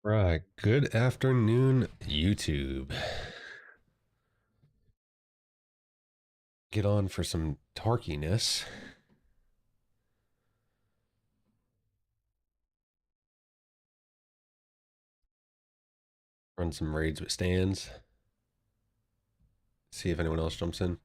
Right. Good afternoon, YouTube. Get on for some tarkiness. Run some raids with stands. See if anyone else jumps in.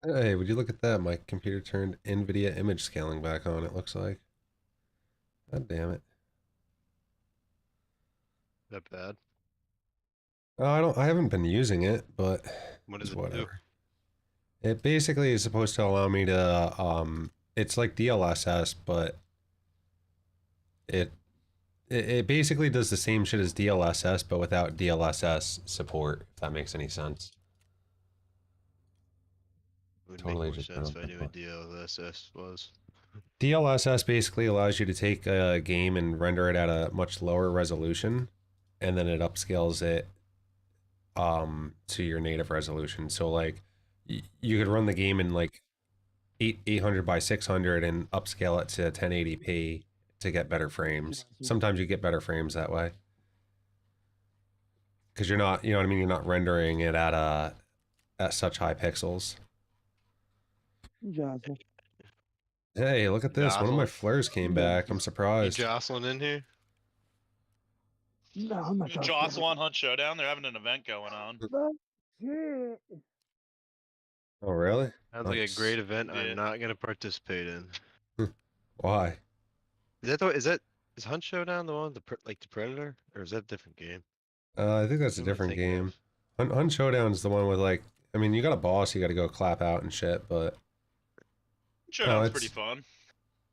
Hey, would you look at that? My computer turned NVIDIA image scaling back on, it looks like. God damn it. That bad? Oh, I haven't been using it, but What does it's it do? whatever. It basically is supposed to allow me to it's like DLSS, but it it basically does the same shit as DLSS, but without DLSS support, if that makes any sense. It would make Totally more just sense if I knew what DLSS was. DLSS basically allows you to take a game and render it at a much lower resolution, and then it upscales it to your native resolution. So like you could run the game in like 800 by 600 and upscale it to 1080p to get better frames. Sometimes you get better frames that way because you're not, you know what I mean, you're not rendering it at such high pixels. Jocelyn. Hey, look at this. One of my Jocelyn? flares came Yeah. back. I'm You surprised. Jocelyn in here? No, I'm not talking Jocelyn on Hunt Showdown. They're having an event going on. about shit. Oh, really? Sounds like a great Nice. event Yeah. I'm not gonna participate in. Why? Is Hunt Showdown the one with like the Predator? Or is that a different game? I think that's a What am I different thinking game. of? Hunt Showdown's the one with like, I mean, you got a boss you got to go clap out and shit, but no, Showdown's pretty fun.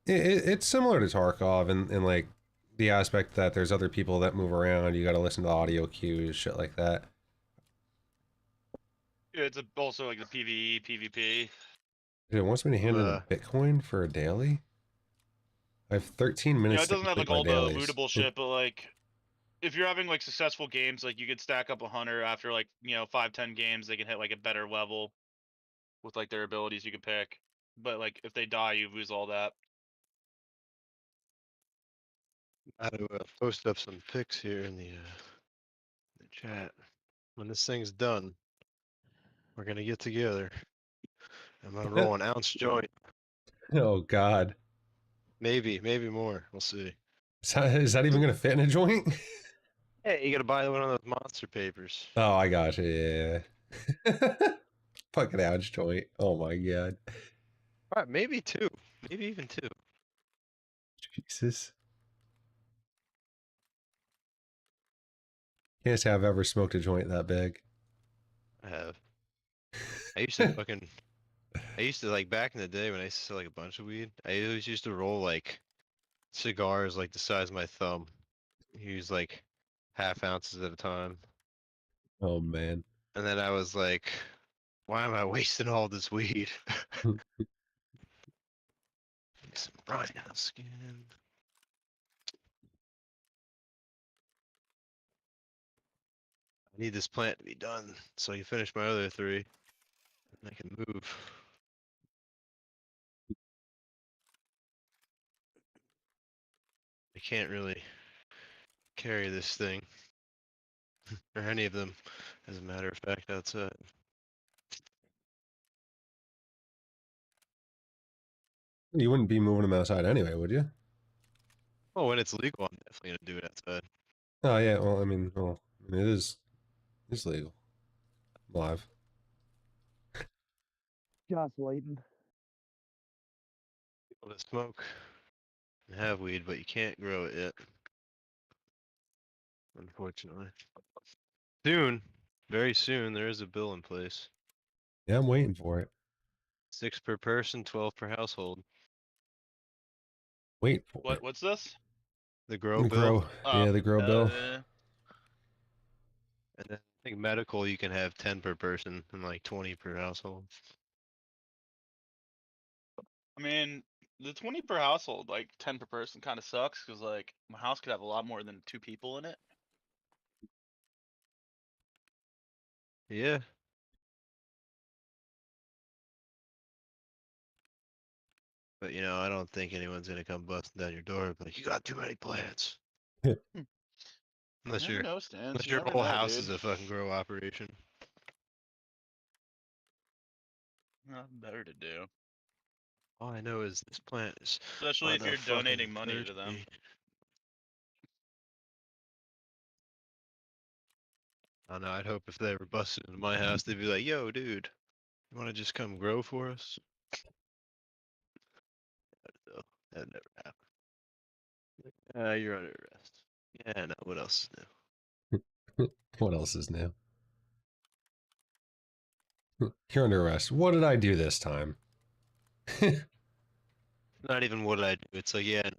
it's similar to Tarkov in like the aspect that there's other people that move around. You got to listen to audio cues, shit like that. Yeah, it's also like the PvE, PvP. Dude, it wants me to hand in a Bitcoin for a daily. I have 13 You know, minutes it to doesn't have complete like my all the dailies. lootable shit, but like if you're having like successful games, like you could stack up a hunter after like 5-10 games, they can hit like a better level with like their abilities you can pick. But like if they die, you lose all that. I had to post up some pics here in the chat. When this thing's done, we're gonna get together. I'm gonna roll an ounce joint. Oh God, Maybe more. We'll see. is that even gonna fit in a joint? Hey, you gotta buy one of those monster papers. Oh, I got you. Yeah. Fucking ouch joint. Oh my God. Alright, maybe two. Maybe even two. Jesus. Can't say I've ever smoked a joint that big. I have. I used to fucking I used to like back in the day when I used to sell like a bunch of weed, I always used to roll like cigars like the size of my thumb. Use like half ounces at a time. Oh man. And then I was like, why am I wasting all this weed? Some brown skin. I need this plant to be done so I can finish my other three. And I can move. I can't really carry this thing. Or any of them, as a matter of fact, outside. You wouldn't be moving them outside anyway, would you? Oh, when it's legal, I'm definitely gonna do it outside. Oh yeah. Well, I mean, it is. It's legal. Live. Josh waiting. People that smoke and have weed, but you can't grow it yet. Unfortunately. Soon, very soon, there is a bill in place. Yeah, I'm waiting for it. 6 per person, 12 per household. Wait for it. What's this? The grow The bill. grow. Yeah, the grow bill. And then I think medical you can have 10 per person and like 20 per household. I mean, the 20 per household, like 10 per person, kind of sucks because like my house could have a lot more than 2 people in it. Yeah. But you know, I don't think anyone's gonna come busting down your door and be like, you got too many plants. Unless You never your know, Stans. unless You your never whole know, house dude. is a fucking grow operation. Nothing better to do. All I know is this plant is Especially on if a you're fucking donating money to them. Thursday. I don't know, I'd hope if they ever busted into my house, they'd be like, yo, dude, you wanna just come grow for us? No, that never happened. You're under arrest. Yeah, no, what else is new? What else is new? You're under arrest. What did I do this time? Not even what I do. It's like, yeah,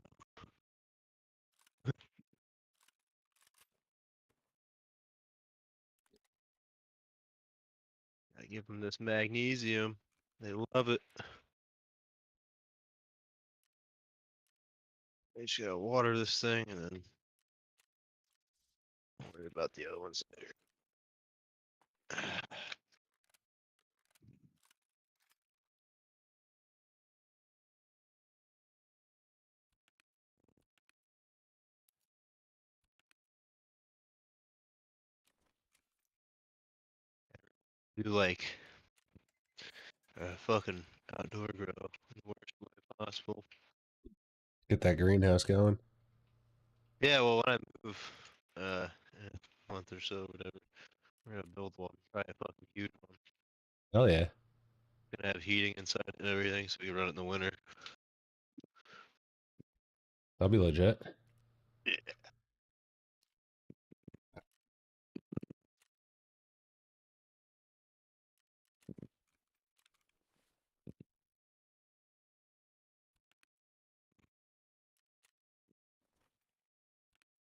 I give them this magnesium. They love it. They just gotta water this thing and then worry about the other ones later. Do like a fucking outdoor grow in the worst way possible. Get that greenhouse going. Yeah, well, when I move, in a month or so, whatever, we're gonna build one. Probably a fucking huge one. Hell yeah. Gonna have heating inside and everything, so we can run it in the winter. That'll be legit. Yeah.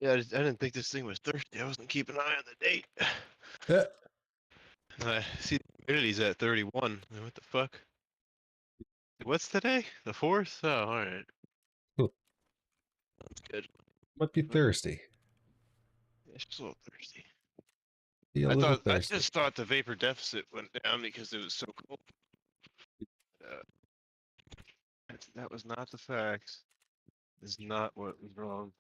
Yeah, I didn't think this thing was thirsty. I wasn't keeping an eye on the date. Yeah. I see the humidity's at 31. What the fuck? What's today? The 4th? Oh, alright. Hmm. That's good. Might be thirsty. It's just a little thirsty. Be a little I thirsty. just thought the vapor deficit went down because it was so cold. That was not the facts. Is not what was wrong.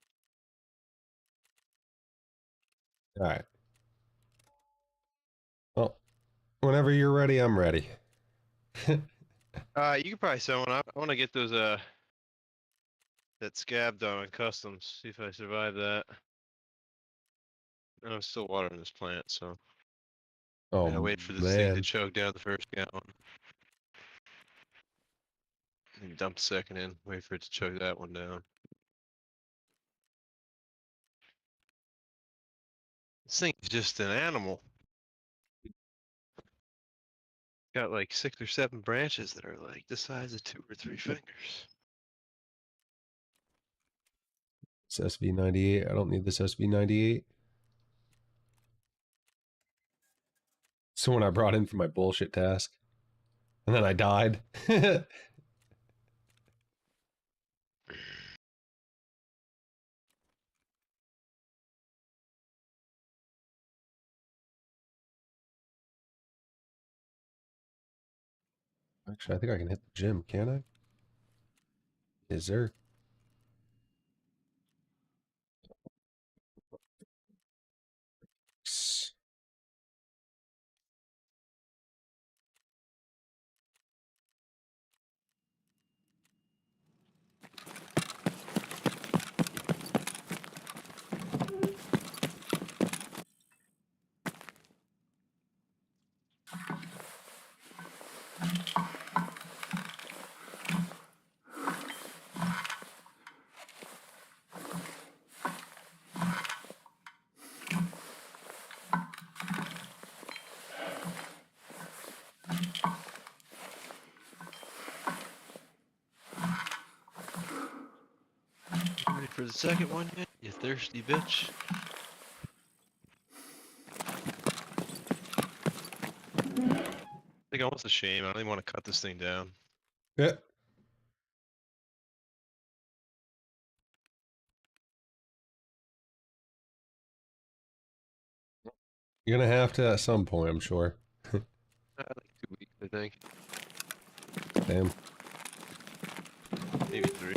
All right. Well, whenever you're ready, I'm ready. You can probably sell one. I want to get those that scab done on customs. See if I survive that. And I'm still watering this plant, so Oh, I gotta wait for this thing to man. choke down the first gallon. Then dump the second in. Wait for it to choke that one down. This thing is just an animal. Got like 6 or 7 branches that are like the size of 2 or 3 fingers. It's SV98. I don't need this SV98. So when I brought in for my bullshit task, and then I died. Actually, I think I can hit the gym, can I? Is there? Ready for the second one yet? You thirsty bitch. like almost a shame. I don't even want to cut this thing down. Yeah. You're gonna have to at some point, I'm sure. Like 2 weeks, I think. Damn. Maybe 3.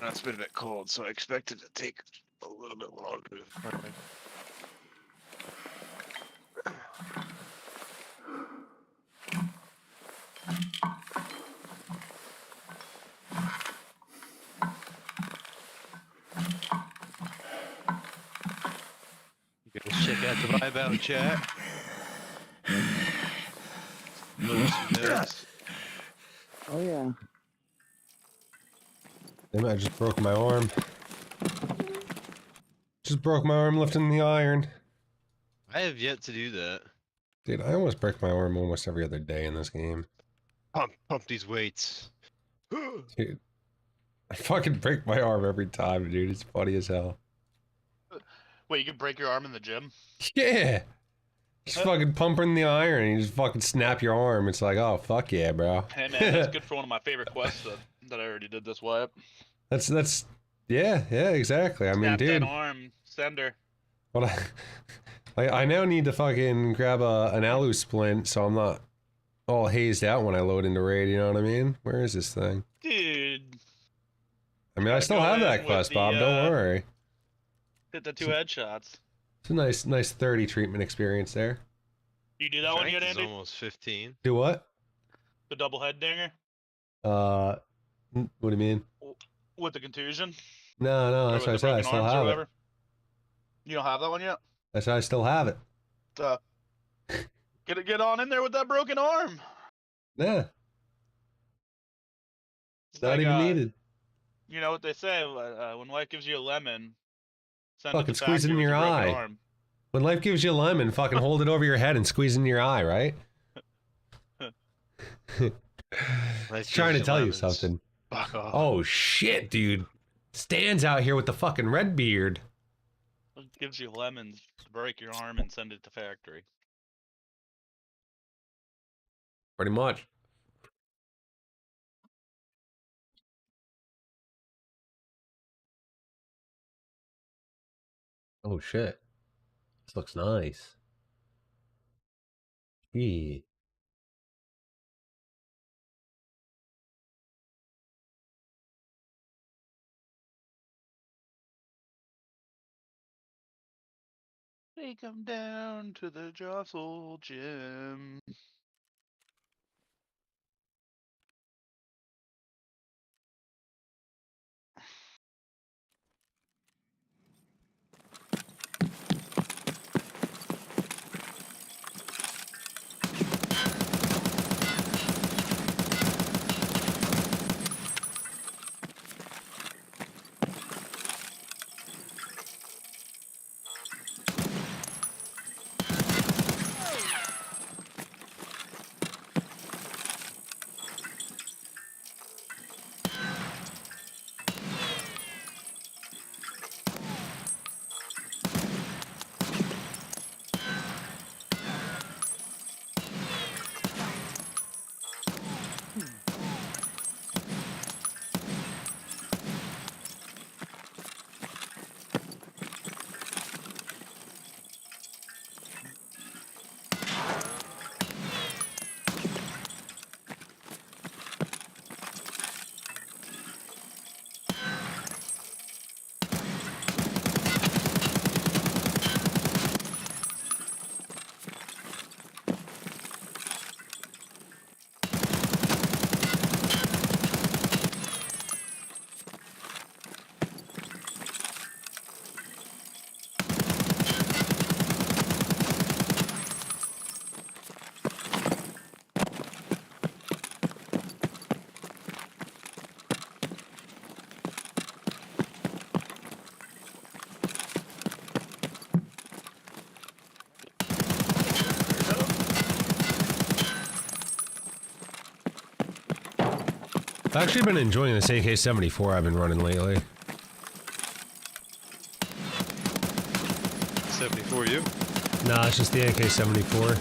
It's been a bit cold, so I expect it to take a little bit longer. You guys check out the vibe out, chat. Yes. Oh yeah. Damn it, I just broke my arm. Just broke my arm lifting the iron. I have yet to do that. Dude, I almost break my arm almost every other day in this game. Pump these weights. Dude, I fucking break my arm every time, dude. It's funny as hell. Wait, you can break your arm in the gym? Yeah! Just fucking pumping the iron and you just fucking snap your arm. It's like, oh, fuck yeah, bro. Hey man, that's good for one of my favorite quests that I already did this way. That's, yeah, exactly. I mean, Snap dude. that arm, sender. What I now need to fucking grab an alu splint so I'm not all hazed out when I load into raid, you know what I mean? Where is this thing? Dude. I mean, I Gotta still go have in that with quest, the, Bob, don't worry. Hit the 2 headshots. It's a nice 30 treatment experience there. You do that one yet, Strength is Andy? almost 15. Do what? The double head dinger? What do you mean? With the contusion? No, Or that's with what I the said, I broken still arms or have it. whatever? You don't have that one yet? That's why I still have it. Get on in there with that broken arm. Yeah, it's not Like, even needed. You know what they say, when life gives you a lemon, send Fucking it to squeeze it in factory with your broken eye. arm. When life gives you a lemon, fucking hold it over your head and squeeze in your eye, right? It's trying to tell you something. Fuck off. Oh shit, dude. Stan's out here with the fucking red beard. It gives you lemons to break your arm and send it to factory. Pretty much. Oh shit. This looks nice. Yeah. Take 'em down to the Jostle Gym. I've actually been enjoying this AK-74 I've been running lately. 74 you? Nah, it's just the AK-74.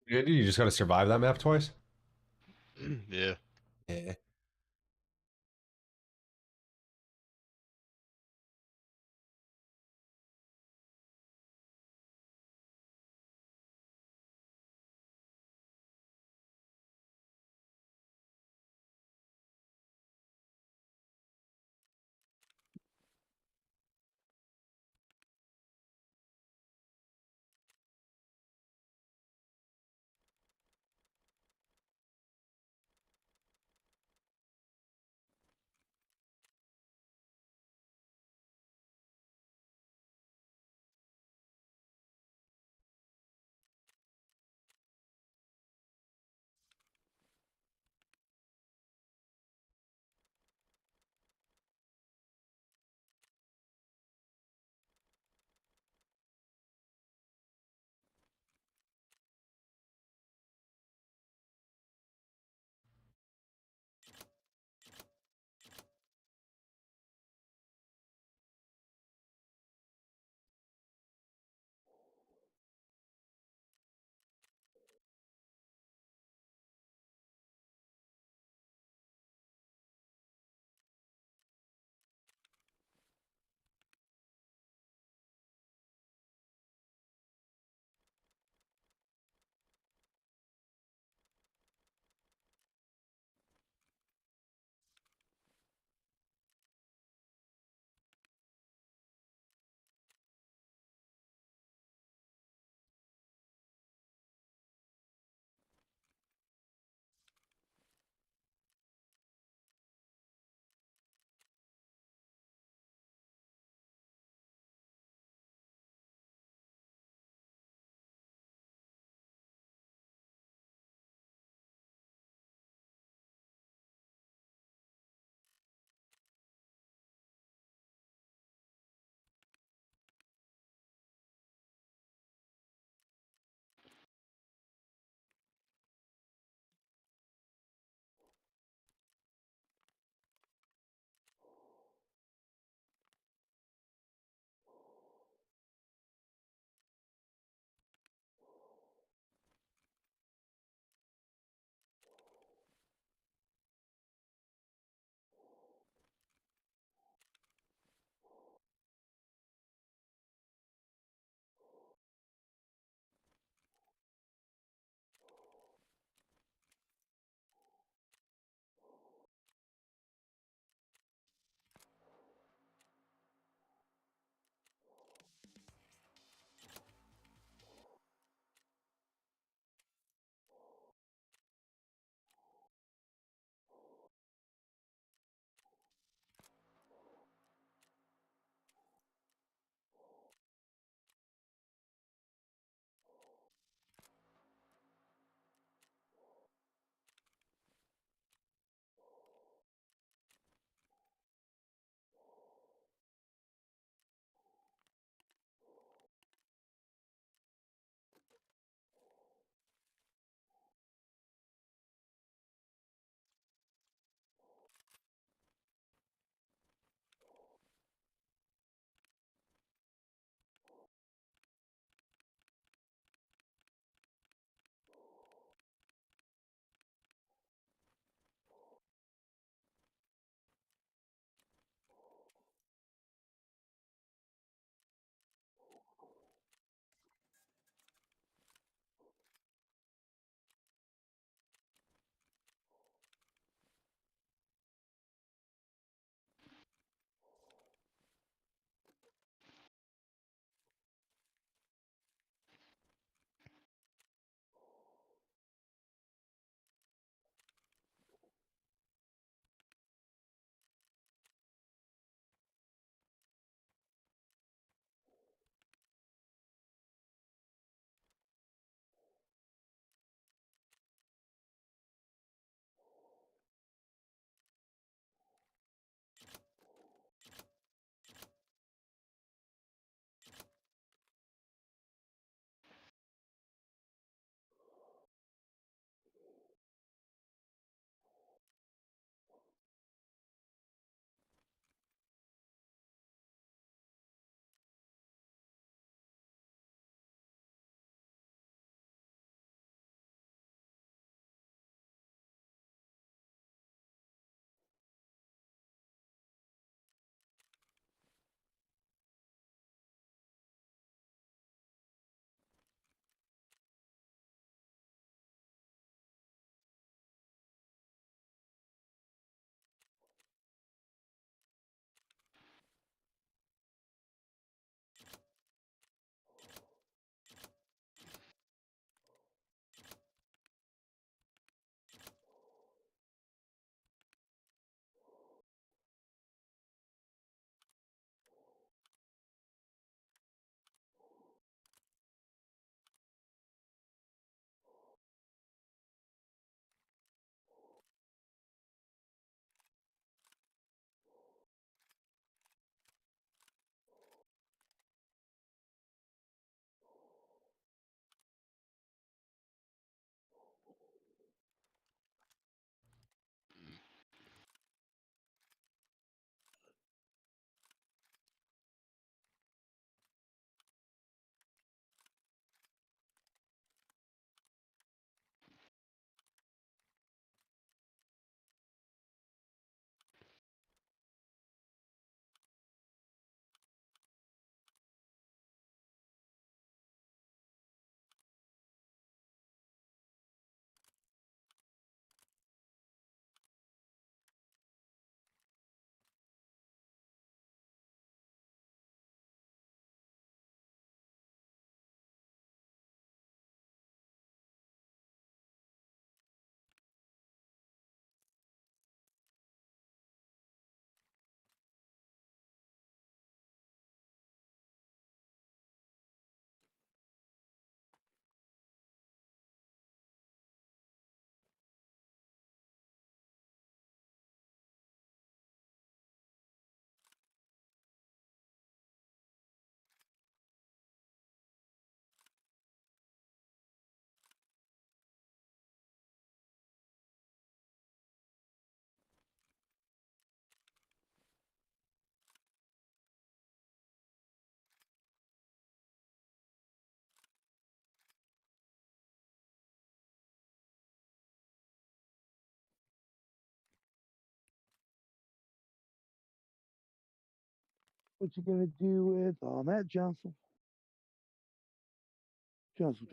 You just got to survive that map twice. Yeah. Yeah. What you gonna do with all that, Johnson? Johnson.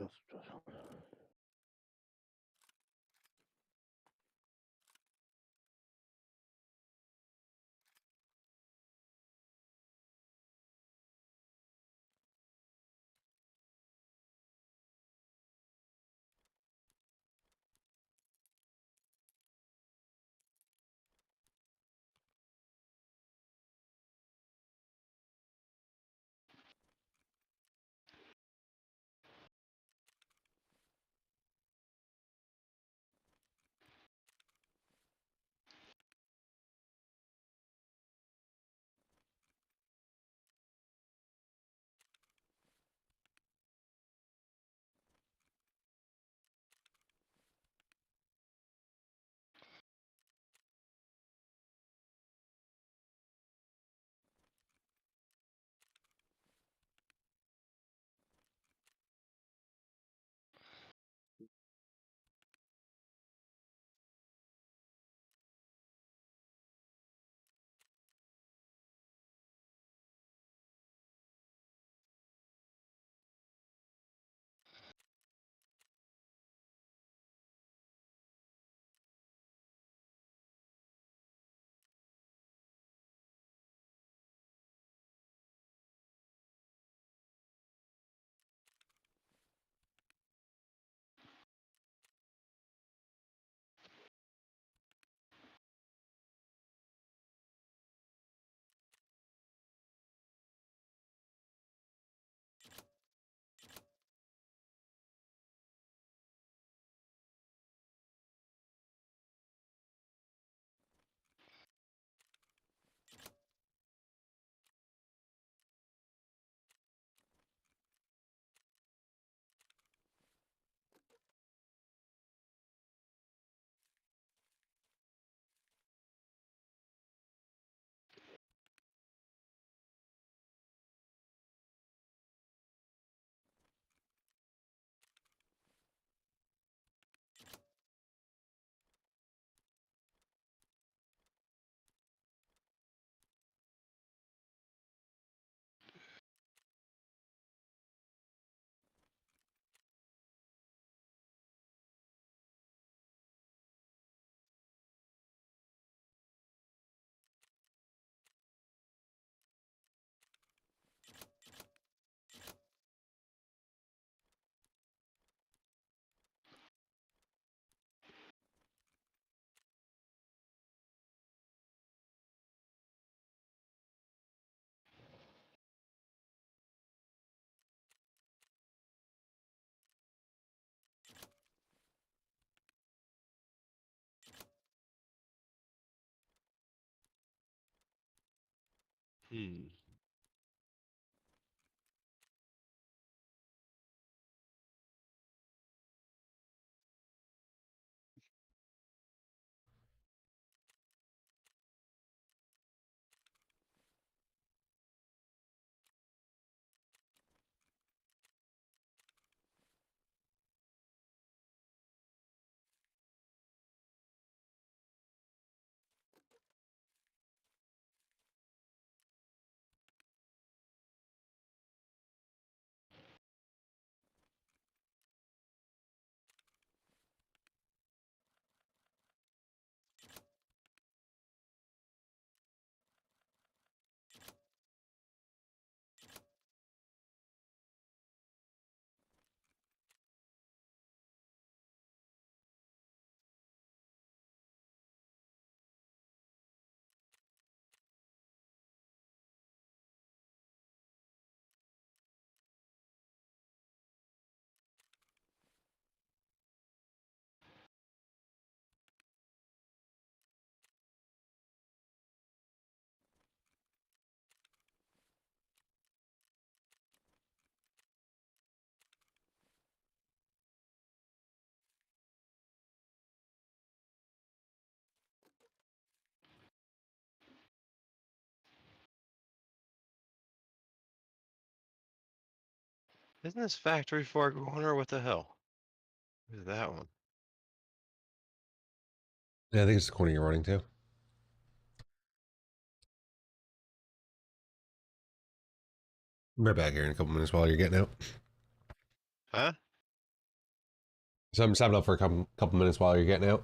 Hmm. Isn't this factory far corner? What the hell? Who's that one? Yeah, I think it's the corner you're running to. Right back here in a couple minutes while you're getting out. Huh? So I'm stopping up for a couple minutes while you're getting out.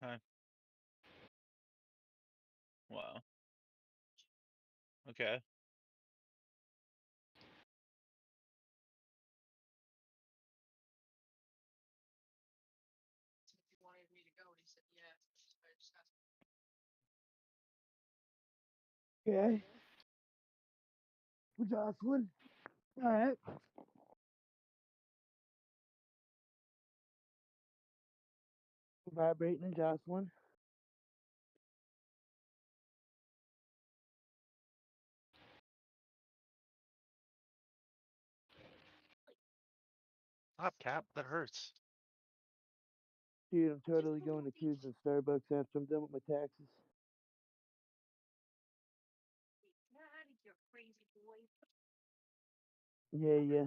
Huh. Wow. Okay. Okay. Jocelyn. All right. Vibrating and Jocelyn. Stop, Cap. That hurts. Dude, I'm totally going to Coos and Starbucks after I'm done with my taxes. Yeah, yeah.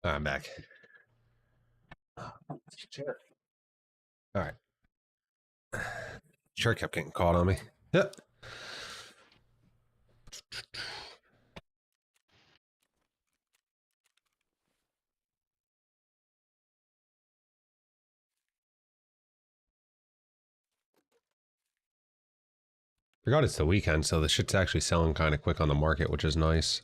I'm back. Chair. All right. Chair kept getting caught on me. Yep. Forgot it's the weekend, so the shit's actually selling kind of quick on the market, which is nice.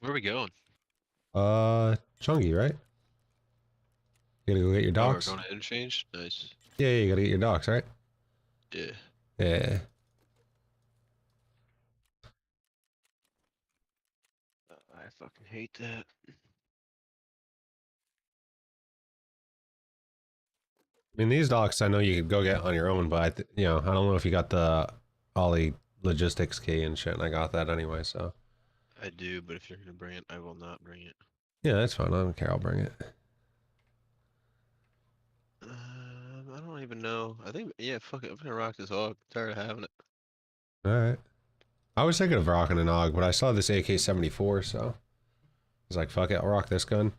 Where are we going? Chungy, right? You gotta go get your Oh, we're docs? going to interchange? Nice. Yeah, you gotta get your docs, right? Yeah. Yeah. I fucking hate that. I mean, these docs I know you could go get on your own, but you know, I don't know if you got the Ollie logistics key and shit, and I got that anyway, so. I do, but if you're gonna bring it, I will not bring it. Yeah, that's fine. I don't care. I'll bring it. I don't even know. I think, yeah, fuck it. I'm gonna rock this hog. Tired of having it. All right. I was thinking of rocking an AUG, but I saw this AK-74, so I was like, fuck it, I'll rock this gun.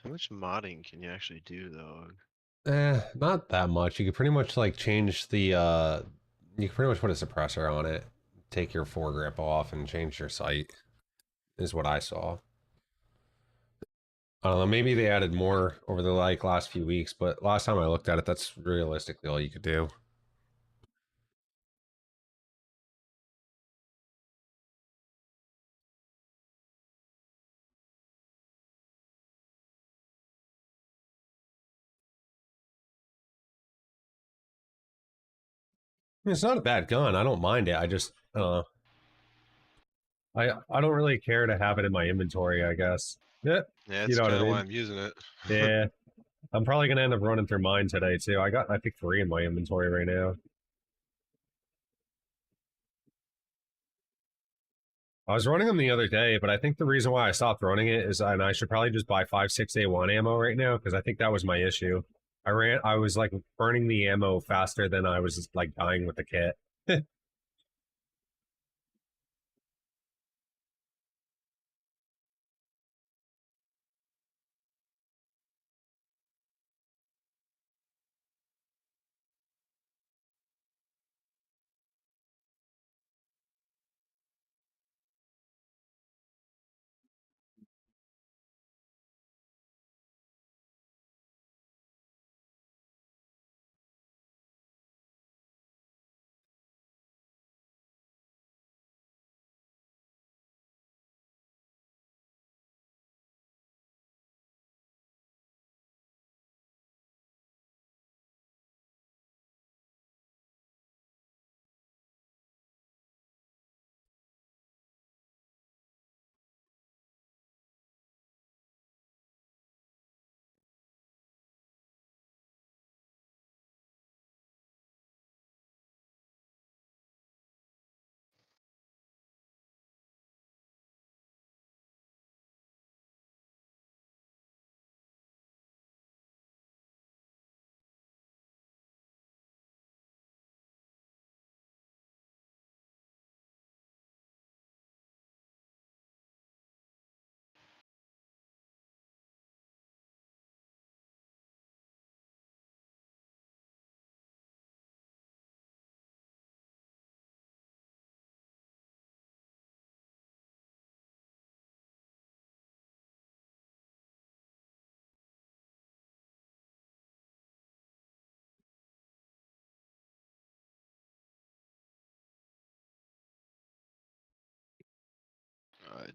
How much modding can you actually do, though? Not that much. You could pretty much like change the you could pretty much put a suppressor on it, take your foregrip off, and change your sight. Is what I saw. I don't know. Maybe they added more over the like last few weeks, but last time I looked at it, that's realistically all you could do. I mean, it's not a bad gun. I don't mind it. I just I don't really care to have it in my inventory, I guess. Yeah, Yeah, you that's know what I kind of why mean? I'm using it. Yeah. I'm probably gonna end up running through mine today too. I think 3 in my inventory right now. I was running them the other day, but I think the reason why I stopped running it is, and I should probably just buy 5.6A1 ammo right now, because I think that was my issue. I was like burning the ammo faster than I was like dying with the kit.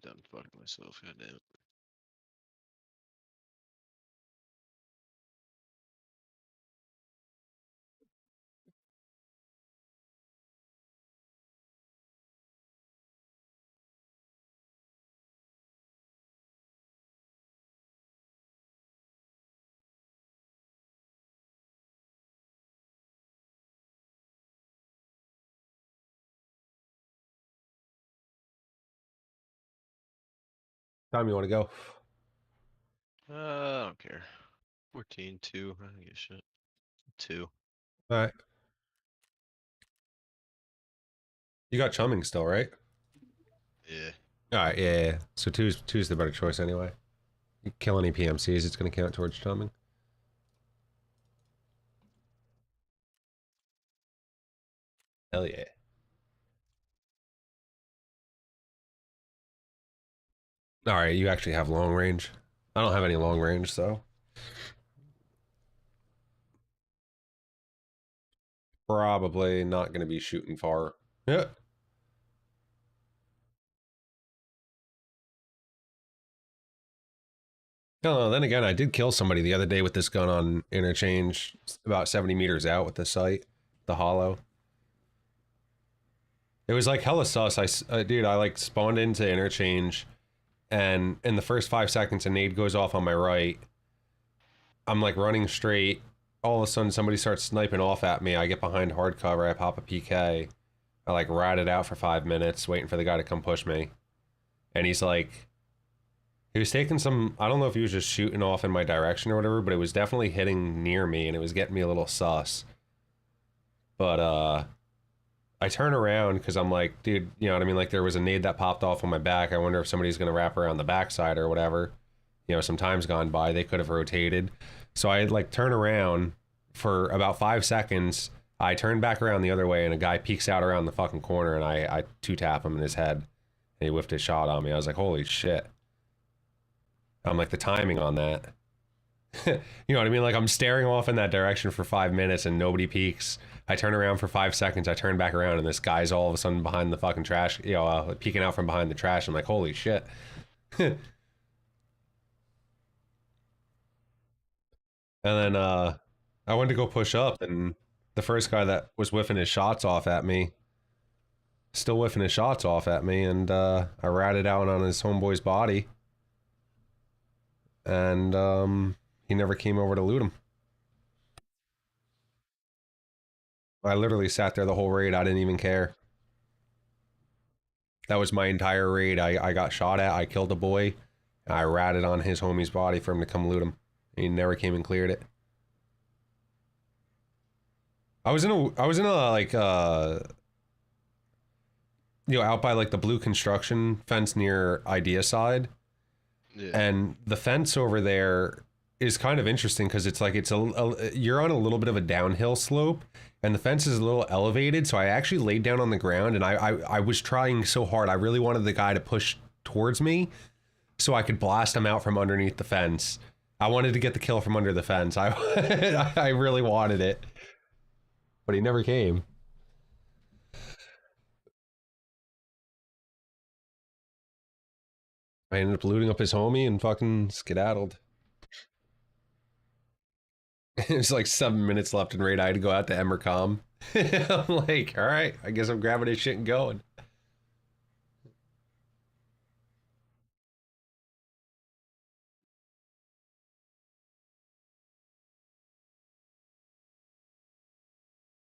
done fucking myself. God damn it. Time you want to go? I don't care. 14, 2. I don't give a shit. 2. All right. You got chumming still, right? Yeah. All right. Yeah. Yeah. So two's the better choice anyway. You kill any PMCs, it's gonna count towards chumming. Hell yeah. All right. You actually have long range. I don't have any long range, so probably not gonna be shooting far. Yeah. No, then again, I did kill somebody the other day with this gun on interchange, about 70 meters out with the sight, the hollow. It was like hella sus. Dude, I like spawned into interchange, and in the first 5 seconds, a nade goes off on my right. I'm like running straight. All of a sudden, somebody starts sniping off at me. I get behind hard cover. I pop a PK. I like ride it out for 5 minutes, waiting for the guy to come push me. And he's like, he was taking some, I don't know if he was just shooting off in my direction or whatever, but it was definitely hitting near me and it was getting me a little sus. But, I turn around because I'm like, dude, you know what I mean? Like there was a nade that popped off on my back. I wonder if somebody's going to wrap around the backside or whatever. You know, some time's gone by. They could have rotated. So I like turn around for about 5 seconds. I turn back around the other way and a guy peeks out around the fucking corner and I two-tap him in his head. And he whiffed his shot on me. I was like, holy shit. I'm like, the timing on that. You know what I mean? Like I'm staring off in that direction for 5 minutes and nobody peeks. I turn around for 5 seconds. I turn back around and this guy's all of a sudden behind the fucking trash, you know, peeking out from behind the trash. I'm like, holy shit. And then I went to go push up and the first guy that was whiffing his shots off at me, still whiffing his shots off at me, and I ratted out on his homeboy's body. And he never came over to loot him. I literally sat there the whole raid. I didn't even care. That was my entire raid. I got shot at. I killed a boy. I ratted on his homie's body for him to come loot him. He never came and cleared it. I was in a like you know, out by like the blue construction fence near Idea Side. Yeah. And the fence over there is kind of interesting because it's like you're on a little bit of a downhill slope and the fence is a little elevated. So I actually laid down on the ground and I was trying so hard. I really wanted the guy to push towards me so I could blast him out from underneath the fence. I wanted to get the kill from under the fence. I really wanted it, but he never came. I ended up looting up his homie and fucking skedaddled. There's like 7 minutes left in raid. I had to go out to Emercom. I'm like, all right, I guess I'm grabbing his shit and going.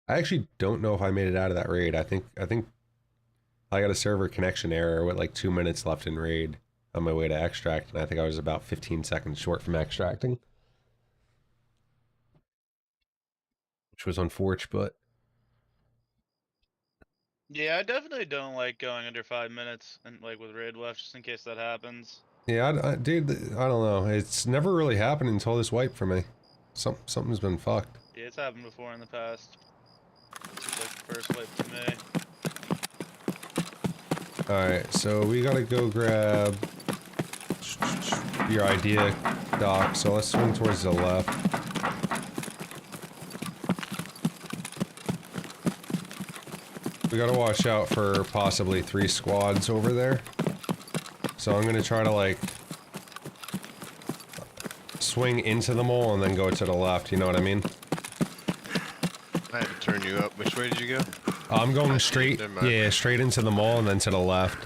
I actually don't know if I made it out of that raid. I think I got a server connection error with like 2 minutes left in raid on my way to extract, and I think I was about 15 seconds short from extracting. Which was unfortunate, but Yeah, I definitely don't like going under 5 minutes and like with raid left, just in case that happens. yeah, dude, I don't know. It's never really happened until this wipe for me. Something's been fucked. Yeah, it's happened before in the past. This is like the first wipe for me. Alright, so we gotta go grab your idea, Doc. So let's swing towards the left. We gotta watch out for possibly 3 squads over there. So I'm gonna try to like swing into the mole and then go to the left, you know what I mean? I had to turn you up. Which way did you go? I'm going I see, straight, never mind. yeah, straight into the mole and then to the left.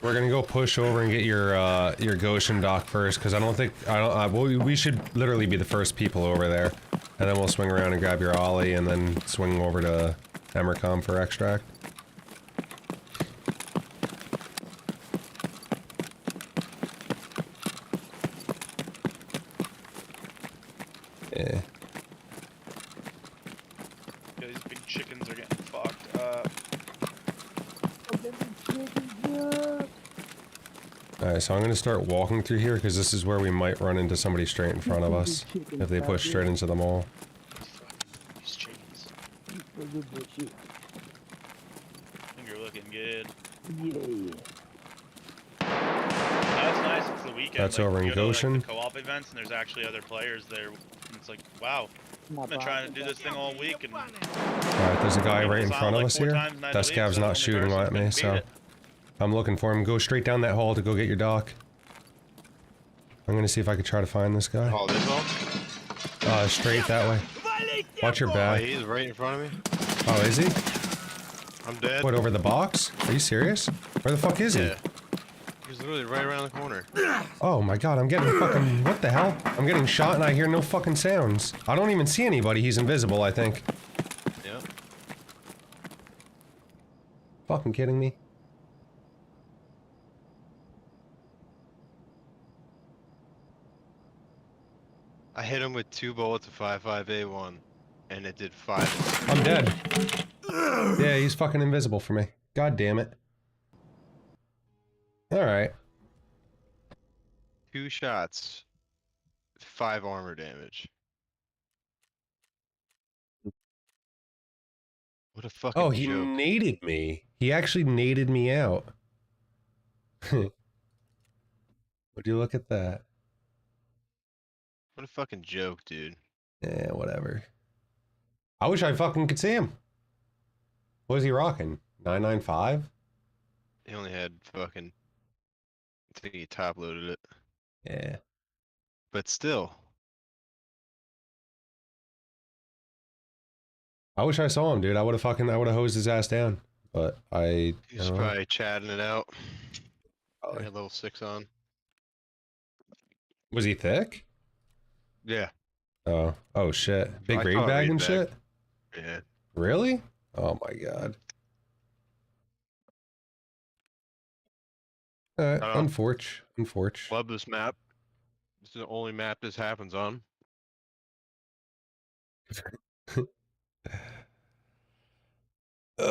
We're gonna go push over and get your Goshen dock first, because I don't think, we should literally be the first people over there. And then we'll swing around and grab your Ollie and then swing over to Emercom for extract. Yeah. Yeah, these big chickens are getting fucked up. Alright, so I'm gonna start walking through here, because this is where we might run into somebody straight in front of us, if they push straight into the mall. These chickens. Look at this shit. I think you're looking good. Yeah. That's nice. It's the weekend. That's like, over in you go to, like, Goshen. the co-op events, and there's actually other players there. And it's like, wow. I've been trying to do this thing all week, and Alright, there's a guy right in front of us here. That scav's not shooting at me, so I'm looking for him. Go straight down that hall to go get your dock. I'm gonna see if I can try to find this guy. Oh, this hole? Straight that way. Watch your Oh, back. he's right in front of me. Oh, is he? I'm dead. What, over the box? Are you serious? Where the fuck is he? Yeah. He's literally right around the corner. Oh my god, I'm getting fucking... What the hell? I'm getting shot and I hear no fucking sounds. I don't even see anybody. He's invisible, I think. Yep. Fucking kidding me? I hit him with 2 bullets of 5.5A1, and it did 5. I'm dead. Yeah, he's fucking invisible for me. God damn it. Alright. 2 shots, 5 armor damage. What a fucking Oh, he joke. naded me. He actually naded me out. Would you look at that? What a fucking joke, dude. Yeah, whatever. I wish I fucking could see him. What was he rocking? 995? He only had fucking... I think he top loaded it. Yeah. But still. I wish I saw him, dude. I would have hosed his ass down. But I He's don't know. probably chatting it out. Probably. He had level 6 on. Was he thick? Yeah. Oh shit. Big I raid saw a bag raid and bag. shit? Yeah. Really? Oh my god. Alright, I don't unfortunate. Love this map. This is the only map this happens on. I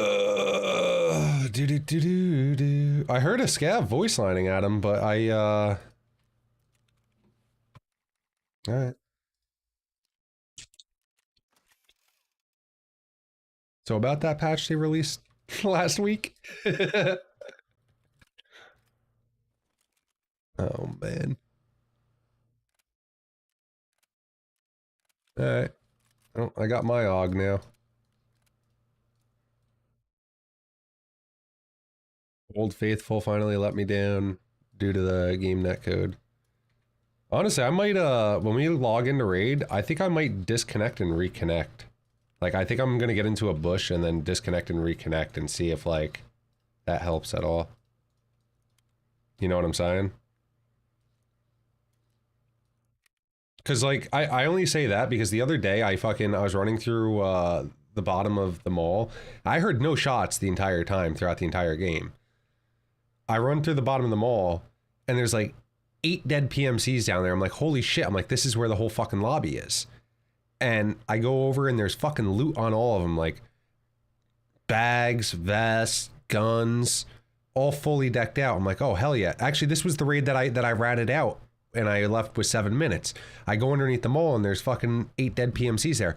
heard a scav voice lining at him, but alright. So about that patch they released last week? Oh man. Alright. Oh, I got my AUG now. Old Faithful finally let me down due to the game netcode. Honestly, I might, when we log into raid, I think I might disconnect and reconnect. Like, I think I'm gonna get into a bush and then disconnect and reconnect and see if, like, that helps at all. You know what I'm saying? Because, like, I only say that because the other day I was running through, the bottom of the mall. I heard no shots the entire time throughout the entire game. I run through the bottom of the mall, and there's like 8 dead PMCs down there. I'm like, holy shit. I'm like, this is where the whole fucking lobby is. And I go over, and there's fucking loot on all of them, like bags, vests, guns, all fully decked out. I'm like, oh, hell yeah. Actually, this was the raid that I ratted out, and I left with 7 minutes. I go underneath the mall, and there's fucking 8 dead PMCs there.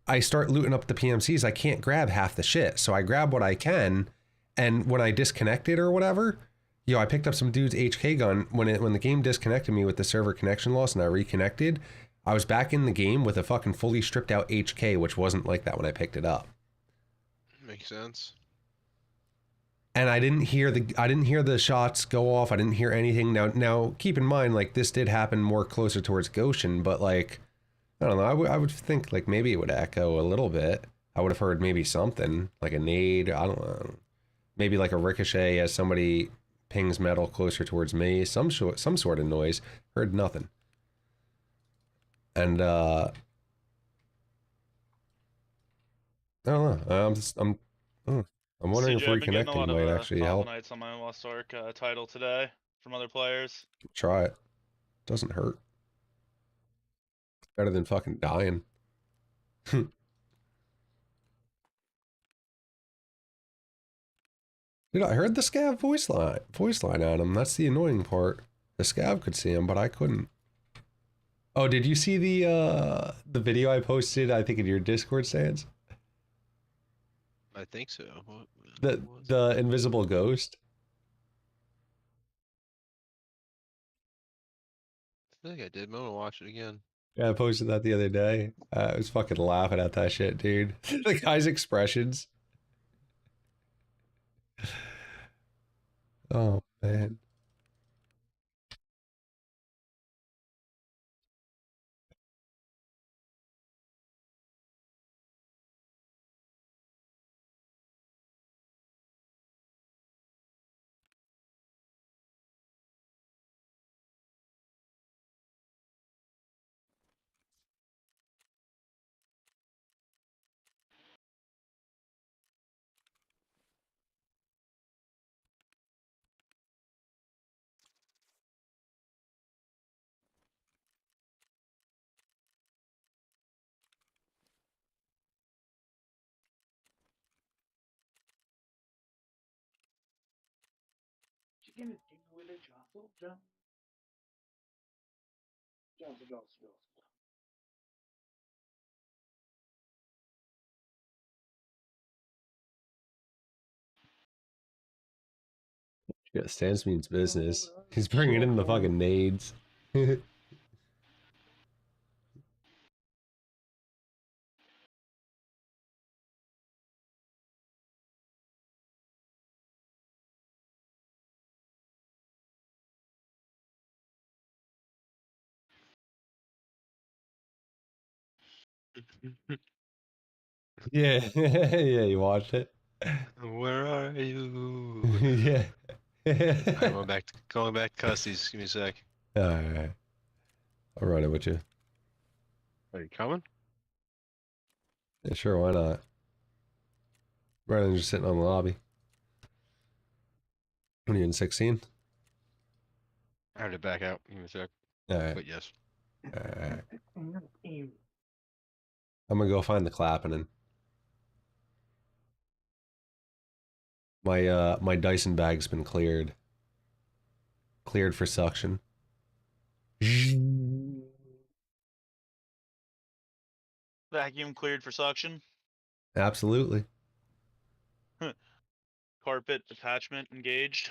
I start looting up the PMCs. I can't grab half the shit, so I grab what I can. And when I disconnected or whatever, yo, I picked up some dude's HK gun. When the game disconnected me with the server connection loss and I reconnected, I was back in the game with a fucking fully stripped out HK, which wasn't like that when I picked it up. Makes sense. and I didn't hear the shots go off. I didn't hear anything. Now keep in mind, like, this did happen more closer towards Goshen, but like, I don't know. I would think like maybe it would echo a little bit. I would have heard maybe something like a nade. I don't know. Maybe like a ricochet as somebody pings metal closer towards me. Some sort of noise. Heard nothing. And I don't know. I'm wondering CJ, I've if been getting a reconnecting lot might of actually Hollow help. Knights on my Lost Ark title today from other players. Try it. Doesn't hurt. Better than fucking dying. Dude, I heard the scav voice line on him. That's the annoying part. The scav could see him, but I couldn't. Oh, did you see the video I posted? I think in your Discord, Sans. I think so. What The was it? the invisible ghost. I think I did. I'm gonna watch it again. Yeah, I posted that the other day. I was fucking laughing at that shit, dude. The guy's expressions. Oh man. Yeah, Stance means business. He's bringing in the fucking nades. Yeah, yeah, you watched it. Where are you? Yeah. Alright, going back to cussies. Give me a sec. Alright. I'll run it with you. Are you coming? Yeah, sure, why not? Rather than just sitting on the lobby. What are you in 16? I had to back out. Give me a sec. Alright. But yes. Alright. I'm gonna go find the clapping. My Dyson bag's been cleared. Cleared for suction. Vacuum cleared for suction. Absolutely. Carpet attachment engaged.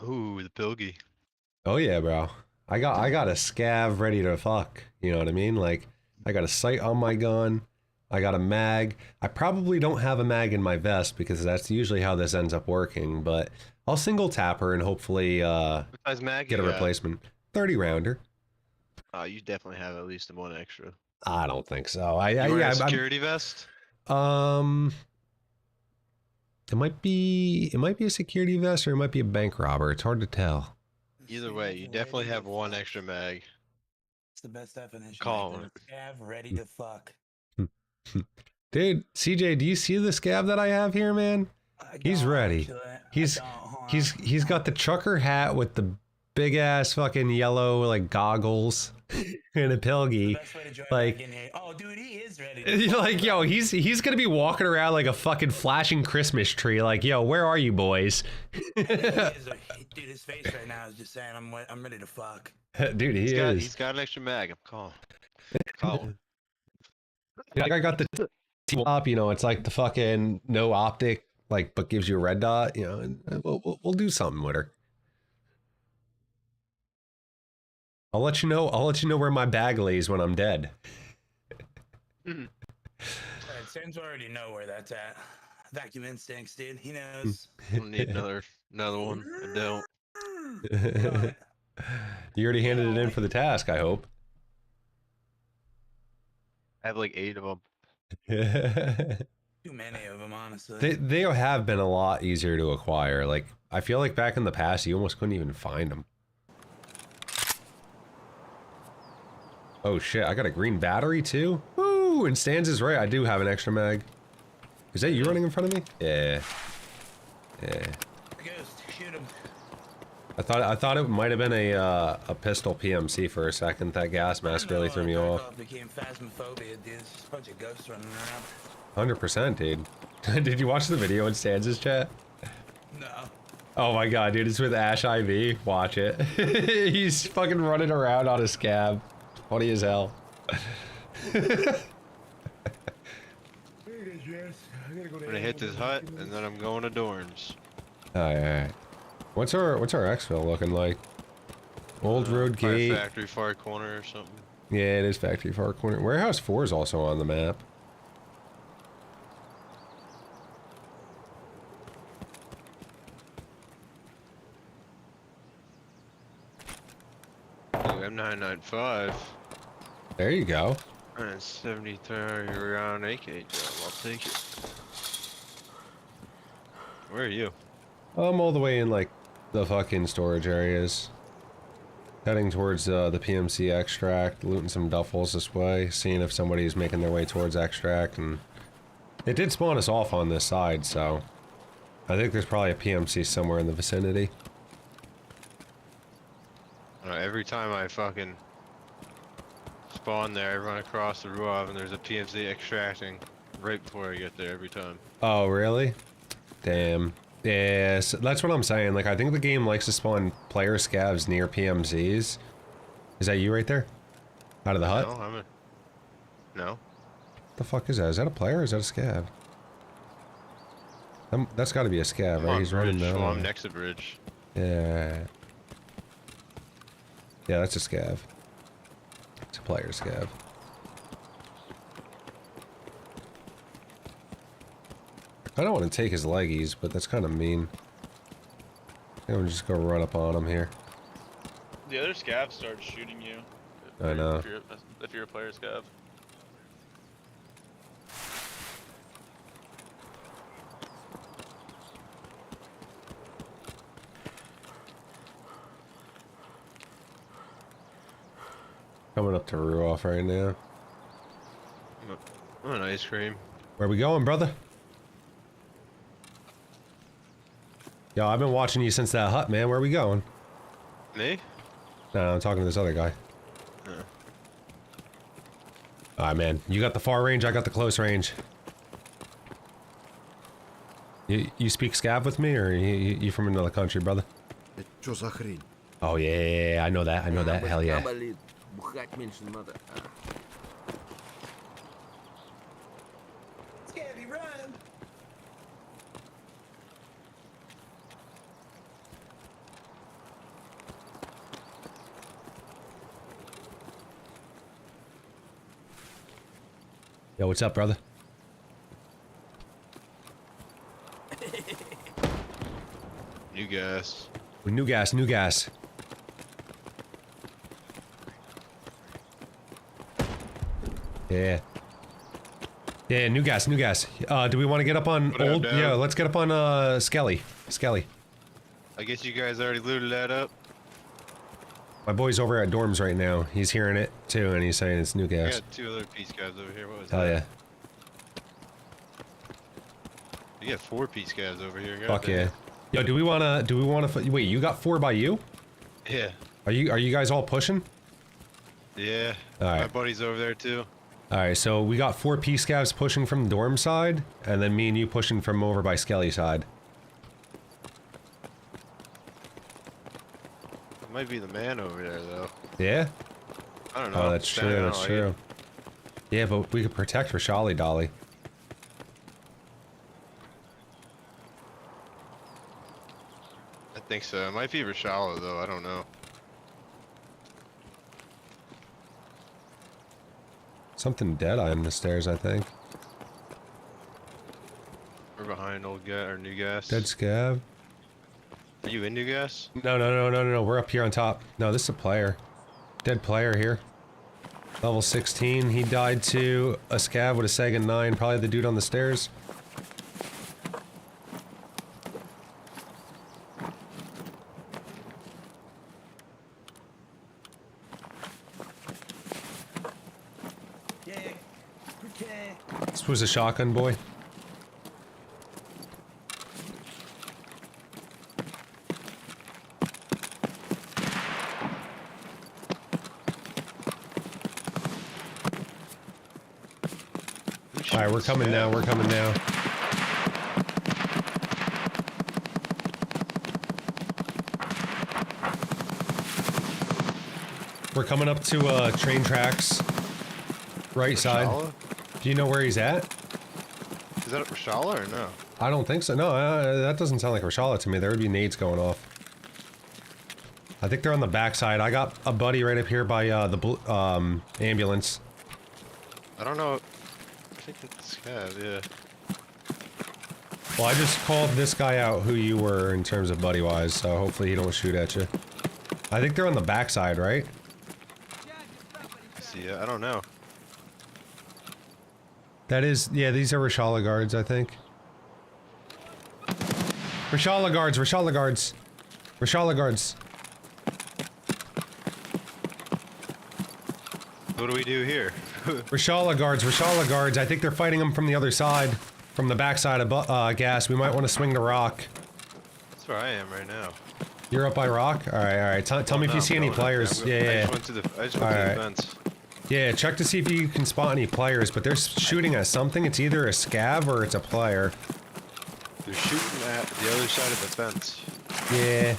Ooh, the pilgy. Oh yeah, bro. I got a scav ready to fuck. You know what I mean? Like, I got a sight on my gun. I got a mag. I probably don't have a mag in my vest because that's usually how this ends up working, but I'll single tap her and hopefully What size mag get a you got? replacement. 30 rounder. Oh, you definitely have at least one extra. I don't think so. You wearing yeah, a security vest? It might be a security vest or it might be a bank robber. It's hard to tell. Either way, you definitely have one extra mag. It's the best definition. Call right there. Scav ready to fuck. Dude, CJ, do you see the scab that I have here, man? He's ready. He's got the trucker hat with the big ass fucking yellow like goggles and a pilgy. Like, oh, dude, he is ready. like, yo, he's gonna be walking around like a fucking flashing Christmas tree. Like, yo, where are you boys? Dude, his face right now is just saying, I'm ready to fuck. Dude, He's got an extra mag. I'm calling. Calling. Like, I got the top, you know, it's like the fucking no optic like, but gives you a red dot, you know, and we'll do something with her. I'll let you know. I'll let you know where my bag lays when I'm dead. Alright, Sam's already know where that's at. Vacuum instincts, dude. He knows. I don't need another one. I don't. Right. You already handed it in for the task, I hope. I have like 8 of them. Too many of them, honestly. They have been a lot easier to acquire. Like, I feel like back in the past, you almost couldn't even find them. Oh shit, I got a green battery too? Woo! And Stans is right, I do have an extra mag. Is that you running in front of me? Yeah. Yeah. Ghost, shoot him. I thought it might have been a pistol PMC for a second. That gas mask really threw me off. Tarkov became phasmophobia, dude. There's just a bunch of ghosts running around. 100%, dude. Did you watch the video in Stans' chat? No. Oh my god, dude, it's with Ash IV. Watch it. He's fucking running around on a scab. Funny as hell. I'm gonna hit this hut and then I'm going to dorms. Alright. What's our exfil looking like? Old road Probably gate. Factory far corner or something. Yeah, it is factory far corner. Warehouse 4 is also on the map. Ooh, M995. There you go. And 73 round AK job. I'll take it. Where are you? I'm all the way in like the fucking storage areas. Heading towards the PMC extract, looting some duffels this way, seeing if somebody's making their way towards extract, and it did spawn us off on this side, so I think there's probably a PMC somewhere in the vicinity. Every time I fucking spawn there, I run across the Ruav and there's a PMC extracting right before I get there every time. Oh, really? Damn. Yeah, so that's what I'm saying. Like, I think the game likes to spawn player scavs near PMCs. Is that you right there? Out of the hut? No, No. The fuck is that? Is that a player or is that a scav? That's gotta be a scav, I'm right? on He's running bridge. down. Well, I'm next to bridge. Yeah. Yeah, that's a scav. It's a player scav. I don't want to take his leggies, but that's kind of mean. I'm gonna just go run up on him here. The other scav started shooting you. I know. If you're a player scav. Coming up to Ruoff right now. I'm an ice cream. Where we going, brother? Yo, I've been watching you since that hut, man. Where we going? Me? No, I'm talking to this other guy. Yeah. Alright, man. You got the far range, I got the close range. You speak scav with me, or you from another country, brother? Oh, yeah, I know that. I know that. Hell yeah. Scabby, run! Yo, what's up, brother? New gas. New gas, new gas. Yeah. Yeah, new gas, new gas. Do we want to get up on What up, old? Dad? Yeah, let's get up on Skelly. Skelly. I guess you guys already looted that up. My boy's over at dorms right now. He's hearing it too, and he's saying it's new I gas. got 2 other piece guys over here. What was Hell that? yeah. You got 4 piece guys over here. Fuck goddamn. yeah. Yo, do we wanna wait, you got 4 by you? Yeah. Are you guys all pushing? Yeah. Alright. My buddy's over there too. Alright, so we got 4 P-scavs pushing from the dorm side, and then me and you pushing from over by Skelly side. I might be the man over there though. Yeah? I don't know. Oh, that's Standing true, out that's like true. it. Yeah, but we could protect Rashali Dolly. I think so. It might be Rashala though. I don't know. Something dead on the stairs, I think. We're behind old guy or new gas. Dead scab. Are you in new gas? No. We're up here on top. No, this is a player. Dead player here. Level 16. He died to a scav with a Sega 9. Probably the dude on the stairs. Yeah. Okay. This was a shotgun boy. Alright, we're coming now, we're coming now. We're coming up to train tracks. Right side. Rashala? Do you know where he's at? Is that Rashala or no? I don't think so. No, that doesn't sound like Rashala to me. There would be nades going off. I think they're on the backside. I got a buddy right up here by the ambulance. I don't know. I think it's Scav, yeah. Well, I just called this guy out who you were in terms of buddy-wise, so hopefully he don't shoot at you. I think they're on the backside, right? See, I don't know. That is, yeah, these are Rashala guards, I think. Rashala guards, Rashala guards. Rashala guards. What do we do here? Rashala guards. I think they're fighting them from the other side. From the backside of gas. We might want to swing the rock. That's where I am right now. You're up by rock? Alright. Tell me if you see any players. I just went to the fence. Yeah, check to see if you can spot any players, but they're shooting at something. It's either a scav or it's a player. They're shooting at the other side of the fence. Yeah.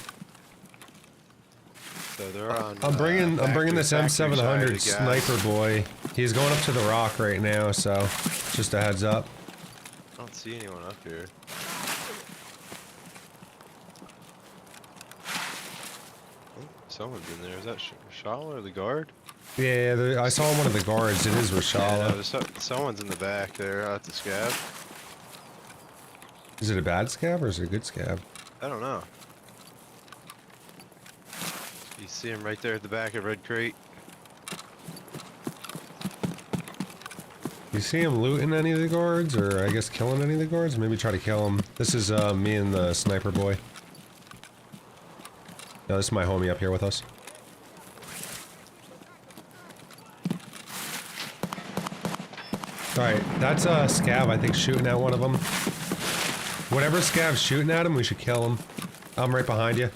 So they're on. I'm bringing this factory side M700 of gas. sniper boy. He's going up to the rock right now, so just a heads up. I don't see anyone up here. Oh, someone's in there. Is that Rashala or the guard? Yeah, I saw one of the guards. It is Yeah, Rashala. no, someone's in the back there at the scab. Is it a bad scab or is it a good scab? I don't know. You see him right there at the back of Red Crate. You see him looting any of the guards, or I guess killing any of the guards? Maybe try to kill him. This is me and the sniper boy. No, this is my homie up here with us. Alright, that's a scav, I think, shooting at one of them. Whatever scav's shooting at him, we should kill him. I'm right behind you.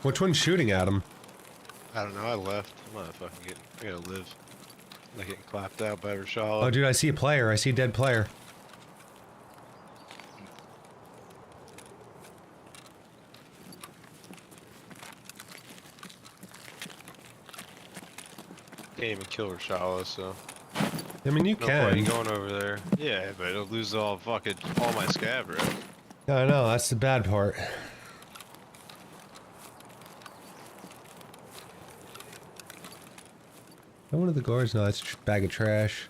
Which one's shooting at him? I don't know, I left. I'm not fucking getting. I gotta live. I'm not getting clapped out by Rashala. Oh, dude, I see a player. I see a dead player. Can't even kill Rashala, so. I mean, you No point in can. going over there. Yeah, but it'll lose all my scab, right? I know, that's the bad part. Oh, one of the guards? No, that's a bag of trash.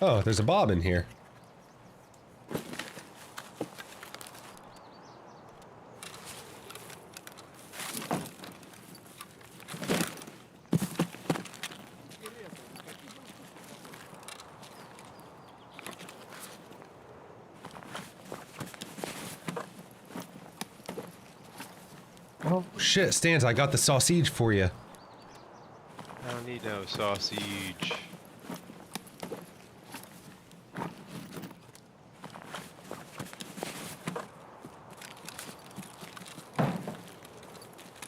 Oh, there's a Bob in here. Oh shit, Stans, I got the sausage for you. I don't need no sausage.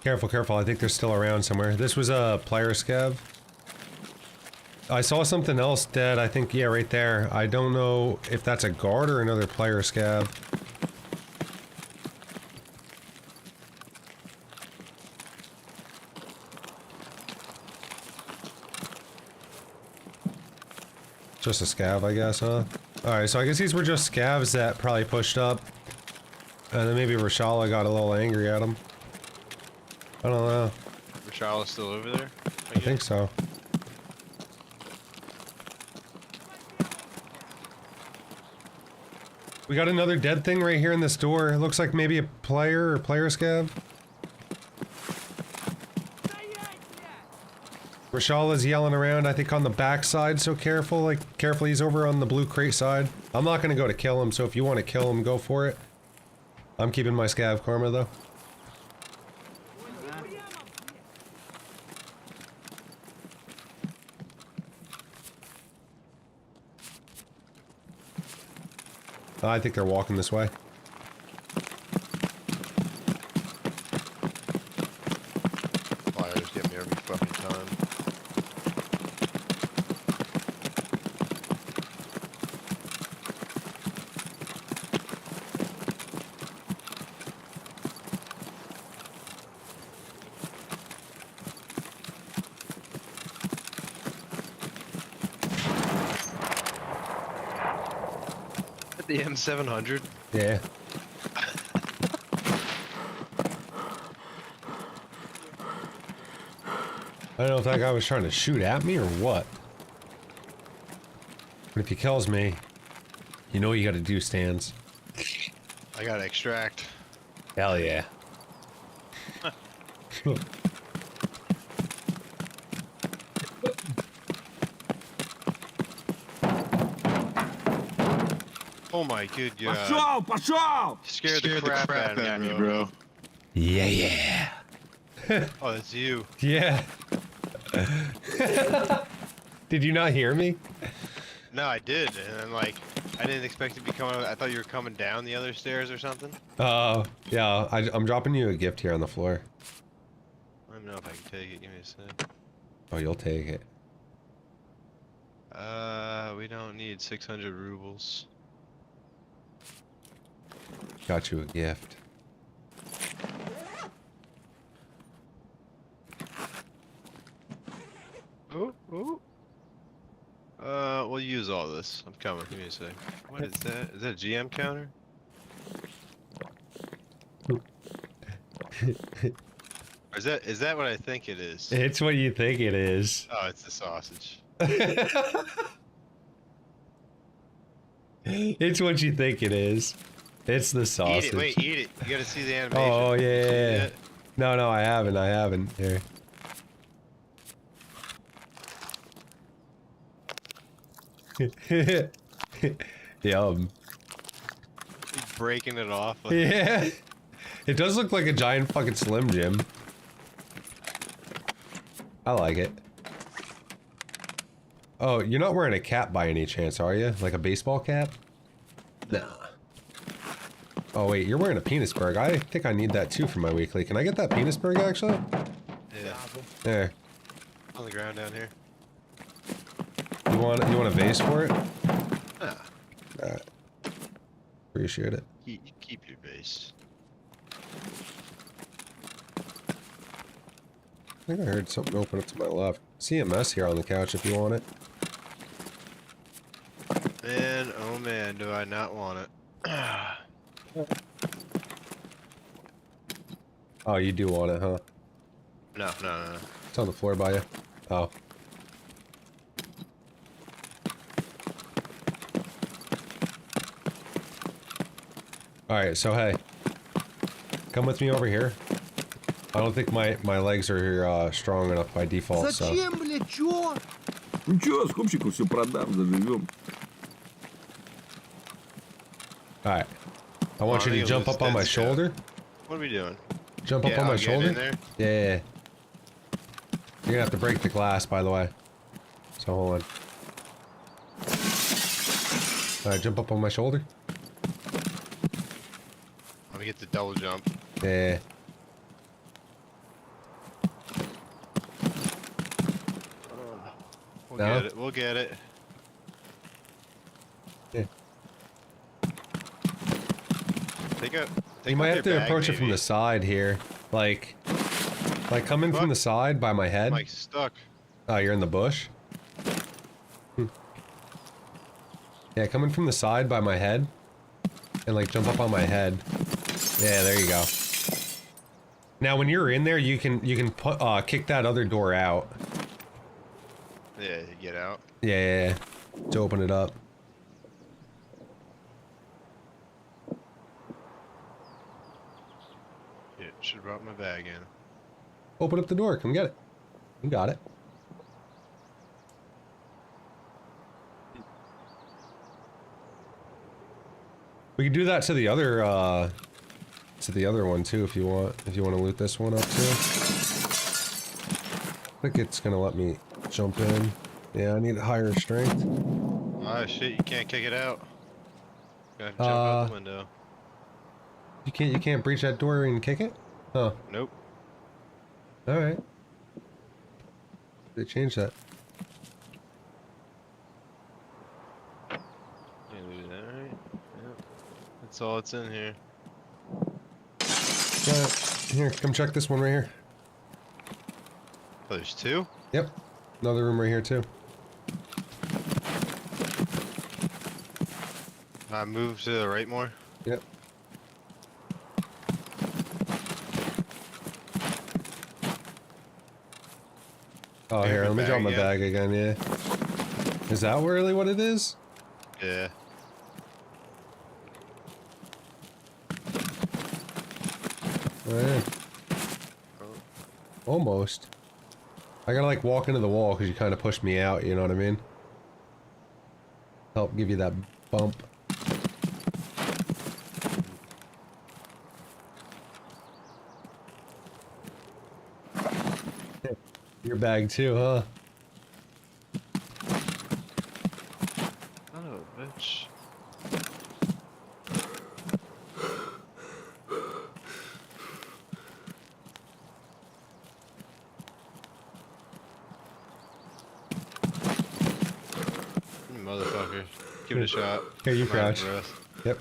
Careful, careful, I think they're still around somewhere. This was a player scav. I saw something else dead, I think, yeah, right there. I don't know if that's a guard or another player scav. Just a scav, I guess, huh? Alright, so I guess these were just scavs that probably pushed up. And then maybe Rashala got a little angry at him. I don't know. Rashala's still over there? I think so. We got another dead thing right here in this door. It looks like maybe a player or player scav. Rashala's yelling around, I think on the back side, so careful, like, careful, he's over on the blue crate side. I'm not gonna go to kill him, so if you want to kill him, go for it. I'm keeping my scav karma, though. I think they're walking this way. Fires get me every fucking time. The M700? Yeah. I don't know if that guy was trying to shoot at me or what. But if he kills me, you know what you gotta do, Stans. I gotta extract. Hell yeah. Oh my good god. Пошел! Scared the crap out of me, bro. Yeah, yeah. Oh, that's you. Yeah. Did you not hear me? No, I did, and then like, I didn't expect to be coming. I thought you were coming down the other stairs or something. Yeah, I'm dropping you a gift here on the floor. I don't know if I can take it. Give me a sec. Oh, you'll take it. We don't need 600 rubles. Got you a gift. Ooh, ooh. We'll use all this. I'm coming. Give me a sec. What is that? Is that a GM counter? Or is that what I think it is? It's what you think it is. Oh, it's the sausage. It's what you think it is. It's the sausage. Eat it. Wait, eat it. You gotta see the animation. Oh, You see yeah. that? No, I haven't. Here. Yum. He's breaking it off. Like, Yeah. It does look like a giant fucking Slim Jim. I like it. Oh, you're not wearing a cap by any chance, are you? Like a baseball cap? Nah. Oh wait, you're wearing a Penisberg. I think I need that too for my weekly. Can I get that Penisberg actually? yeah. There. On the ground down here. You want a vase for it? Ah, Alright. Appreciate it. keep your base. I think I heard something open up to my left. CMS here on the couch if you want it. Man, oh man, do I not want it. Oh, you do want it, huh? No. It's on the floor by you. Oh. Alright, so hey. Come with me over here. I don't think my legs are strong enough by default, so... Зачем, блядь, чё? Ничего, скупщику все продам, заживем. Alright. I want you to jump up on my shoulder. What are we doing? Jump up on my I'll get shoulder. in there. Yeah. You're gonna have to break the glass, by the way. So hold on. Alright, jump up on my shoulder. Let me get the double jump. Yeah. We'll No? get it. We'll get it. Yeah. Take You might out have to your bag, approach it from maybe. the side here. Like come in from the side by my head. Mike's stuck. Oh, you're in the bush? Yeah, coming from the side by my head. And like jump up on my head. Yeah, there you go. Now when you're in there, you can put kick that other door out. Yeah, you get out. Yeah, to open it up. Yeah, should have brought my bag in. Open up the door, come get it. You got it. We can do that to the other one too if you want. If you want to loot this one up too. I think it's gonna let me jump in. Yeah, I need higher strength. Ah, shit, you can't kick it out. You have to jump out the window. You can't breach that door and kick it? Huh. Nope. Alright. They changed that. You lose that, right? Yep. That's all it's in here. Here, come check this one right here. Oh, there's two? Yep. Another room right here too. Move to the right more. Yep. Oh, There's here, your let me drop bag my again. bag again, yeah. Is that really what it is? Yeah. Oh, yeah. Oh. Almost. I gotta like walk into the wall because you kind of pushed me out, you know what I mean? Help give you that bump. Your bag too, huh? Oh, bitch. You motherfucker. Give it a shot. Here, you I'm out of crouch. breath. Yep.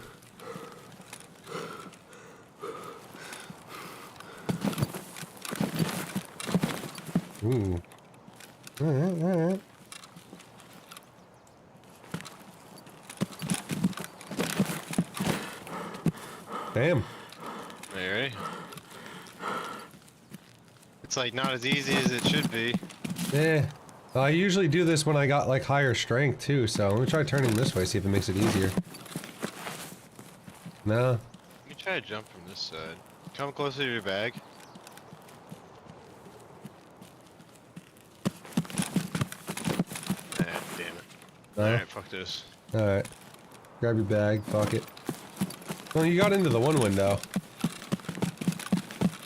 Ooh. Alright, alright. Damn. Are you ready? It's like not as easy as it should be. Yeah. I usually do this when I got like higher strength too, so let me try turning this way, see if it makes it easier. No. Let me try to jump from this side. Come closer to your bag. Ah, damn it. No. Alright, fuck this. Alright. Grab your bag, fuck it. Well, you got into the one window.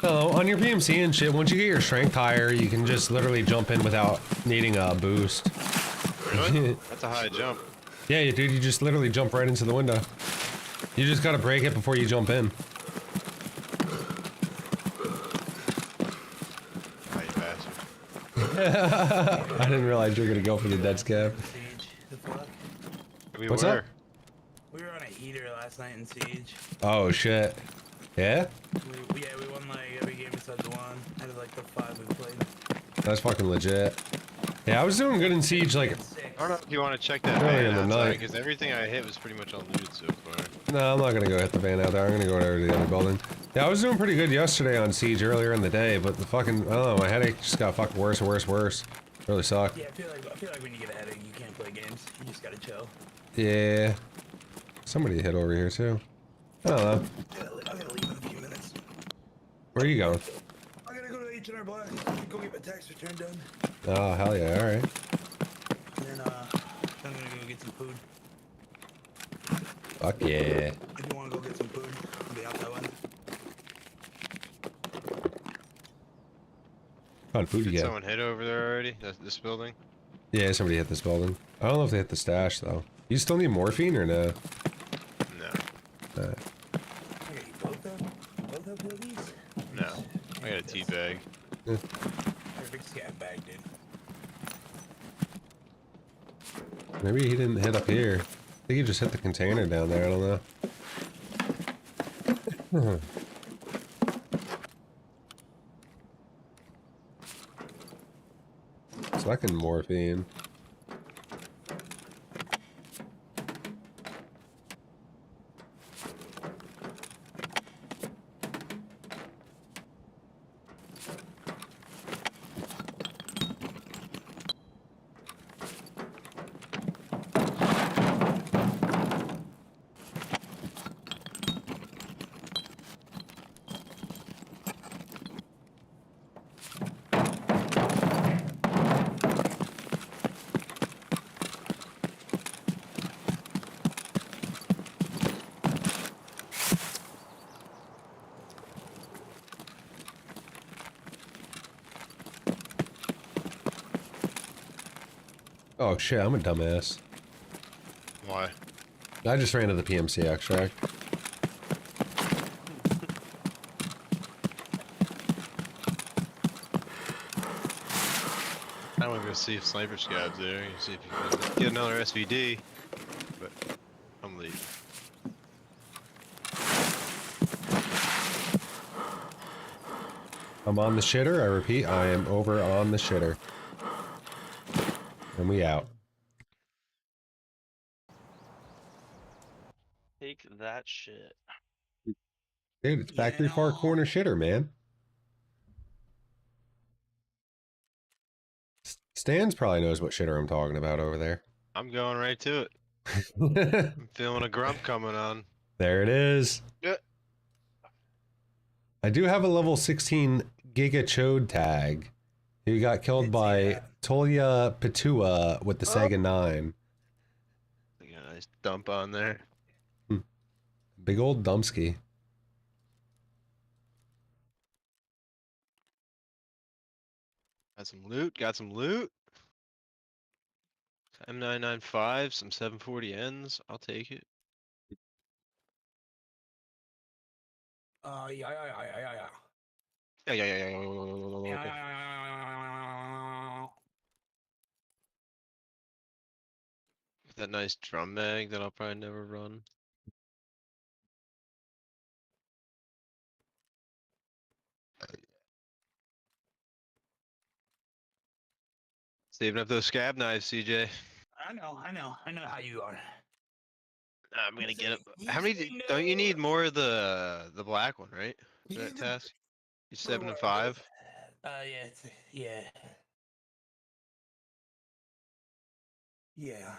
Oh, on your PMC and shit, once you get your strength higher, you can just literally jump in without needing a boost. Really? That's a high jump. Yeah, dude, you just literally jump right into the window. You just gotta break it before you jump in. Ah, you bastard. I didn't realize you were gonna go for the dead scab. Siege. The fuck? We What's were. up? We were on a heater last night in Siege. Oh shit. Yeah? We won like every game besides the one. Out of like the 5 we played. That's fucking legit. Yeah, I was doing good in Siege, like, I don't know if you want to check that Earlier in van the outside, night. because everything I hit was pretty much on loot so far. no, I'm not gonna go hit the van out there, I'm gonna go over to the other building. Yeah, I was doing pretty good yesterday on Siege earlier in the day, but the fucking, I don't know, my headache just got fucking worse and worse. Really sucked. Yeah, I feel like when you get a headache, you can't play games. You just gotta chill. Yeah. Somebody hit over here too. I don't know. I'm gonna leave in a few minutes. Where are you going? I'm gonna go to H&R Block. Go get my tax return done. Oh, hell yeah, alright. And then I'm gonna go get some food. Fuck yeah. If you wanna go get some food, I'll be out that way. What kind of food you Did get? someone hit over there already? This building? Yeah, somebody hit this building. I don't know if they hit the stash though. You still need morphine or no? No. I got you both up pillies? No. I got a tea bag. Perfect scat bag, dude. Maybe he didn't hit up here. I think he just hit the container down there, I don't know. Fucking morphine. Oh shit, I'm a dumbass. Why? I just ran to the PMC extract. I want to go see if Sniper Scab's there and see if you can get another SVD. But I'm leaving. I'm on the shitter. I repeat, I am over on the shitter. And we out. Take that shit. Dude, it's factory far Yeah. corner shitter, man. Stans probably knows what shitter I'm talking about over there. I'm going right to it. I'm feeling a grump coming on. There it is. Yeah. I do have a level 16 Giga Chode tag. Who got killed Did see by that. Tolia Patua with the Sega 9. Got a nice dump on there. Big old Dumpsky. Got some loot. Got some loot. M995, some 740Ns. I'll take it. Yeah, yeah, yeah, yeah, yeah, yeah. Yeah, yeah, yeah, Yeah, yeah. yeah, yeah. That nice drum mag that I'll probably never run. Saving up those scab knives, CJ. I know how you are. I'm gonna get it. You How many? say Don't you need no. more of the black one, right? For that You task. You for 7 and what? 5. Yeah, yeah. Yeah.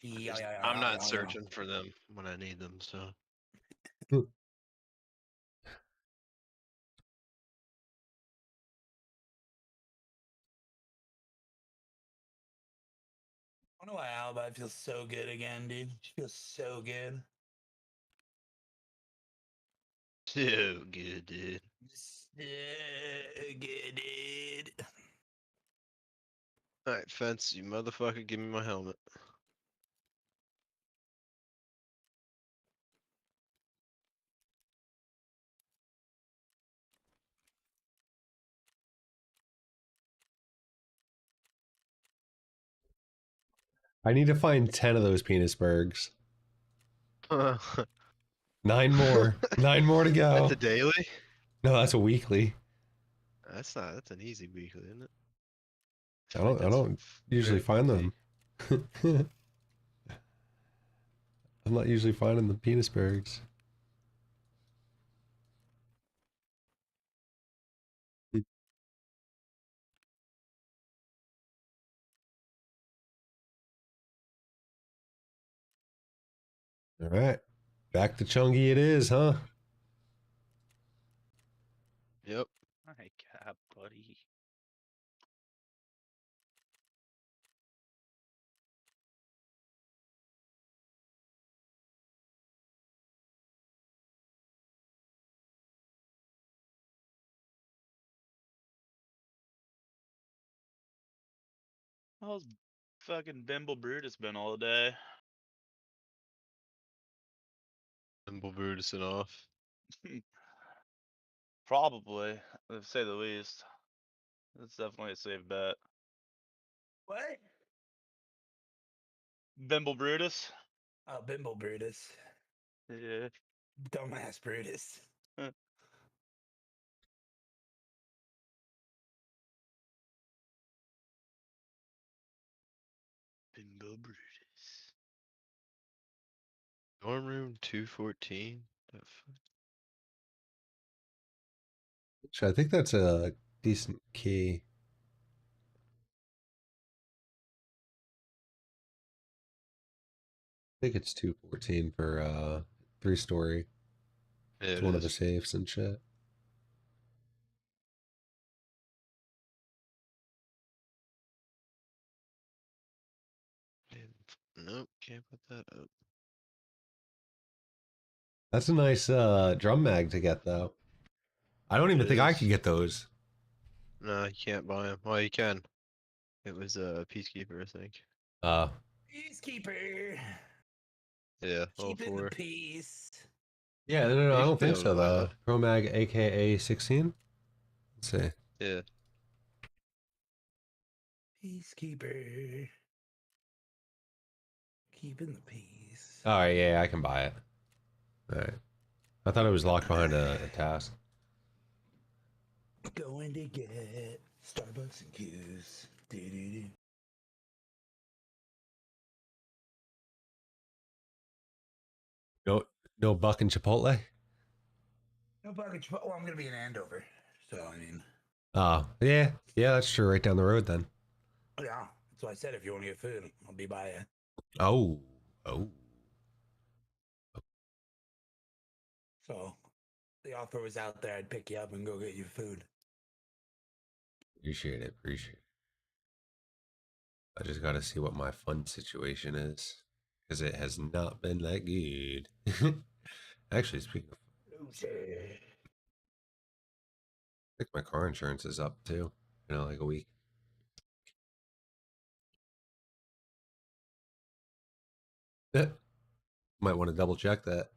Yeah, yeah, yeah, I'm yeah, not yeah, yeah. searching for them when I need them, so. I don't know why Alba feels so good again, dude. She feels so good. So good, dude. So good, dude. Alright, Fence, you motherfucker, give me my helmet. I need to find 10 of those Penisbergs. That's 9 more. 9 more to go. a daily? No, that's a weekly. That's not, that's an easy weekly, isn't it? I feel like don't that's usually very find monthly. them. I'm not usually finding the Penisbergs. All right. Back to Chungy it is, huh? Yep. My God, buddy. How's fucking Bimble Brutus been all day? Nimble Brutus and off. Probably, to say the least. It's definitely a safe bet. What? Bimble Brutus? Oh, Bimbo Brutus. Yeah. Dumbass Brutus. Bimbo Brutus. Dorm room 214. Actually, I think that's a decent key. I think it's 214 for 3-story. Yeah, It's it one of the is. safes and shit. Nope, can't put that up. That's a nice drum mag to get though. I don't even It think I is. could get those. No, you can't buy them. Well, you can. It was a Peacekeeper, I think. Peacekeeper. Yeah, all Keeping the four. peace. Yeah, no, You I should don't be think able to so buy though. that. Promag, aka 16. Let's see. Yeah. Peacekeeper. Keeping the peace. All right, yeah, I can buy it. All right. I thought it was locked behind a task. Going to get Starbucks and Q's. Do-do-do. No, no buck and Chipotle. No package. Well, I'm gonna be in Andover, so I mean, Oh, yeah, that's true. Right down the road then. yeah. That's why I said if you want to get food, I'll be by you. Oh, oh. So the offer was out there. I'd pick you up and go get you food. Appreciate it. I just got to see what my fund situation is because it has not been that good. Actually, speaking of, I think my car insurance is up too. Like a week. Might want to double check that.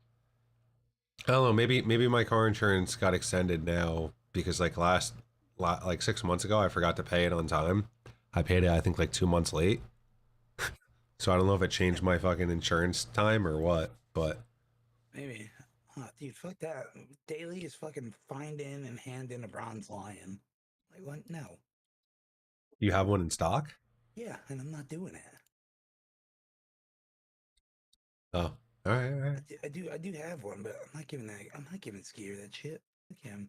I don't know. Maybe my car insurance got extended now because like like 6 months ago I forgot to pay it on time. I paid it I think like 2 months late. So I don't know if it changed my fucking insurance time or what. But Maybe. Oh, dude, fuck that. Daily is fucking find in and hand in a bronze lion. Like what? No. you have one in stock? Yeah, and I'm not doing it. Oh, all right. I do have one, but I'm not giving that. I'm not giving Skier that shit. Look at him.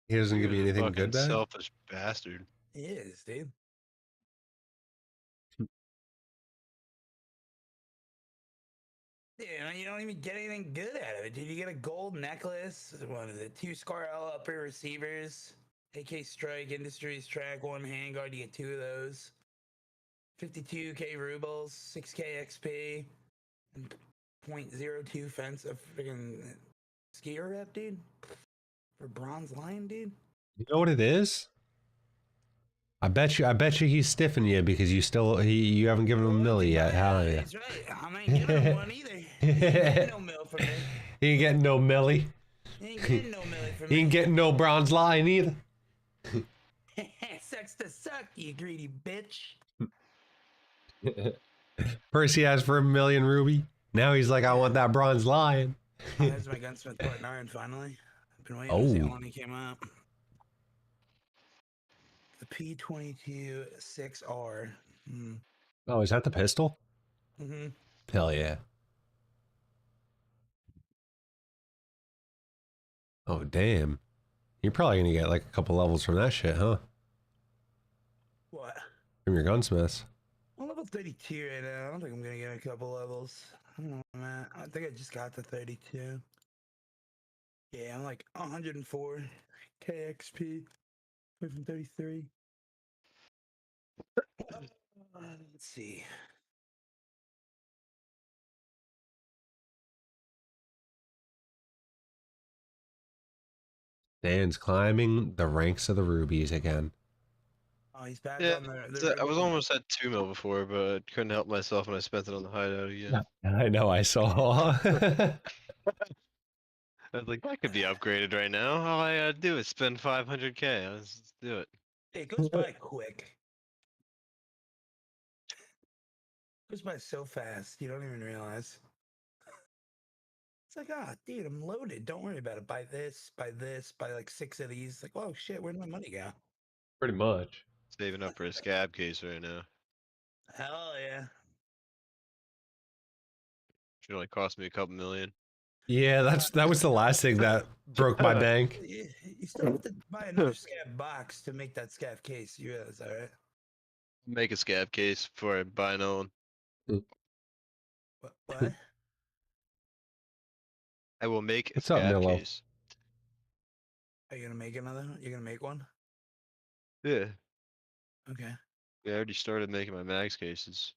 He doesn't give You're you a anything fucking good back. selfish bastard. He is, dude. Yeah, you don't even get anything good out of it, dude. You get a gold necklace. What is it? 2 Scar L upper receivers. AK Strike Industries track, 1 handguard. You get 2 of those. 52k rubles, 6k XP, and 0.02 fence of freaking skier rep, dude. For bronze lion, dude. You know what it is? I bet you he's stiffing you because you haven't given him a milli yet, have you? That's right. I ain't giving him one either. He ain't getting no mill from me. He ain't getting no milli. He ain't getting no milli from He me. ain't getting no bronze lion either. Sucks to suck, you greedy bitch. First he asked for 1,000,000 ruby. Now he's like, I want that bronze lion. Oh, there's my gunsmith part 9 finally. I've been waiting to see how long he came out. The P22 6R. Oh, is that the pistol? Mm-hmm. Hell yeah. Oh, damn. You're probably going to get like a couple levels from that shit, huh? What? From your gunsmiths. I'm level 32 right now. I don't think I'm gonna get a couple levels. I don't know, man. I think I just got to 32. Yeah, I'm like 104 KXP. Went from 33. Let's see. Dan's climbing the ranks of the rubies again. Oh, he's back Yeah, on the I was Ruby. almost at 2 mil before, but I couldn't help myself when I spent it on the hideout again. I know, I saw. I was like, that could be upgraded right now. All I gotta do is spend 500k. Let's do it. It goes by quick. It goes by so fast, you don't even realize. It's like, dude, I'm loaded. Don't worry about it. Buy this, buy like 6 of these. Like, oh shit, where'd my money go? Pretty much. Saving up for a scab case right now. Hell yeah. Should only cost me a couple million. Yeah, that was the last thing that broke my bank. You still have to buy another scab box to make that scab case. You realize that, right? Make a scab case before I buy another one. What? I will make a What's up, scab Milo? case. Are you gonna make another? You're gonna make one? Yeah. Okay. I already started making my mags cases.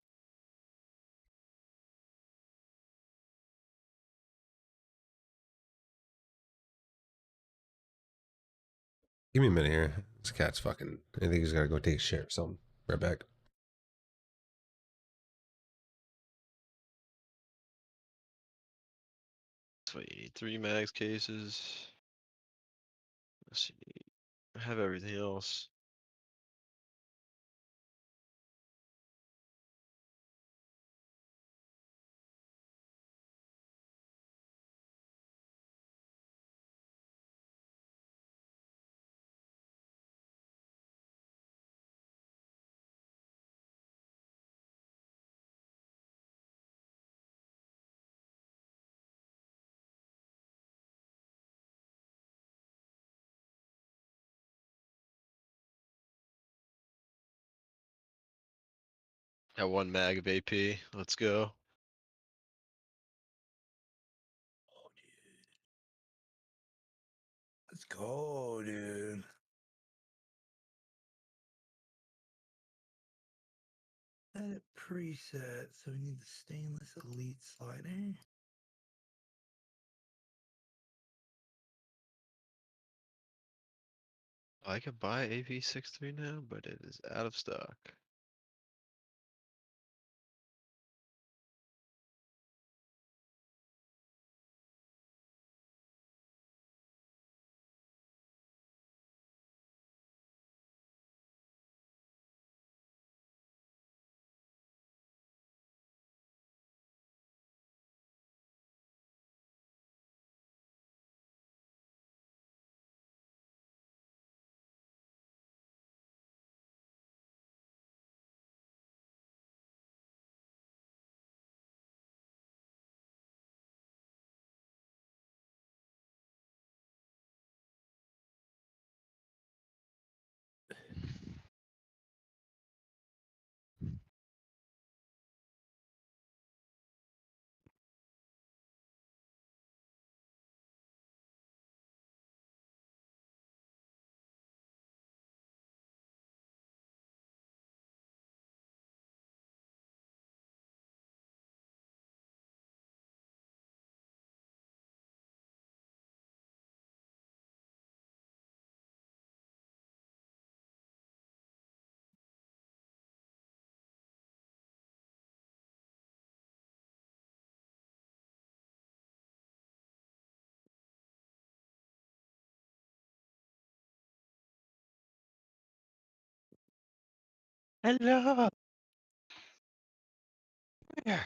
Give me a minute here. This cat's fucking. I think he's gotta go take a shit or something. Right back. So you need 3 mags cases. Let's see. I have everything else. Got 1 mag of AP. Let's go. Oh, dude. Let's go, dude. Edit preset. So we need the stainless elite slider. I could buy AP63 now, but it is out of stock. Hello. Yeah.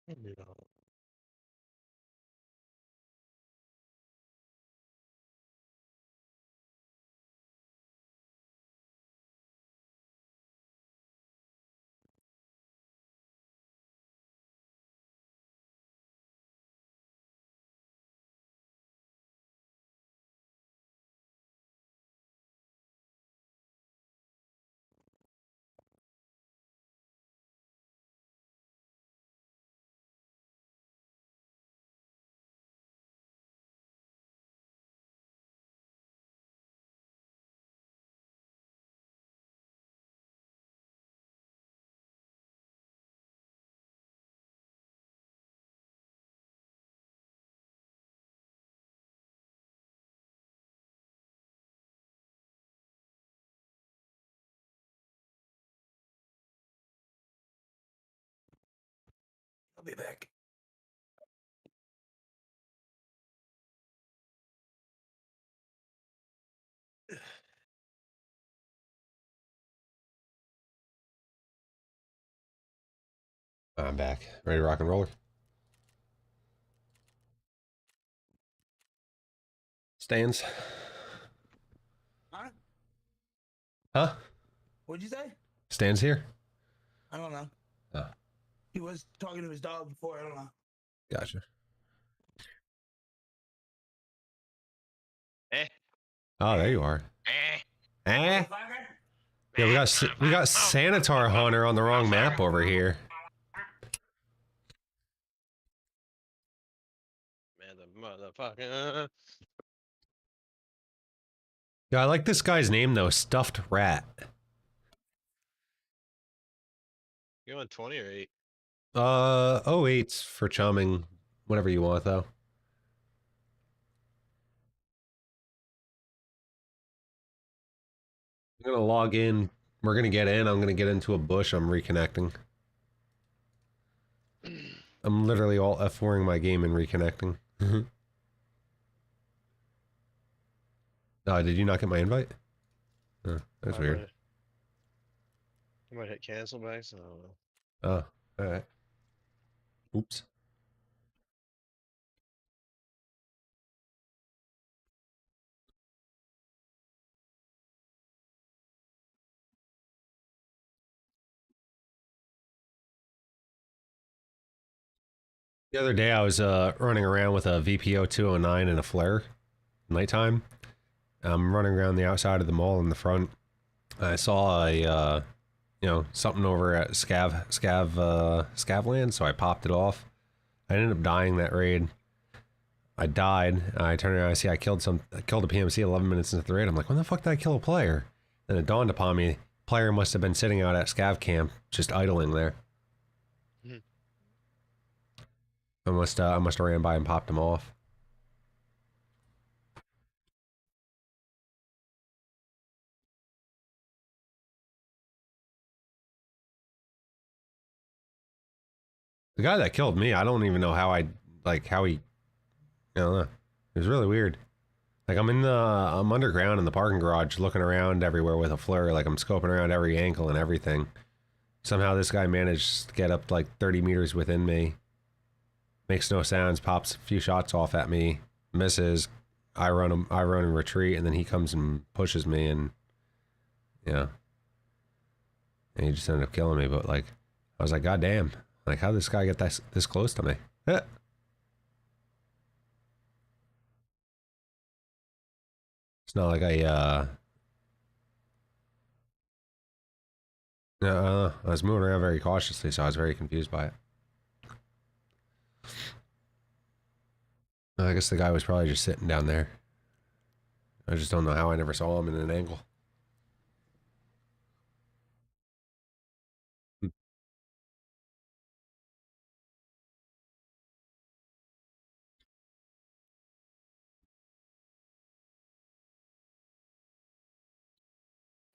Hello. I'll be back. I'm back. Ready to rock and roll? Stands. Huh? Huh? What'd you say? Stands here? I don't know. Oh, He was talking to his dog before. I don't know. gotcha. Eh. Oh, there you are. Eh. Eh? Motherfucker? Yeah, we got Sanitar Hunter on the wrong map over here. Man, the motherfucker. Yeah, I like this guy's name though, Stuffed Rat. You on 20 or 8? 08's for chumming, whatever you want though. I'm gonna log in. We're gonna get in. I'm gonna get into a bush. I'm reconnecting. I'm literally all F4ing my game and reconnecting. Did you not get my invite? Oh, that's weird. I might hit cancel back, so I don't know. Oh, alright. Oops. The other day I was running around with a VPO 209 and a flare, nighttime. I'm running around the outside of the mall in the front. I saw a, you know, something over at Scavland, so I popped it off. I ended up dying that raid. I died. I turned around, I see I killed a PMC 11 minutes into the raid. I'm like, when the fuck did I kill a player? Then it dawned upon me, player must have been sitting out at Scav camp, just idling there. I must have ran by and popped him off. The guy that killed me, I don't even know how he, I don't know. It was really weird. Like I'm underground in the parking garage looking around everywhere with a flare, like I'm scoping around every ankle and everything. Somehow this guy managed to get up like 30 meters within me. Makes no sounds, pops a few shots off at me, misses. I run and retreat, and then he comes and pushes me, and yeah. And he just ended up killing me, but like, I was like, God damn. Like, how did this guy get this close to me? It's not like I was moving around very cautiously, so I was very confused by it. I guess the guy was probably just sitting down there. I just don't know how I never saw him in an angle.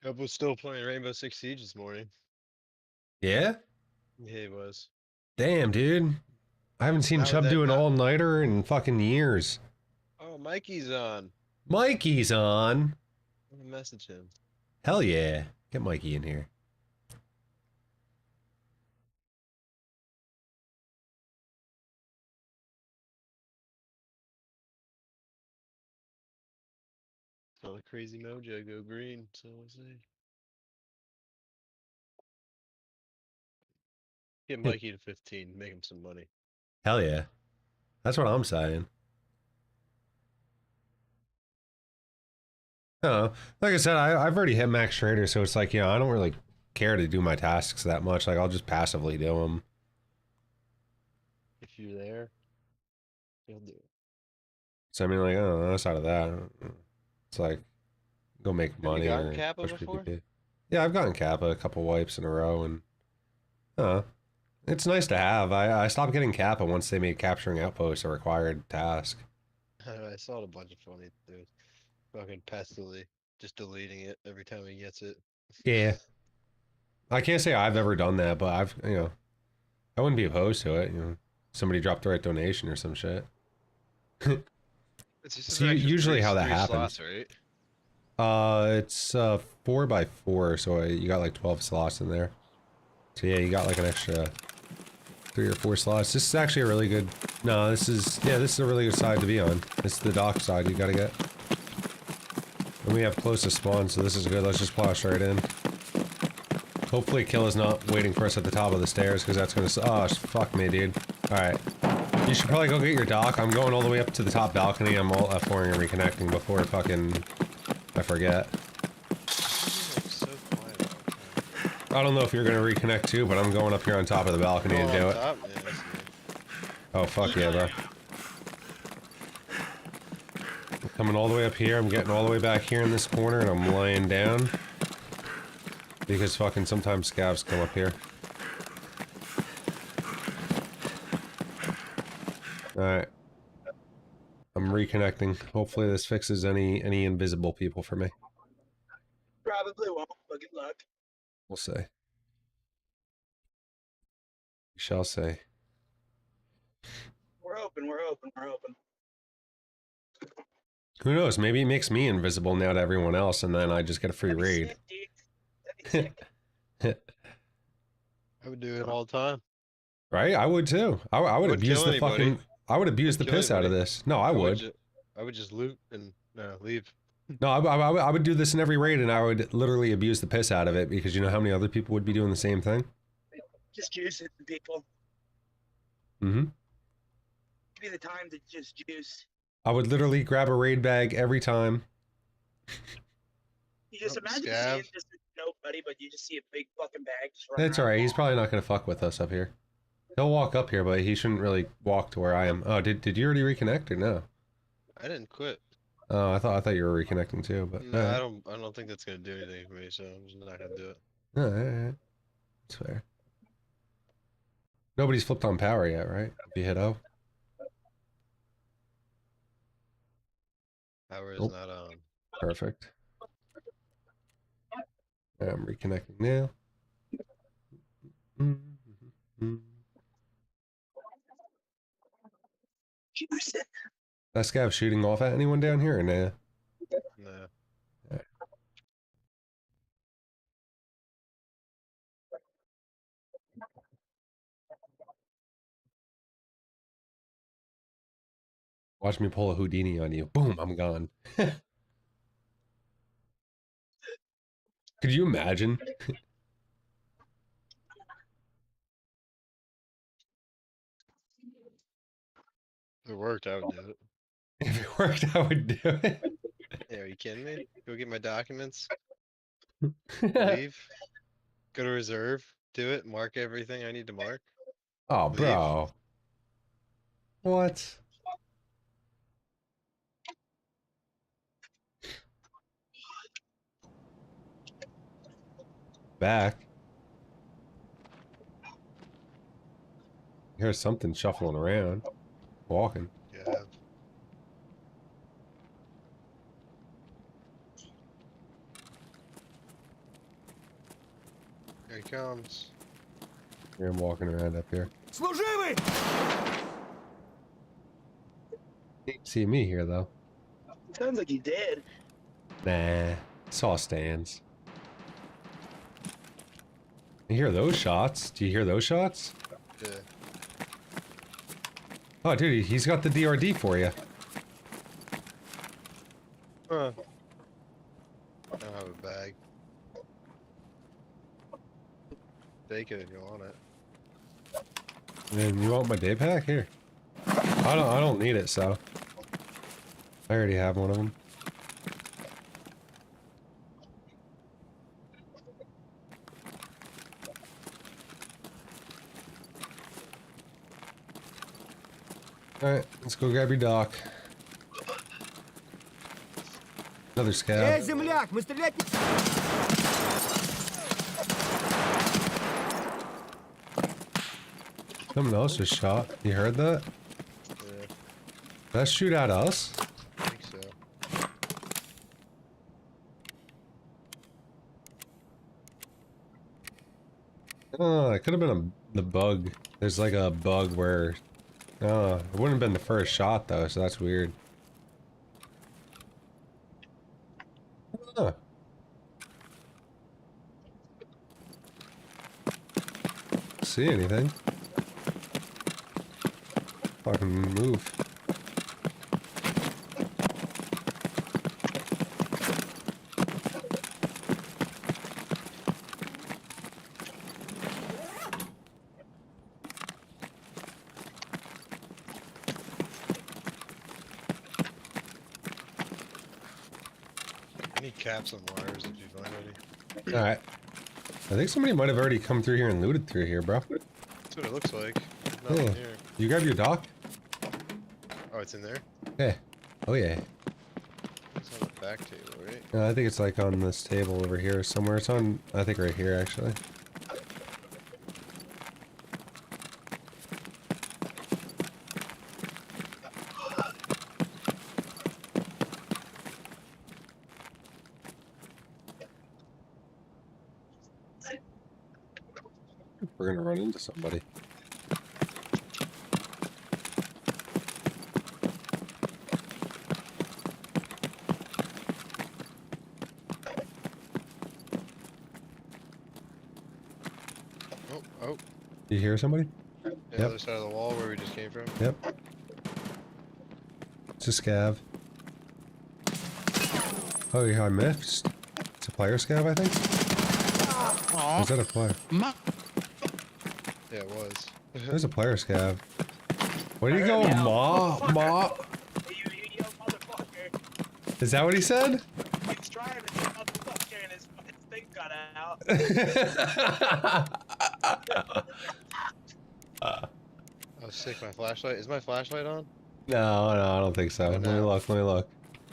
Hope was still playing Rainbow Six Siege this morning. Yeah? Yeah, he was. Damn, dude. I haven't seen Chubb do an all-nighter in fucking years. Oh, Mikey's on. Mikey's on? I'm gonna message him. Hell yeah. Get Mikey in here. Saw the crazy mojo go green, so we'll see. Get Mikey to 15, make him some money. Hell yeah. That's what I'm saying. Oh, like I said, I've already hit max trader, so it's like, you know, I don't really care to do my tasks that much. Like, I'll just passively do them. If you're there, he'll do it. So, I mean, like, I don't know, outside of that, it's like, go make money you gotten or Kappa push before? PvP. Yeah, I've gotten Kappa a couple wipes in a row, and, it's nice to have. I stopped getting Kappa once they made capturing outposts a required task. I saw a bunch of funny dudes. Fucking pestily, just deleting it every time he gets it. Yeah. I can't say I've ever done that, but I've, you know, I wouldn't be opposed to it, you know. Somebody dropped the right donation or some shit. It's just So usually how that happens. Slots, right? It's 4x4, so you got like 12 slots in there. So yeah, you got like an extra 3 or 4 slots. This is actually a really good. No, this is a really good side to be on. It's the dock side you gotta get. And we have close to spawn, so this is good. Let's just plow straight in. Hopefully Kill is not waiting for us at the top of the stairs, because that's gonna... Oh, fuck me, dude. Alright. You should probably go get your dock. I'm going all the way up to the top balcony. I'm all F4ing and reconnecting before fucking... I forget. So quiet all the time. I don't know if you're gonna reconnect too, but I'm going up here on top of the balcony to do it. Top? Yeah, I see. Oh, fuck yeah, bro. Coming all the way up here, I'm getting all the way back here in this corner, and I'm laying down. Because fucking sometimes scavs come up here. Alright. I'm reconnecting. Hopefully this fixes any invisible people for me. Probably won't, but good luck. We'll see. We shall see. We're open, we're open, we're open. Who knows? Maybe it makes me invisible now to everyone else, and then I just get a free That'd be raid. sick, dude. That'd be sick. I would do it all the time. Right? I would too. I would Wouldn't abuse kill the anybody. fucking... I would abuse the Wouldn't kill piss out of anybody. this. No, I would. I would just loot and leave. No, I would do this in every raid, and I would literally abuse the piss out of it, because you know how many other people would be doing the same thing? Just juice it, people. Mm-hmm. Give me the time to just juice. I would literally grab a raid bag every time. You just Oh, imagine scav. seeing just nobody, but you just see a big fucking bag just running That's around. alright, he's probably not gonna fuck with us up here. He'll walk up here, but he shouldn't really walk to where I am. Oh, did you already reconnect or no? I didn't quit. Oh, I thought you were reconnecting too, but... No, I don't think that's gonna do anything for me, so I'm just not gonna do it. Alright. That's fair. Nobody's flipped on power yet, right? If you hit O. Power is Nope. not on. Perfect. I'm reconnecting now. Juice it. That scav shooting off at anyone down here or nah? No. Watch me pull a Houdini on you. Boom, I'm gone. Could you imagine? If it worked, I would do it. If it worked, I would do it. Yeah, are you kidding me? Go get my documents, leave, go to reserve, do it, mark everything I need to mark. Oh, bro. What? Back. Here's something shuffling around. Walking. Yeah. Here he comes. Here I'm walking around up here. Служивый! Didn't see me here though. Sounds like you did. Nah. Saw stands. You hear those shots? Do you hear those shots? Yeah. Oh, dude, he's got the DRD for you. Huh. I don't have a bag. Take it if you want it. And you want my day pack? Here. I don't need it, so. I already have one of them. Alright, let's go grab your dock. Another scav. земляк, мы стрелять не... Someone else just shot. You heard that? Yeah, Did that shoot at us? I think so. Oh, it could have been the bug. There's like a bug where... Oh, it wouldn't have been the first shot though, so that's weird. Huh. See anything? Fucking move. I need caps and wires if you find any. Alright. I think somebody might have already come through here and looted through here, bro. That's what it looks like. There's nothing Yeah. here. You grab your dock? Oh, it's in there? Yeah. Oh yeah. back table, right? I think it's like on this table over here somewhere. It's on, I think right here actually. We're gonna run into somebody. Oh, You hear somebody? the Yep. other side of the wall where we just came from. Yep. It's a scav. Oh yeah, I missed. It's a player scav, I think. Or is that a player? Yeah, it was. There's a player scav. Where do you go, Ma? You motherfucker. Is that what he said? He's trying to get motherfucker and his thing got out. Oh, sick, my flashlight. Is my flashlight on? No, I don't think so. Oh, Let me no. look,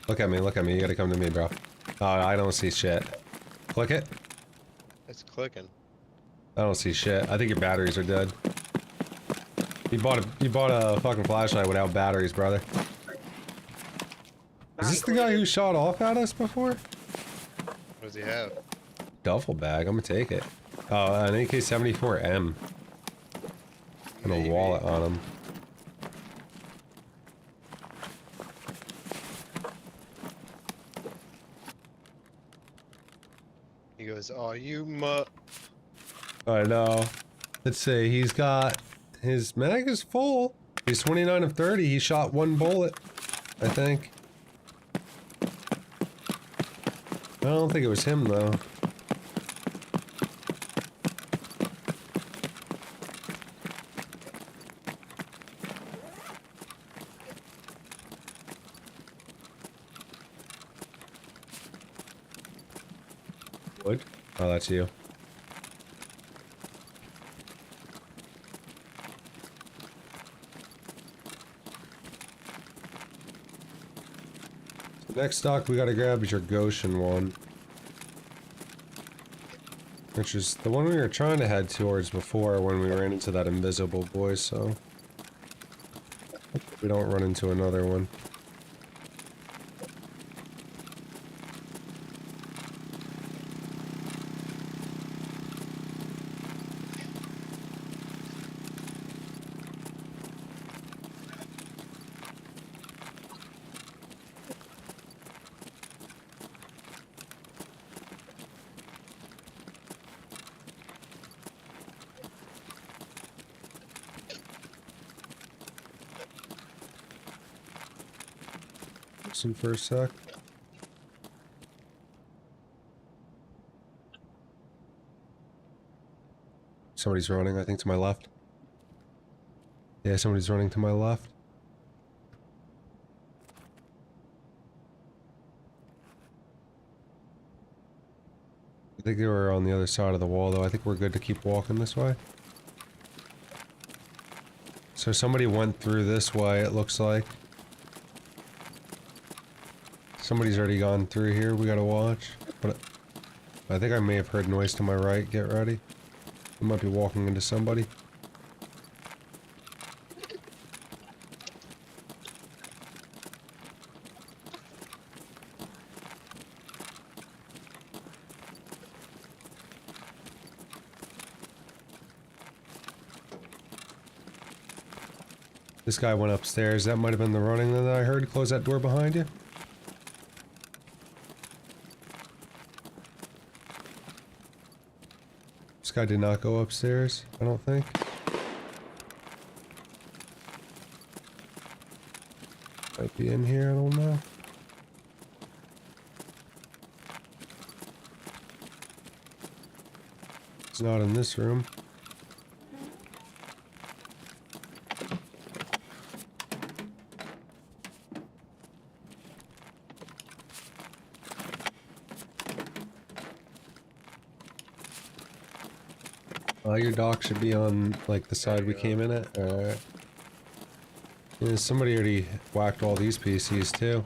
Look at me, you gotta come to me, bro. Oh, I don't see shit. Click it. It's clicking. I don't see shit. I think your batteries are dead. You bought a fucking flashlight without batteries, brother. Is this the guy who shot off at us before? What does he have? Duffel bag, I'm gonna take it. Oh, an AK-74M. And a Maybe. wallet on him. He goes, "Oh, you mu." I know. Let's see, he's got... His mag is full. He's 29 of 30. He shot one bullet, I think. I don't think it was him, though. Wood? Oh, that's you. Next stock we gotta grab is your Goshen one. Which is the one we were trying to head towards before when we ran into that invisible boy, so... we don't run into another one. Listen for a sec. Somebody's running, I think, to my left. Yeah, somebody's running to my left. I think they were on the other side of the wall, though. I think we're good to keep walking this way. So somebody went through this way, it looks like. Somebody's already gone through here, we gotta watch. But I think I may have heard noise to my right, get ready. We might be walking into somebody. This guy went upstairs, that might have been the running that I heard. Close that door behind you. This guy did not go upstairs, I don't think. Might be in here, I don't know. It's not in this room. Your dock should be on, like, the side we came in at. Alright. Yeah, somebody already whacked all these PCs, too.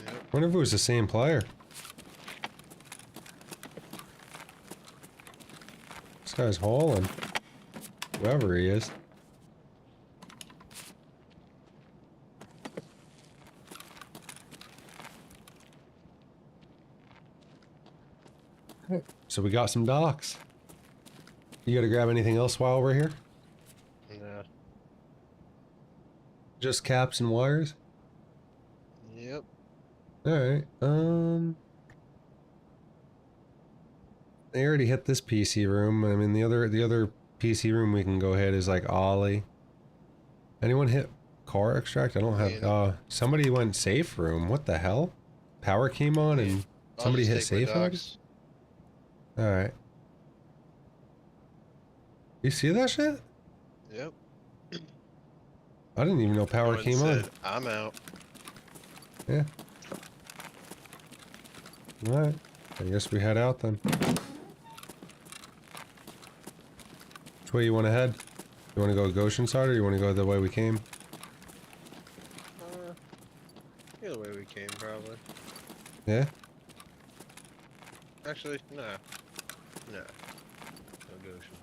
Yep. Wonder if it was the same player. This guy's hauling. Whoever he is. So we got some docks. You gotta grab anything else while we're here? Nah. Just caps and wires? Yep. Alright, they already hit this PC room. I mean, the other PC room we can go hit is like Ollie. Anyone hit car extract? I don't have, somebody went safe room. What the hell? Power came on and I'll somebody just hit take my safe already? docks. Alright. You see that shit? Yep. I didn't even know power Someone came on. said, I'm out. Yeah. Alright. I guess we head out then. Which way you want to head? You want to go Goshen side or you want to go the way we came? Either way we came, probably. Yeah? Actually, nah. Nah. No Goshen.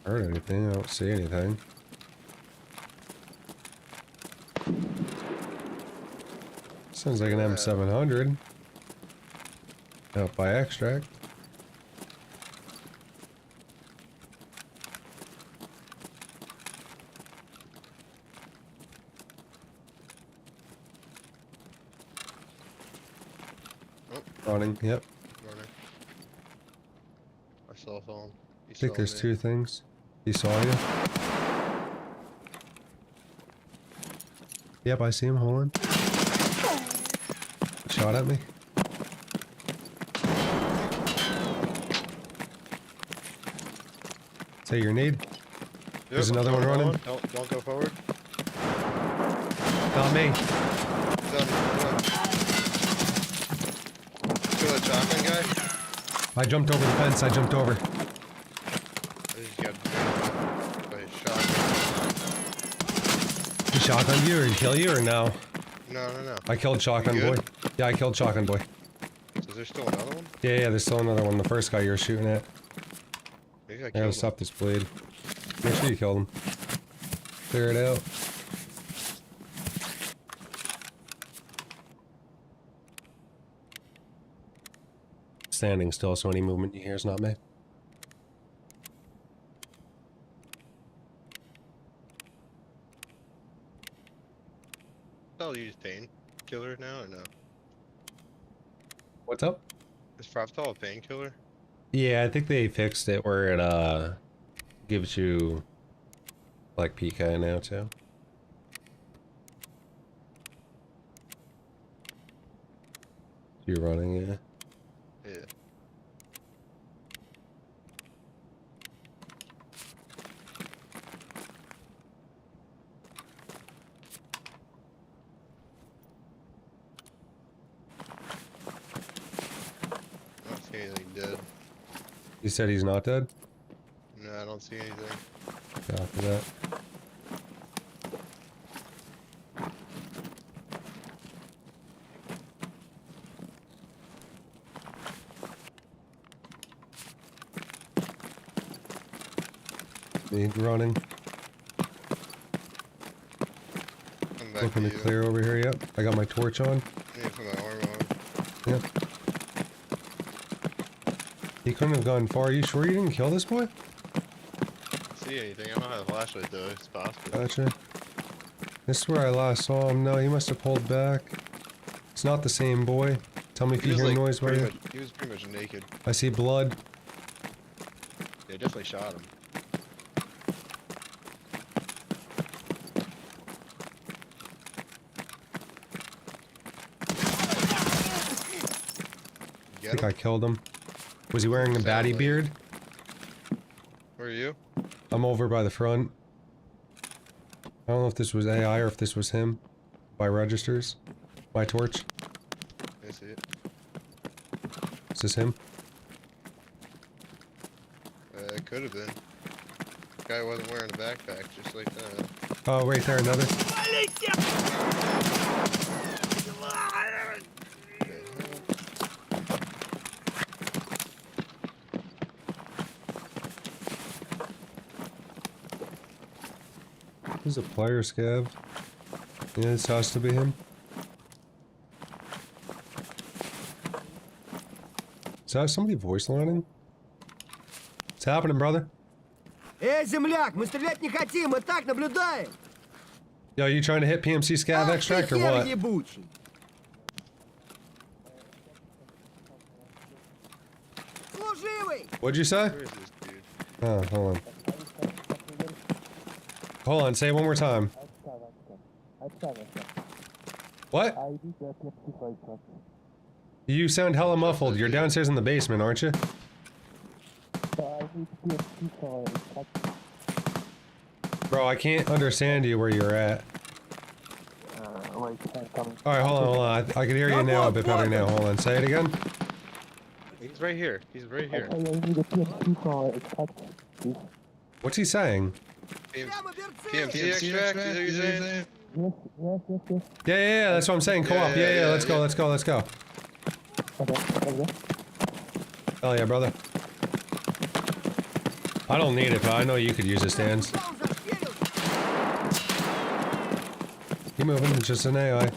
Heard anything? I don't see anything. Sounds like an M700. Out by extract. Running, yep. Running. My cell phone. I think there's two things. He saw you. Yep, I see him. Hold on. Shot at me. Say your nade. There's another one running. Don't go forward. Not me. Done. Kill that shotgun guy. I jumped over the fence. I jumped over. I just got by a shotgun. He shotgunned you or he kill you or no? No. I killed Shotgun Boy. good? Yeah, I killed Shotgun Boy. So is there still another one? Yeah, there's still another one. The first guy you were shooting at. Maybe I I gotta killed him. stop this bleed. Make sure you killed him. Clear it out. Standing still, so any movement you hear is not me. I'll use painkiller now or no? What's up? Is Fraptal a painkiller? Yeah, I think they fixed it where it gives you like PK now too. You're running, yeah. Yeah. I don't see anything dead. You said he's not dead? No, I don't see anything. Copy that. Me running. I'm back Looking to to you. clear over here, yep. I got my torch on. I need to put my arm on. Yep. He couldn't have gone far. You sure you didn't kill this boy? I don't see anything. I don't have a flashlight though. It's possible. Gotcha. This is where I last saw him. No, he must have pulled back. It's not the same boy. Tell me if He you was hear like noise where you. he was pretty much naked. I see blood. They definitely shot him. I Get think him? I killed him. Was he wearing a Sound baddie like- beard? Where are you? I'm over by the front. I don't know if this was AI or if this was him. By registers. My torch. I see it. Is this him? It could have been. Guy wasn't wearing a backpack, just like that. Oh, right there, another. There's a player scav. Yeah, this has to be him. Is that somebody voice lining? What's happening, brother? Эй, земляк, мы стрелять не хотим, мы так наблюдаем. Yo, you trying to hit PMC scav Ах ты extract or хер what? ебучий. Служивый! What'd you say? Where is this dude? Oh, hold on. Hold on, say it one more time. What? You sound hella muffled. You're downstairs in the basement, aren't you? Bro, I can't understand you where you're at. Alright, hold on. I can hear you now a bit better now. Hold on, say it again. He's right here. He's right here. What's he saying? PMC extract? Is that what you're saying? Yeah, that's what I'm saying. Co-op. Yeah, let's go. Hell yeah, brother. I don't need it, but I know you could use the stands. Keep moving, it's just an AI.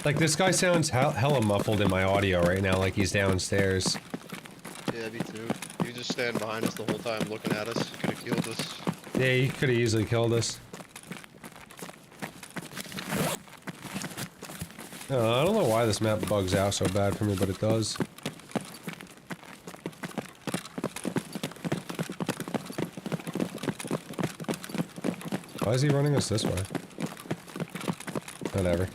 Like, this guy sounds hella muffled in my audio right now, like he's downstairs. Yeah, me too. You just stand behind us the whole time looking at us. Could have killed us. Yeah, he could have easily killed us. I don't know why this map bugs out so bad for me, but it does. Why is he running us this way? Whatever.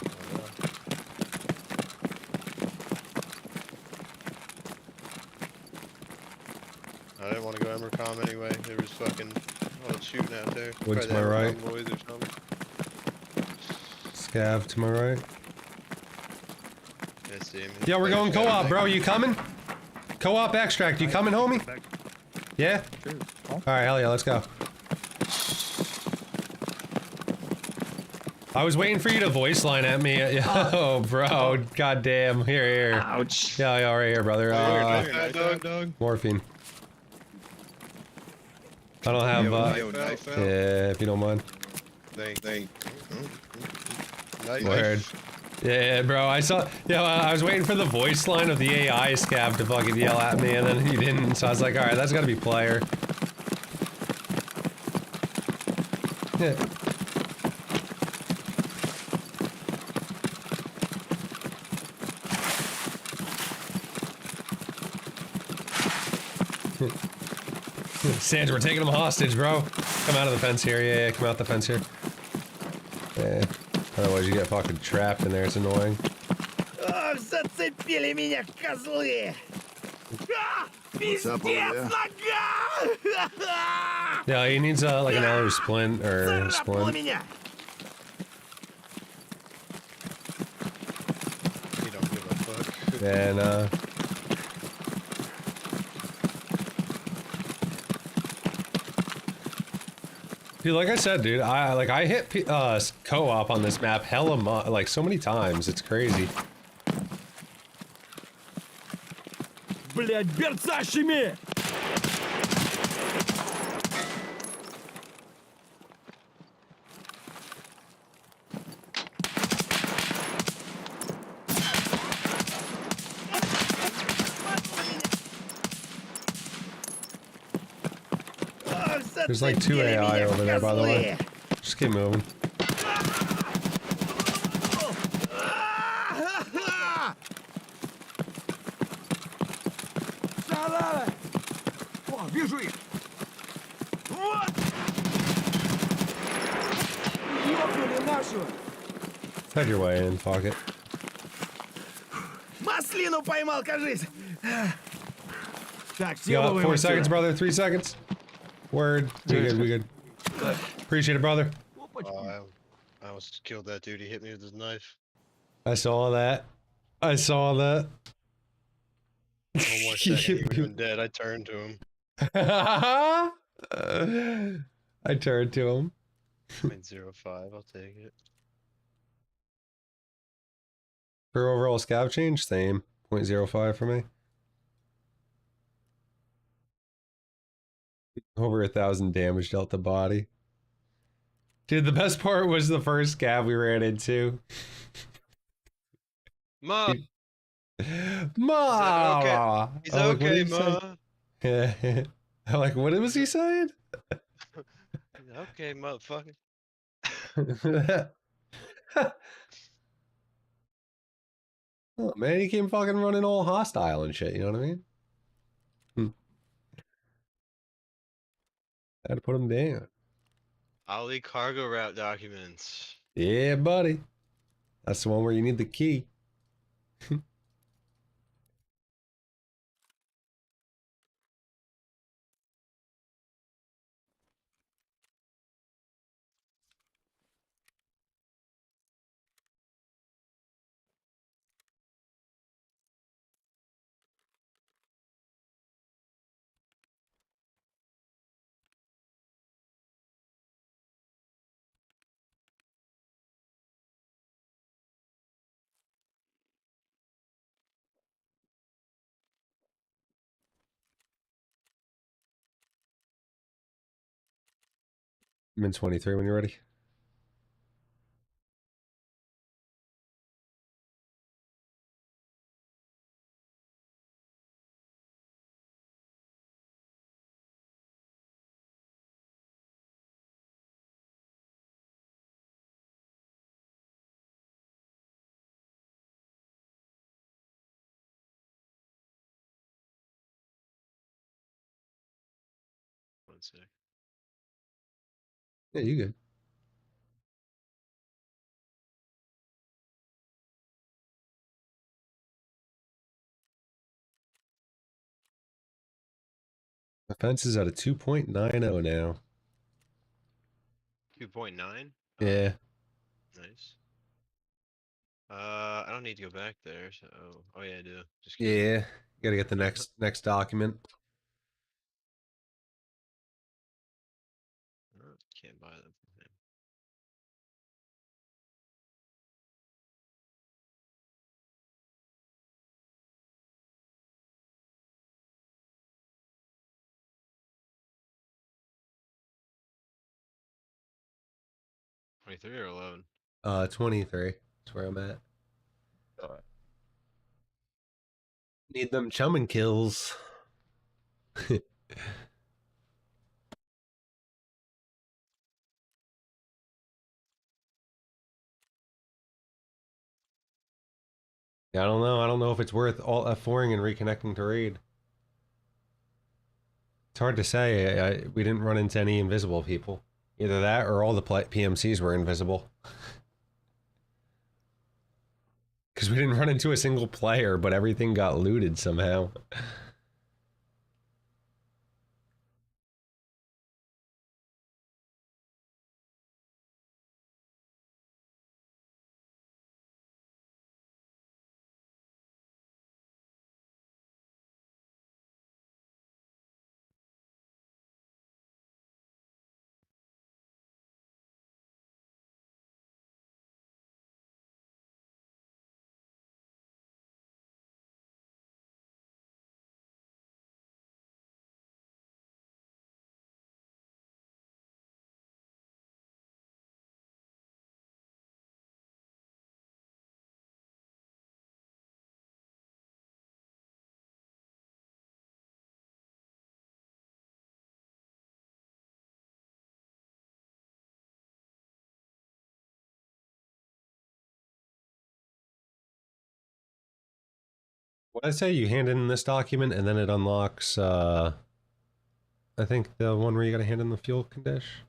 I didn't want to go Emercom anyway. There was fucking shooting out there. Wood to my Probably the right. Emercom boys or something. Scav to my right. Yeah, see him. Yeah, we're going co-op, bro. You coming? Co-op extract. You coming, homie? Yeah? Alright, hell yeah, let's go. I was waiting for you to voice line at me. Oh, bro. Goddamn. Here. Ouch. Yeah, right here, brother. Dog. Morphine. I don't have, yeah, if you don't mind. Thank. Word. Yeah, bro, I saw, I was waiting for the voice line of the AI scav to fucking yell at me, and then he didn't, so I was like, alright, that's gotta be player. Yeah. Sandra, we're taking him hostage, bro. Come out of the fence here, yeah, come out the fence here. Yeah. Otherwise you get fucking trapped in there, it's annoying. Ох, зацепили меня, козлы! Пиздец, нога! Yeah, he needs like an Eller splint or Царапнула splint. меня! He don't give a fuck. And dude, like I said, dude, I hit co-op on this map hella like so many times. It's crazy. Блять, берцащими! There's like 2 AI over there, by the way. Just keep moving. Шалава! О, вижу их! Вот! Ёбнули нашего! Head your way in, fuck it. Маслину поймал, кажись! Так, You got съебываем 4 отсюда. seconds, brother. 3 seconds. Word. We good. Appreciate it, brother. Опачки. I almost killed that dude. He hit me with his knife. I saw that. I saw that. One more second, he would have been dead. I turned to him. I turned to him. 0.05, I'll take it. For overall scav change, same. 0.05 for me. Over 1,000 damage dealt to body. Dude, the best part was the first scav we ran into. Ma! Ma! He's I'm like, what okay, did he say? Ma! I'm like, what was he saying? He's okay, motherfucker. Oh man, he came fucking running all hostile and shit, you know what I mean? I had to put him down. Ali cargo route documents. Yeah, buddy. That's the one where you need the key. I'm in 23 when you're ready. One sec. Yeah, you good. Offense is at a 2.90 now. 2.9? Yeah. Nice. I don't need to go back there, so... Oh yeah, I do. Just kidding. Yeah. You gotta get the next document. Can't buy them from him. $23 or 11? 23. That's where I'm at. Need them chumming kills. Yeah, I don't know. I don't know if it's worth alt F4ing and reconnecting to raid. It's hard to say. We didn't run into any invisible people. Either that or all the PMCs were invisible. Because we didn't run into a single player, but everything got looted somehow. What I say, you hand in this document and then it unlocks, I think the one where you gotta hand in the fuel condition.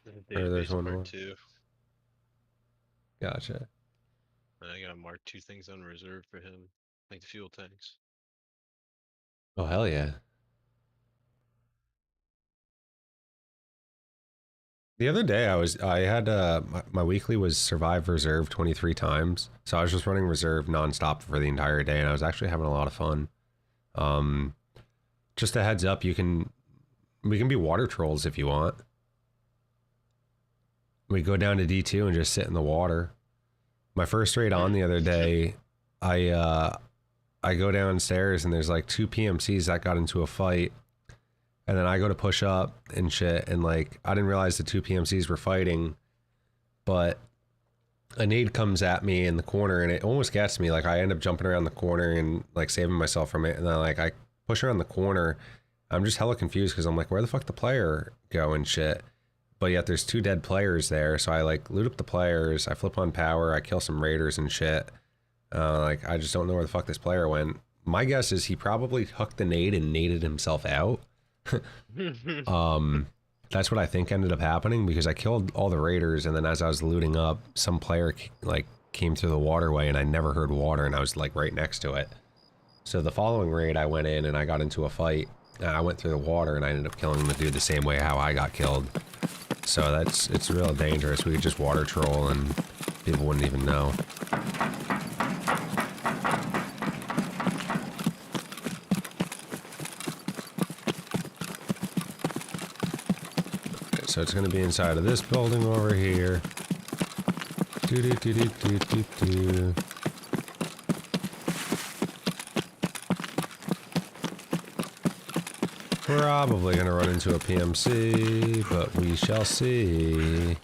Or there's Database one part more. 2. Gotcha. And I gotta mark 2 things unreserved for him. Like the fuel tanks. Oh, hell yeah. The other day I had my weekly was survive reserve 23 times. So I was just running reserve nonstop for the entire day and I was actually having a lot of fun. Just a heads up, we can be water trolls if you want. We go down to D2 and just sit in the water. My first raid on the other day, I go downstairs and there's like 2 PMCs that got into a fight. And then I go to push up and shit, and like, I didn't realize the 2 PMCs were fighting, but a nade comes at me in the corner and it almost gets me. Like, I end up jumping around the corner and like saving myself from it. And then like, I push around the corner. I'm just hella confused because I'm like, where the fuck the player go and shit? But yet there's 2 dead players there. So I like loot up the players. I flip on power. I kill some raiders and shit. Like, I just don't know where the fuck this player went. My guess is he probably hooked the nade and naded himself out. That's what I think ended up happening because I killed all the raiders and then as I was looting up, some player like came through the waterway and I never heard water and I was like right next to it. So the following raid I went in and I got into a fight and I went through the water and I ended up killing the dude the same way how I got killed. So it's real dangerous. We could just water troll and people wouldn't even know. So it's going to be inside of this building over here. Probably going to run into a PMC, but we shall see.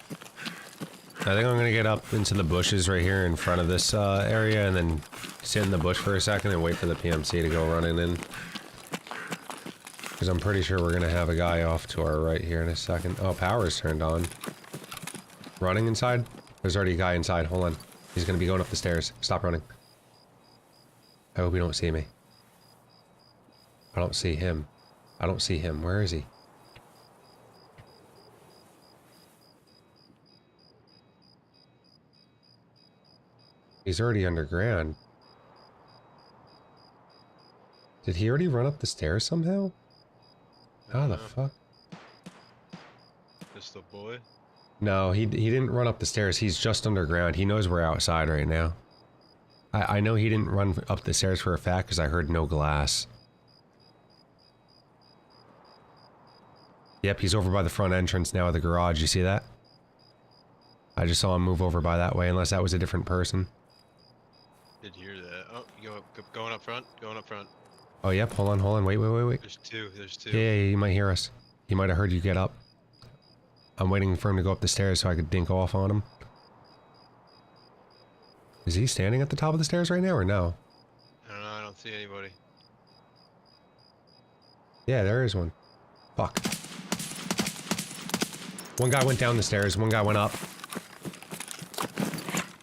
I think I'm going to get up into the bushes right here in front of this area and then sit in the bush for a second and wait for the PMC to go running in. Because I'm pretty sure we're going to have a guy off to our right here in a second. Oh, power's turned on. Running inside? There's already a guy inside. Hold on. He's going to be going up the stairs. Stop running. I hope you don't see me. I don't see him. I don't see him. Where is he? He's already underground. Did he already run up the stairs somehow? How the fuck? Just the boy? No, he didn't run up the stairs. He's just underground. He knows we're outside right now. I know he didn't run up the stairs for a fact because I heard no glass. Yep, he's over by the front entrance now of the garage. You see that? I just saw him move over by that way, unless that was a different person. Did hear that. Oh, going up front? Going up front. Oh, yep. Hold on. Wait. There's two. Yeah, he might hear us. He might have heard you get up. I'm waiting for him to go up the stairs so I could dink off on him. Is he standing at the top of the stairs right now or no? I don't know, I don't see anybody. Yeah, there is one. Fuck. One guy went down the stairs, one guy went up.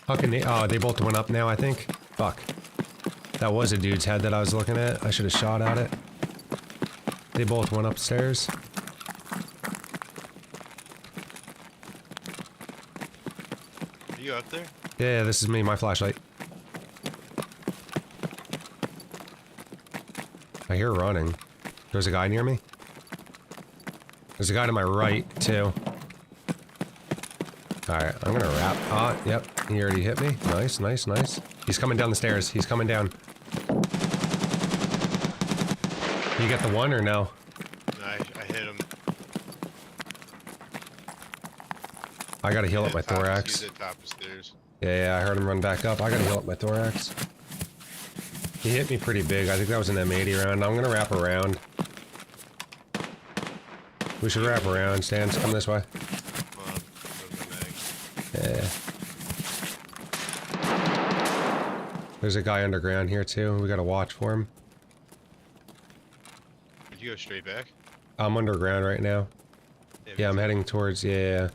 How can they? Oh, they both went up now, I think. Fuck. That was a dude's head that I was looking at. I should have shot at it. They both went upstairs. Are you up there? Yeah, this is me, my flashlight. I hear running. There's a guy near me. There's a guy to my right, too. Alright, I'm gonna wrap. Ah, yep, he already hit me. Nice. He's coming down the stairs. He's coming down. You get the one or no? I hit him. I gotta heal up my thorax. He's at top of stairs. Yeah, I heard him run back up. I gotta heal up my thorax. He hit me pretty big. I think that was an M80 round. I'm gonna wrap around. We should wrap around. Stans, come this way. Come on, Yeah. There's a guy underground here too. We gotta watch for him. Did you go straight back? I'm underground right now. Yeah, I'm heading towards, yeah.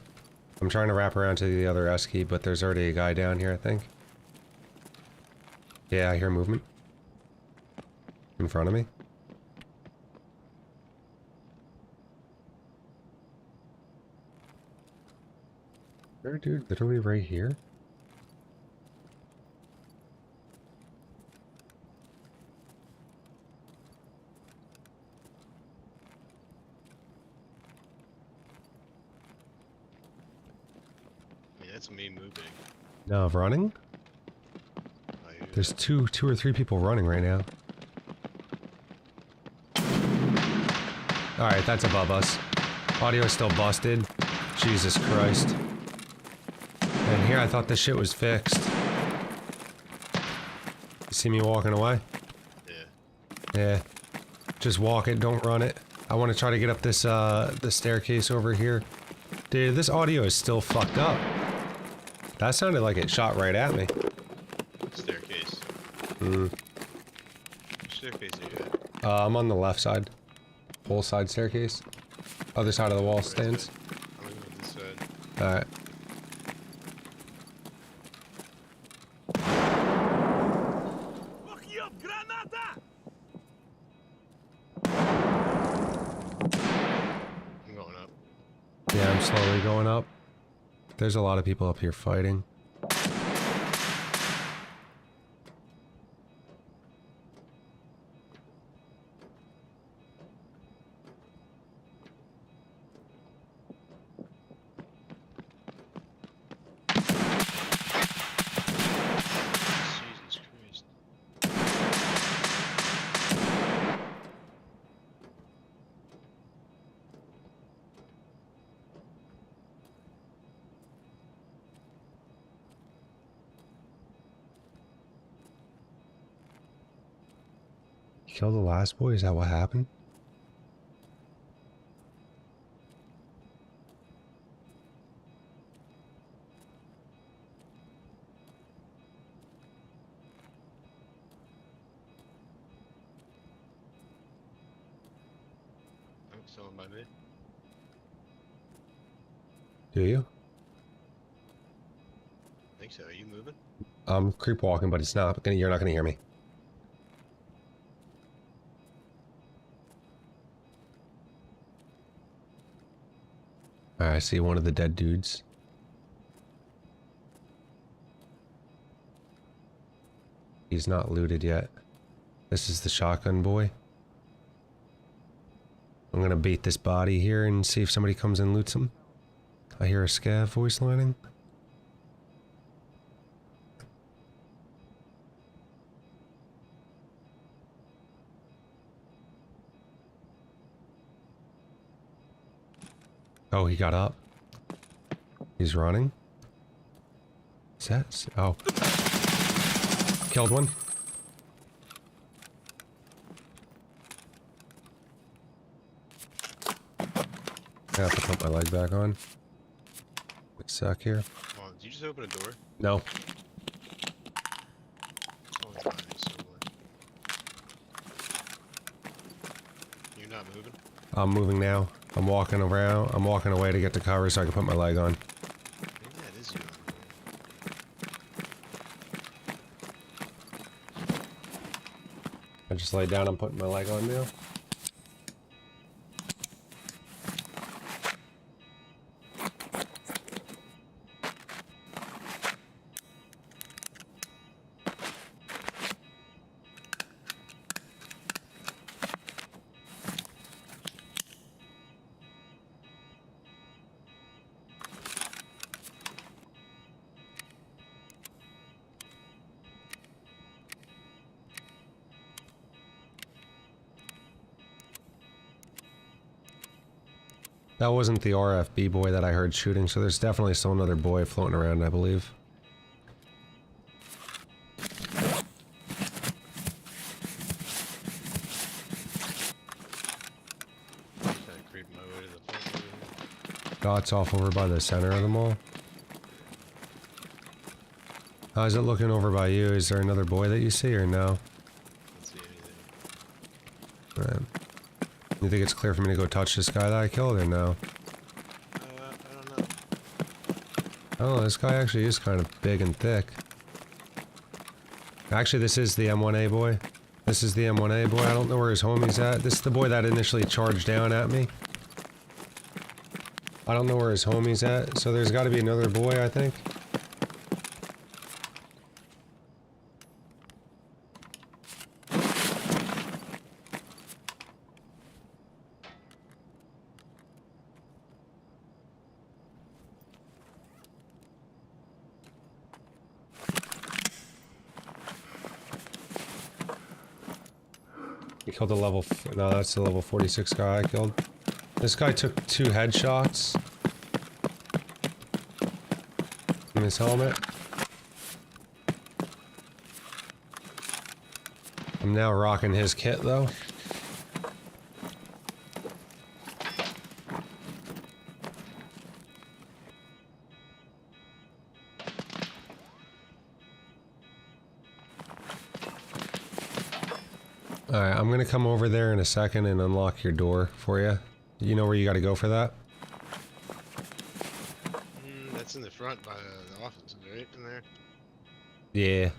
I'm trying to wrap around to the other S key, but there's already a guy down here, I think. Yeah, I hear movement. In front of me. There, dude, literally right here. That's me moving. No, running? I hear There's that. two or three people running right now. Alright, that's above us. Audio is still busted. Jesus Christ. And here I thought this shit was fixed. You see me walking away? Yeah. Yeah. Just walk it, don't run it. I want to try to get up this, the staircase over here. Dude, this audio is still fucked up. That sounded like it shot right at me. Staircase. Hmm. Which staircase are you at? I'm on the left side. Whole side staircase. Other side of the wall Right stands. side. I'm looking at this side. Alright. I'm going up. Yeah, I'm slowly going up. There's a lot of people up here fighting. Jesus Christ. You killed the last boy? Is that what happened? Oh, someone by me. Do you? I think so. Are you moving? I'm creep walking, but it's not gonna, you're not gonna hear me. Alright, I see one of the dead dudes. He's not looted yet. This is the shotgun boy. I'm gonna bait this body here and see if somebody comes and loots him. I hear a scav voice lining. Oh, he got up. He's running. Is that? Oh. Killed one. I have to put my leg back on. Wait a sec here. Come on, did you just open a door? No. Someone's behind me somewhere. You're not moving? I'm moving now. I'm walking around. I'm walking away to get to cover so I can put my leg on. Maybe that is you. I just laid down. I'm putting my leg on now. That wasn't the RFB boy that I heard shooting, so there's definitely still another boy floating around, I believe. Kind of creeping my way to the front over here. Dots off over by the center of the mall. How's it looking over by you? Is there another boy that you see or no? Don't see anything. Right. You think it's clear for me to go touch this guy that I killed or no? I don't know. Oh, this guy actually is kind of big and thick. Actually, this is the M1A boy. This is the M1A boy. I don't know where his homie's at. This is the boy that initially charged down at me. I don't know where his homie's at, so there's got to be another boy, I think. He killed a level... No, that's the level 46 guy I killed. This guy took 2 headshots. In his helmet. I'm now rocking his kit, though. Alright, I'm gonna come over there in a second and unlock your door for you. You know where you gotta go for that? That's in the front by the office, right? In there? Yeah.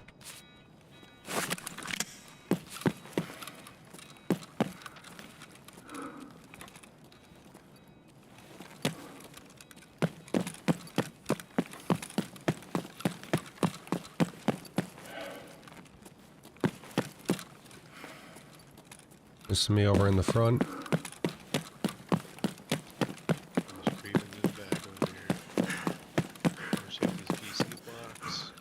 This is me over in the front. Just creeping to the back over here. Check these PC blocks.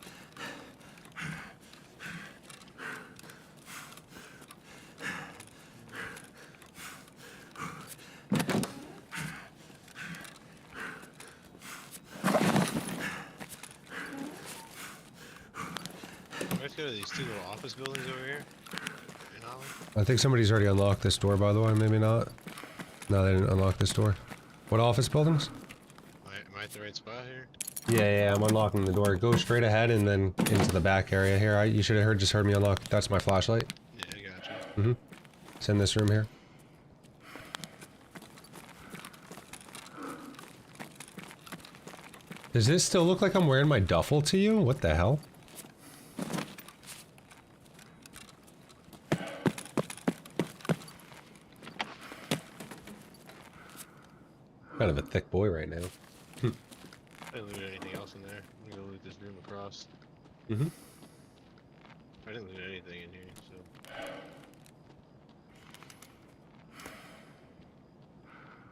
Let's go to these 2 little office buildings over here. In Holland. I think somebody's already unlocked this door, by the way. Maybe not. No, they didn't unlock this door. What office buildings? Am I at the right spot here? Yeah, I'm unlocking the door. Go straight ahead and then into the back area here. You should have just heard me unlock. That's my flashlight. Yeah, I gotcha. Mm-hmm. It's in this room here. Does this still look like I'm wearing my duffel to you? What the hell? Kind of a thick boy right now. I didn't loot anything else in there. I'm gonna go loot this room across. Mm-hmm. I didn't loot anything in here, so.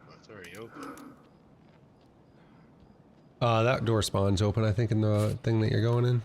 Oh, it's already open. That door spawn's open, I think, in the thing that you're going in.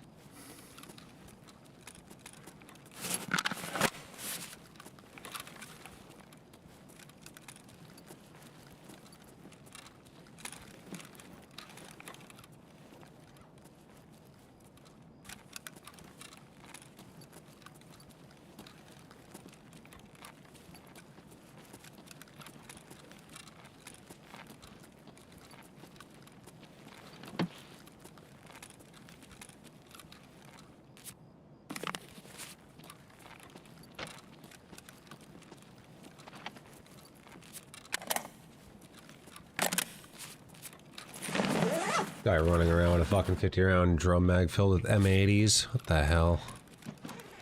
Guy running around with a fucking 50-round drum mag filled with M80s. What the hell?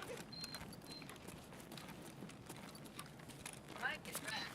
Yeah, I wanna get back.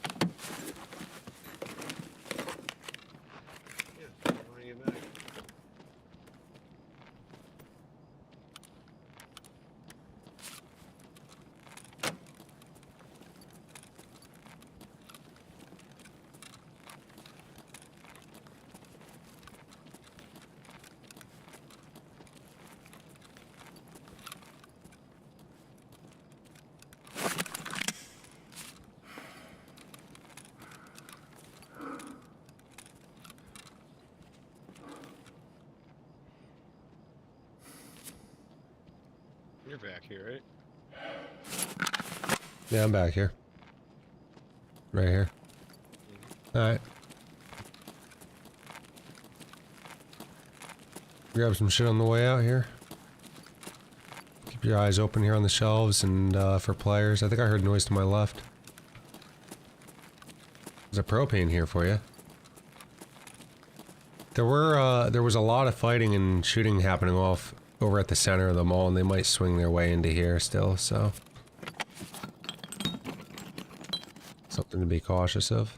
You're back here, right? Yeah, I'm back here. Right here. Alright. Grab some shit on the way out here. Keep your eyes open here on the shelves and for players. I think I heard noise to my left. There's a propane here for you. There was a lot of fighting and shooting happening off over at the center of the mall, and they might swing their way into here still, so. Something to be cautious of.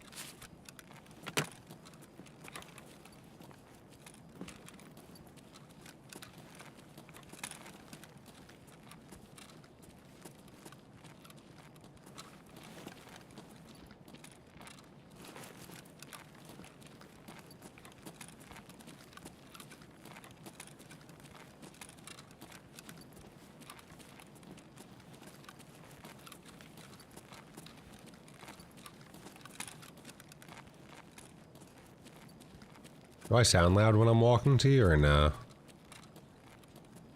Do I sound loud when I'm walking to you or no?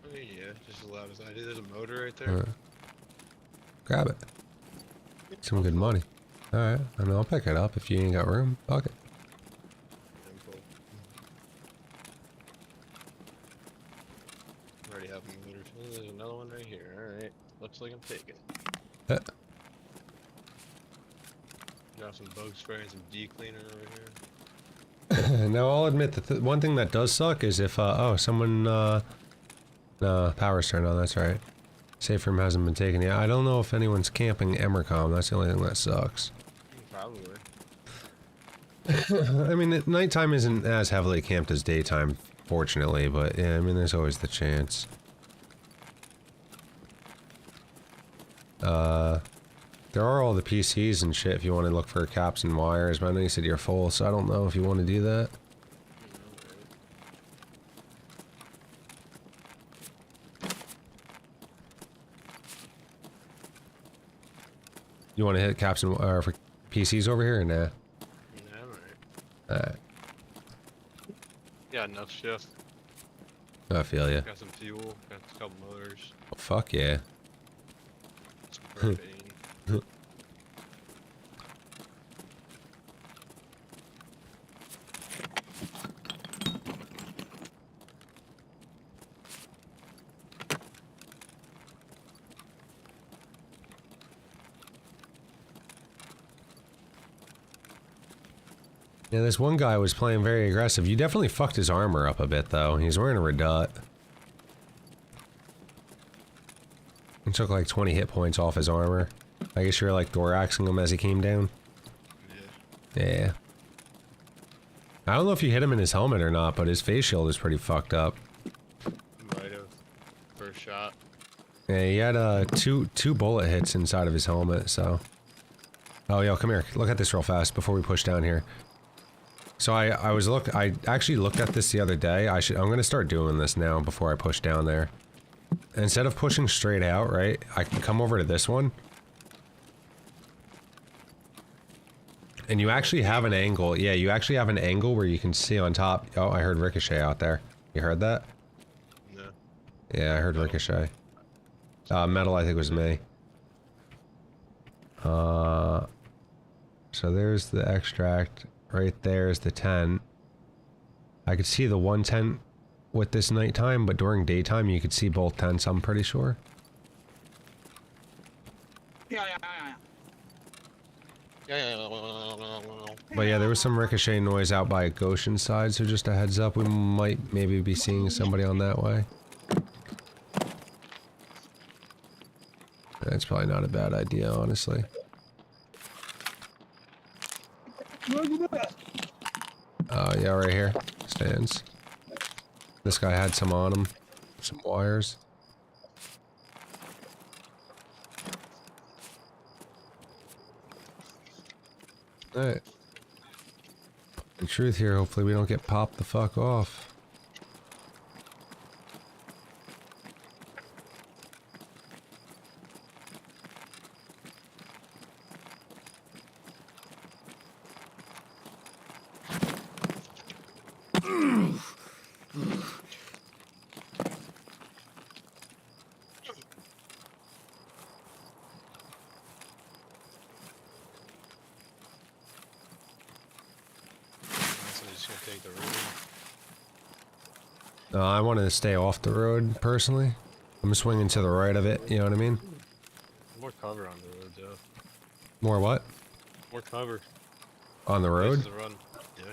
I mean, yeah, just as loud as I do. There's a motor right there. Grab it. Some good money. Alright, I mean, I'll pick it up if you ain't got room. Fuck it. Simple. Already have a motor. Oh, there's another one right here. Alright. Looks like I'm taking it. Got some bug spray and some D-cleaner over here. Now, I'll admit that one thing that does suck is if, oh, someone, no, power's turned on, that's right. Safe room hasn't been taken yet. I don't know if anyone's camping Emercom, that's the only thing that sucks. Probably. I mean, nighttime isn't as heavily camped as daytime, fortunately, but yeah, I mean, there's always the chance. There are all the PCs and shit if you want to look for caps and wires, but I know you said you're full, so I don't know if you want to do that. You want to hit caps and for PCs over here or nah? Yeah, alright. Alright. Yeah, enough shift. I feel ya. Got some fuel. Got a couple motors. Oh, fuck yeah. Some propane. Yeah, this one guy was playing very aggressive. You definitely fucked his armor up a bit, though. He's wearing a Redut. He took like 20 hit points off his armor. I guess you're like thoraxing him as he came down. Yeah. Yeah. I don't know if you hit him in his helmet or not, but his face shield is pretty fucked up. Might have. First shot. Yeah, he had two bullet hits inside of his helmet, so... Oh, yo, come here. Look at this real fast before we push down here. So I actually looked at this the other day. I'm gonna start doing this now before I push down there. Instead of pushing straight out, right, I can come over to this one. And you actually have an angle. Yeah, you actually have an angle where you can see on top. Oh, I heard Ricochet out there. You heard that? No. Yeah, I heard Ricochet. Metal, I think was me. So there's the extract. Right there's the tent. I could see the one tent with this nighttime, but during daytime you could see both tents, I'm pretty sure. Yeah. But yeah, there was some ricochet noise out by Goshen's side, so just a heads up, we might maybe be seeing somebody on that way. That's probably not a bad idea, honestly. Yeah, right here. Stands. This guy had some on him. Some wires. Alright. The truth here, hopefully we don't get popped the fuck off. I wanted to stay off the road, personally. I'm swinging to the right of it, you know what I mean? More cover on the road, though. More what? More cover. On the road? Places to run. Oh,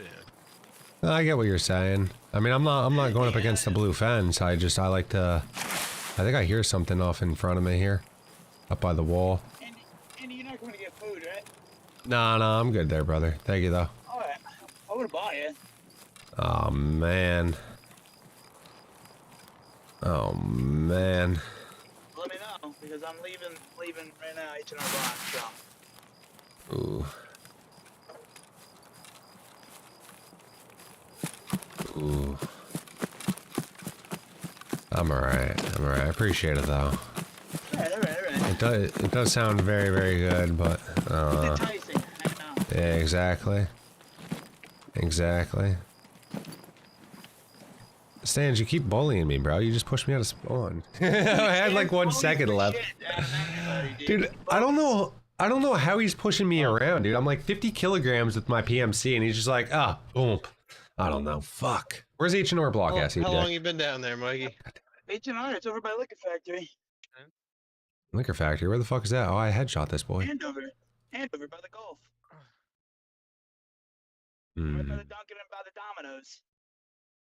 yeah. I get what you're saying. I mean, I'm not going up against the blue fence. I like to... I think I hear something off in front of me here. Up by the wall. Andy, you're not going to get food, right? Nah, I'm good there, brother. Thank you, though. Alright. I would have bought it. Oh, man. Oh, man. Let me know, because I'm leaving right now, H&R Block, so. Ooh. Ooh. I'm alright. I appreciate it, though. Alright. It does sound very, very good, but, It's enticing, I know. yeah, exactly. Exactly. Stans, you keep bullying me, bro. You just pushed me out of spawn. I had like 1 second left. Dude, I don't know how he's pushing me around, dude. I'm like 50 kilograms with my PMC, and he's just like, boom. I don't know. Fuck. Where's H&R block, How Cassie? long you been down there, Mikey? H&R, it's over by Liquor Factory. Liquor Factory? Where the fuck is that? Oh, I headshot this boy. Andover by the Gulf. Hmm. Right by the Dunkin' and by the Domino's.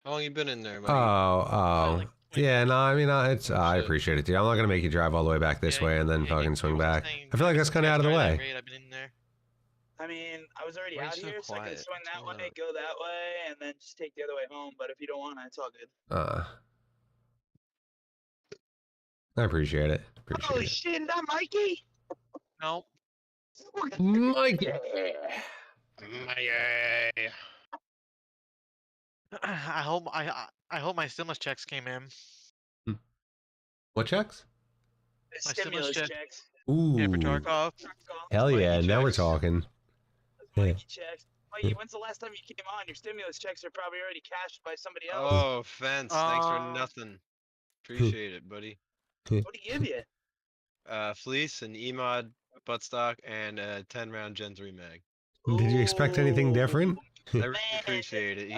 How long you been in there, Mikey? Oh. Yeah, no, I mean, I Shit. appreciate it, dude. I'm not gonna make you drive all the way back this way and then fucking swing back. I feel like that's kind of out of the way. I've been in there. I mean, I was already Why are out you so here, so I quiet? could swing that What's way, going on? go that way, and then just take the other way home. But if you don't want it, it's all good. I appreciate it. Holy shit, is that Mikey? No. Mikey. I hope my stimulus checks came in. What checks? The My stimulus stimulus check. checks. Ooh. Yeah, for Tarkov. Hell yeah, Mikey now we're checks. talking. Mikey checks. Mikey, when's the last time you came on? Your stimulus checks are probably already cashed by somebody else. Oh, Fence. Thanks for Uh, nothing. Appreciate it, buddy. What do you give you? Fleece, an EMOD, buttstock, and a 10-round Gen 3 mag. Did you expect anything different? I really appreciate it.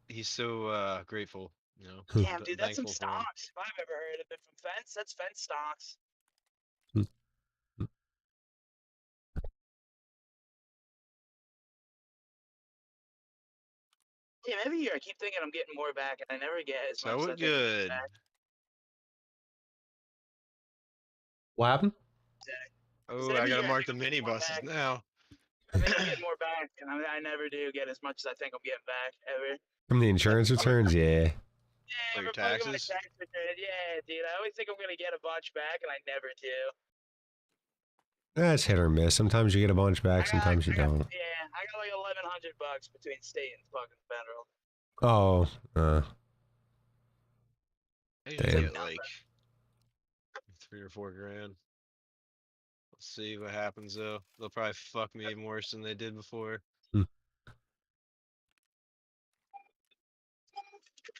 He's so grateful. You know. Damn, dude, that's some thankful for him. stocks. If I've ever heard of it from Fence, that's Fence stocks. Damn, every year I keep thinking I'm getting more back, and I never get as much. So as I think I'm getting good. back. What happened? Oh, every I gotta year I mark the think I'm getting more minibuses back. now. I think I'm getting more back, and I never do get as much as I think I'm getting back ever. From the insurance returns, yeah. Yeah, For your everybody got my taxes? tax return. Yeah, dude. I always think I'm gonna get a bunch back, and I never do. That's hit or miss. Sometimes you get a bunch back, sometimes you don't. Yeah, I got like $1,100 between state and fucking federal. Oh, I Damn. usually get like 3 or 4 grand. Let's see what happens though. They'll probably fuck me even worse than they did before. Hmm. Is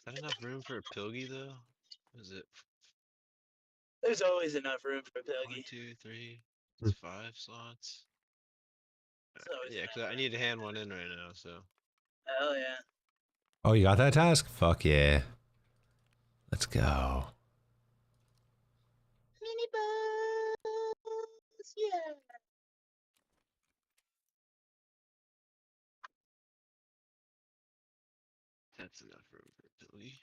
that enough room for a pilgy though? Is it There's always enough room for a 1, pilgy. 2, 3? Hmm. It's 5 slots. There's always Yeah, enough 'cause I room. need to hand one in right now. So Hell yeah. Oh, you got that task? Fuck yeah. Let's go. Mini bus, yeah. that's enough room for a pilgy.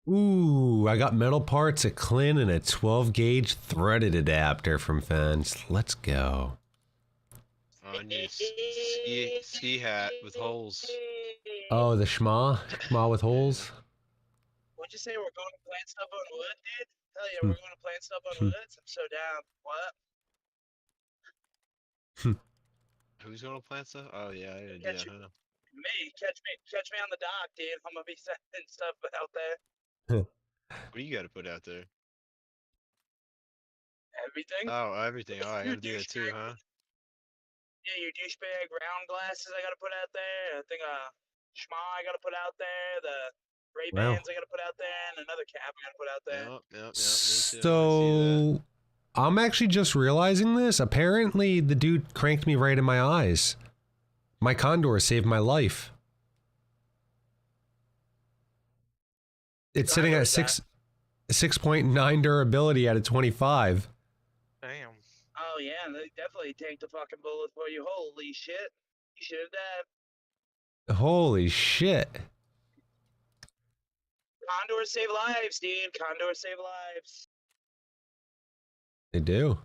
Ooh, I got metal parts, a Clin, and a 12 gauge threaded adapter from Fence. Let's go. Oh, I need a ski hat with holes. Oh, the schma? Schma with holes? What'd you say? We're going to plant stuff on wood, dude? Hell yeah, Hmm. we're going to plant stuff on wood. I'm so down. What? Who's gonna plant stuff? Oh yeah, I did. Catch Yeah. you. Huh? Me, catch me on the dock, dude. I'm gonna be sending stuff out there. What do you got to put out there? Everything. Oh, everything. Oh, I Your gotta do that too, douchebag. huh? Yeah, your douchebag round glasses I gotta put out there. I think schma I gotta put out there. The Ray Wow. Bans I gotta put out there, and another cap I gotta put out there. Yep, me too. I see that. So, I'm actually just realizing this. Apparently, the dude cranked me right in my eyes. My Condor saved my life. It's sitting at 6.9 durability out of 25. Damn. Oh yeah, they definitely tanked the fucking bullet for you. Holy shit. You should have died. Holy shit. Condors save lives, dude. Condors save lives. They do.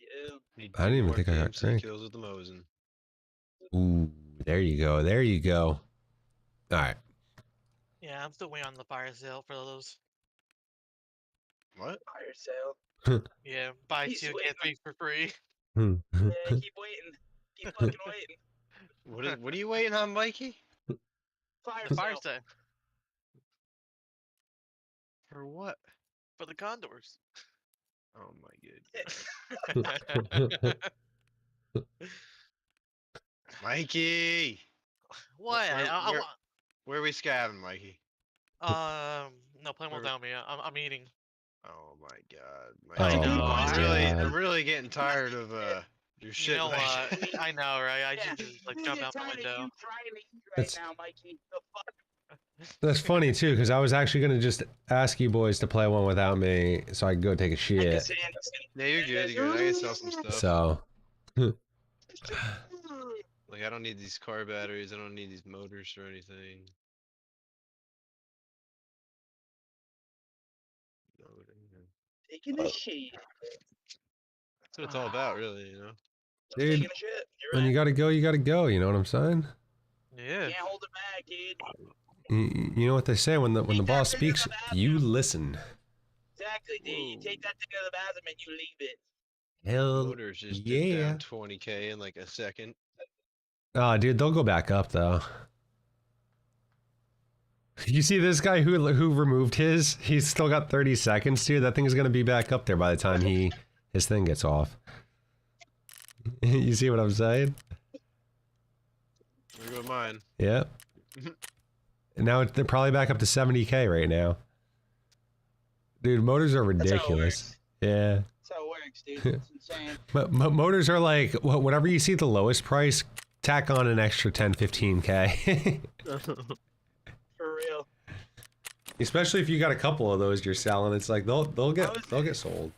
Yeah. Need I didn't 2 even more think I got PMC cranked. kills with the Mosin. Ooh, there you go. There you go. All right. Yeah, I'm still waiting on the fire sale for those. What? Fire sale. Yeah, buy He's 2 waiting get 3 for free. Yeah, keep waiting. Keep fucking waiting. What are you waiting on, Mikey? Fire The fire sale. sale. For what? For the condors. Oh my god. Mikey! Why? Where are we scabbing, Mikey? No, play Where- without me. I'm eating. Oh my god, Oh Mikey. know, my I'm god. really getting tired of your shit. You know what? Mikey. I know, right? I Yeah, just like you jump get out the tired of window. you trying to eat right That's- now, Mikey. The fuck? That's funny too, because I was actually gonna just ask you boys to play one without me, so I can go take a shit. Yeah, you're good. You're good. I can sell some stuff. So, Like, I don't need these car batteries. I don't need these motors or anything. Taking a shit. That's what it's all about, really, you know? dude, Taking a shit. You're when right. you gotta go, you gotta go. You know what I'm saying? Yeah. Can't hold it back, dude. You know what they say when the Take that boss thing to the speaks, bathroom. you listen. Exactly, dude. You take that thing to the bathroom and you leave it. Hell Motors just dipped yeah. down 20K in like a second. Oh, dude, they'll go back up though. You see this guy who removed his? He's still got 30 seconds, dude. That thing is gonna be back up there by the time his thing gets off. You see what I'm saying? There go mine. Yep. And now they're probably back up to 70K right now. Dude, motors are That's how it ridiculous. works. Yeah. That's how it works, dude. It's insane. But motors are like, whatever you see the lowest price, tack on an extra 10, 15K. For real. Especially if you got a couple of those you're selling, it's like they'll get sold.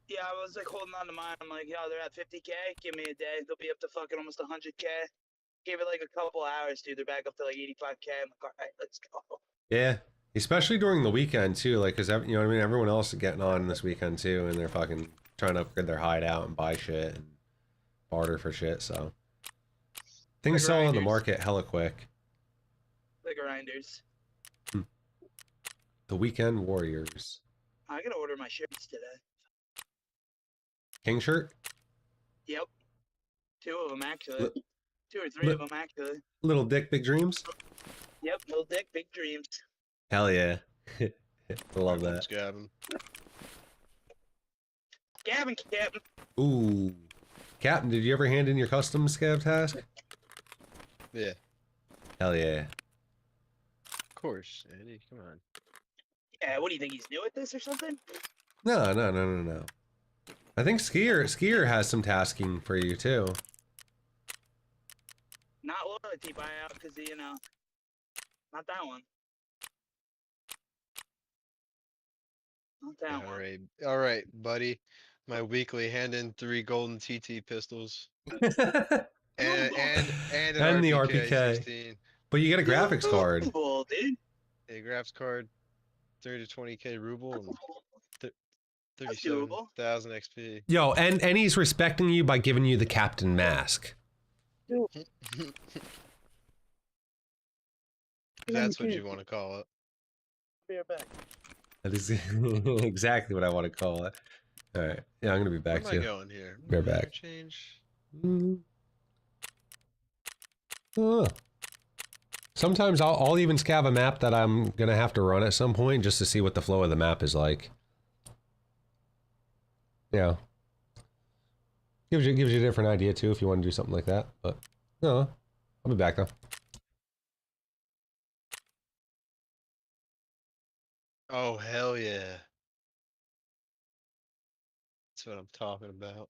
Yeah, I was like holding on to mine. I'm like, yo, they're at 50K. Give me a day. They'll be up to fucking almost 100K. Gave it like a couple hours, dude. They're back up to like 85K. I'm like, all right, let's go. Yeah. Especially during the weekend too, like, cause you know what I mean. Everyone else is getting on this weekend too, and they're fucking trying to upgrade their hideout and buy shit and barter for shit. So things The sell on the grinders. market hella quick. The grinders. The weekend warriors. I gotta order my shirts today. King shirt. Yep. 2 of them actually. Li- 2 or 3 of them actually. Little dick, big dreams. Yep. Little dick, big dreams. Hell yeah. I love that. Gavin. Gavin, Captain. Ooh. Captain, did you ever hand in your custom scab task? Yeah, Hell yeah. of course, Andy. Come on. Yeah. What do you think? He's new at this or something? No. I think Skier has some tasking for you too. Not loyalty buyout because you know, not that one. Not that one. All right, buddy. My weekly hand in 3 golden TT pistols and an And the RPK, RPK. 16. But you get a graphics card. Cool, dude. A graphics card, 30 to 20K ruble, and That's doable. 37,000 XP. Yo, and he's respecting you by giving you the captain mask. That's what you want to call it. Be right back. That is exactly what I want to call it. All right. Yeah, I'm gonna be back Where am I too. going here? Be right back. Change. Oh. Sometimes I'll even scav a map that I'm gonna have to run at some point just to see what the flow of the map is like. Yeah. Gives you a different idea too if you want to do something like that. But no, I'll be back though. Oh, hell yeah. That's what I'm talking about.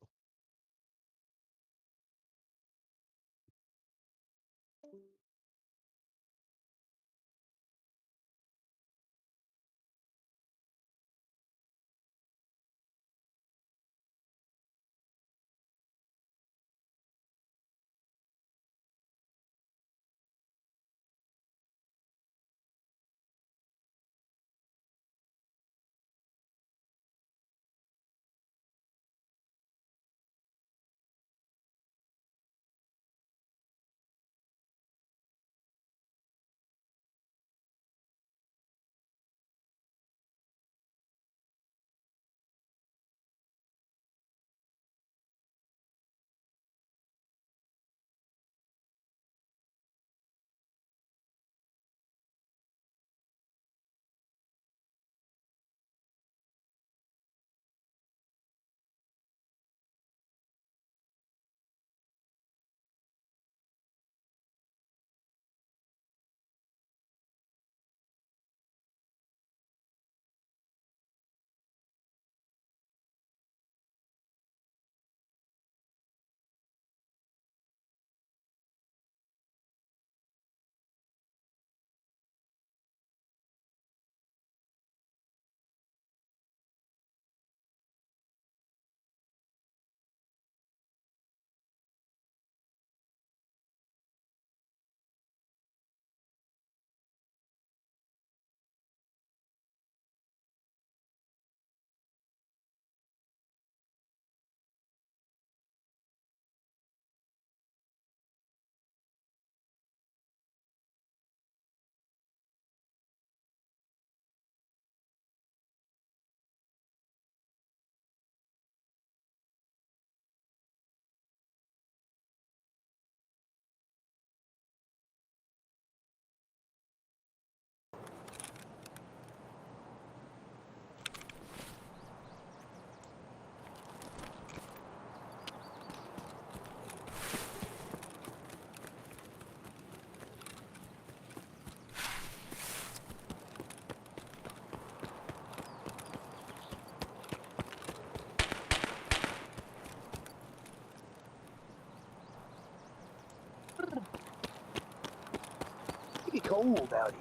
cold out here.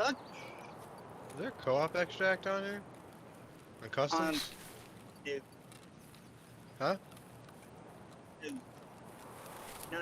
Is there co-op extract on here? On customs? No. Huh? No. No.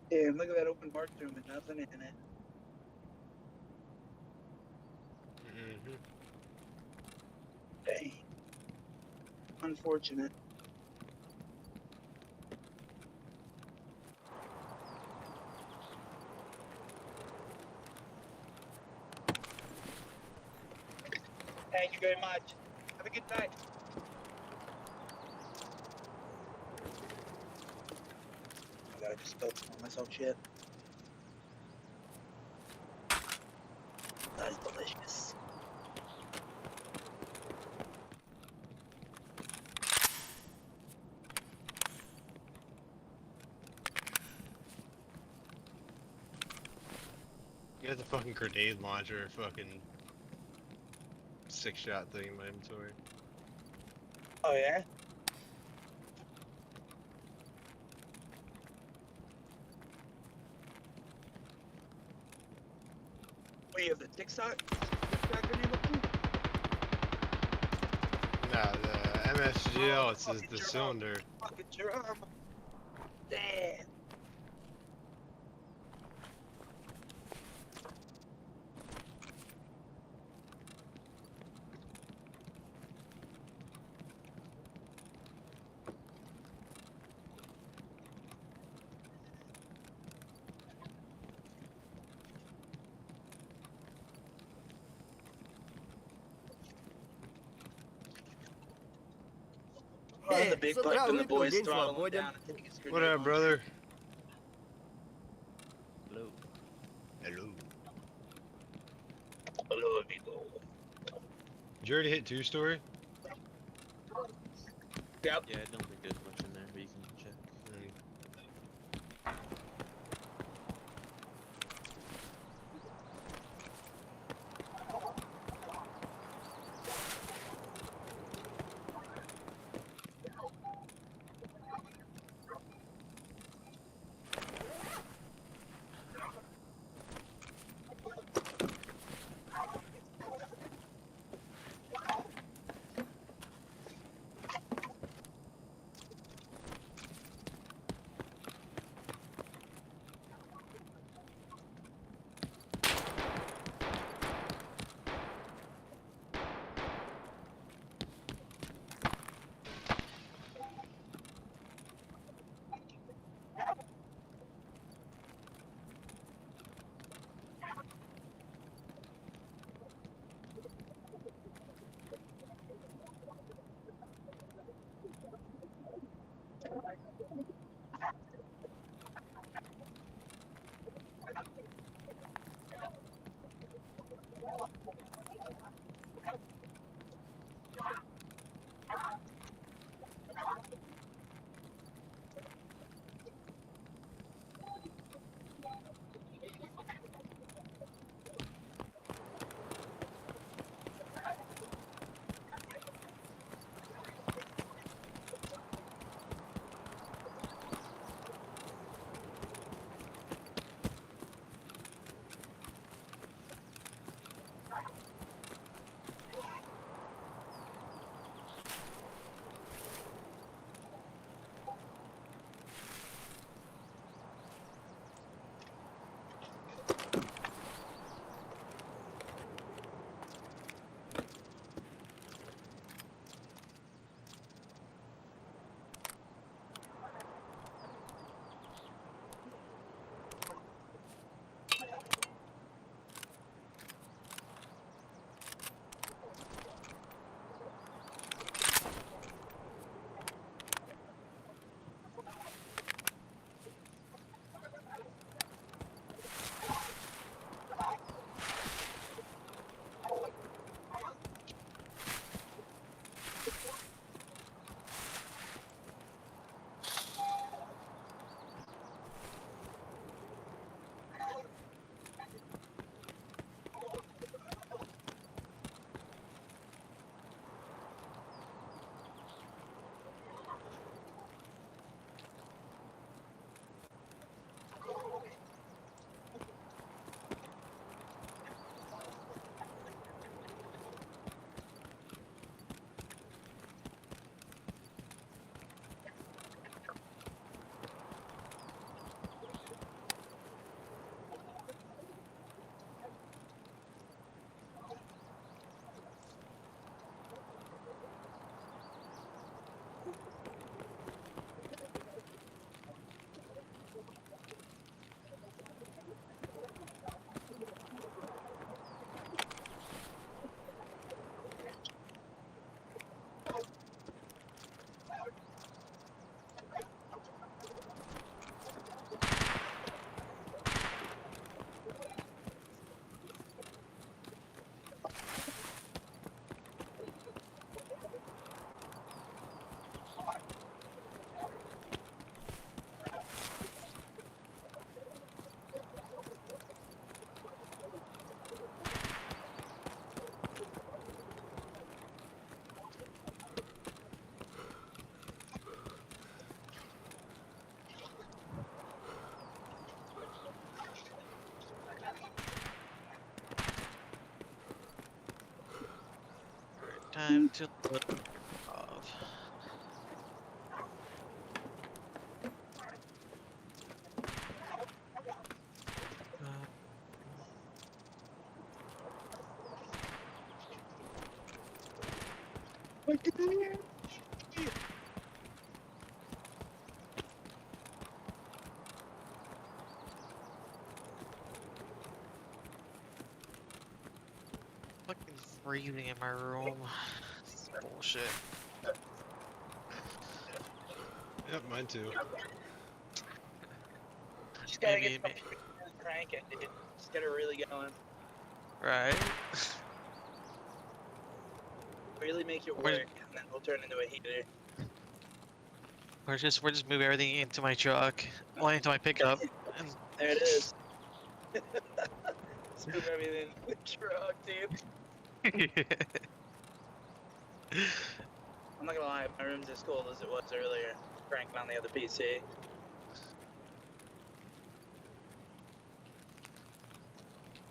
Damn, look at that open marksroom and nothing in it. Mm-hmm. Dang. Unfortunate. Thank you very much. Have a good night. I gotta just spill some on myself shit. That is delicious. You got the fucking grenade launcher, fucking 6-shot thing in my inventory. Oh yeah? What, you have the tick-tock grenade looking? Nah, the MSGL, it's fucking the Jerome. cylinder. Fucking Jerome. Damn. Run the big С pipe утра and the выпил, boys день throttle him свободен. down and take his What grenade up, launcher. brother? Hello. Hello. Hello, amigo. Did you already hit 2-story? Yep. Yeah, I don't think there's much in there, but you can check. Time to load off. Fucking freezing in my room. This is bullshit. Yep, mine too. Just gotta Maybe, get cranking, dude. Just get it really going. right? Really make it work, Where's- and then we'll turn into a heater. We're just move everything into my truck, well, into my pickup, and There it is. Let's move everything in the truck, dude. I'm not gonna lie, my room's as cold as it was earlier, cranking on the other PC.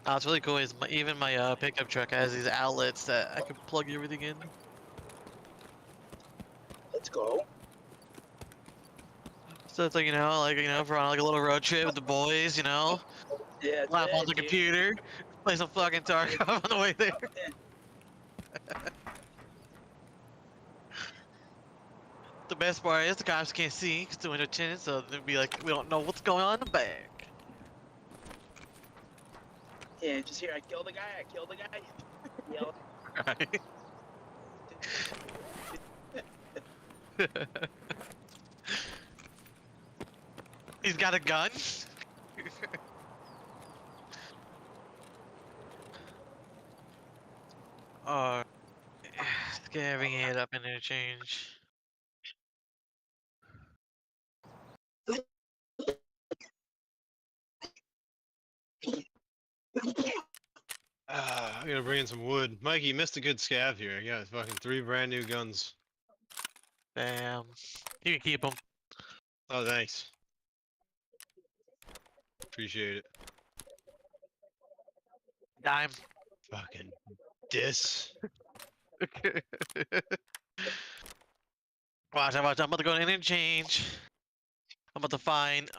It's really cool. Is even my pickup truck has these outlets that I can plug everything in. Let's go. So it's like if we're on like a little road trip with the boys, Yeah, it's lap on it, the dude. computer, play some fucking Tarkov on the way there. The best part is the cops can't see because the window tinted, so they'd be like, we don't know what's going on in the back. Yeah, just hear, I killed a guy, I killed a guy. Yell. Right? He's got a gun. Oh, scaring it up in interchange. I gotta bring in some wood. Mikey, you missed a good scav here. I got fucking 3 brand new guns. Damn. You can keep them. Oh, thanks. Appreciate it. Dime. Fucking dis. Watch, I'm about to go to interchange. I'm about to find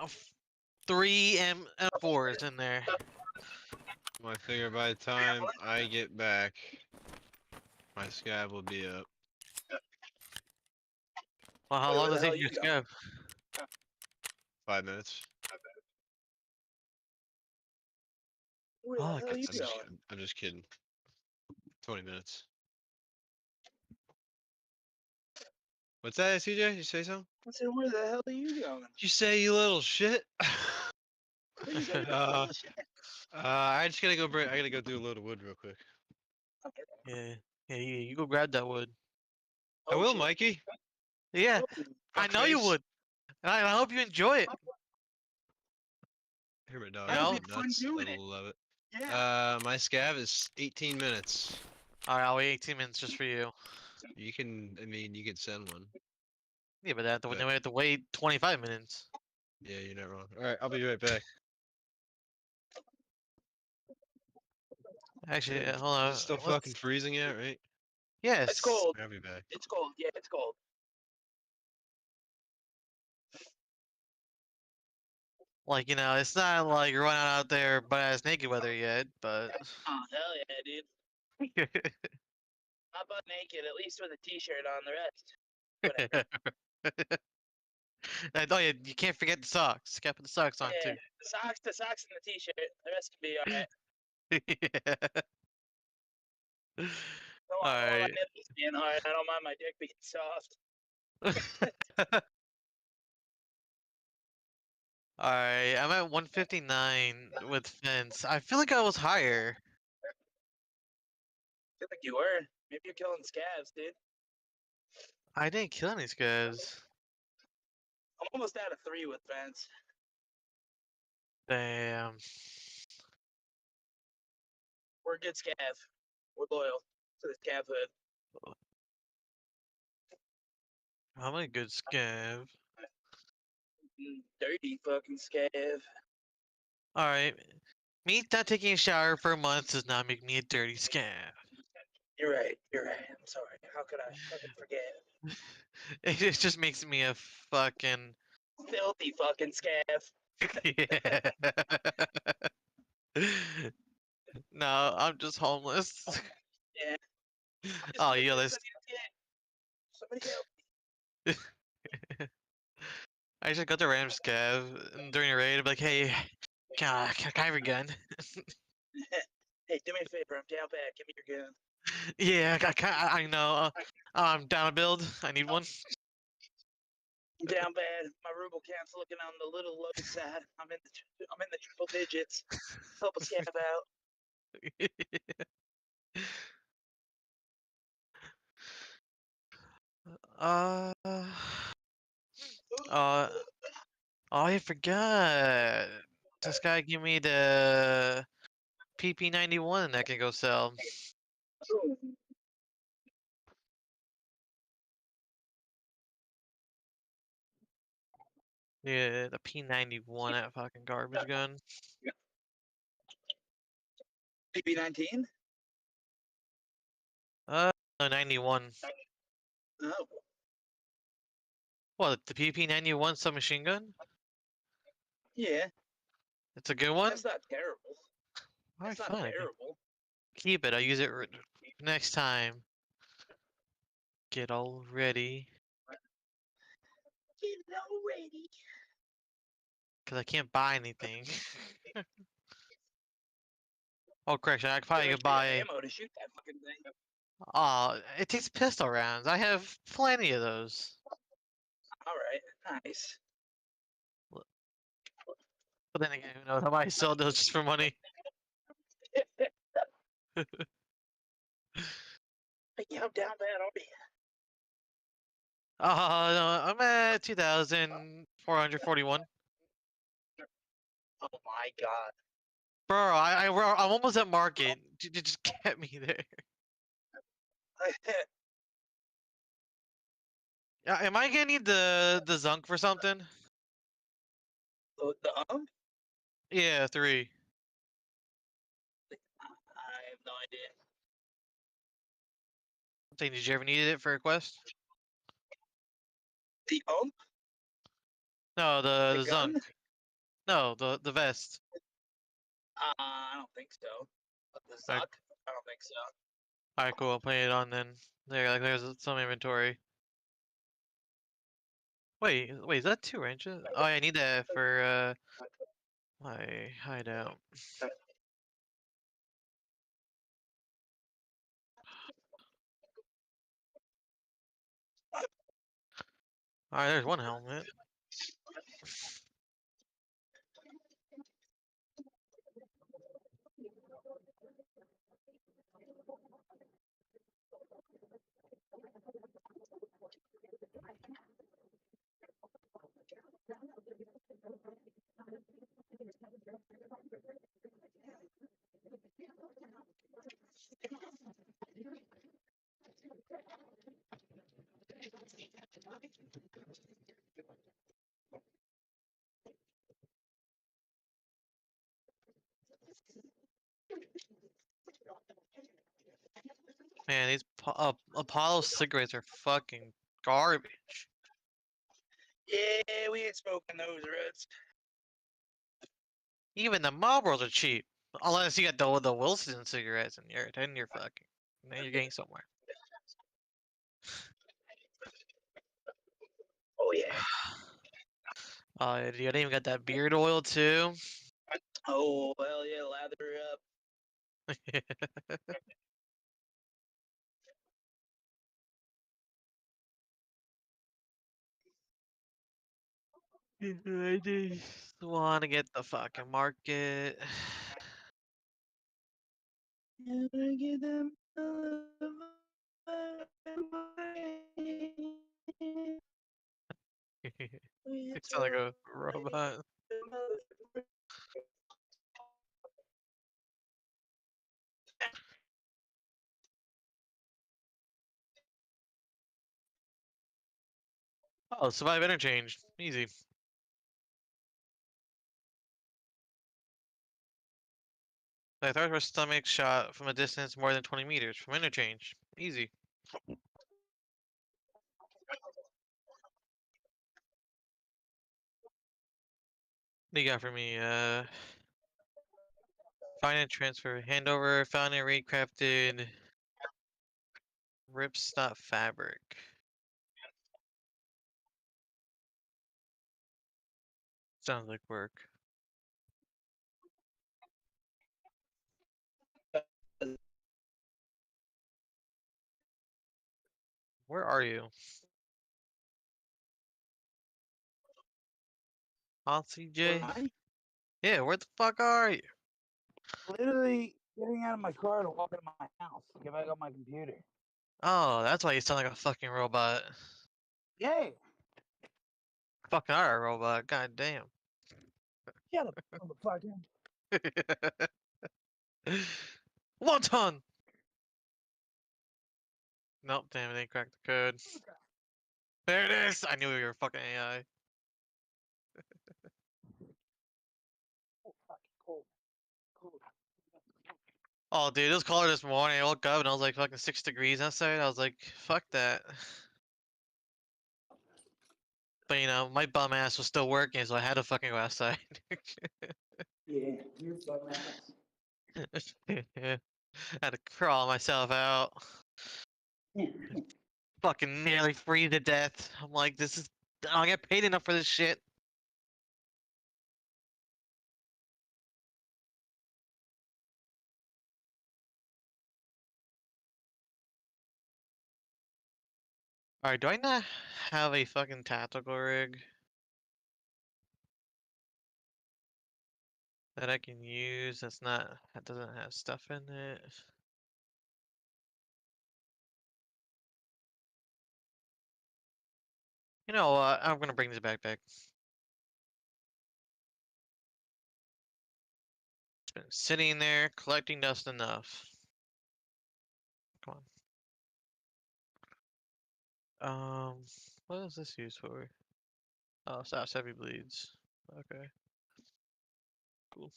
3 M4s in there. I figure by the time I get back, my scav will be up. Well, how Wait, long where does the it hell take you you to go? 5 minutes. Where Oh, the hell are you I'm just, going? I'm just kidding. 20 minutes. What's that, CJ? You say something? I said, where the hell are you going? Did you say, you little shit? What do you say? Uh, I just gotta go I gotta go do a load of wood real quick. yeah. Yeah, you go grab that wood. I Oh, will, shit. Mikey. Yeah, Oh, I know you Fuckface. would. And I hope you enjoy it. I hear my dog That'll No? be going fun nuts. I doing it. love it. Yeah. My scav is 18 minutes. Alright, I'll wait 18 minutes just for you. You can, you can send one. Yeah, but then But- we have to wait 25 minutes. Yeah, you're not wrong. Alright, I'll be right back. Actually, Is hold on. it still let's- fucking freezing yet, right? Yes. It's cold. I'll be back. It's cold. Yeah, it's cold. Like, it's not like you're running out there butt ass naked weather yet, but. Oh, hell yeah, dude. Not butt naked, at least with a t-shirt on the rest. Whatever. And, oh yeah, you can't forget the socks. Gotta put the socks on Yeah, too. the socks and the t-shirt. The rest can be alright. Yeah. Don't want my Alright. nipples being hard. I don't mind my dick being soft. Alright, I'm at 159 with fence. I feel like I was higher. I feel like you were. Maybe you're killing scabs, dude. I didn't kill any scabs. I'm almost out of 3 with fence. Damn. We're a good scav. We're loyal to the scav hood. I'm a good scav. Dirty fucking scav. Alright. Me not taking a shower for a month does not make me a dirty scav. You're right. You're right. I'm sorry. How could I fucking forget? It just makes me a fucking Filthy fucking scav. yeah. No, I'm just homeless. Yeah. I'm just Oh, looking yeah, for this. somebody help. I just got the random scav and during a raid. I'm like, hey, can I have your gun? Hey, do me a favor. I'm down bad. Give me your gun. Yeah, I know. I'm down a build. I need one. I'm down bad. My ruble count's looking on the little low side. I'm in the triple digits. Help a scav out. uh, uh, oh, I forgot. This guy give me the PP91 that can go sell. Yeah, the P91, that fucking garbage gun. PP19? No, 91. Oh, What, the PP91 submachine gun? yeah. It's a good one? That's not terrible. Alright, That's not fine. terrible. Keep it. I'll use it next time. Get all ready. Get ready. Because I can't buy anything. Oh, correction. I probably could buy. ammo to shoot that fucking thing. Oh, it takes pistol rounds. I have plenty of those. All right, nice. But then again, who knows? I might sell those just for money. Yeah, I'm down bad. I'll be. No, I'm at 2,441. Oh my god. Bro, I'm almost at market. Just get me there. Am I gonna need the Zunk for something? The Yeah, 3. I have no idea. I'm saying, did you ever need it for a quest? The No, the gun? Zunk. No, the vest. I don't think so. The Alright, Zuck? I don't think so. alright, cool. I'll put it on then. There's some inventory. Wait, is that 2 wrenches? Oh, yeah, I need that for my hideout. Alright, there's one helmet. Man, these Apollo cigarettes are fucking garbage. Yeah, we ain't smoking those, Reds. Even the Marlboros are cheap. Unless you got the Wilson cigarettes and you're fucking, then you're getting somewhere. Oh yeah. You even got that beard oil too. Oh hell yeah, lather up. I just want to get the fucking market. Never get them. You sound like a robot. Oh, survive interchange. Easy. I thought her stomach shot from a distance more than 20 meters from interchange. Easy. What do you got for me? Find and transfer. Handover. Found and recrafted. Ripstop fabric. Sounds like work. Where are you? I'll CJ. I Yeah, where the fuck are you? literally getting out of my car to walk into my house. Get back on my computer. Oh, that's why you sound like a fucking robot. Yeah. Fucking are a robot. God damn. Shut up, motherfucker. One ton. Nope, damn it, they cracked the code. There it is. I knew you were fucking AI. Oh, fucking cold. Cold. Oh, dude, it was colder this morning. I woke up and I was like fucking 6 degrees outside. I was like, fuck that. But you know, my bum ass was still working, so I had to fucking go outside. Yeah, you're dumbass. I had to crawl myself out. Yeah. Fucking nearly freeze to death. I'm like, this is. I don't get paid enough for this shit. Alright, do I not have a fucking tactical rig that I can use that doesn't have stuff in it? You know what? I'm gonna bring this backpack. It's been sitting there collecting dust enough. Come on. What is this used for? Oh, stops heavy bleeds. Okay. Cool.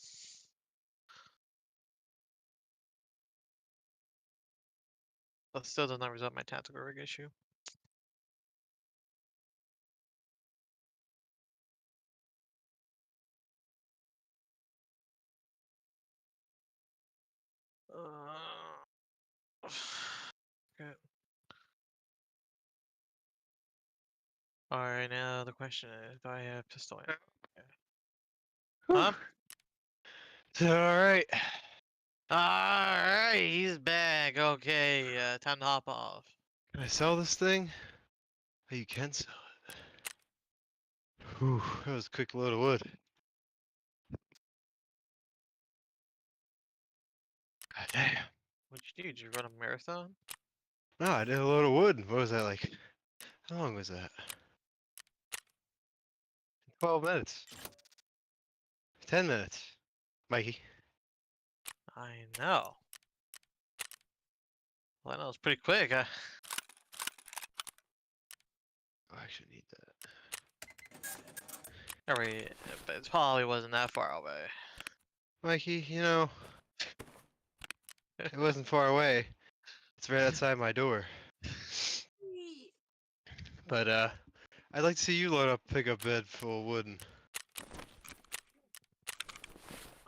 That still does not resolve my tactical rig issue. Okay. Alright, now the question is, do I have pistol ammo? Huh? It's alright. Alright, he's back. Okay, time to hop off. Can I sell this thing? Oh, you can sell it. Whew, that was a quick load of wood. God damn. What'd you do? Did you run a marathon? No, I did a load of wood. What was that like? How long was that? 12 minutes. 10 minutes. Mikey. I know. Well, that was pretty quick. Oh, I actually need that. Alright, but it probably wasn't that far away. Mikey, you know, it wasn't far away. It's right outside my door. But, I'd like to see you load up a pickup bed full of wood in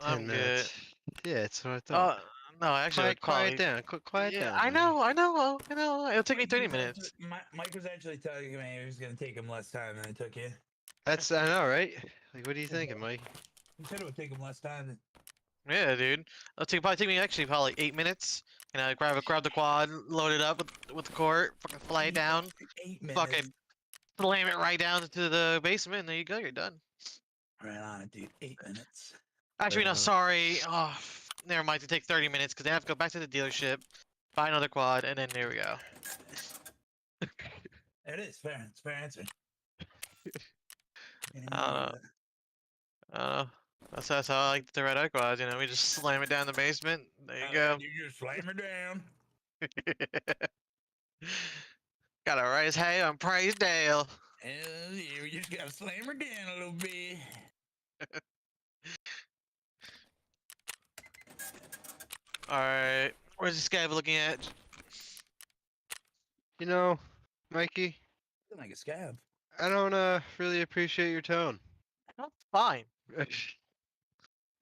10 I'm good. minutes. Yeah, that's what I Oh, thought. no, actually, Quiet down. Quiet yeah, down. I Mikey. know, I know, I know. It'll take me 30 minutes. Mike was actually telling me it was gonna take him less time than it took you. I know, right? Like, what are you thinking, Mike? He said it would take him less time than. Yeah, dude. Probably take me actually probably 8 minutes. You know, grab the quad, load it up with the cart, fucking fly it down, 8 minutes. fucking slam it right down into the basement, and there you go, you're done. Right on it, dude. 8 minutes. Actually, no, sorry. Oh, never mind. To take 30 minutes because they have to go back to the dealership, buy another quad, and then there we go. It is fair. It's a fair answer. I don't know. That's how I like the red eye quads. You know, we just slam it down the basement. There you go. You just slam her down. Gotta raise hay on Praisdale. Hell yeah, we just gotta slam her down a little bit. Alright. Where's this guy looking at? You know, Mikey, Like a scab. I don't really appreciate your tone. Oh, fine.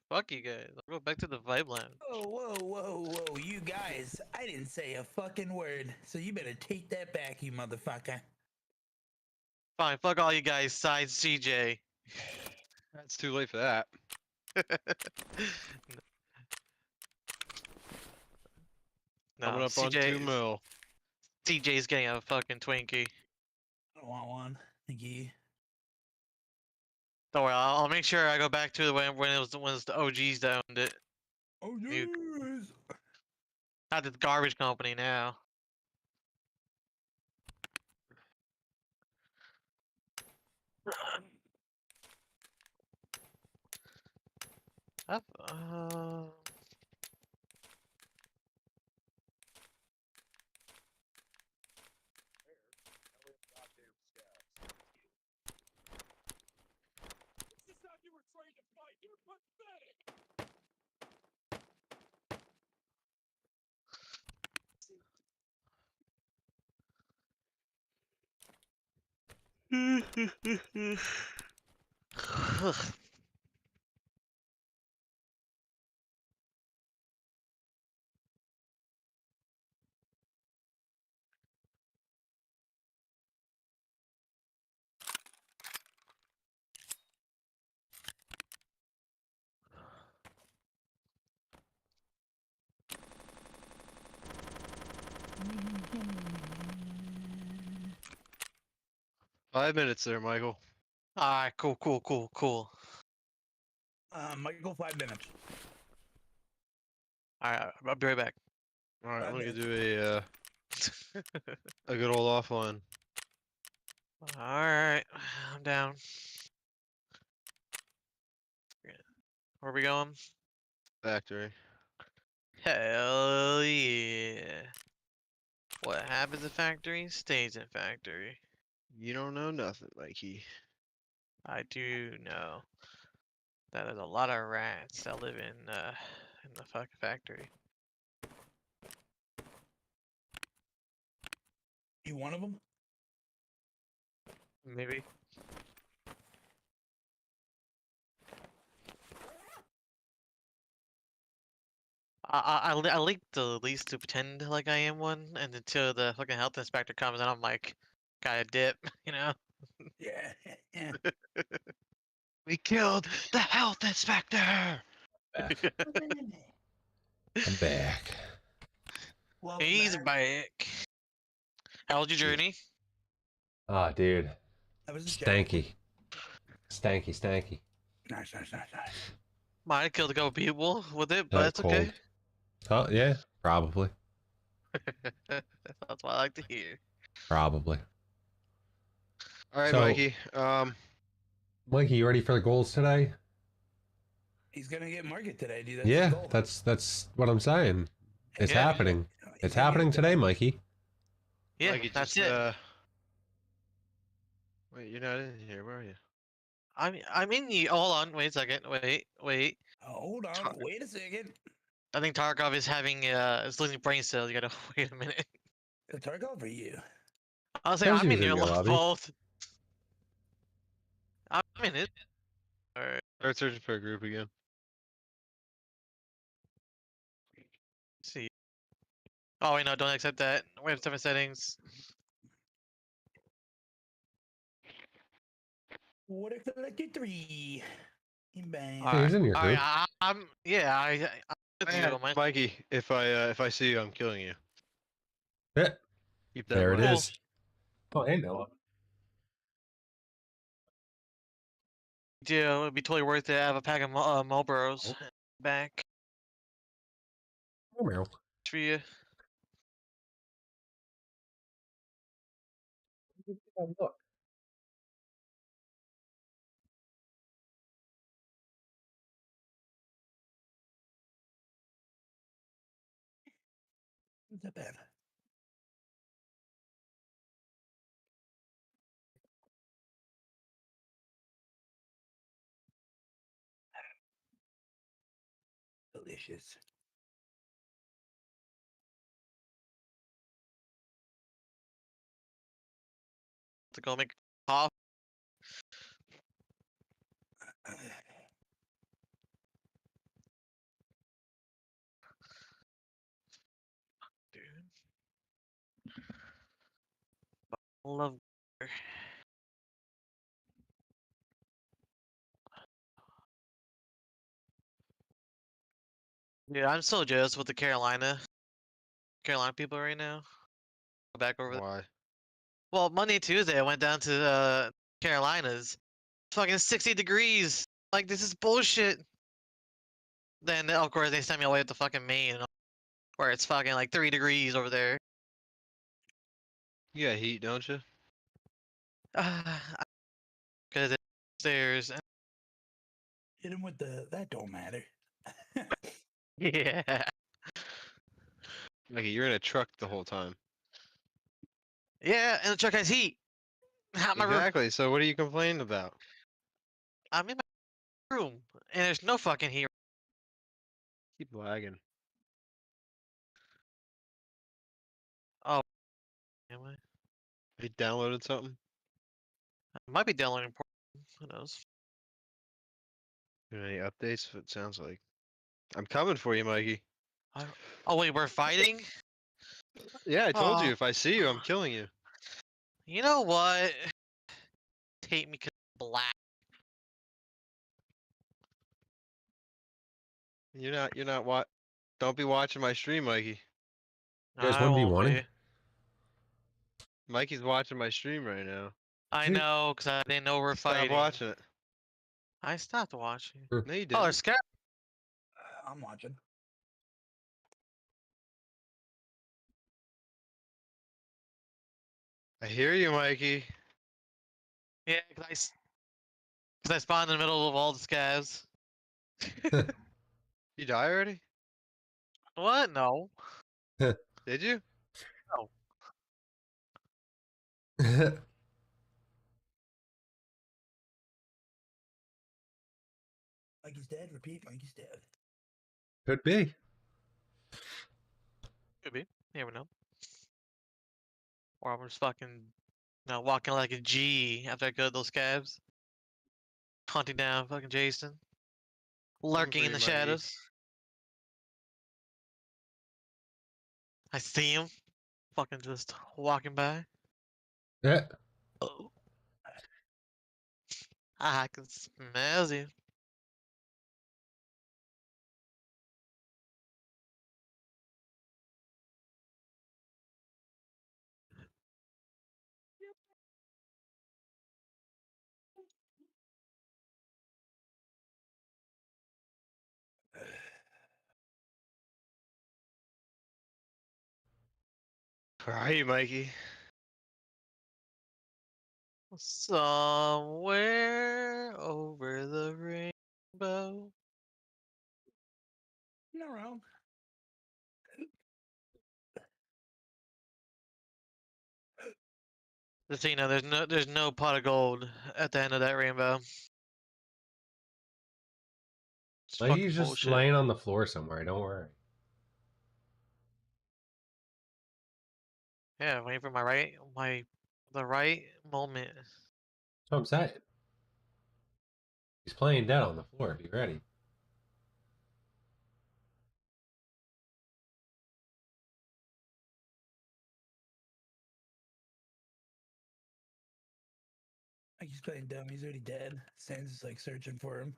Fuck you guys. I'll go back to the vibe lounge. Whoa, whoa, whoa, whoa! You guys, I didn't say a fucking word, so you better take that back, you motherfucker. Fine, fuck all you guys, sides CJ. It's too late for that. No, Coming up on 2 mil. CJ's getting a fucking Twinkie. I don't want one. Thank you. Don't worry, I'll make sure I go back to when it was the OGs that owned it. Oh You- yes. Not the garbage company now. Up, Five minutes there, Michael. Alright, cool. Michael, 5 minutes. Alright, I'll be right back. All right, I'm 5 gonna minutes. do a good old offline. Alright, I'm down. Where we going? Factory. Hell yeah. What happens in factory stays in factory. You don't know nothing, Mikey. I do know that there's a lot of rats that live in the fucking factory. You one of them? Maybe. I like the least to pretend like I am one, and until the fucking health inspector comes and I'm like, gotta dip, you know? Yeah. Yeah. We killed the health inspector. Back. I'm back. Welcome He's back. back. How was your Jeez. journey? Ah, dude. That was a joke. Stanky. Stanky. Nice. Might have killed a couple people with it, but That it's okay. Oh, yeah, probably. That's what I like to hear. Probably. All right, So- Mikey. Mikey, you ready for the goals today? He's gonna get market today, dude. That's his Yeah, goal. that's what I'm saying. It's Yeah. happening. He's It's gonna happening get- today, Mikey. Yeah, Mikey, that's just, it. Wait, you're not in here. Where are you? I'm in you. Hold on, wait a second. Wait. Hold on. Tar- Wait a second. I think Tarkov is having is losing brain cells. You gotta wait a minute. The Tarkov for you. I was saying Says I'm he in was in your your lobby. both. I'm in it. Alright, Start searching for a group again. see. Oh wait, no, don't accept that. We have 7 settings. What if collected 3? Bang. Hey, he's in your Alright, group. I'm I'm with you Man, on my Mikey, if I see you, I'm killing you. Yeah, Keep that there in it mind. is. Oh, hey, Noah. deal. It'd be totally worth it to have a pack of Marlboros back Oh, Meryl. for you. Look. What's that bad? Delicious. to go make coffee. Dude. I love beer. Dude, I'm so jealous with the Carolina people right now. Go back over there. Why? Well, Monday and Tuesday I went down to Carolinas. It's fucking 60 degrees. Like, this is bullshit. Then of course they sent me away to fucking Maine, where it's fucking like 3 degrees over there. You got heat, don't you? Because it's upstairs. Hit him with the. That don't matter. Yeah. Like you're in a truck the whole time. Yeah, and the truck has heat. Exactly. So what are you complaining about? I'm in my room, and there's no fucking heat. Keep lagging. Oh, am I? You downloaded something? I might be downloading porn. Who knows? Any updates? It sounds like. I'm coming for you, Mikey. Oh wait, we're fighting? Yeah, I told you. Oh. If I see you, I'm killing you. You know what? Hate me because black. You're not what? Don't be watching my stream, Mikey. You guys I won't 1v1ing? be. Mikey's watching my stream right now. I See? know, because I didn't know we're Stop fighting. watching it. I stopped watching. No, you Oh, didn't. there's Scar. I'm watching. I hear you, Mikey. Yeah, because I spawned in the middle of all the scavs. You die already? What? No. Did you? Mikey's dead. Repeat. Mikey's dead. Could be. Could be. You never know. Or I'm just fucking, walking like a G after I killed those scavs. Hunting down fucking Jason. Lurking for in you, the Mikey. shadows. I see him. Fucking just walking by. Yeah. Oh. I can smell you. Where are you, Mikey? Somewhere over the rainbow. You're not wrong. Just so you know, there's no pot of gold at the end of that rainbow. It's Like fucking he's just bullshit. laying on the floor somewhere. Don't worry. Yeah, waiting for the right moment. That's what I'm saying. He's playing dead on the floor. Be ready. Mikey's playing dumb. He's already dead. Sans is like searching for him.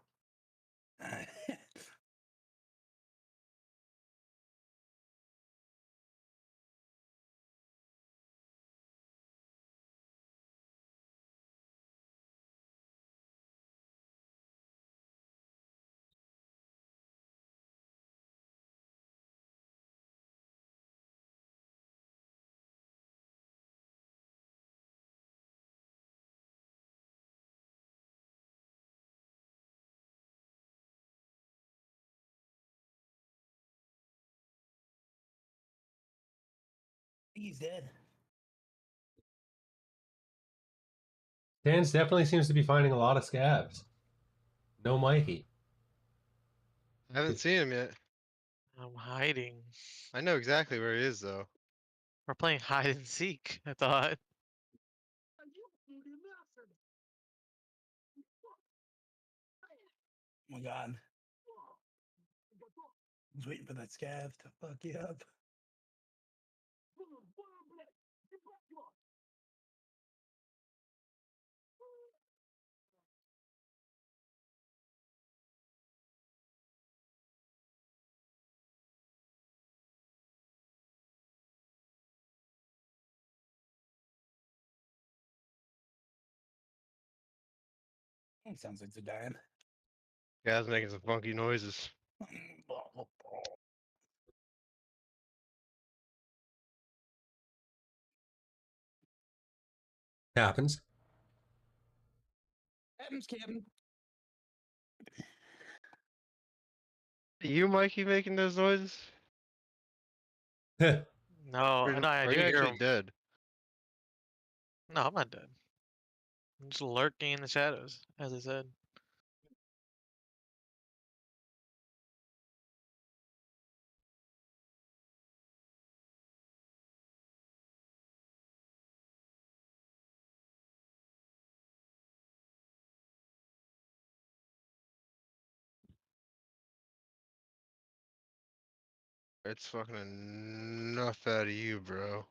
He's dead. Dan's definitely seems to be finding a lot of scabs. No Mikey. I haven't seen him yet. I'm hiding. I know exactly where he is, though. We're playing hide and seek, I thought. my god. I was waiting for that scav to fuck you up. It sounds like they're dying. Guys making some funky noises. Happens. Adam's Captain. Are you, Mikey, making those noises? Yeah. No, Or no, I are do you hear actually 'em. dead? No, I'm not dead. I'm just lurking in the shadows, as I said. It's fucking enough out of you, bro.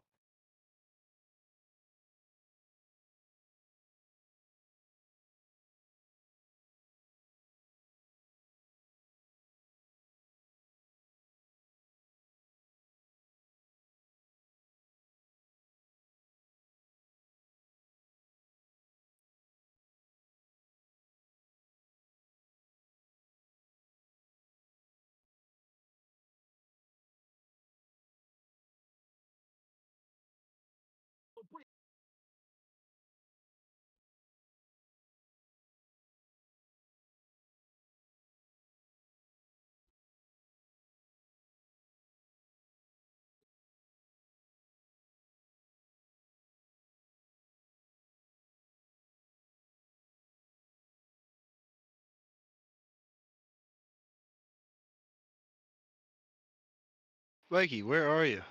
Mikey, where are you?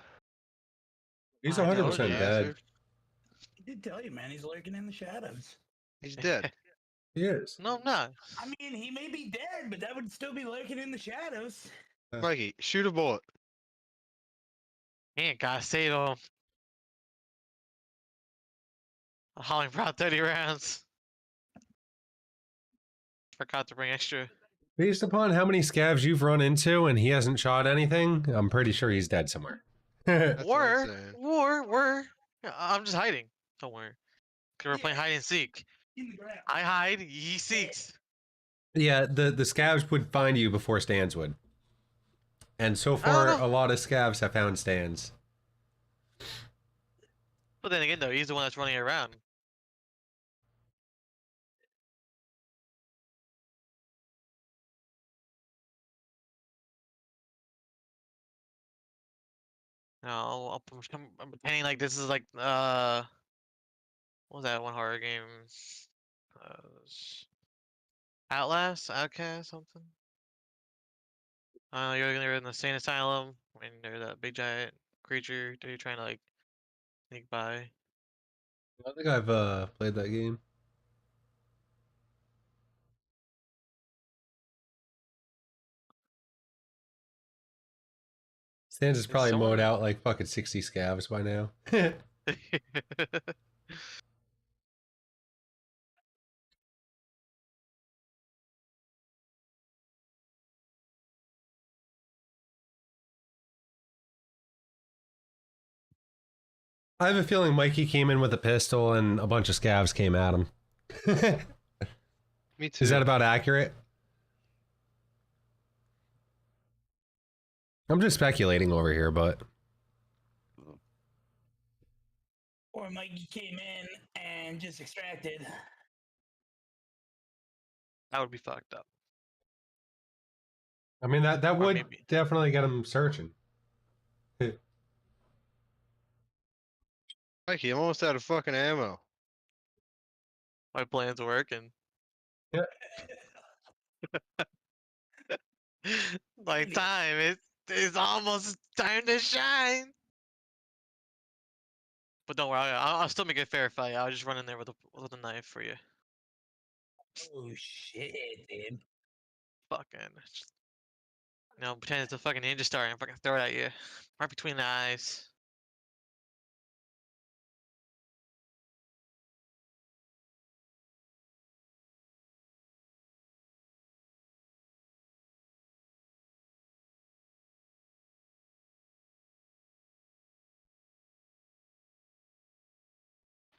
He's I 100% told you. dead. Bastard. I did tell you, man. He's lurking in the shadows. He's dead. He is. No, I'm not. I mean, he may be dead, but that would still be lurking in the shadows. Mikey, shoot a bullet. Ain't gotta save him. I'm hauling about 30 rounds. Forgot to bring extra. Based upon how many scavs you've run into and he hasn't shot anything, I'm pretty sure he's dead somewhere. That's what I'm saying. War. Yeah, I'm just hiding. Don't worry. Cause we're playing Yeah. hide and seek. In the ground. I hide, he seeks. Yeah, the scavs would find you before stands would. And so I don't far, know. a lot of scavs have found stands. But then again, though, he's the one that's running around. I'm pretending like this is like what was that one horror game? Outlast, Outcast, something. You're in the sane asylum, and there's that big giant creature that you're trying to like sneak by. I think I've played that game. Stands is Is probably mowed someone? out like fucking 60 scavs by now. I have a feeling Mikey came in with a pistol and a bunch of scavs came at him. Me too. Is that about accurate? I'm just speculating over here, but Or Mikey came in and just extracted. That would be fucked up. I mean that Or would maybe. definitely get him searching. Mikey, I'm almost out of fucking ammo. My plan's working. Yeah. Like time, it's almost time to shine. But don't worry, I'll still make it a fair fight. I'll just run in there with a knife for you. Oh shit, dude. fucking, pretend it's a fucking ninja star and fucking throw it at you, right between the eyes.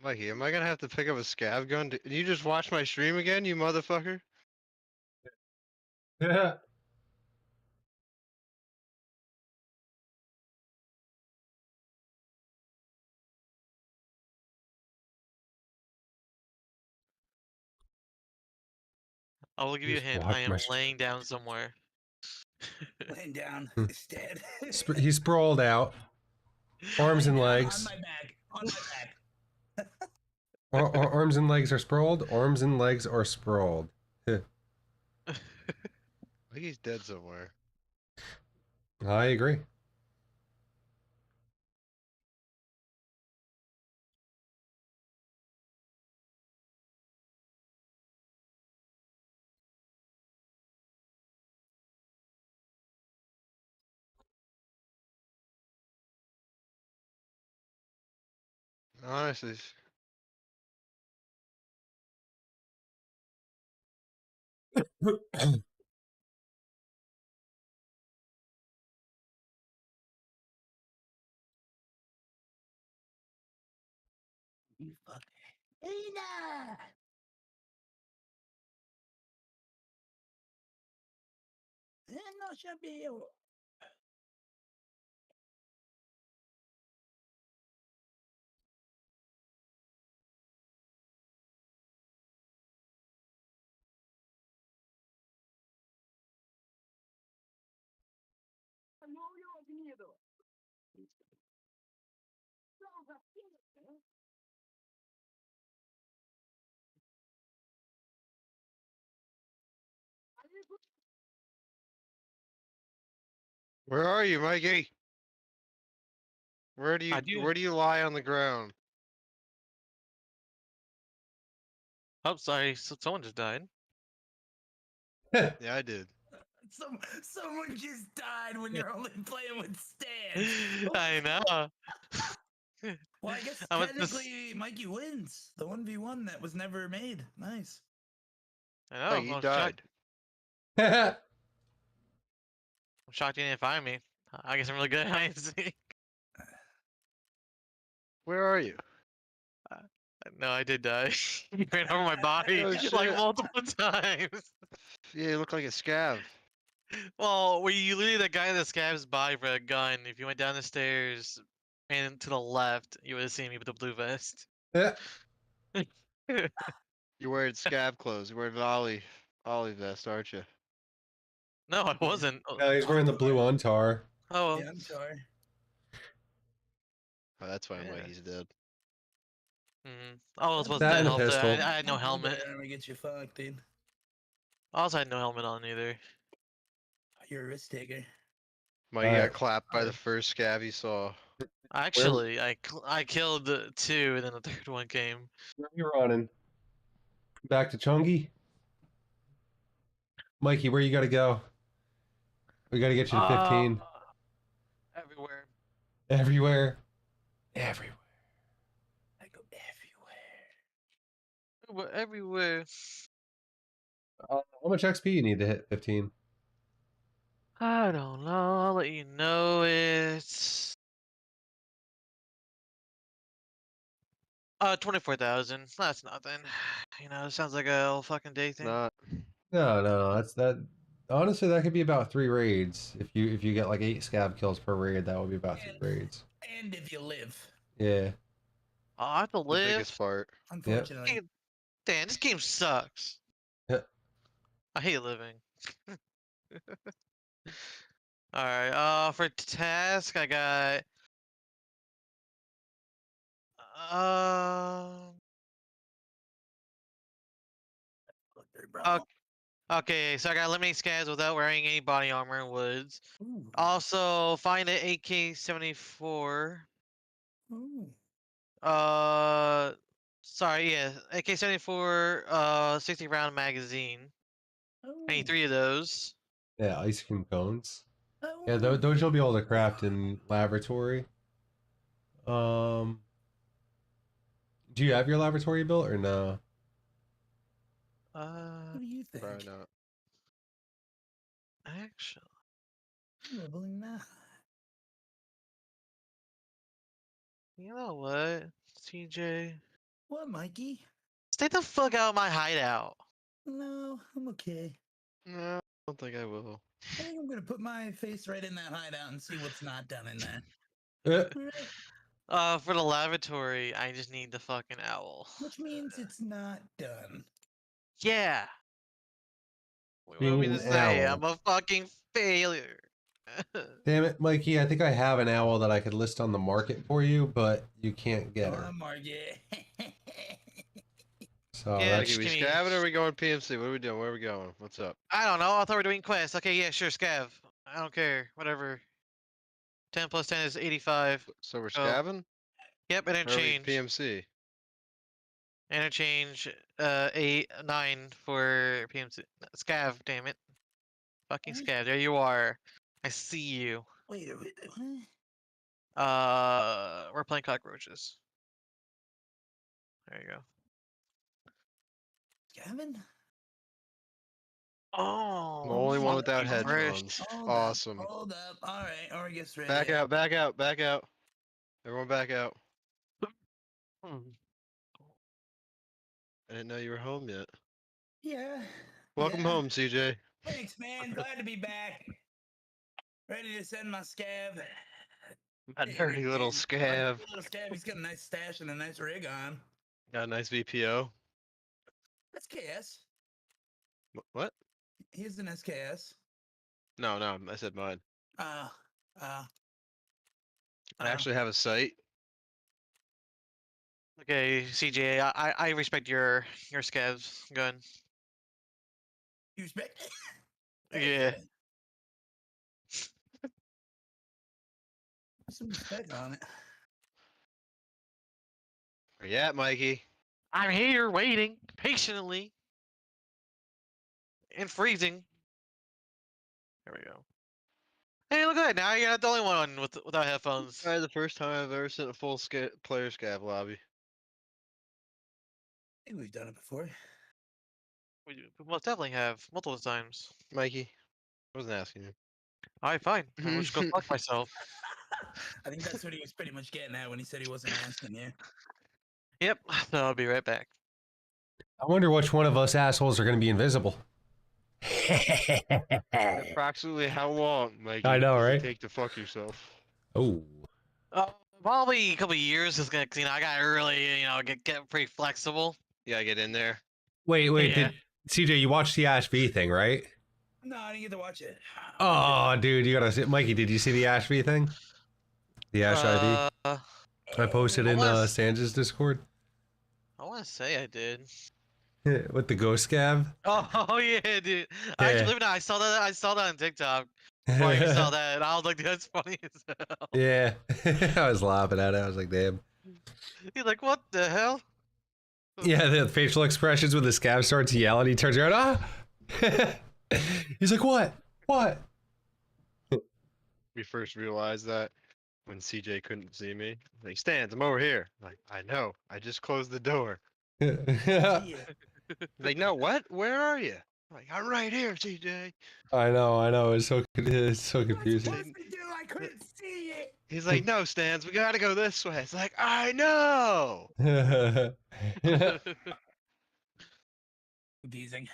Mikey, am I gonna have to pick up a scav gun? Did you just watch my stream again, you motherfucker? Yeah. I will give you a Just hint. watch I my am laying down somewhere. Laying down, Hmm. it's dead. He's sprawled out, arms and Laying down legs. on my back. On my back. Arms and legs are sprawled. Arms and legs are sprawled. I think he's dead somewhere. I agree. Honestly, You fuck. Ina! No sabía. where are you, Mikey? Where I do. do you lie on the ground? Oh, sorry. Someone just died. Yeah, I did. Someone just died when you're only playing with stands. I know. Well, I guess I was just- technically Mikey wins the 1v1 that was never made. Nice. I know. Like, he I'm died. I'm shocked you didn't find me. I guess I'm really good at hide and seek. Where are you? No, I did die. You ran over my body Oh, like shit. multiple times. Yeah, you look like a scav. Well, were you literally the guy that scabs by for a gun? If you went down the stairs and to the left, you would have seen me with the blue vest. Yeah. You're wearing scav clothes. You're wearing Ollie vest, aren't you? No, I wasn't. No, he's wearing the blue Untar. Oh, Yeah, I'm sorry. Oh, that's why Yeah. Mikey's dead. I was supposed That to and a help. I pistol. had no helmet. I'm gonna get you fucked, dude. I also had no helmet on either. You're a risk taker. Mikey Alright. got clapped by the first scav he saw. Actually, I killed two, and then the third one came. Where are you running? Back to Chungi? Mikey, where you gotta go? We gotta get you to 15. Everywhere. Everywhere. Everywhere. I go everywhere. Everywhere. How much XP you need to hit 15? I don't know. I'll let you know. It's 24,000. That's nothing. You know, it sounds like a whole fucking day thing. Not. No, that's that. Honestly, that could be about 3 raids. If you get like 8 scab kills per raid, that would be about 3 raids. And if you live, Yeah. Oh, I have to The live. biggest part. unfortunately. Damn, this game sucks. Yeah. I hate living. Alright, for task, I got... Look there, bro. Okay. Okay, so I got eliminate scabs without wearing any body armor in woods. Ooh. Also, find an AK-74. Ooh. Sorry, yeah, AK-74, 60 round magazine. Ooh. I need 3 of those. Yeah, ice cream cones. I Yeah, wanna- those you'll be able to craft in laboratory. Do you have your laboratory built or no? What do you think? Probably not. Actually, Probably not. you know what, CJ? What, Mikey? Stay the fuck out of my hideout. No, I'm okay. No, I don't think I will. I think I'm gonna put my face right in that hideout and see what's not done in there. Alright. For the lavatory, I just need the fucking owl. Which means it's not done. Yeah. What do You you need mean to an say? owl. I'm a fucking failure. Damn it, Mikey, I think I have an owl that I could list on the market for you, but you can't get Go her. on, Margit. So Yeah, that's Like, are we just give me- scabbing or are we going PMC? What are we doing? Where are we going? What's up? I don't know. I thought we were doing quests. Okay, yeah, sure, scav. I don't care. Whatever. 10 plus 10 is 85. So we're Oh, scabbing? Yep, Or are we interchange. PMC? Interchange 8, 9 for PMC. Scav, damn it. Fucking What? scav. There you are. I see you. Wait, what? We're playing cockroaches. There you go. Gavin? Oh, I'm the only one fucking without fresh. headphones. Hold Awesome. Up, hold up. All right, Orgus ready. Back out, back out, back out. Everyone back out. Hmm. I didn't know you were home yet. Yeah. Welcome yeah. home, CJ. Thanks, man. Glad to be back. Ready to send my scav. A dirty little scav. Little scav. He's got a nice stash and a nice rig on. Got a nice VPO. That's KS. What? He's an SKS. No, no, I said mine. Uh, I actually have a site. Okay, CJ, I respect your scavs. Go ahead. you respect? Yeah. Some respect on it. Where you at, Mikey? I'm here waiting patiently and freezing. There we go. Hey, look at that! Now you're not the only one without headphones. Probably the first time I've ever sent a full player scav lobby. I think we've done it before. We most definitely have multiple times. Mikey, I wasn't asking you. Alright, fine. I'll just go fuck myself. I think that's what he was pretty much getting at when he said he wasn't asking you. Yep. So I'll be right back. I wonder which one of us assholes are going to be invisible. Approximately how long, Mikey? I know, does it right? take to fuck yourself? Oh. Probably a couple of years is gonna, I got really, get pretty flexible. You gotta get in there. Wait, Yeah. CJ, you watched the Ash V thing, right? No, I didn't get to watch it. Oh, dude, you gotta see. Mikey, did you see the Ash V thing? The Ash IV? I posted in Sanj's Discord. I want to say I did. With the ghost scab. Oh yeah, dude. Yeah. Actually, believe it or not, I saw that on TikTok. Before I even saw that, and I was like, that's funny as hell. Yeah. I was laughing at it. I was like, damn. He's like, what the hell? Yeah, the facial expressions when the scab starts yelling, he turns around, ah! He's like, what? What? We first realized that when CJ couldn't see me. Like, Stans, I'm over here. Like, I know. I just closed the door. Yeah. Like, no, what? Where are you? Like, I'm right here, CJ. I know. It's so What's confusing. supposed to do? I couldn't see it. He's like, no, Stans, we gotta go this way. It's like, I know. Confusing.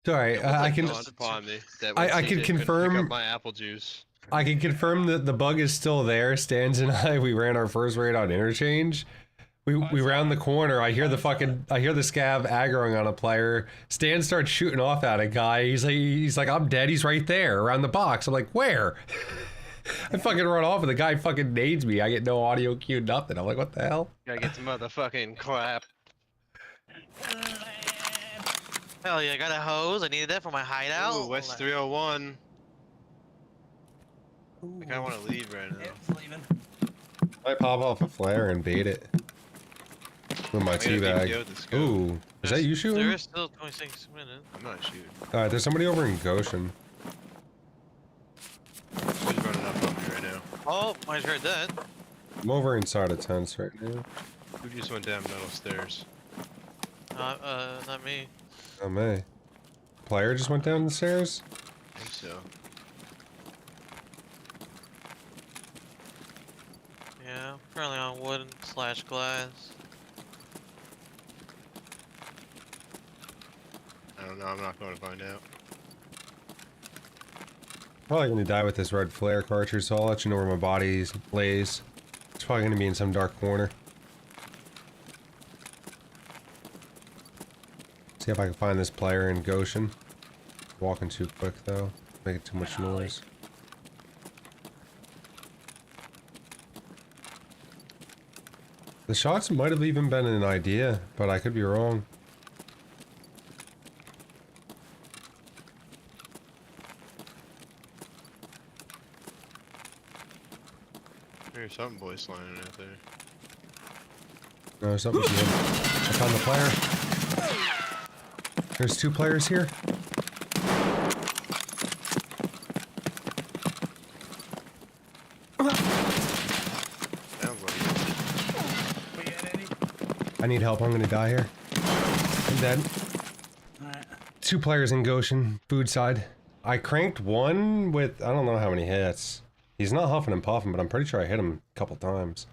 Sorry, It was, I like, can dawned upon me that I when can CJ couldn't pick confirm- up my apple juice. I can confirm that the bug is still there. Stans and I, we ran our first raid on interchange. We round the corner. I hear the scab aggroing on a player. Stan starts shooting off at a guy. He's like, I'm dead. He's right there around the box. I'm like, where? I fucking run off and the guy fucking nades me. I get no audio cue, nothing. I'm like, what the hell? Gotta get some motherfucking clap. Hell yeah, I got a hose. I needed that for my hideout. Ooh, West 301. I kinda wanna leave right now. Yep, it's leaving. I pop off a flare and bait it with my I got a teabag. VPO with the scope. Ooh, Is that you shooting? There is still 26 minutes. I'm not shooting. Alright, there's somebody over in Goshen. He's running up on me right now. Oh, I just heard that. I'm over inside of tents right now. Who just went down metal stairs? Not me. Oh, May. Player just went down the stairs? I think so. Yeah, currently on wood / glass. I don't know. I'm not going to find out. Probably gonna die with this red flare cartridge, so I'll let you know where my body lays. It's probably gonna be in some dark corner. See if I can find this player in Goshen. Walking too quick though, making too much noise. The shots might have even been an idea, but I could be wrong. There's something boys lining out there. No, something's new. I found the player. There's 2 players here. Sounds like it. We got any? I need help, I'm gonna die here. I'm dead. Alright. 2 players in Goshen, food side. I cranked one with, I don't know how many hits. He's not huffing and puffing, but I'm pretty sure I hit him a couple times.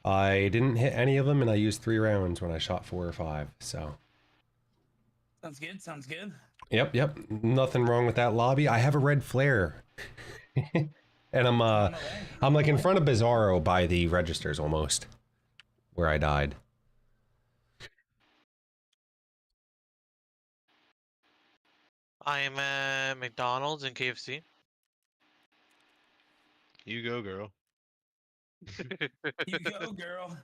I didn't hit any of them, and I used 3 rounds when I shot 4 or 5, so. Sounds good, sounds good. Yep. Nothing wrong with that lobby. I have a red flare. And I'm like in front of Bizarro by the registers almost. Where I died. I am at McDonald's and KFC. You go, girl. You go, girl.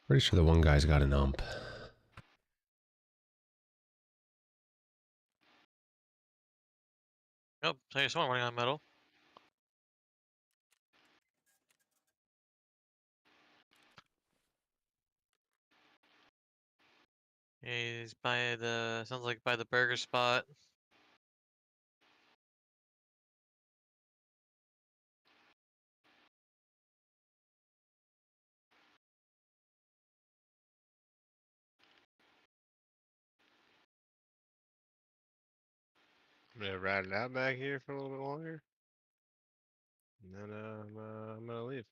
Pretty sure the one guy's got an ump. Nope, so there's someone running on metal. He's by the, sounds like by the burger spot. I'm gonna ride it out back here for a little bit longer. And then I'm gonna leave.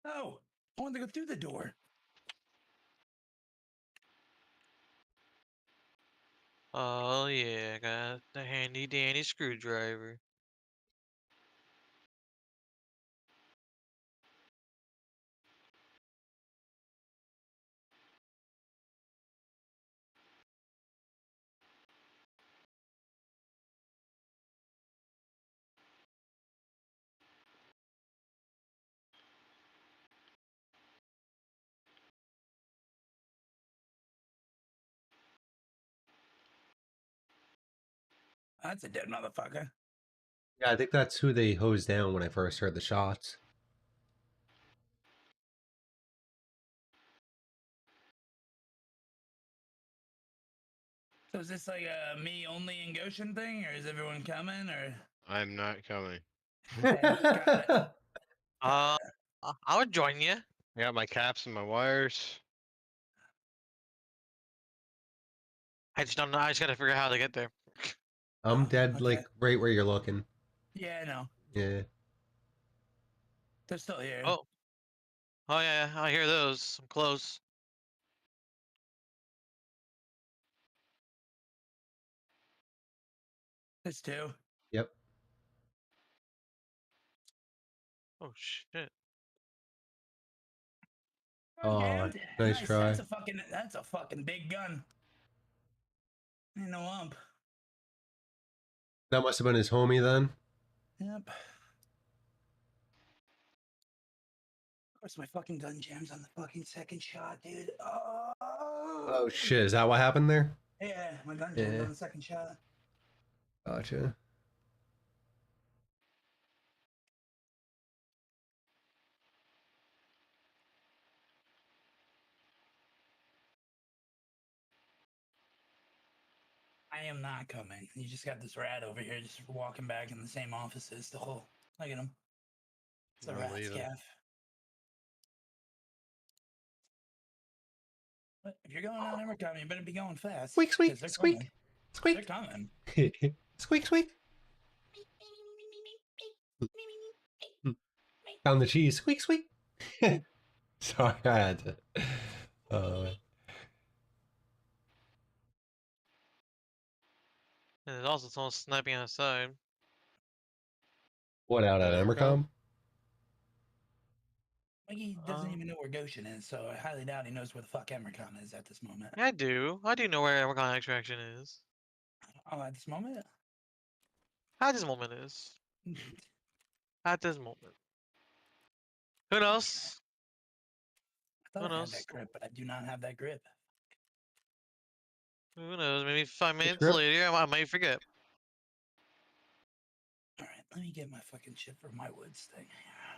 Oh, I wanted to go through the door. Oh yeah, got the handy dandy screwdriver. That's a dead motherfucker. Yeah, I think that's who they hosed down when I first heard the shots. So is this like a me only in Goshen thing, or is everyone coming, or? I'm not coming. Okay, got it. I would join you. I got my caps and my wires. I just don't know. I just gotta figure out how to get there. I'm Oh, dead, okay. like, right where you're looking. Yeah, I know. Yeah. They're still here. Oh. Oh yeah, I hear those. I'm close. There's 2. Yep. Oh shit. Oh, Jammed. nice try. That's a fucking big gun. Ain't no ump. That must have been his homie then. Yep. Of course, my fucking gun jams on the fucking second shot, dude. Oh shit, is that what happened there? Yeah, my gun jammed Yeah. on the second shot. Gotcha. I am not coming. You just got this rat over here just walking back in the same offices the whole. Look at him. It's a I'm rat leaving. scaff. But if you're going on Evercom, you better be going fast. Squeak, squeak, 'cause they're squeak, coming. squeak, They're coming. squeak, squeak. Found the cheese. Squeak, squeak. Sorry, I had to. And there's also someone sniping outside. What out at Emercom? Mikey doesn't even know where Goshen is, so I highly doubt he knows where the fuck Evercom is at this moment. I do. I do know where Evercon extraction is. Oh, at this moment? At this moment is. At this moment. Who knows? I thought Who I had knows? that grip, but I do not have that grip. Who knows? Maybe 5 minutes grip? later, I might forget. All right, let me get my fucking shit for my woods thing.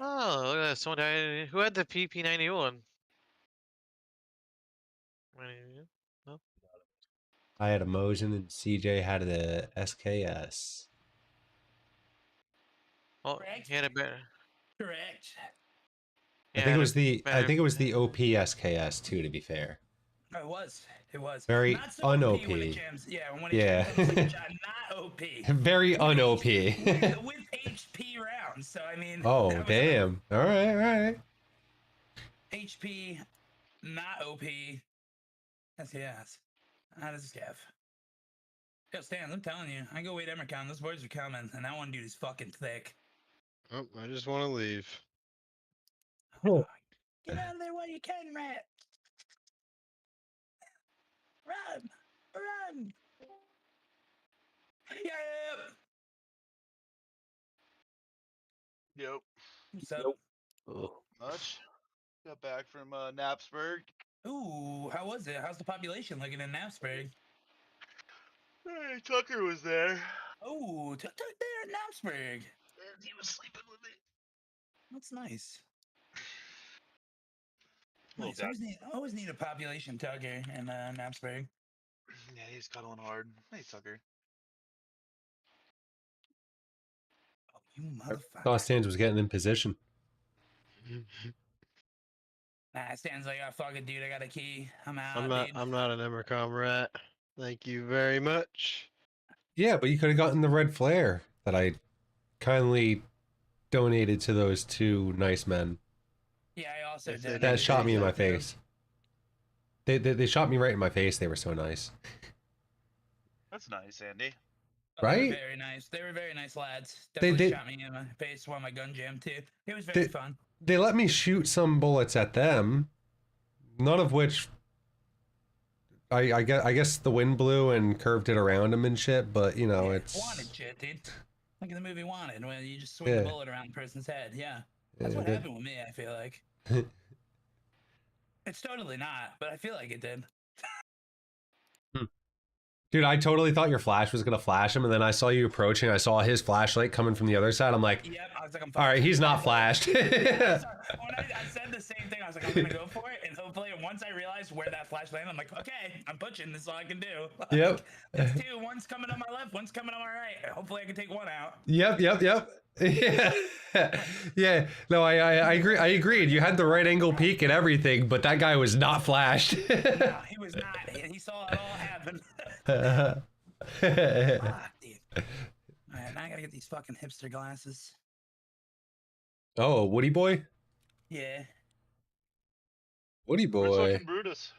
Oh, look at that. Someone died. Who had the PP91? No? I had a Mosin and CJ had the SKS. Oh, Correct. he had a better. Correct. I think it was the OP SKS too, to be fair. Oh, it was. It was. Very not so OP un-OP. when it jams. Yeah, when it Yeah. jams on the second shot, not OP. Very un-OP. with HP rounds. So I mean. Oh, that was damn. All right, all right. HP, not OP. SKS. How does this have? Yo, Stan, I'm telling you, I go wait Emercon. Those boys are coming, and that one dude is fucking thick. Oh, I just want to leave. Oh. Get out of there while you can, rat. Run! Run! Yep! Yep. What's up? Much. Got back from Knapsburg. Ooh, how was it? How's the population looking in Knapsburg? Hey, Tucker was there. Oh, Tuck there at Knapsburg. And he was sleeping with me. That's nice. Well, Nice. Always need a population Tucker in Knapsburg. Yeah, he's cuddling hard. Hey, Tucker. Oh, you motherfucker. Thought Stans was getting in position. Nah, Stan's like, oh, fuck it, dude. I got a key. I'm out. I'm not. dude. I'm not an Emercom rat. Thank you very much. Yeah, but you could have gotten the red flare that I kindly donated to those two nice men. Yeah, I also If did. they That shot me in my that too. face. They shot me right in my face. They were so nice. That's nice, Andy. Oh, they were Right? very nice. They were very nice lads. They Definitely did- shot me in my face while my gun jammed too. It was very fun. They let me shoot some bullets at them, none of which I guess the wind blew and curved it around them and shit. But you know, Yeah, it's Wanted shit, dude. Like in the movie Wanted, when you just swing Yeah. the bullet around the person's head. Yeah, that's Yeah, what they- happened with me. I feel like it's totally not, but I feel like it did. Dude, I totally thought your flash was gonna flash him, and then I saw you approaching. I saw his flashlight coming from the other side. I'm like, Yep, I was like, I'm all right, he's not flashed. When I said the same thing, I was like, I'm gonna go for it, and hopefully, once I realized where that flash landed, I'm like, okay, I'm pushing. This is all I can do. Like, Yep. It's two. One's coming on my left. One's coming on my right. Hopefully, I can take one out. Yep. Yeah. Yeah. No, I agree. I agreed. You had the right angle peek and everything, but that guy was not flashed. No, he was not. He saw it all happen. Fuck, dude. Alright, now I gotta get these fucking hipster glasses. Oh, Woody boy. Yeah. Woody Where's boy. fucking Brutus?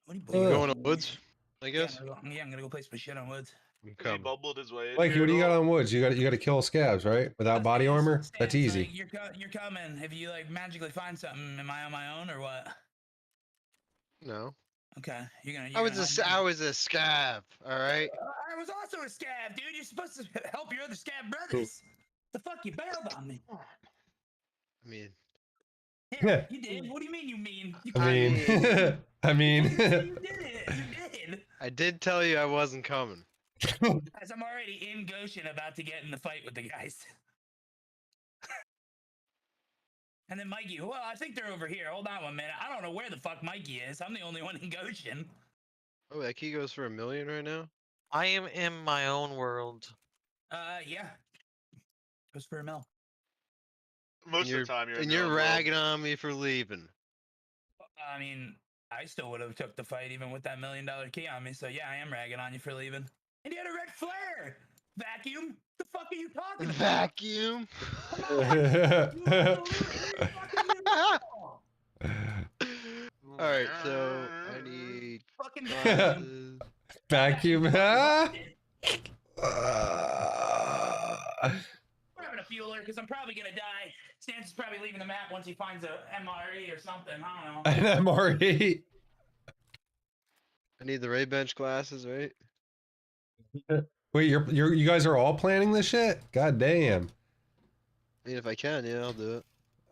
What are you Uh, doing? Going to woods, I Yeah, guess. I'm gonna go place my shit on woods. I'm He coming. bubbled his way in Mikey, here what do you at got all? on woods? You got to kill scabs, right? Without body armor? That's Stan's easy. like, you're coming. If you like magically find something, am I on my own or what? No, Okay, you're gonna. I was a scab. All right. I was also a scab, dude. You're supposed to help your other scab brothers. The fuck you bailed on me. I mean, Yeah, you did. What do you mean you mean? You I mean, I mean, you did it. You did. I did tell you I wasn't coming. As I'm already in Goshen about to get in the fight with the guys. And then Mikey, well, I think they're over here. Hold on 1 minute. I don't know where the fuck Mikey is. I'm the only one in Goshen. Oh, that key goes for $1 million right now? I am in my own world. Yeah. Goes for a mill. Most of the time you're in And your you're own world. ragging on me for leaving. I mean, I still would have took the fight even with that $1 million key on me. So yeah, I am ragging on you for leaving. And you had a red flare. Vacuum. The fuck are you talking about? Vacuum. You absolutely fucking you. Alright, so I need Fucking vacuum. glasses. vacuum. We're having a fueler because I'm probably gonna die. Stance is probably leaving the map once he finds a MRE or something. I don't know. An MRE. I need the Ray Bench glasses, right? Wait, you guys are all planning this shit? God damn. I mean, if I can, yeah, I'll do it.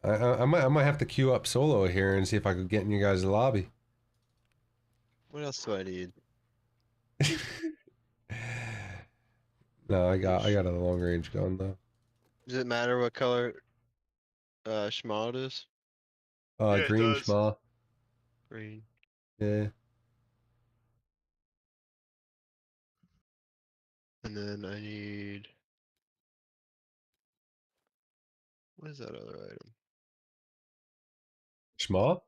I might have to queue up solo here and see if I could get in your guys' lobby. What else do I need? No, I got a long range gun though. Does it matter what color schmal it is? Yeah, it Green does. schma. Green. Yeah. And then I need... What is that other item? Schma?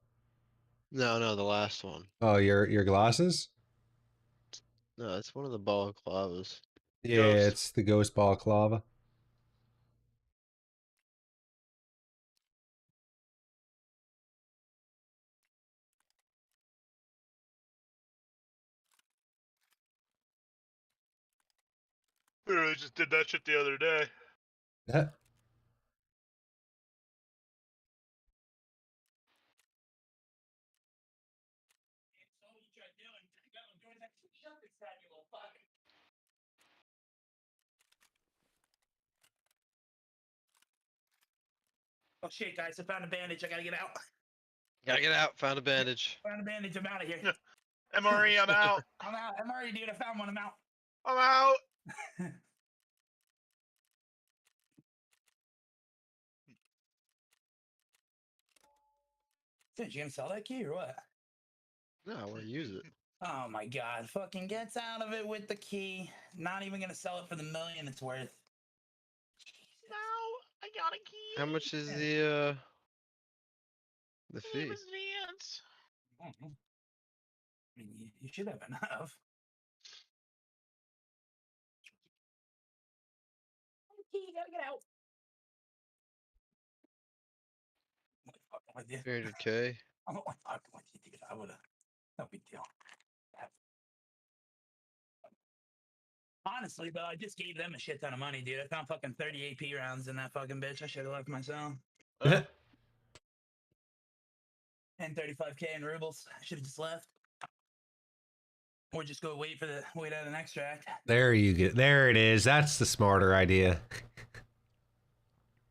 No, the last one. Oh, your glasses? No, it's one of the balaclavas. Yeah, Ghost. it's the ghost balaclava. Literally just did that shit the other day. Yeah. Oh shit, guys! I found a bandage. I gotta get out. Gotta get out, found a bandage. Found a bandage. I'm out of here. MRE, I'm out. I'm out. I'm already, dude. I found one. I'm out. I'm out. Dude, you gonna sell that key or what? No, I wanna use it. Oh my god! Fucking gets out of it with the key. Not even gonna sell it for the $1 million it's worth. No, I got a key. How much is the fee? Advance. I don't know. I mean, you should have enough. Key, you gotta get out. I'm only fucking with you. 300K. I'm only fucking with you, dude. I would've. No big deal. Honestly, though, I just gave them a shit ton of money, dude. I found fucking 30 AP rounds in that fucking bitch. I should have left myself. And 35K in rubles. I should have just left. Or just go wait out an extract. There it is. That's the smarter idea.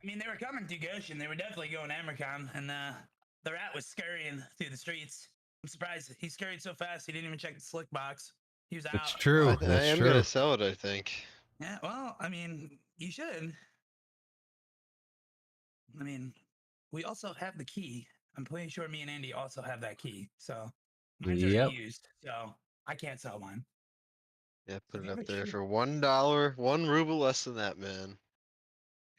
I mean, they were coming to Goshen. They were definitely going to Emercon, and the rat was scurrying through the streets. I'm surprised he scurried so fast he didn't even check the slick box. He was out. That's true. I That's am true. gonna sell it, I think. Yeah, well, I mean, you should. I mean, we also have the key. I'm pretty sure me and Andy also have that key. So mine's Yep. already used. So I can't sell mine. Yeah, put it Yeah, up but there you- for $1, 1 ruble less than that, man.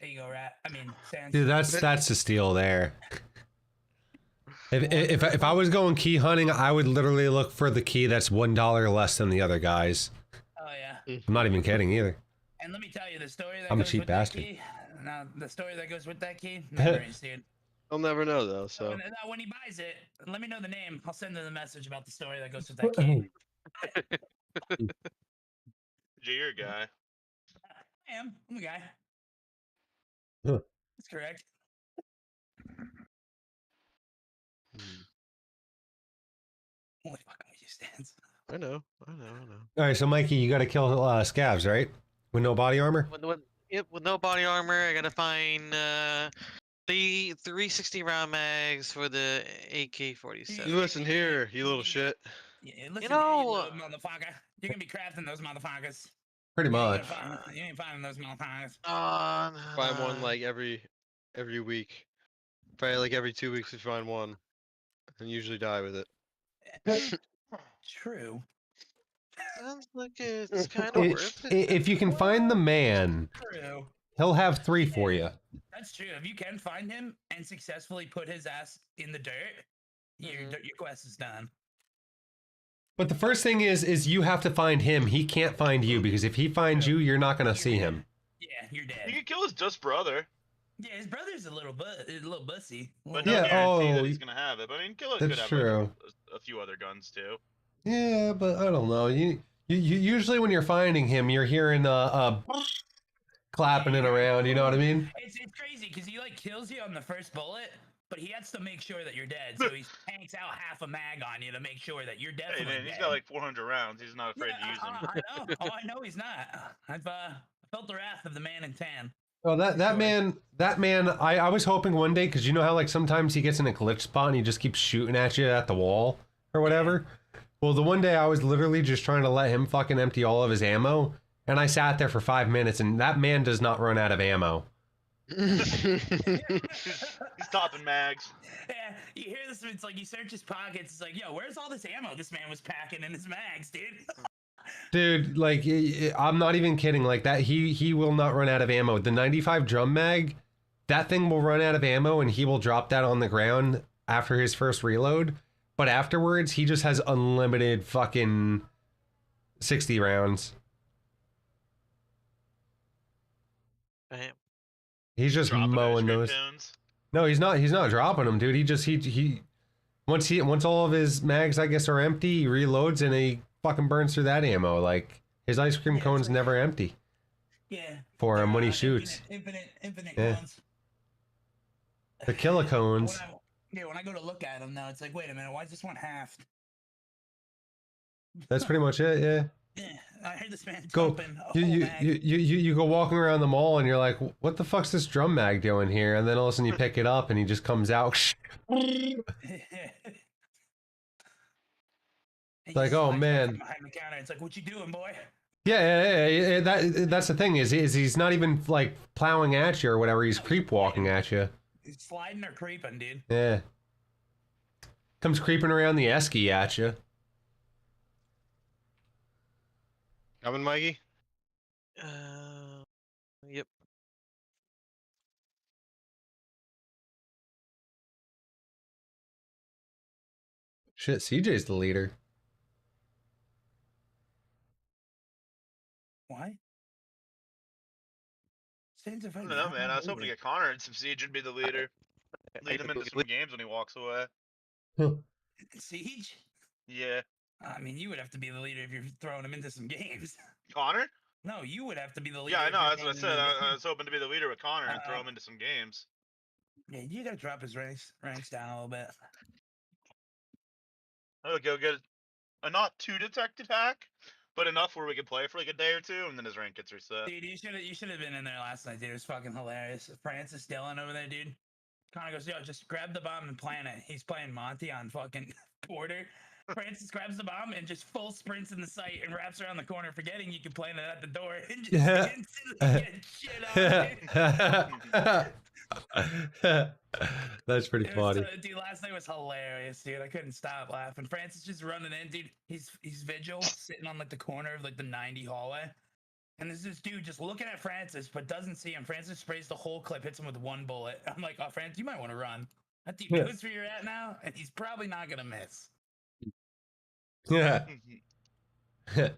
There you go, rat. I mean, Sans. Dude, that's a steal there. If I was going key hunting, I would literally look for the key that's $1 less than the other guys. Oh yeah. I'm not even kidding either. And let me tell you the story that I'm a goes cheap with bastard. that key. Now the story that goes with that key, memories, dude. I'll never know though, so. When he buys it, let me know the name. I'll send him the message about the story that goes with that key. Jay, you're a guy. I am. I'm a guy. Huh. That's correct. Hmm. Holy fuck, I just stands. I know. All right, so Mikey, you got to kill scavs, right? With no body armor. With no body armor, I gotta find The 360 round mags for the AK-47. You listen here, you little shit. Yeah, listen, know, you little motherfucker. You're gonna be crafting those motherfuckers. Pretty You ain't, much. you ain't finding those motherfuckers. Find one like every week. Probably like every 2 weeks we find one, and usually die with it. True. Sounds like it's kind of worth it. If you can find the man, True. he'll have 3 for you. That's true. If you can find him and successfully put his ass in the dirt, your quest is done. But the first thing is you have to find him. He can't find you, because if he finds you, you're not gonna see him. Yeah, you're You dead. can kill his just brother, Yeah, his brother's a little bussy. but no Yeah, guarantee that oh, he's gonna have it. But I mean, Killer that's could have true. like, a few other guns too. Yeah, but I don't know. You usually when you're finding him, you're hearing clapping it around. You know what I mean? It's crazy because he like kills you on the first bullet, but he has to make sure that you're dead. So he tanks out half a mag on you to make sure that you're Hey definitely man, dead. he's got like 400 rounds. He's not afraid to use them. I know. Oh, I know he's not. I've felt the wrath of the man in tan. Oh, that Sure. man. I was hoping one day, because you know how like sometimes he gets in a glitch spot and he just keeps shooting at you at the wall or whatever. Well, the one day I was literally just trying to let him fucking empty all of his ammo, and I sat there for 5 minutes, and that man does not run out of ammo. He's topping mags. Yeah, you hear this? It's like you search his pockets. It's like, yo, where's all this ammo this man was packing in his mags, dude? Dude, like I'm not even kidding. Like that, he will not run out of ammo. The 95 drum mag, that thing will run out of ammo, and he will drop that on the ground after his first reload. But afterwards, he just has unlimited fucking 60 rounds. Damn. He's just Dropping mowing those those. tones. No, he's not. He's not dropping them, dude. He once all of his mags, I guess, are empty, he reloads and he fucking burns through that ammo. Like his ice cream Yeah, cone's it's like- never empty Yeah. for him when he They're, shoots. Infinite Yeah. cones. The kilocones. When I go to look at them now, it's like, wait a minute, why is this one halved? That's pretty much it. Yeah. Yeah, I heard this man Go. dumping a You whole you, mag. you go walking around the mall and you're like, what the fuck's this drum mag doing here? And then all of a sudden you pick it up and he just comes out. And Like, he oh, slides man. from behind the counter. It's like, what you doing, boy? Yeah. That's the thing is he's not even like plowing at you or whatever. He's creep walking at you. He's sliding or creeping, dude. Yeah. Comes creeping around the esky at you. Coming, Mikey? Yep. Shit, CJ's the leader. Why? Stands are I fighting. don't know, man. I was hoping to get Connor in some siege and be the leader. Lead him into some games when he walks away. Siege? Yeah. I mean, you would have to be the leader if you're throwing him into some games. Connor? No, you would have to be the leader. Yeah, I if know. you're That's what I throwing said. him into I was hoping to be the leader with Connor and throw him into some games. Yeah, you gotta drop his ranks down a little bit. I'll go get a not too detected hack, but enough where we can play for like a day or two, and then his rank gets reset. Dude, you should have been in there last night, dude. It was fucking hilarious. Francis Dillon over there, dude. Connor goes, yo, just grab the bomb and plant it. He's playing Monty on fucking Porter. Francis grabs the bomb and just full sprints in the site and wraps around the corner, forgetting you can plant it at the door and just instantly get shit on. That's pretty funny. Dude, last night was hilarious, dude. I couldn't stop laughing. Francis just running in, dude. He's vigil, sitting on like the corner of like the 90 hallway. And there's this dude just looking at Francis, but doesn't see him. Francis sprays the whole clip, hits him with one bullet. I'm like, oh, Francis, you might want to run. That dude knows where you're at now, and he's probably not gonna miss. Yeah. Yo,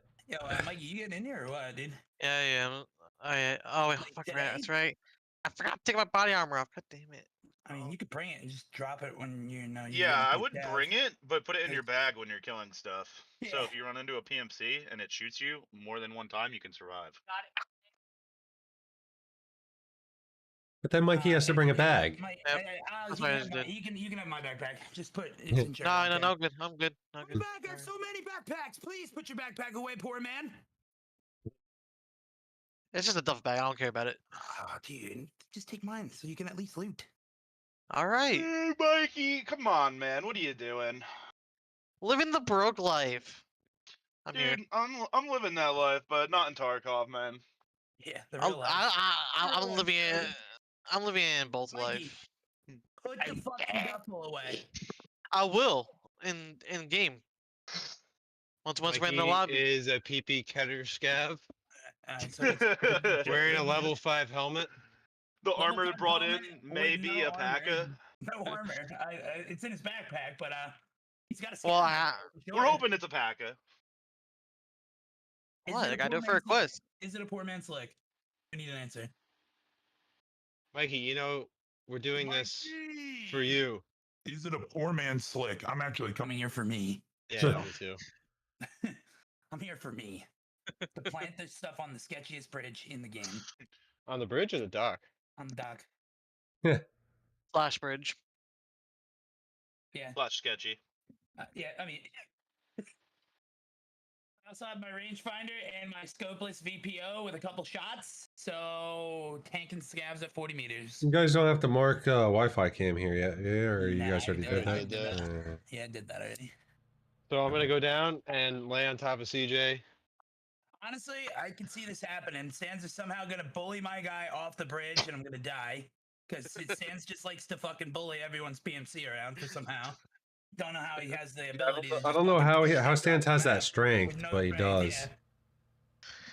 Mikey, you getting in here or what, dude? Yeah. Oh, Like fuck, today? right, that's right. I forgot to take my body armor off. God damn it. I mean, you could bring it and just drop it when you know. Yeah, I would bring it, but put it in your bag when you're killing stuff. So Yeah. if you run into a PMC and it shoots you more than one time, you can survive. But then Mikey has to bring a bag. Yep. That's what I just did. You can have my backpack. Just put it in your No, good. I'm good. I'm good. Back, I have so many backpacks. Please put your backpack away, poor man. It's just a duff bag. I don't care about it. Oh, dude, just take mine so you can at least loot. Alright. Mikey, come on, man. What are you doing? Living the broke life. I'm here. Dude, I'm living that life, but not in Tarkov, man. Yeah, the real life. I'm Real living life, in. baby. I'm living in both Mikey. life. Put the fucking duffel away. I will in game. Once we're in the Mikey lobby. is a PP Keter scav Alright, so it's wearing a level 5 helmet. The Level armor 5 brought in, helmet with maybe no a P.A.K.A. No armor. It's in his backpack, but he's got a Well, scav. We're hoping it's a P.A.K.A. What? I gotta do it for a quest. Is it a poor man's lick? I need an answer. Mikey, you know, we're doing this for you. Is it a poor man's slick? I'm actually coming. Coming here for me. Yeah, me too. I'm here for me. To plant this stuff on the sketchiest bridge in the game. On the bridge or the dock? On the dock. Flash bridge. Yeah. Flash sketchy. Yeah, I mean... I also have my rangefinder and my scopeless VPO with a couple shots. So, tanking scavs at 40 meters. You guys don't have to mark Wi-Fi cam here yet, yeah? Or you Nah, guys already did I that? did that. Yeah, I did that already. So I'm gonna go down and lay on top of CJ. Honestly, I can see this happening. Sans is somehow gonna bully my guy off the bridge, and I'm gonna die. Because Sans just likes to fucking bully everyone's PMC around for somehow. Don't know how he has the ability. I don't know how Stans has that strength, but he does. Yeah.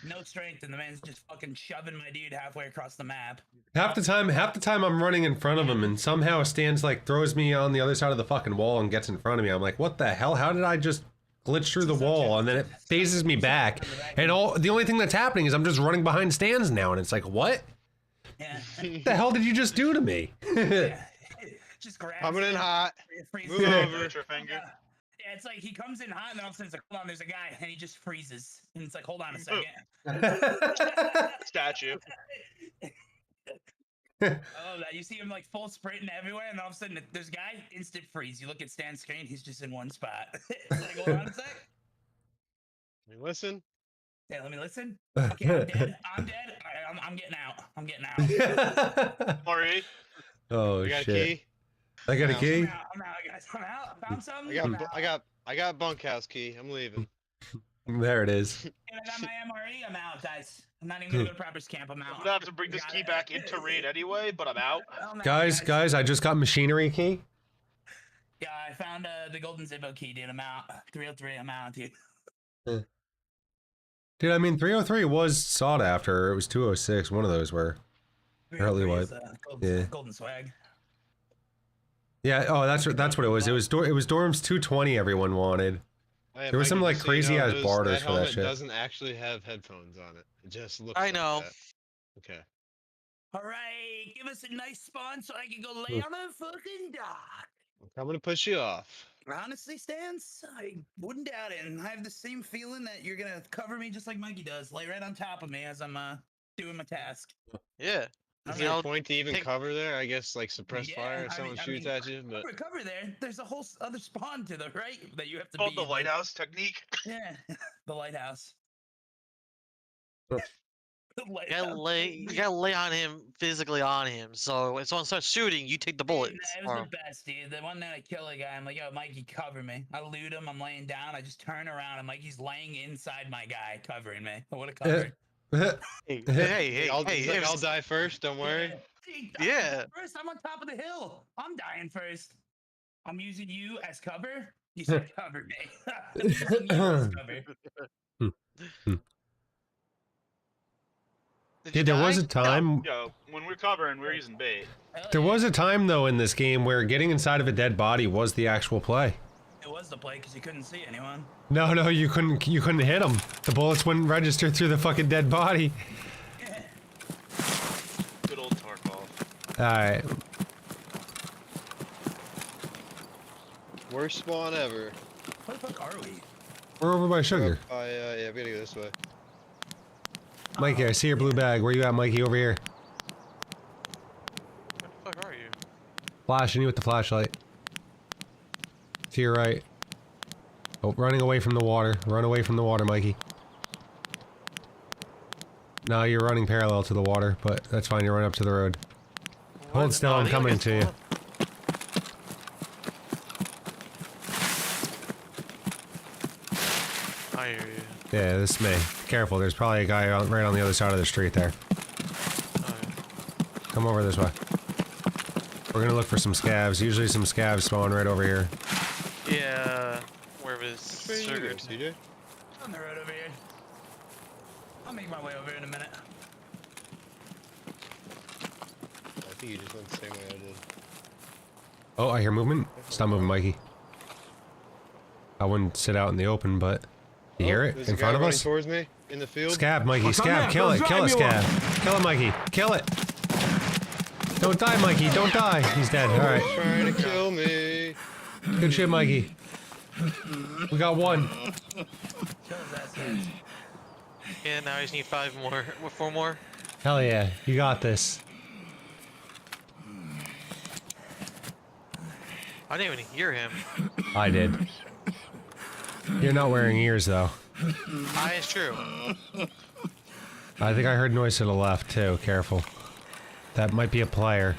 No strength, and the man's just fucking shoving my dude halfway across the map. Half the time I'm running in front of him, and somehow Stans like throws me on the other side of the fucking wall and gets in front of me. I'm like, what the hell? How did I just glitch through the wall? And then it phases me back, and the only thing that's happening is I'm just running behind Stans now, and it's like, what? Yeah. What the hell did you just do to me? Yeah. Just grabs Coming in it, hot. freezes Move it. over. Put your finger. Yeah, it's like he comes in hot, and then all of a sudden it's like, hold on, there's a guy, and he just freezes. And it's like, hold on a second. Statue. Oh, that you see him like full sprinting everywhere, and all of a sudden there's a guy, instant freeze. You look at Stan's screen, he's just in one spot. It's like, hold on a sec. Hey, listen. Yeah, let me listen. Okay, I'm dead. I'm dead. All right, I'm getting out. I'm getting out. Marie. Oh I got shit! a key. I got a I'm key. I'm out, guys. I'm out. I found something. I got bunkhouse key. I'm leaving. There it is. And I got my MRE. I'm out, guys. I'm not even gonna go to Proper's camp. I'm I'm out. gonna have to bring this key back into raid anyway, but I'm out. I'm out, Guys, I just got machinery key. Yeah, I found the golden Zippo key, dude. I'm out. 303. I'm out, dude. Dude, I mean 303 was sought after. It was 206. One of those were. Early 303 wipe. is, golden, Yeah. golden swag. Yeah. Oh, that's what it was. It was dorms 220. Everyone wanted. Hey, There was some, Mikey, like, just so you crazy-ass those- barters for that helmet shit. Doesn't actually have headphones on it. It just looks. I like know. that. Okay. All right, give us a nice spawn so I can go lay on a fucking dock. I'm coming to push you off. Honestly, Stans, I wouldn't doubt it, and I have the same feeling that you're gonna cover me just like Mikey does, lay right on top of me as I'm doing my task. Yeah. Is You there know, a point to even take- cover there? I guess like suppress Yeah, fire I if someone mean- shoots at you, but Cover there. There's a whole other spawn to the right that you have to Called be the in, like- lighthouse technique. Yeah, the lighthouse. Oh. The You lighthouse you gotta lay on him, physically on him. So when someone starts shooting, you take the bullets. It was the best, dude. The one that I kill a guy, I'm like, yo, Mikey, cover me. I loot him. I'm laying down. I just turn around. I'm like, he's laying inside my guy, covering me. What a cover. Hey, I'll if- die first. Don't worry. Yeah. First, I'm on top of the hill. I'm dying first. I'm using you as cover. You said cover me. I'm using you as cover. Did you Dude, there was die? a time. Yo, when we're covering, we're using bait. Hell There yeah. was a time though in this game where getting inside of a dead body was the actual play. It was the play because you couldn't see anyone. No, you couldn't hit them. The bullets wouldn't register through the fucking dead body. Good old Tarkov. All right. Worst spawn ever. Where the fuck are we? We're over by sugar. Yeah, we gotta go this way. Mikey, I see your blue bag. Where you at, Mikey? Over here. Where the fuck are you? Flashing you with the flashlight. To your right. Oh, running away from the water. Run away from the water, Mikey. No, you're running parallel to the water, but that's fine. You're running up to the road. Hold still, I'm coming to you. I hear you. Yeah, this is me. Careful, there's probably a guy right on the other side of the street there. Okay. Come over this way. We're gonna look for some scavs. Usually some scavs spawn right over here. Yeah, wherever this Where you sugar. go, CJ? On the road over here. I'll make my way over in a minute. I think you just went the same way I did. Oh, I hear movement. Stop moving, Mikey. I wouldn't sit out in the open, but you hear it There's in a guy front of running us? towards me in the field. Scab, Mikey, What's on scab, that? kill it, Don't kill it, drive me scab. Kill it, Mikey, kill it. Don't die, Mikey, don't die. He's dead, alright. Trying to kill me. Good shit, Mikey. We got one. Kill his ass, guys. Yeah, now I just need 5 more. What, 4 more? Hell yeah, you got this. I didn't even hear him. I did. You're not wearing ears, though. It's true. I think I heard noise to the left, too. Careful. That might be a player.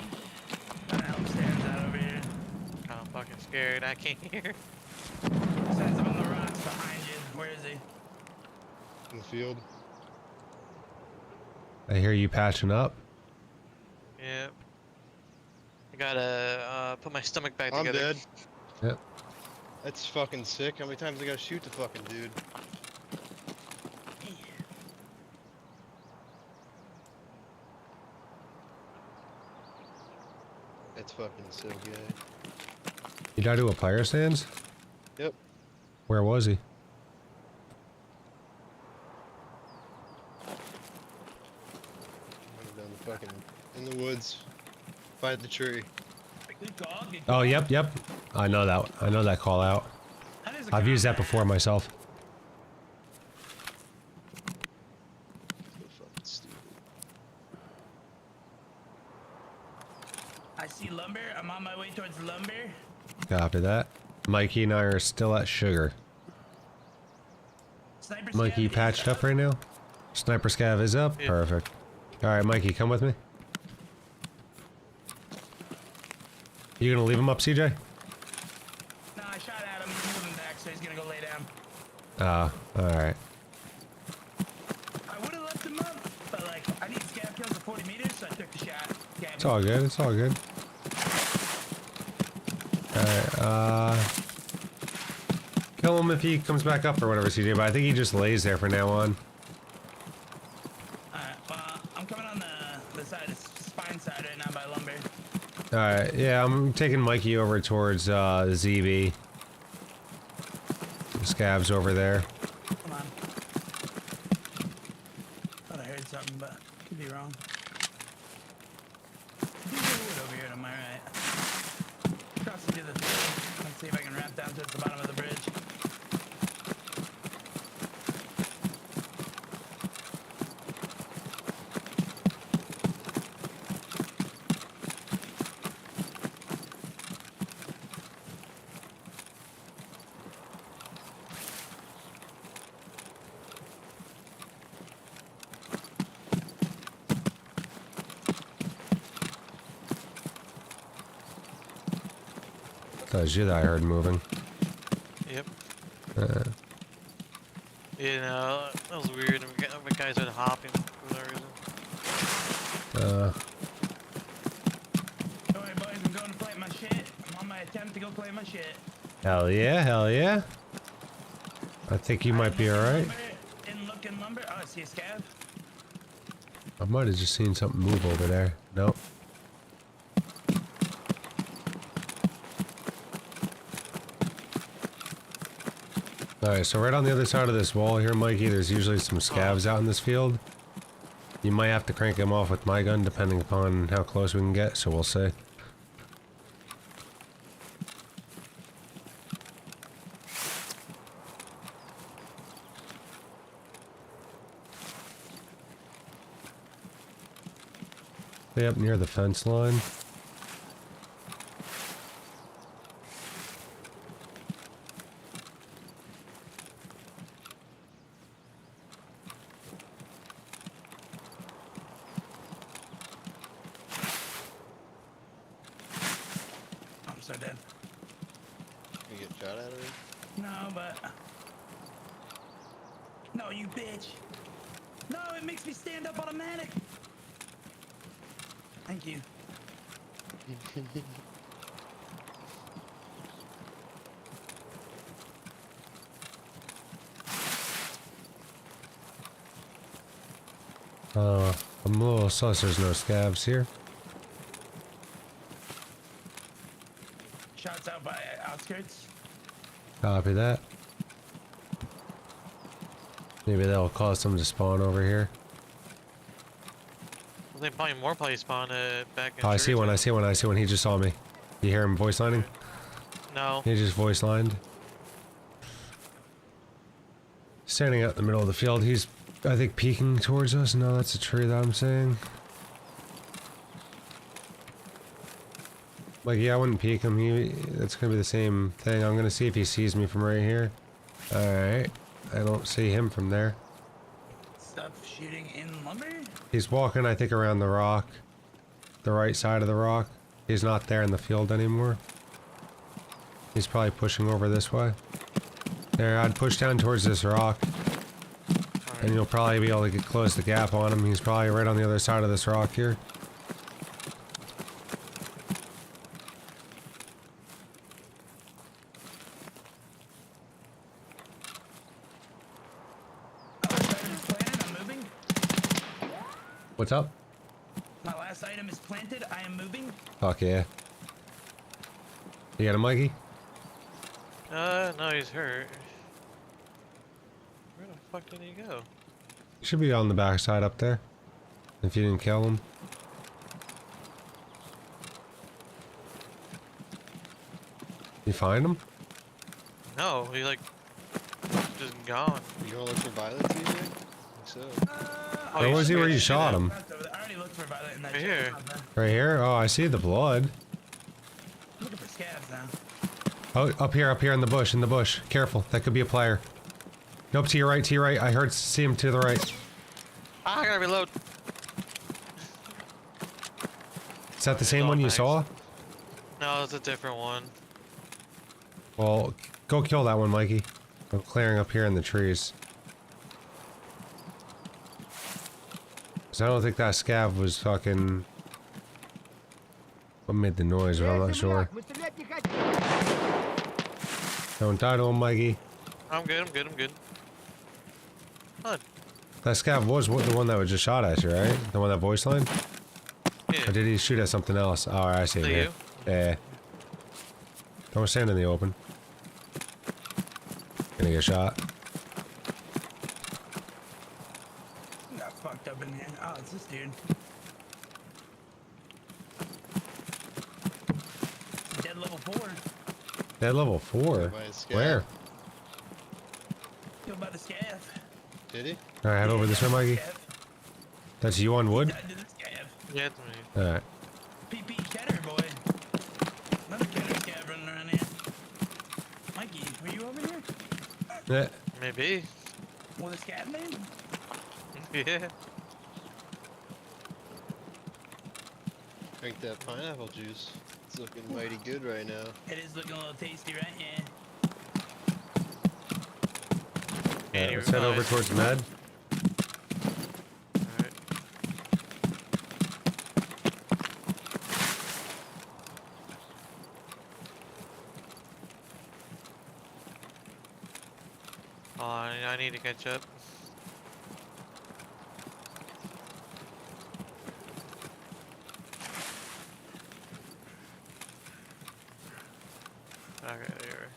Trying to help Sam's out over here. I'm fucking scared. I can't hear. Sam's on the rocks behind you. Where is he? In the field. I hear you patching up. Yep. I gotta put my stomach back I'm together. dead. Yep. That's fucking sick. How many times I gotta shoot the fucking dude? That's fucking so gay. You died to a player stands? Yep. Where was he? Running down the fucking in the woods. Fight the tree. Good call. Good Oh, call. yep, yep. I know that. I know that call out. That is a I've used that combat. before myself. So fucking stupid. I see lumber. I'm on my way towards lumber. Copy that. Mikey and I are still at sugar. Sniper Mikey, you scav is patched up right now? Sniper scav is up? Yeah. Perfect. Alright, Mikey, come with me. You gonna leave him up, CJ? No, I shot at him. He's moving back, so he's gonna go lay down. Alright. I would have left him up, but like, I need scav kills at 40 meters, so I took the shot. It's all good, it's all good. Alright, kill him if he comes back up or whatever, CJ, but I think he just lays there from now on. Alright, well, I'm coming on the side, the spine side right now by lumber. Alright, yeah, I'm taking Mikey over towards, ZB. Scabs over there. Come on. Thought I heard something, but could be wrong. I think there's wood over here to my right. Crossing through the field. Let's see if I can wrap down towards the bottom of the bridge. That was you that I heard moving. Yep. Uh, You know, that was weird. The guys are hopping for no reason. Don't worry, boys, I'm going to plant my shit. I'm on my attempt to go plant my shit. hell yeah, hell yeah. I think you might be alright. Didn't look in lumber. Oh, I see a scav. I might have just seen something move over there. Nope. Alright, so right on the other side of this wall here, Mikey, there's usually some scavs out in this field. You might have to crank them off with my gun, depending upon how close we can get, so we'll see. Stay up near the fence line. I'm so dead. You get shot at already? No, but No, you bitch. No, it makes me stand up automatic. Thank you. I'm a little sus there's no scabs here. Shots out by outskirts. Copy that. Maybe that'll cause them to spawn over here. I think probably more probably spawn back in Oh, I see one, Jerusalem. I see one, I see one. He just saw me. You hear him voice lining? No. He just voice lined. Standing out in the middle of the field. He's, I think, peeking towards us. No, that's a tree that I'm seeing. Like, yeah, I wouldn't peek him. That's gonna be the same thing. I'm gonna see if he sees me from right here. Alright. I don't see him from there. Stuff shooting in lumber. He's walking, I think, around the rock. The right side of the rock. He's not there in the field anymore. He's probably pushing over this way. There, I'd push down towards this rock. And you'll probably be able to close the gap on him. He's probably right on the other side of this rock here. What's up? My last item is planted. I am moving. Fuck yeah. You got a Mikey? No, he's hurt. Where the fuck did he go? He should be on the backside up there. If you didn't kill him. You find him? No, he like just gone. You gonna look for Violet, TJ? I think so. Where was he where you shot him? I already looked for Violet in that Right chest. here. Right here? Oh, I see the blood. I'm looking for scabs now. Oh, up here in the bush, Careful, that could be a player. Nope, to your right, I see him to the right. Ah, I gotta reload. Is that the same one you saw? No, it's a different one. Well, go kill that one, Mikey. I'm clearing up here in the trees. 'Cause I don't think that scav was fucking... What made the noise, but I'm not sure. Don't die to him, Mikey. I'm good. Fun. That scav was the one that was just shot at you, right? The one that voice line? Yeah. Or did he shoot at something else? Oh, I see him Is that here. you? Yeah. Don't stand in the open. Gonna get shot. Got fucked up in here. Oh, it's this dude. Dead level 4. Dead level 4? By a scav. Where? Killed by the scav. Did he? Alright, head over this way, Mikey. Scav. That's you on wood? Died to the scav. Yeah, it's me. Alright. PP Kenner, boy. Another Kenner scav running around here. Mikey, were you over here? Yeah. Maybe. With a scav name? Yeah. Drink that pineapple juice. It's looking mighty good right now. It is looking a little tasty, right? Yeah. Alright, let's head over towards med. Alright. Oh, I need to catch up. Okay, there.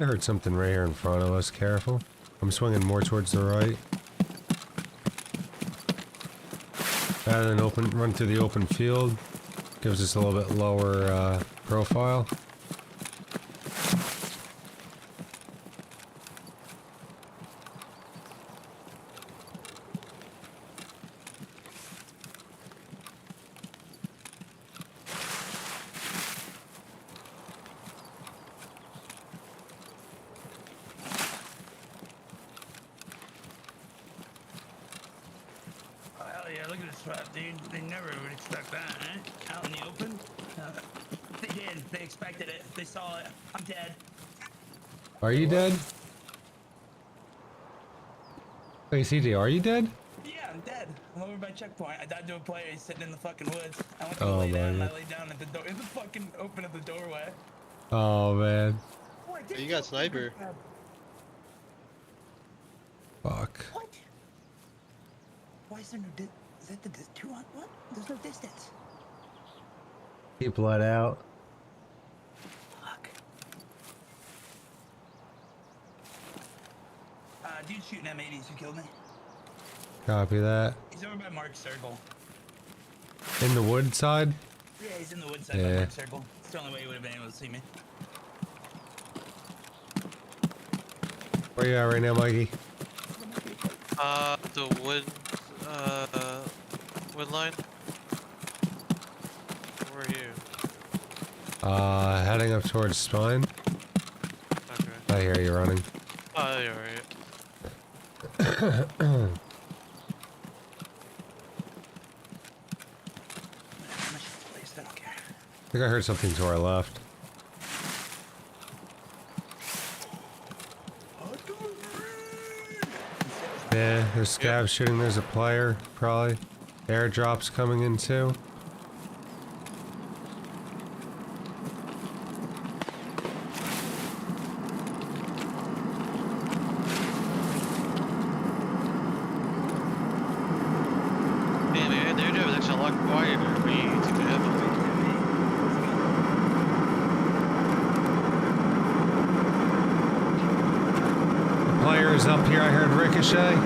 I heard something right here in front of us. Careful. I'm swinging more towards the right. Rather than run through the open field. Gives us a little bit lower profile. a spot, dude. They never would expect that, eh? Out in the open? They did. They expected it. They saw it. I'm dead. Are you dead? Wait, CJ, are you dead? Yeah, I'm dead. I'm over by checkpoint. I died to a player. He's sitting in the fucking woods. I went to Oh, lay down and my I laid down at the door. In the fucking open of the doorway. Oh, man. Oh, I did You kill got sniper. Crab. Fuck. What? Why is there no is that the 2 on what? There's no distance. He bled out. Fuck. Dude's shooting M80s who killed me. Copy that. He's over by Mark's circle. In the wood side? Yeah, he's in the woodside by Yeah. Mark's circle. It's the only way he would have been able to see me. Where you at right now, Mikey? The wood line. Where are you? Heading up towards Spine. Okay. I hear you running. Oh, you're right. I don't care. I think I heard something to our left. Yeah, there's scabs shooting. There's a player, probably. Airdrops coming in too. Damn, man, their job is actually a lot quieter for you to get up. The player is up here. I heard Ricochet.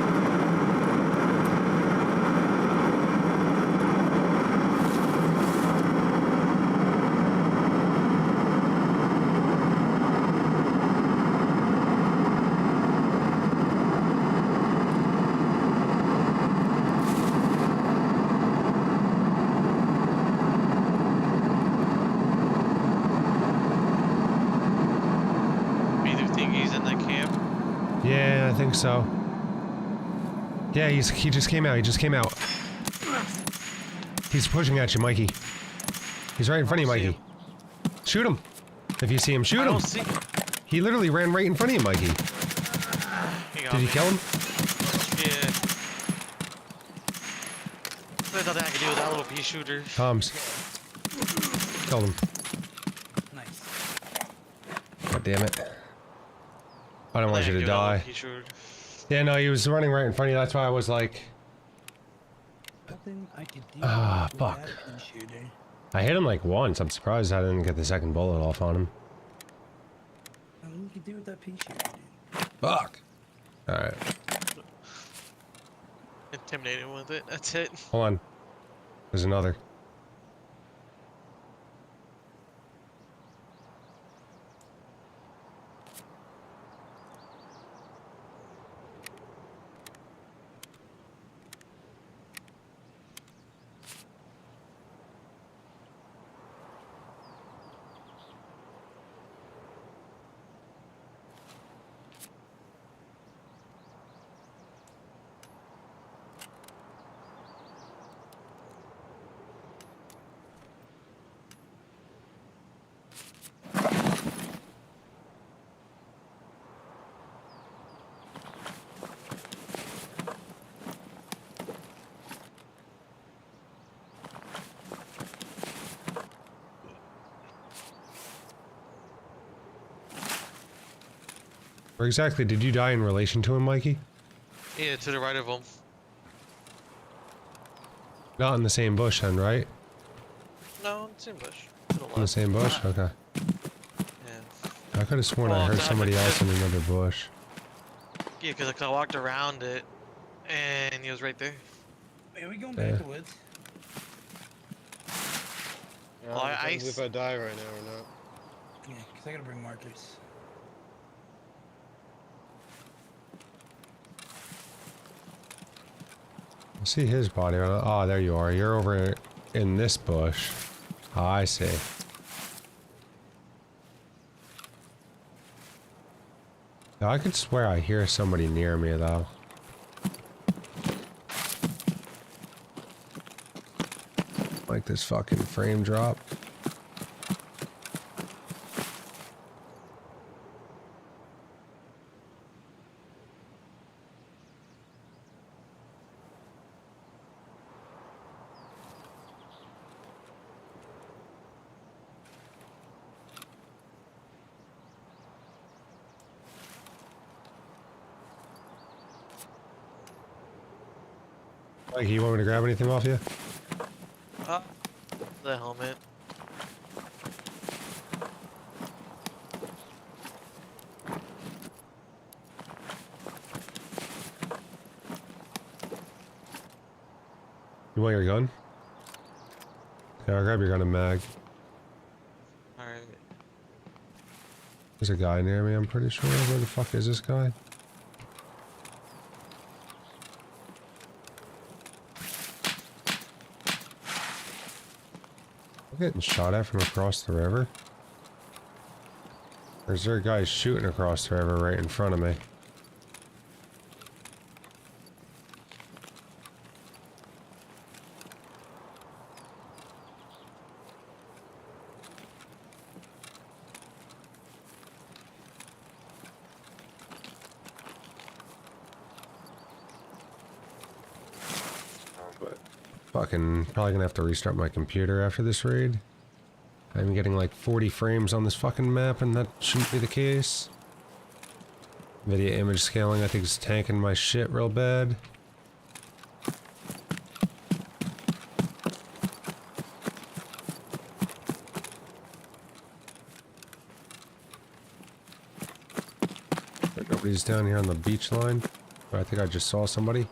You think he's in that camp? Yeah, I think so. Yeah, he just came out. He just came out. He's pushing at you, Mikey. He's right in front of you, I don't see Mikey. Shoot him. If you see him, shoot I him. don't see. He literally ran right in front of you, Mikey. He got Did you me. kill him? Yeah. There's nothing I can do with that little pea shooter. Toms. Killed him. Nice. God damn it. I don't want you to die. Pea shooter. Yeah, no, he was running right in front of you. That's why I was like... Nothing I could do. Ah, with fuck. that pea shooter. I hit him like once. I'm surprised I didn't get the second bullet off on him. Nothing you could do with that pea shooter, dude. Fuck. Alright. Intimidated with it. That's it. Hold on. There's another. Where exactly did you die in relation to him, Mikey? Yeah, to the right of him. Not in the same bush then, right? No, same bush. To the In the left. same bush? Okay. Yeah. I could have sworn I Well, heard that- somebody else in another bush. Yeah, because I walked around it, and he was right there. Wait, are we going Yeah. back to woods? Well, I- Depends if I die right now or not. Yeah, because I gotta bring markers. I see his body. Oh, there you are. You're over in this bush. Oh, I see. Now, I could swear I hear somebody near me, though. like this fucking frame drop. Like, you want me to grab anything off you? The helmet. You want your gun? Yeah, I'll grab your gun and mag. Alright. There's a guy near me, I'm pretty sure. Where the fuck is this guy? I'm getting shot at from across the river. Or is there a guy shooting across the river right in front of me? But fucking probably gonna have to restart my computer after this raid. I'm getting like 40 frames on this fucking map, and that shouldn't be the case. Video image scaling, I think, is tanking my shit real bad. But nobody's down here on the beach line. But I think I just saw somebody.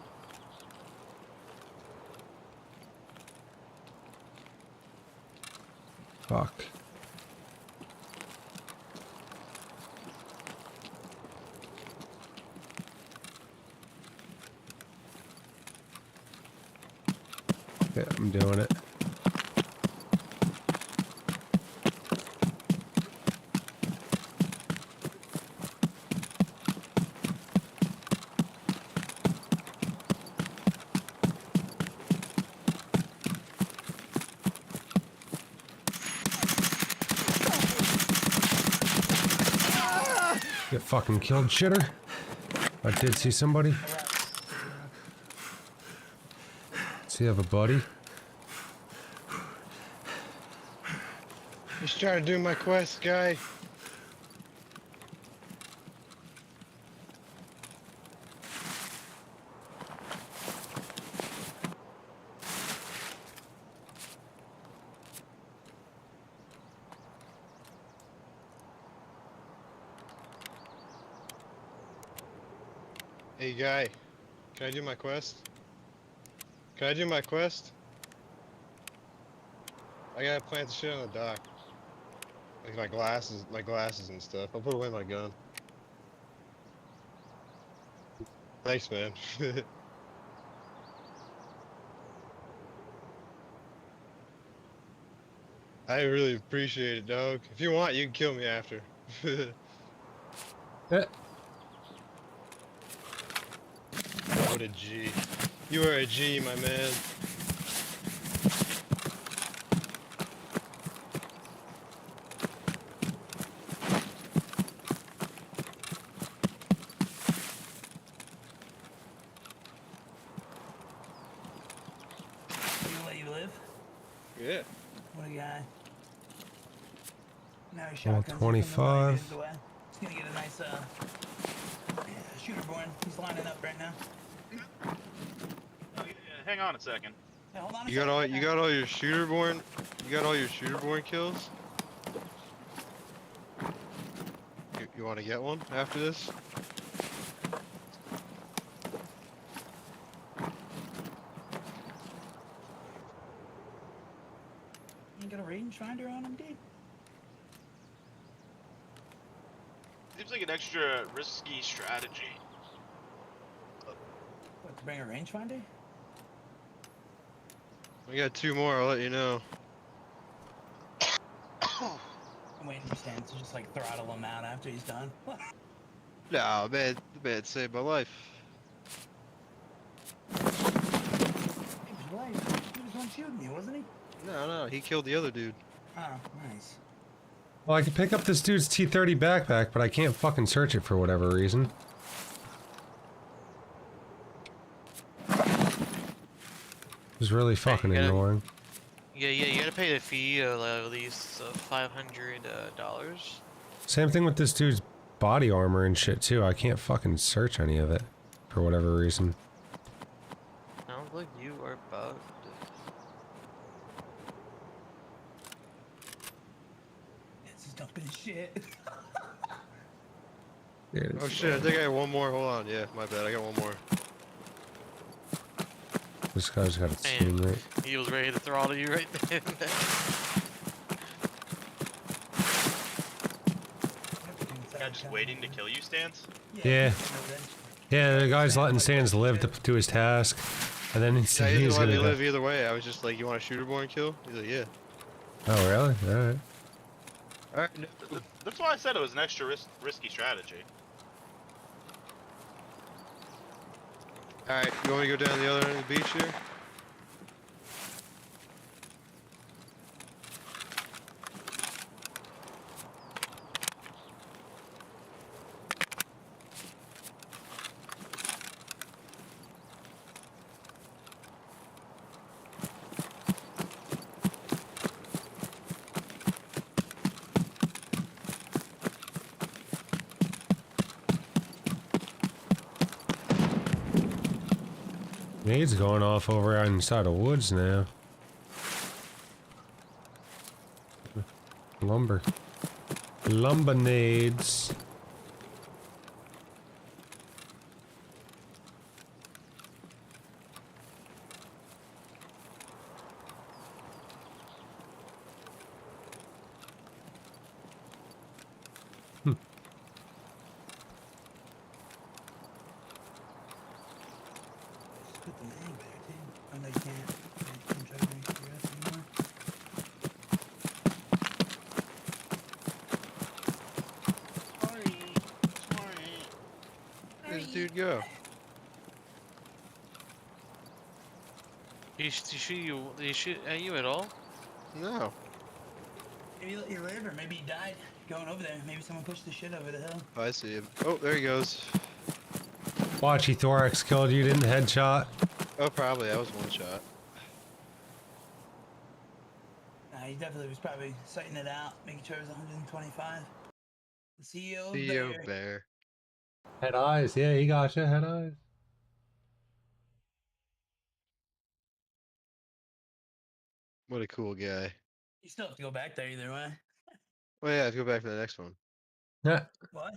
Fuck. Yeah, I'm doing it. Get fucking killed, shitter. I did see somebody. So you have a buddy? Just trying to do my quest, guy. Hey, guy. Can I do my quest? Can I do my quest? I gotta plant the shit on the dock. Like my glasses and stuff. I'll put away my gun. Thanks, man. I really appreciate it, dog. If you want, you can kill me after. What a G. You are a G, my man. You let you live? Yeah. What a guy. Now he's Well, shotguns. 25. He's gonna get a nice shooter born. He's lining up right now. Oh, yeah, hang on a second. Hey, hold on a You got second. all your shooterborn. You got all your shooterborn kills. You want to get one after this? You got a rangefinder on him, dude? Seems like an extra risky strategy. What, to bring a rangefinder? I got 2 more. I'll let you know. I'm waiting for Stan to just like throttle him out after he's done. No, man, the man saved my life. He was right. He was one shooting you, wasn't he? No, he killed the other dude. Oh, nice. Well, I could pick up this dude's T30 backpack, but I can't fucking search it for whatever reason. It's really fucking gotta- annoying. Yeah, you gotta pay the fee of at least $500. Same thing with this dude's body armor and shit too. I can't fucking search any of it for whatever reason. Sounds like you are bugged. This is dumping shit. Dude, Oh shit, I think I have one more. Hold on. Yeah, my bad. I got one more. this guy's got a team, right? He was ready to throttle you right then. Guy just waiting to kill you, Stance. Yeah. Yeah, the guy's letting Sans live to do his task, and then he's, Yeah, he he's didn't let gonna me die. live either way. I was just like, you want a shooter born kill? He's like, yeah. Oh really? Alright. Alright, no. That's why I said it was an extra risky strategy. Alright, you want me to go down the other end of the beach here? Nade's going off over inside the woods now. Lumber. Lumber nades. Put the name back, dude. And they can't try to drink the rest anymore. Where does dude go? Did he shoot at you at all? No. Maybe he let you live, or maybe he died going over there. Maybe someone pushed the shit over the hill. Oh, I see him. Oh, there he goes. Watch, he thorax killed you, didn't headshot. Oh, probably. That was one shot. He definitely was probably sighting it out, making sure it was 125. The CEO Theo Bear. Bear. Head eyes, yeah, he got you, head eyes. What a cool guy. You still have to go back there either way. Well, yeah, let's go back to the next one. Yeah. What?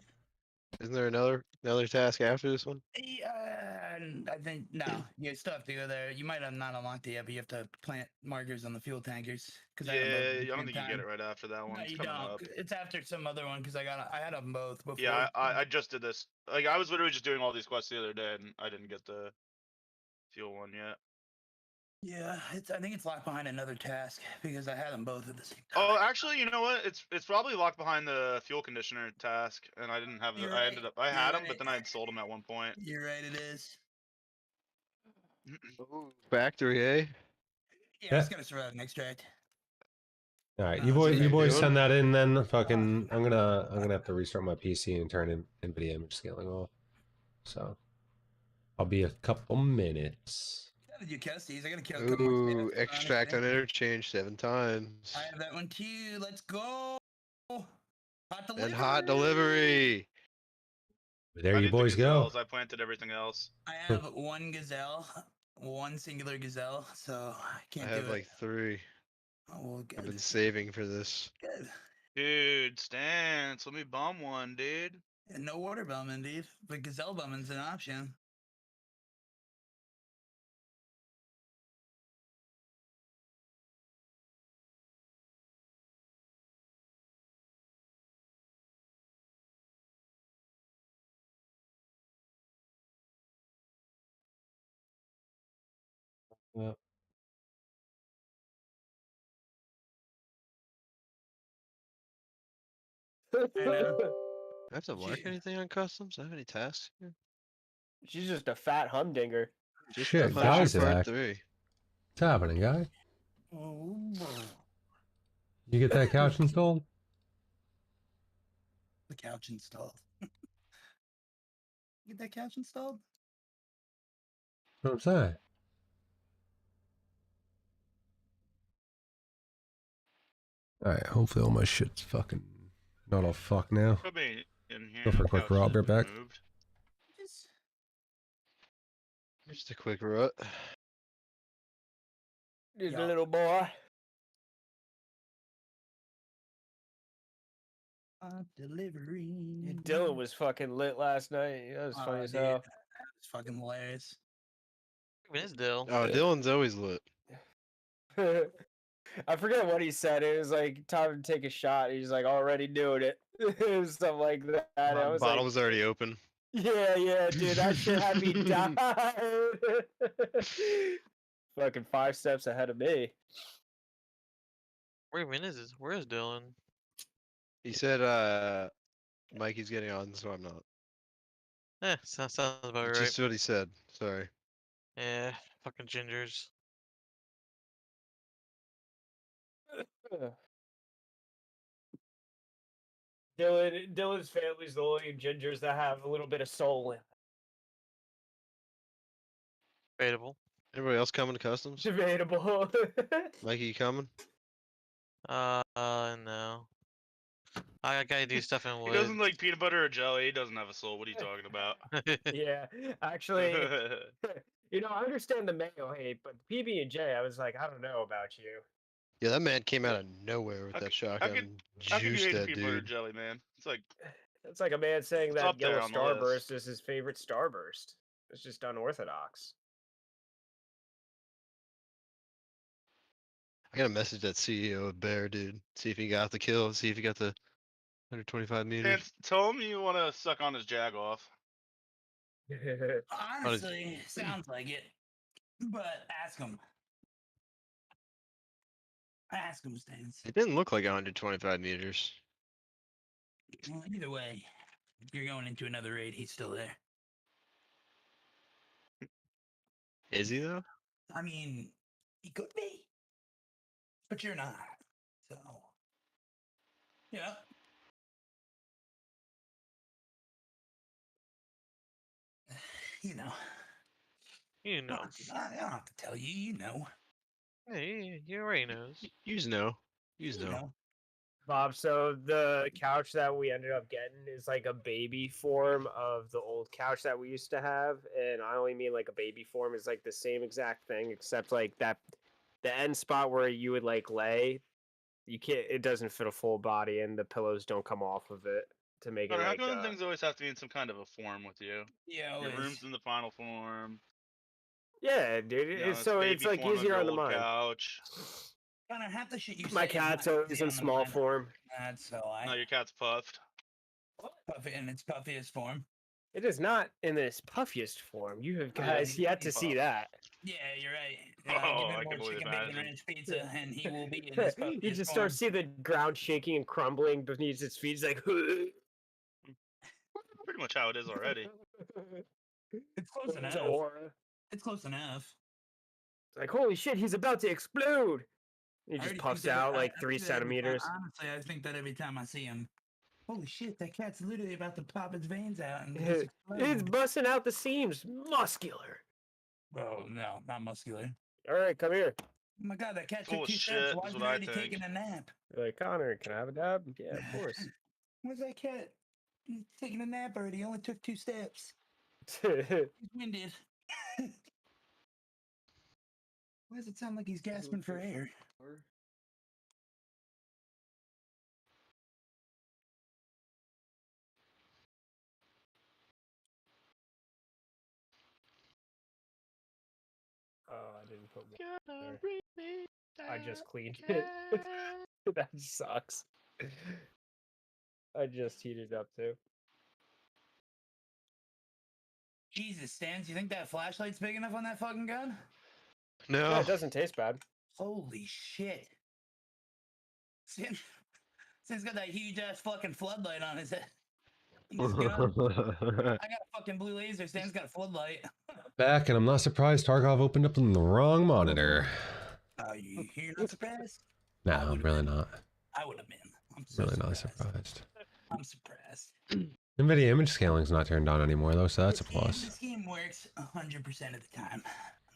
Isn't there another task after this one? Yeah, I think no. You still have to go there. You might have not unlocked it yet, but you have to plant markers on the fuel tankers. Yeah, I don't think you get it right after that one. No, It's you coming don't. up. It's after some other one because I had them both before. Yeah, I just did this. Like, I was literally just doing all these quests the other day, and I didn't get the fuel one yet. Yeah, I think it's locked behind another task because I had them both at the same time. Oh, actually, you know what? It's probably locked behind the fuel conditioner task, and I didn't have the. You're I ended right, up. I you're had them, right. but then I had sold them at one point. You're right. It is. Ooh, factory, eh? Yeah, it's gonna survive an extract. Alright, No, you it's you okay, boys dude. send that in then. Fucking I'm gonna have to restart my PC and turn in NVIDIA image scaling off. So I'll be a couple minutes. How did you catch these? I gotta kill a couple more Ooh, stamps, extract honestly. on interchange 7 times. I have that one too. Let's go. Hot delivery. And hot delivery. There I you did the boys go. gazelles, I planted everything else. I have one gazelle, one singular gazelle, so I I can't have do like it. 3. Oh, well, I've good. been saving for this. Good. Dude, Stance, let me bomb one, dude. And no water bellman, dude. But gazelle bellman's an option. Yeah. I know. I have to mark Gee. anything on customs? I have any tasks here? She's just a fat humdinger. Just Shit, the guys Punisher are Part back. 3. What's happening, guy? You get that couch installed? The couch installed. Get that couch installed? What I'm saying. Alright, hopefully all my shit's fucking not all fucked now. Could be in here. Go for a quick couch rob, has right been back. moved. Just a quick rut. Just Yeah. a little boy. Delivery. Dylan was fucking lit last night. That was funny as dude, hell. It's fucking hilarious. Miss Dill. Oh, Dylan's always lit. I forget what he said. It was like time to take a shot. He's like already doing it. It was something like that. I was Bottle like, was already open. yeah, dude, that shit had me dying. Fucking 5 steps ahead of me. Wait a minute, where is Dylan? He said, Mikey's getting on, so I'm not. Sounds about right. Just what he said. Sorry. Yeah, fucking gingers. Dylan's family's the only gingers that have a little bit of soul in. Debatable. Everybody else coming to customs? Debatable. Mikey, you coming? No. I gotta do stuff in He wood. doesn't like peanut butter or jelly. He doesn't have a soul. What are you talking about? Yeah, actually, I understand the mayo hate, but PB&J, I was like, I don't know about you. Yeah, that man came out of nowhere with How that could- shotgun. How can you Juiced hate that peanut butter or dude. jelly, man? It's like It's like a man saying It's that up there yellow on the list. starburst is his favorite starburst. It's just unorthodox. I gotta message that CEO of Bear, dude. See if he got the kill. See if he got the 125 meters. Chance, tell him you want to suck on his jag off. Honestly, sounds like it. But ask him. Ask him, Stans. It didn't look like 125 meters. Well, either way, if you're going into another raid, he's still there. Is he though? I mean, he could be. But you're not. So, yeah. You know. You know. I don't have to tell you, you know. Hey, you already knows. Yous know. Yous You know. know. Bob, so the couch that we ended up getting is like a baby form of the old couch that we used to have, and I only mean like a baby form is like the same exact thing, except like that the end spot where you would like lay, you can't. It doesn't fit a full body, and the pillows don't come off of it to make it Connor, how like. come things always have to be in some kind of a form with you? Yeah, Your always. room's in the final form. Yeah, dude. You know, It's, so it's baby like form of easier your on the old mind. couch. Connor, half the shit you My say is cat's not always easy in on the small mind. form. That's so I. No, your cat's puffed. Puffy in its puffiest form. It is not in this puffiest form. You have Yeah, guys he's yet to see puffed. that. Yeah, you're right. Oh, give I him can more only chicken bacon imagine. ranch pizza, and he will be in his puffiest You just form. start see the ground shaking and crumbling beneath its feet. It's like. Pretty much how it is already. It's close enough. It's aura. It's close enough. It's like, holy shit, he's about to explode. He I just already puffs think that- out I- like I 3 think that every time- centimeters. Honestly, I think that every time I see him. Holy shit, that cat's literally about to pop its veins out and just It's explode. busting out the seams. Muscular. Oh, no, not muscular. All right, come here. Oh my god, that cat Full took of 2 shit steps. is Why is it what I already think. taking a nap? You're like, Connor, can I have a dab? Yeah, of course. Where's that cat? He's taking a nap already. He only took 2 steps. It's He's winded. Why does it sound like he's gasping for air? Oh, I didn't put one there. I just cleaned it. That sucks. I just heated up too. Jesus, Stans, you think that flashlight's big enough on that fucking gun? No. Yeah, it doesn't taste bad. Holy shit. Stan's got that huge ass fucking floodlight on his head. on his gun. I got a fucking blue laser. Stan's got a floodlight. Back, and I'm not surprised Tarkov opened up on the wrong monitor. You're not surprised? No, I'm really not. I would have been. I'm so Really not surprised. surprised. I'm surprised. NVIDIA image scaling's not turned on anymore though, so that's a plus. This game works 100% of the time.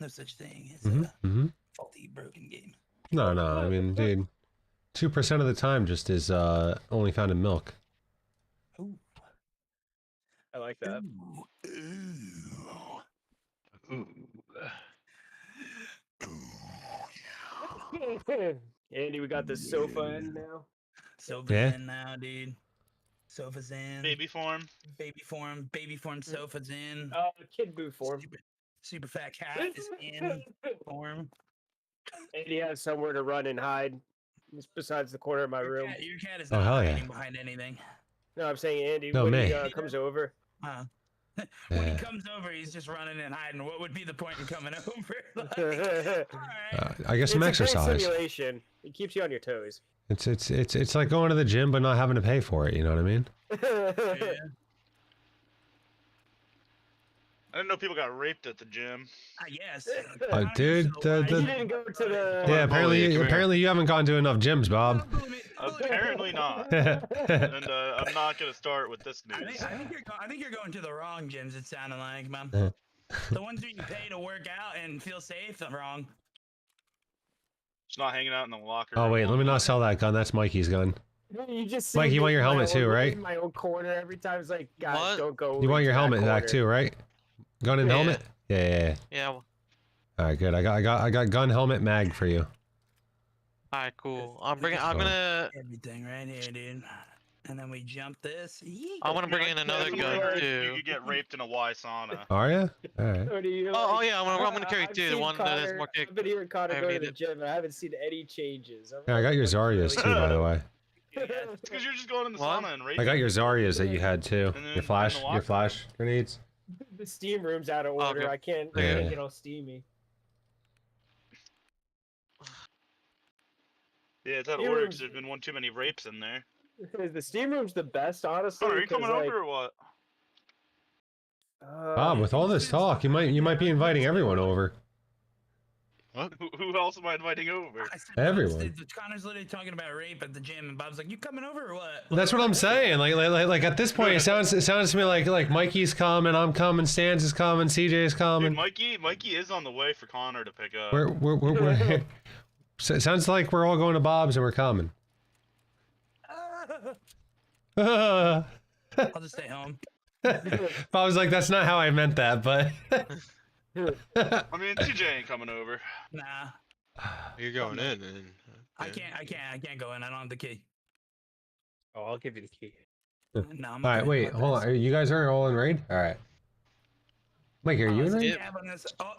No such thing as Mm-hmm. a faulty, broken game. No, I mean, dude, 2% of the time just is only found in milk. Ooh. I like that. Ooh. Andy, we got the sofa in now. Sofa's in now, dude. Sofa's in. Baby form. Baby form sofa's in. Kid boo form. Super fat cat is in form. Andy has somewhere to run and hide. Just besides the corner of my room. Your cat is Oh, not hell yeah. hiding behind anything. No, I'm saying Andy, No, when me. he comes over. When he Yeah. comes over, he's just running and hiding. What would be the point in coming over? Like, all right. I guess some It's a great exercise. simulation. It keeps you on your toes. It's like going to the gym but not having to pay for it. You know what I mean? Yeah. I didn't know people got raped at the gym. Yes. Dude, You didn't go to the. yeah. Molly, come here. Apparently you haven't gone to enough gyms, Bob. Apparently not. Yeah. And I'm not gonna start with this I news. think you're going to the wrong gyms. It sounded like, man. Uh. The ones that you pay to work out and feel safe. I'm wrong. Just not hanging out in the locker. Oh room wait, all let me night. not sell that gun. That's Mikey's gun. You just Mike, see you want me your in my helmet too, own- right? In my own corner every time. It's like, guys, What? don't go. You want your into that helmet back corner. too, right? Gun and Yeah. helmet. Yeah. Yeah. All right, good. I got gun, helmet, mag for you. Alright, cool. I'm gonna Everything right here, dude. And then we jump this. I want to bring in another Definitely gun heard too. You could get raped in a Y sauna. Are you? All right. Or do you, Oh like- yeah, I'm gonna carry I've two. The seen one that has Connor- more kick. I've been hearing Connor I go to need the it. gym, and I haven't seen any changes. I'm Yeah, I got your like, Zarias too, by the way. It's because you're just going in the What? sauna and raping. I got your Zarias that you had too. And then Your in flash, the your locker flash grenades. The steam room's out of order. Okay. I can't Yeah. get all steamy. Yeah, it's out of Steam order room's- because there's been one too many rapes in there. The steam room's the best, honestly. Oh, are you 'cause, coming like, over or what? Bob, with all this talk, you might be inviting everyone over. Who else am I inviting over? I said, Everyone. Connor's literally talking about rape at the gym, and Bob's like, "You coming over or what?" That's what I'm saying. Like at this point, it sounds to me like Mikey's coming, I'm coming, Stans is coming, CJ's Dude, coming. Mikey is on the way for Connor to pick up. We're so it sounds like we're all going to Bob's and we're coming. I'll just stay home. Bob's like, that's not how I meant that, but I mean, TJ ain't coming over. Nah, You're going in, and I can't go in. I don't have the key. Oh, I'll give you the key. No, I'm all right, okay. wait, hold on. You guys are all in raid? All right. Mike, are you in is raid? the cab on this? Oh.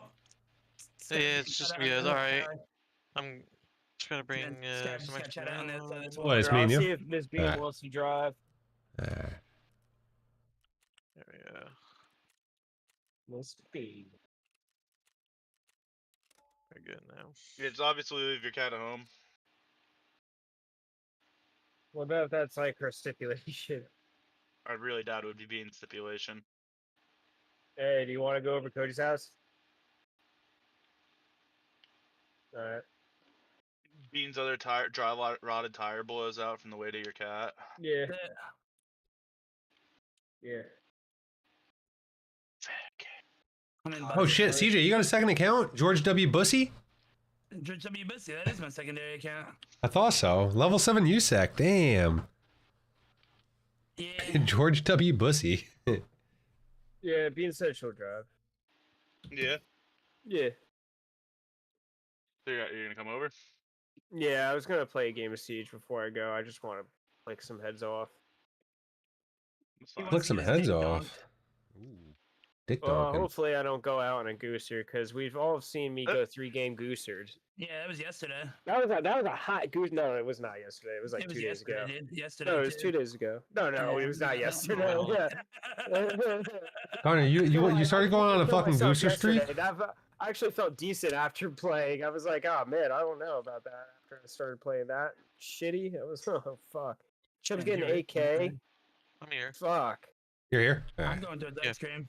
Yeah, it's just me guys. Alright. I'm just gonna bring Scab, some Scab, extra shout out on this, ammo. this Well, it's Here, me I'll and you. see if Miss Bean Alright. wants to drive. Alright. There we go. Miss Bean. We're good now. It's obviously leave your cat at home. What about if that's like her stipulation? I really doubt it would be in stipulation. Hey, do you want to go over to Cody's house? Alright. Bean's other rotted tire blows out from the weight of your cat. Yeah. Yeah. I'm in Oh shit, CJ, you got a second account? George W. Bussy? George W. Bussy, that is my secondary account. I thought so. Level 7 USEC, damn. Yeah. George W. Bussy. Yeah, Bean said she'll drive. Yeah. Yeah. So you're gonna come over? Yeah, I was gonna play a game of Siege before I go. I just want to flick some heads off. That's fine. Flick some His heads dick off. Dick Well, dogging. hopefully I don't go out on a gooser because we've all seen me go 3-game goosered. Yeah, that was yesterday. That was a hot goose. No, it was not yesterday. It was like It was 2 days yesterday, ago. dude. Yesterday. No, it was too. 2 days ago. No, it was not yesterday. No. Yeah. Connor, you started going on a I felt fucking myself gooser streak? yesterday. I actually felt decent after playing. I was like, oh man, I don't know about that. After I started playing that shitty, it was oh fuck. Chip's Yeah, getting you're 8K. I'm here. Fuck. You're here? All I'm right. going to a Yeah. ice cream.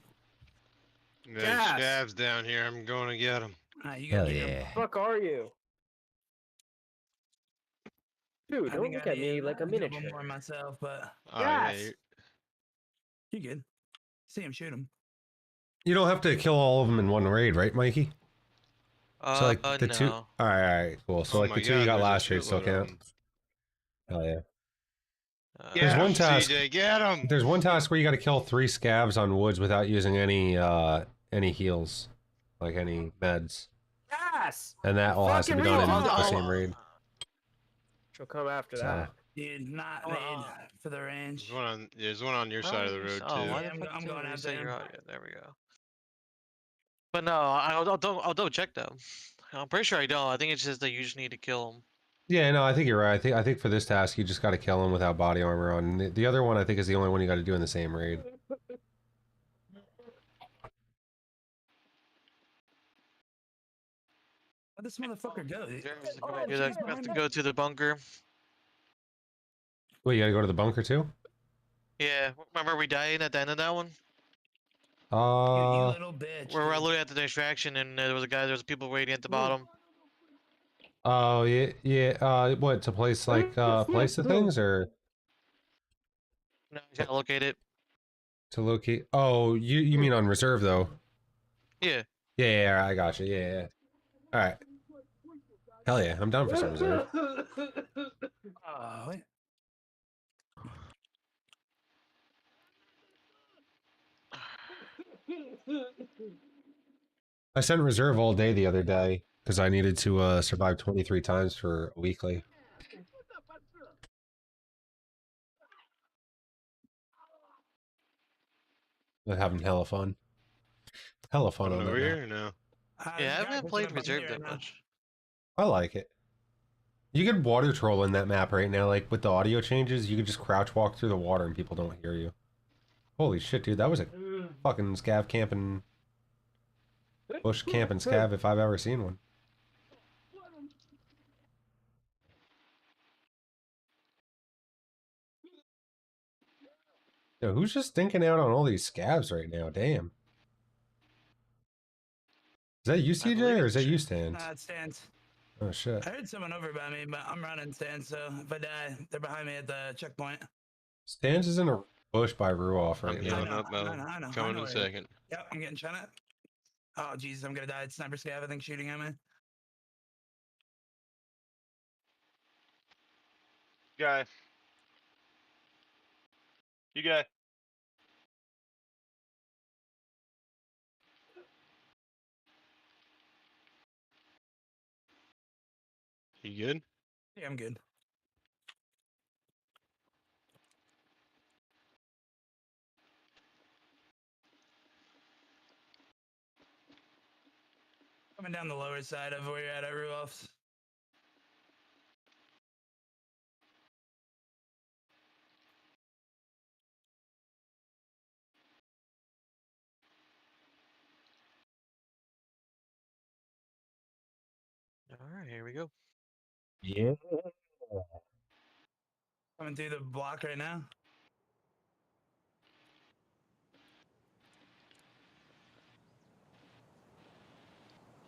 there's Gas. Scabs down here. I'm going to get him. You Hell got Jim. yeah. Fuck are you? Dude, I don't think look I at me need like a a couple miniature. more myself, but Oh, yeah, Yes. you good. See him, shoot him. You don't have to kill all of them in one raid, right, Mikey? So like the two. No. All right, cool. So Oh like my the two you God, got there's a last raid still shitload of count. 'em. Hell yeah. Get There's one 'em, task. CJ, get 'em! There's one task where you got to kill 3 scavs on woods without using any heals, like any meds, Yes. and that all has to be Fucking done in real. the same raid. She'll come after So. that. Dude, not made for the range. There's one on your side of the road, Oh, too. why Yeah, the I'm fuck go- I'm didn't going it after reset your him. audio? There we go. But no, I'll double check though. I'm pretty sure I don't. I think it's just that you just need to kill him. Yeah, no, I think you're right. I think for this task you just got to kill him without body armor on. The other one I think is the only one you got to do in the same raid. Where'd this motherfucker go? There's a Oh, good idea she's that we have behind to us. go to the bunker. Wait, you got to go to the bunker too? Yeah, remember we died at the end of that one? You little bitch. Where we're dude. looking at the distraction and there was people waiting at the bottom. Oh yeah, yeah. What to place like place the things or No, you gotta locate it. to locate? Oh, you mean on reserve though? Yeah. Yeah, I got you. Yeah. All right. Hell yeah, I'm down for some reserve. Oh, wait. I sent reserve all day the other day because I needed to survive 23 times for a weekly. I'm having hella fun. Hella fun Coming on over that here map. or no? Yeah, I haven't played reserve that much. I like it. You could water troll in that map right now, like with the audio changes, you could just crouch walk through the water and people don't hear you. Holy shit, dude, that was a fucking scav camping, bush camping scav if I've ever seen one. Yo, who's just stinking out on all these scavs right now? Damn. Is that you, CJ, or is that you, Stans? Nah, it stands. Oh shit. I heard someone over by me, but I'm running stands, so if I die, they're behind me at the checkpoint. Stans is in a bush by Ruoff right I'm now. going up, Mel. I know Coming in a where- second. Yep, I'm getting shot at. Oh, Jesus, I'm gonna die. It's sniper scav, I think, shooting at me. Guy. You guy. You good? Yeah, I'm good. Coming down the lower side of where you're at Ruoff's. Alright, here we go. Yeah. Coming through the block right now.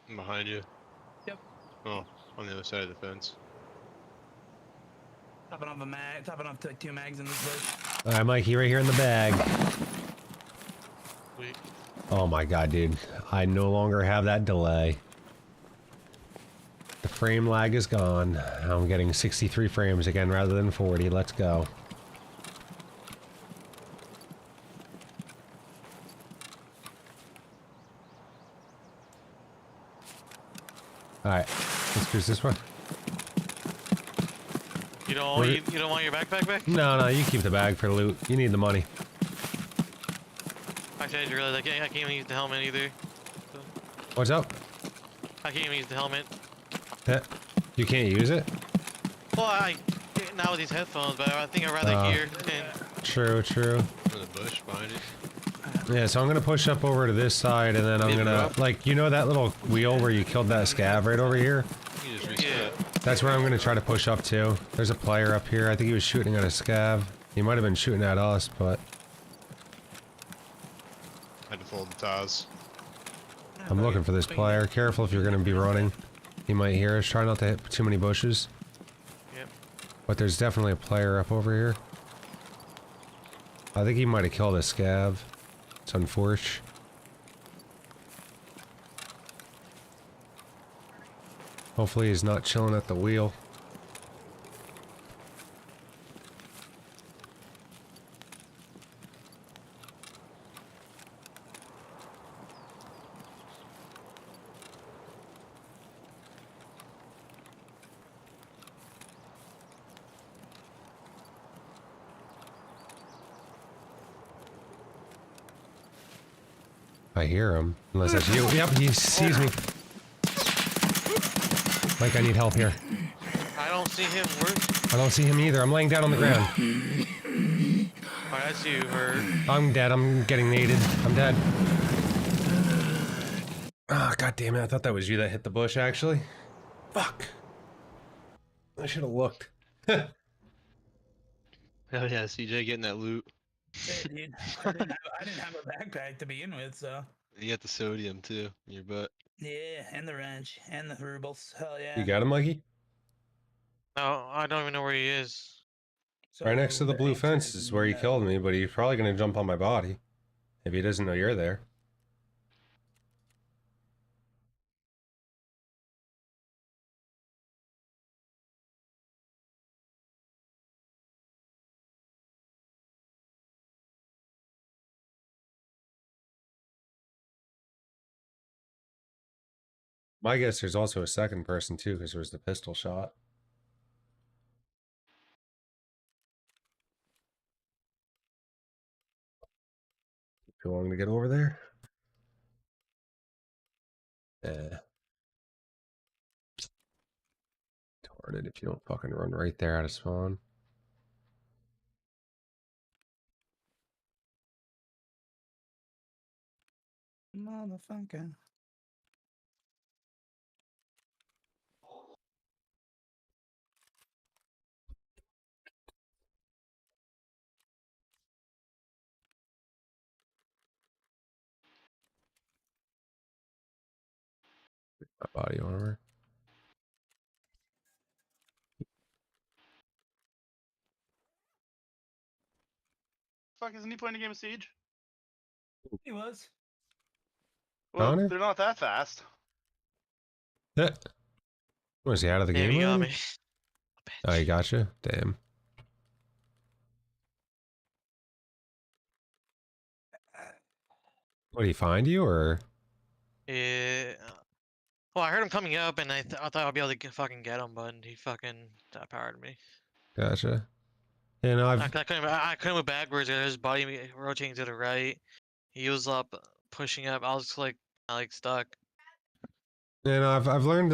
I'm behind you. Yep. Oh, on the other side of the fence. Topping off a mag, topping off like 2 mags in this place. All right, Mikey, right here in the bag. Sweet. Oh my god, dude. I no longer have that delay. The frame lag is gone. I'm getting 63 frames again rather than 40. Let's go. Alright, let's cruise this way. You don't want your backpack back? No, you keep the bag for loot. You need the money. Actually, I just realized I can't even use the helmet either. So, What's up? I can't even use the helmet. You can't use it? Well, now with these headphones, but I think I'd rather hear. True. In the bush behind you. Yeah, so I'm gonna push up over to this side, and then I'm gonna, like, you know that little wheel where you killed that scav right over here? You just reset. Yeah. That's where I'm gonna try to push up to. There's a player up here. I think he was shooting at a scav. He might have been shooting at us, but Had to fold the tires. I'm looking for this player. Careful if you're gonna be running. He might hear us. Try not to hit too many bushes. Yep. But there's definitely a player up over here. I think he might have killed a scav. It's unfortunate. Hopefully he's not chilling at the wheel. I hear him. Unless that's you. Yep, he sees me. Like, I need help here. I don't see him. Where's... I don't see him either. I'm laying down on the ground. Oh, I see you hurt. I'm dead. I'm getting naded. I'm dead. Ah, oh, god damn it. I thought that was you that hit the bush, actually. Fuck. I should have looked. Oh yeah, CJ getting that loot. Shit, dude. I didn't have a backpack to begin with, so. You got the sodium too in your butt. Yeah, and the wrench, and the rubles. Hell yeah. You got him, Mikey? No, I don't even know where he is. So Right next to the blue answer fence is where he no. killed me, but he's probably gonna jump on my body. If he doesn't know you're there. My guess there's also a second person too, because there was the pistol shot. Too long to get over there? Yeah. Darn it, if you don't fucking run right there out of spawn. Motherfucker. My body armor. Fuck, isn't he playing a game of Siege? He was. Well, Connor? they're not that fast. Yeah. Was he out of the Damn, game he got already? me. Oh, he got you? Damn. What, did he find you, or? Yeah. Well, I heard him coming up, and I thought I'd be able to fucking get him, but he fucking powered me. Gotcha. You know, I couldn't move backwards. His body rotating to the right. He was up, pushing up. I was like stuck. you know, I've learned,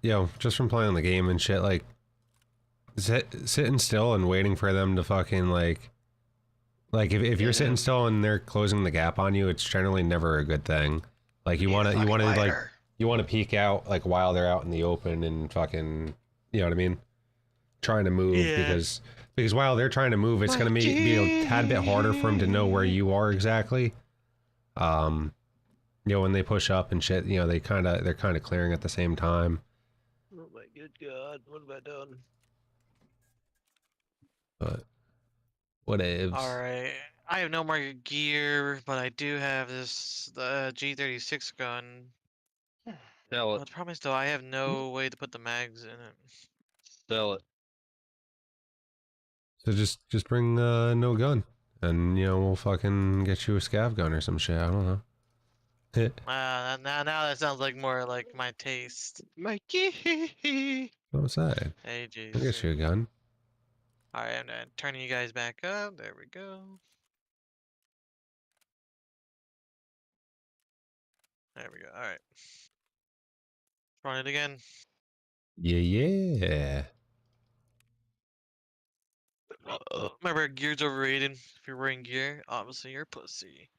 you know, just from playing the game and shit, like, sitting still and waiting for them to fucking, like if you're sitting still and they're closing the gap on you, it's generally never a good thing. Like, you want to peek out, like, while they're out in the open and fucking, you know what I mean? Trying to move, because while they're trying to move, it's going to be a tad bit harder for them to know where you are exactly. You know, when they push up and shit, you know, they're kind of clearing at the same time. Oh my good god, what have I done? But whatevs. Alright. I have no more gear, but I do have the G36 gun. Sell But it. the problem is, though, I have no way to put the mags in it. Sell it. So just bring no gun, and you know we'll fucking get you a scav gun or some shit. I don't know. Now that sounds like more like my taste. Mikey. What was that? Hey, jeez. I'll get you a gun. Alright, I'm turning you guys back up. There we go. There we go. Alright. Run it again. Yeah. Remember, gear's overrated. If you're wearing gear, obviously you're a pussy.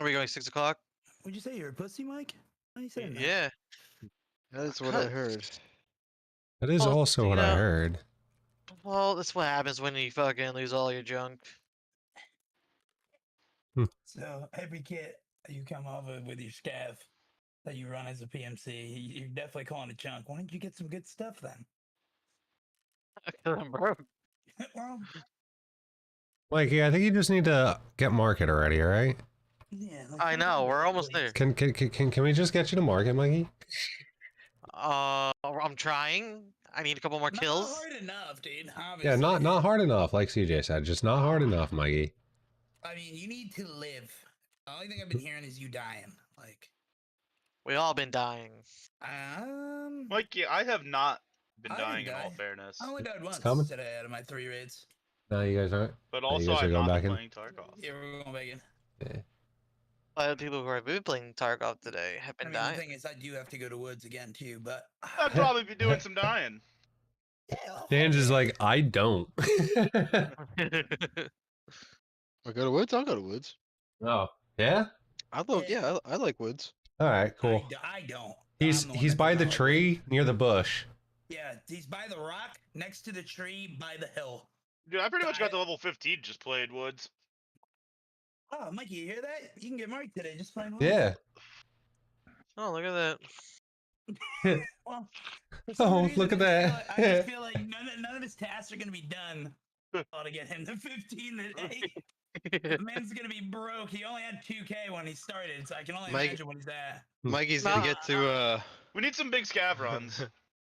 Are we going 6 o'clock? Would you say you're a pussy, Mike? Why are you saying that? Yeah. That's what I heard. That is Well, also you what I know- heard. Well, that's what happens when you fucking lose all your junk. So every kit you come off of with your scav, that you run as a PMC. You're definitely calling it junk. Why don't you get some good stuff then? I'm broke. Well, Mikey, I think you just need to get market already, all right? yeah. I know, we're almost there. Can we just get you to market, Mikey? I'm trying. I need a couple more kills. Not hard enough, dude. Obviously. Yeah, not hard enough, like CJ said. Just not hard enough, Mikey. I mean, you need to live. The only thing I've been hearing is you dying. Like, We all been dying. Mikey, I have not been I didn't dying in all die. fairness, I only died once coming. today out of my 3 raids. No, you guys aren't. but you also guys are I've going not back been in? playing Tarkov. Yeah, we're going back in. Yeah. A lot of people who have been playing Tarkov today have I been mean, dying. the thing is, I do have to go to woods again too, but I'd probably be doing some dying. Dan's is like, I don't. I go to Woods. I'll go to Woods. Oh, yeah. I love. Yeah, I like Woods. All right, cool. I don't. He's I'm the one he's that by does the not like tree near the bush. Yeah, he's by the rock, next to the tree, by the hill. Dude, I pretty much got to level 15 just played Woods. Oh, Mikey, you hear that? You can get marked today just playing Woods. Yeah. Oh, look at that. Well, for some Oh, reason, look at I that. just feel like none of his tasks are gonna be done. To get him to 15 today. The man's gonna be broke. He only had 2K when he started, so I can only imagine what he's at. Mikey's gonna get to We need some big scav runs.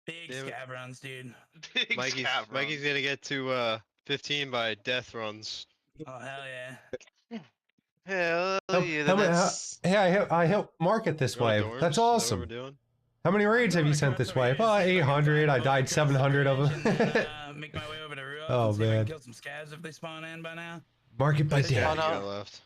Big Damn it. scav runs, dude. Big Mikey's scav runs. gonna get to 15 by death runs. Oh hell yeah. Hell How- yeah, how many- that's... Hey, I help market this Going way. dorms? That's Is that what awesome. we're doing? How many raids have you I'm sent gonna this cross way? over Oh, here, see if I can 800. I find died both 700 of across the ridge and them. then, make my way over to Ruoff Oh, and see if I can man. kill some scavs if they spawn in by now. Market by Yeah, death. no. You got left.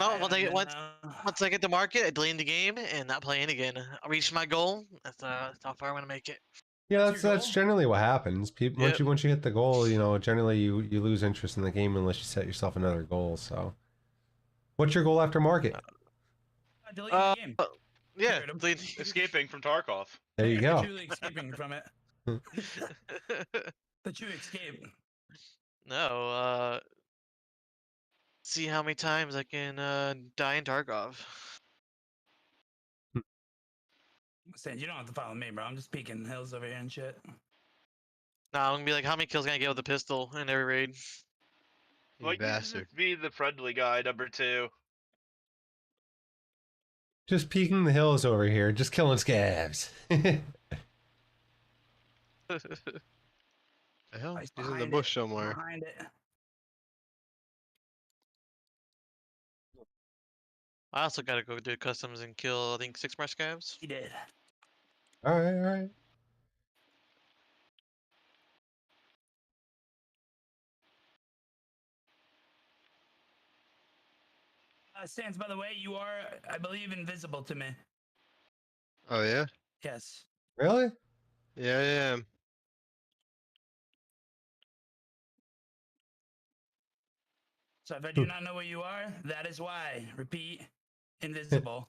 No, once I get- don't once- know. Once I get to market, I delete the game and not play it again. I reached my goal. That's how far I'm gonna make it. Yeah, That's your that's goal? generally what happens. People Yep. once you hit the goal, you know, generally you lose interest in the game unless you set yourself another goal. So, what's your goal after market? Delete the game. Yeah, Heard him. delete. Escaping from Tarkov. There you go. Truly escaping from it. The true escape. No, see how many times I can die in Tarkov. Saying you don't have to follow me, bro. I'm just peeking hills over here and shit. No, I'm gonna be like, how many kills can I get with a pistol in every raid? You Like, you bastard. just be the friendly guy, number 2. Just peeking the hills over here, just killing scabs. The hell? He's He's in the behind bush it, somewhere. Behind it. I also gotta go do customs and kill, I think, 6 more scabs. He did. All right, all right. Sans, by the way, you are, I believe, invisible to me. Oh yeah? Yes. Really? Yeah, I am. So if I do not know where you are, that is why. Repeat, invisible.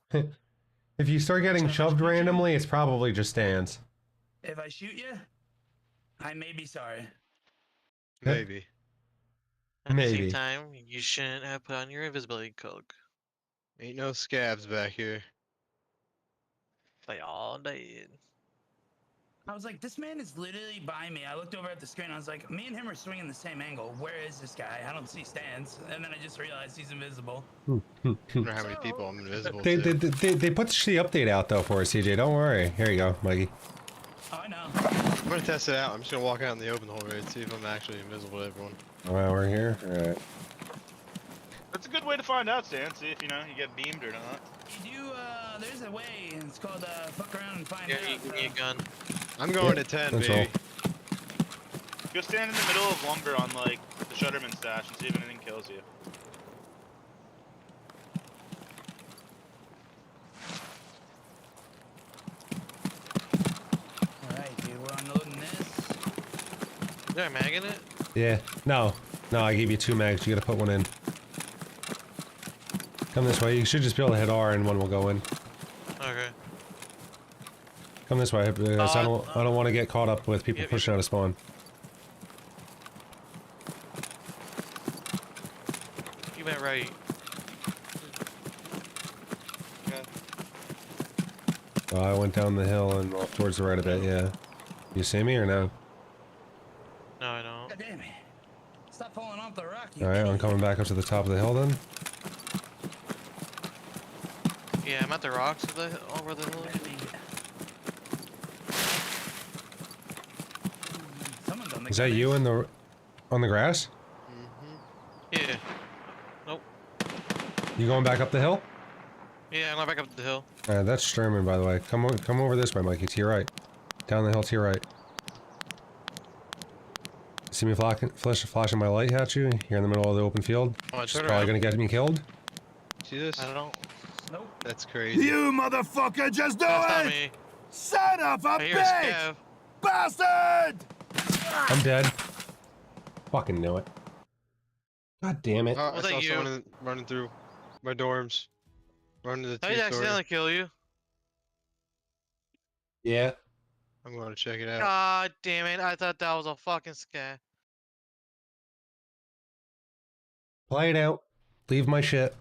If you start getting So if I shoved shoot you- randomly, it's probably just stands. If I shoot you, I may be sorry. Maybe. At the same Maybe. time, you shouldn't have put on your invisibility cloak. Ain't no scabs back here. They all dead. I was like, this man is literally by me. I looked over at the screen. I was like, me and him are swinging the same angle. Where is this guy? I don't see stands. And then I just realized he's invisible. I wonder how many people I'm invisible They to. they put the update out though for us, CJ. Don't worry. Here you go, Mikey. Oh, I know. I'm gonna test it out. I'm just gonna walk out in the open the whole raid, see if I'm actually invisible to everyone. All right, we're here. All right. That's a good way to find out, Stan. See if, you get beamed or not. You do, there's a way. It's called, fuck around and find Yeah, out. you give me a gun. I'm going Yep, to 10, that's baby. Go stand in the middle of lumber on, like, the Shutterman stash and see if anything kills you. Alright, dude, we're unloading this. Is there a mag in it? Yeah. No. No, I gave you 2 mags. You gotta put one in. Come this way. You should just be able to hit R and one will go in. Okay. Come this way, because I don't want to get caught up with people Yep, pushing out of spawn. You went right. I went down the hill and off towards the right a bit, yeah. You see me or no? No, I don't. God damn it. Stop falling off the rock, you Alright, I'm idiot. coming back up to the top of the hill then. Yeah, I'm at the rocks of the over the hill. Let me get- Someone's on the Is that you gunners. in the on the grass? Mm-hmm. Yeah. Nope. You going back up the hill? Yeah, I'm going back up the hill. That's Sturman, by the way. Come over this way, Mikey, to your right. Down the hill to your right. See me flashing my light at you here in the middle of the open field? Oh, Which is turn probably around. gonna get me killed. See this? I don't know. Nope. That's crazy. You motherfucker, just do That's not it! me. Son of a I hear a bitch! scav. Bastard! I'm dead. Fucking knew it. God damn it. Oh, I Was that saw you? someone running through my dorms. Running to the How did he two-story. accidentally kill you? Yeah. I'm going to check it out. God damn it! I thought that was a fucking scav. Play it out. Leave my shit.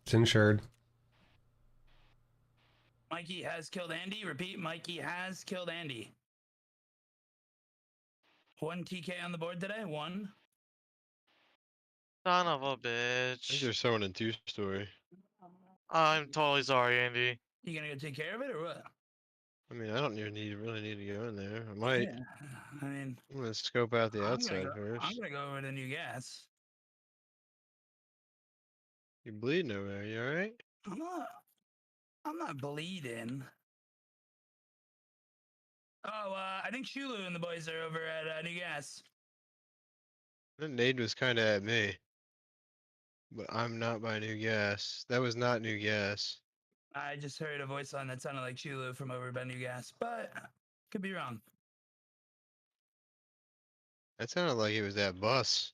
It's insured. Mikey has killed Andy. Repeat, Mikey has killed Andy. 1 TK on the board today. 1. Son of a I think bitch. there's someone in two-story. I'm totally sorry, Andy. You gonna go take care of it or what? I mean, I don't even really need to go in there. I might. Yeah. I mean, I'm gonna scope out the I'm gonna outside go. I'm first. gonna go over to new gas. You're bleeding over there. You all right? I'm not. I'm not bleeding. Oh, I think Shulu and the boys are over at new gas. That nade was kind of at me, but I'm not by new gas. That was not new gas. I just heard a voice line that sounded like Shulu from over by new gas, but could be wrong. That sounded like it was that bus.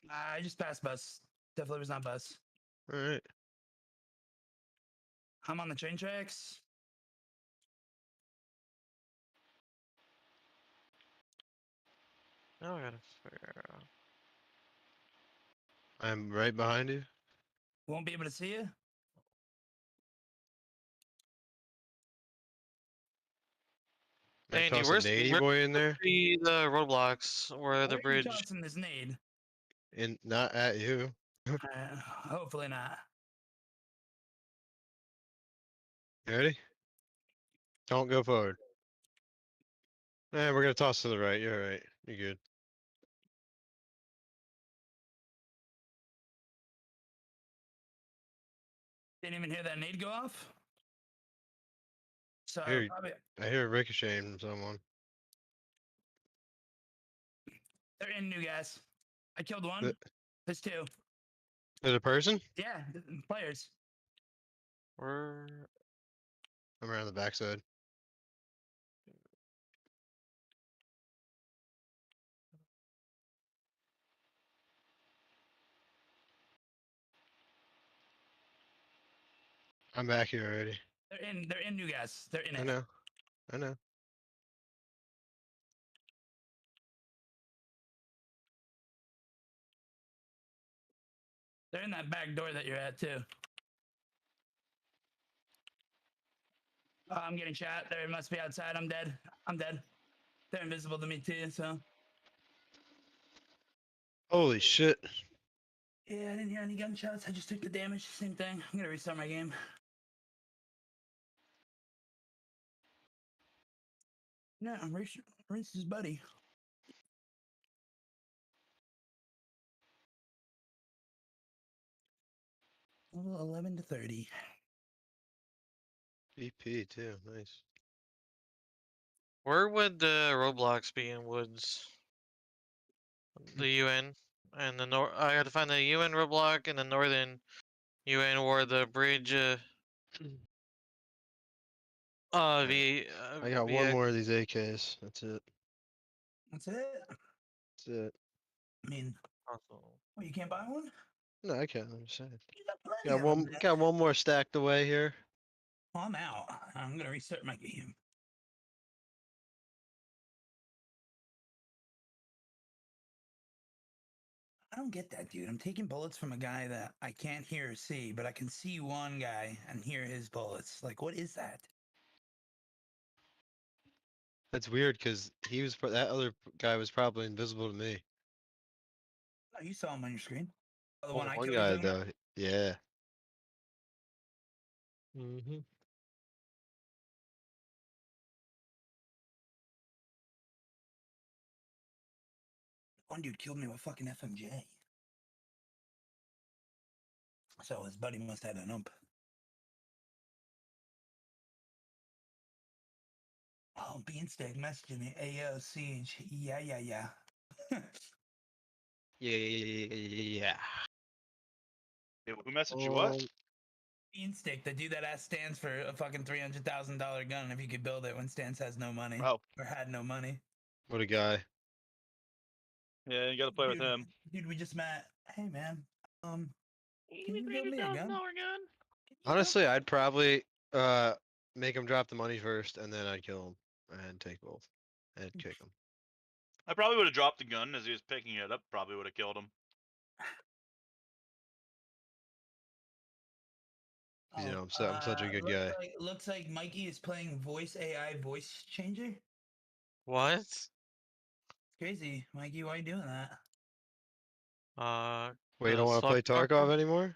I just passed bus. Definitely was not bus. All right. I'm on the train tracks. Now I gotta figure out. I'm right behind you. Won't be able to see you. I Andy, toss a where's nady where boy in there, the roadblocks or the Where are you bridge? tossing this nade? and not at you. Hopefully not. You ready? Don't go forward. We're gonna toss to the right. You're all right. You're good. Didn't even hear that nade go off. So Here, probably I hear a ricochet from someone. they're in new gas. I killed one. Th- There's 2. There's a person. Yeah, players. Where? I'm around the backside. I'm back here already. They're in new gas. They're in I it. know. I know. They're in that back door that you're at too. I'm getting shot. They must be outside. I'm dead. I'm dead. They're invisible to me too, so. Holy shit. Yeah, I didn't hear any gunshots. I just took the damage. Same thing. I'm gonna restart my game. No, I'm Reese's buddy. Level 11 to 30. BP too. Nice. Where would the roadblocks be in woods? The UN and the north. I had to find the UN roadblock and the northern UN where the bridge. I got one more of these AKs. That's it. That's it. That's it. I mean, oh, you can't buy one? No, I can't. I'm just saying. You got plenty Got of one. them, man. Got one more stacked away here. Oh, I'm out. I'm gonna restart my game. I don't get that, dude. I'm taking bullets from a guy that I can't hear or see, but I can see one guy and hear his bullets. Like, what is that? That's weird because he was that other guy was probably invisible to me. Oh, you saw him on your screen. Oh, the Only one I one killed. guy You're talking about? though. Yeah. Mm-hmm. One dude killed me with fucking FMJ. So his buddy must have an ump. Oh, Beansteak messaging me. Ayo, Siege. Yeah. Yeah. Who messaged you what? Beanstick, the dude that asked Stans for a fucking $300,000 gun if you could build it when Stans has no money Oh, or had no money. What a guy. yeah, you gotta play with Dude, him. dude, we just met. Hey man, can Give me you build me a $300,000 gun? gun. Can you build Honestly, I'd probably make him drop the money first, and then I'd kill him and take both and kick him. I probably would have dropped the gun as he was picking it up. Probably would have killed him. You know, I'm such a good guy. Looks like Mikey is playing voice AI voice changer. What? It's crazy, Mikey. Why are you doing that? Wait, you don't want to play fuck Tarkov anymore?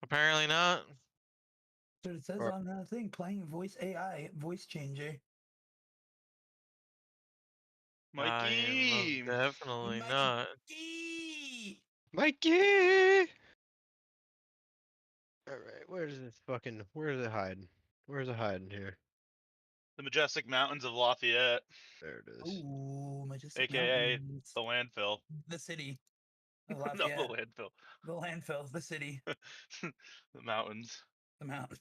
Apparently not. That's what it says Or- on the thing. Playing voice AI voice changer. I most Mikey. definitely Mikey. not. Mikey! Alright, where's it hiding? Where's it hiding here? The majestic mountains of Lafayette, There it is. Oh, majestic aka mountains. the landfill. The city of No, Lafayette. the landfill. The landfill. The city. The mountains. The mountain.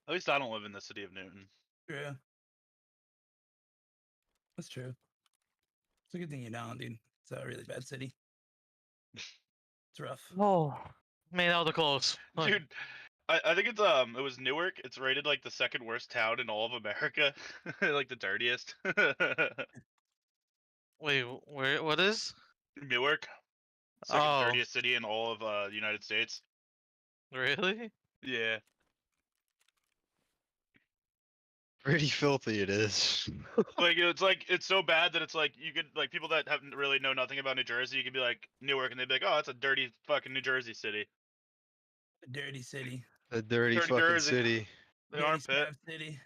At least I don't live in the city of Newton. True. That's true. It's a good thing you don't, dude. It's a really bad city. It's rough. Oh, man, that was close. Dude, I think it was Newark. It's rated like the second worst town in all of America. Like the dirtiest. Wait, where? What is? Newark. Second Oh, dirtiest city in all of the United States. really? Yeah. Pretty filthy it is. Like it's so bad that it's like you could like people that haven't really know nothing about New Jersey, you could be like Newark and they'd be like, oh, that's a dirty fucking New Jersey city. A dirty city. A dirty Dirty fucking Jersey. city. The Dirty armpit. Scrap City.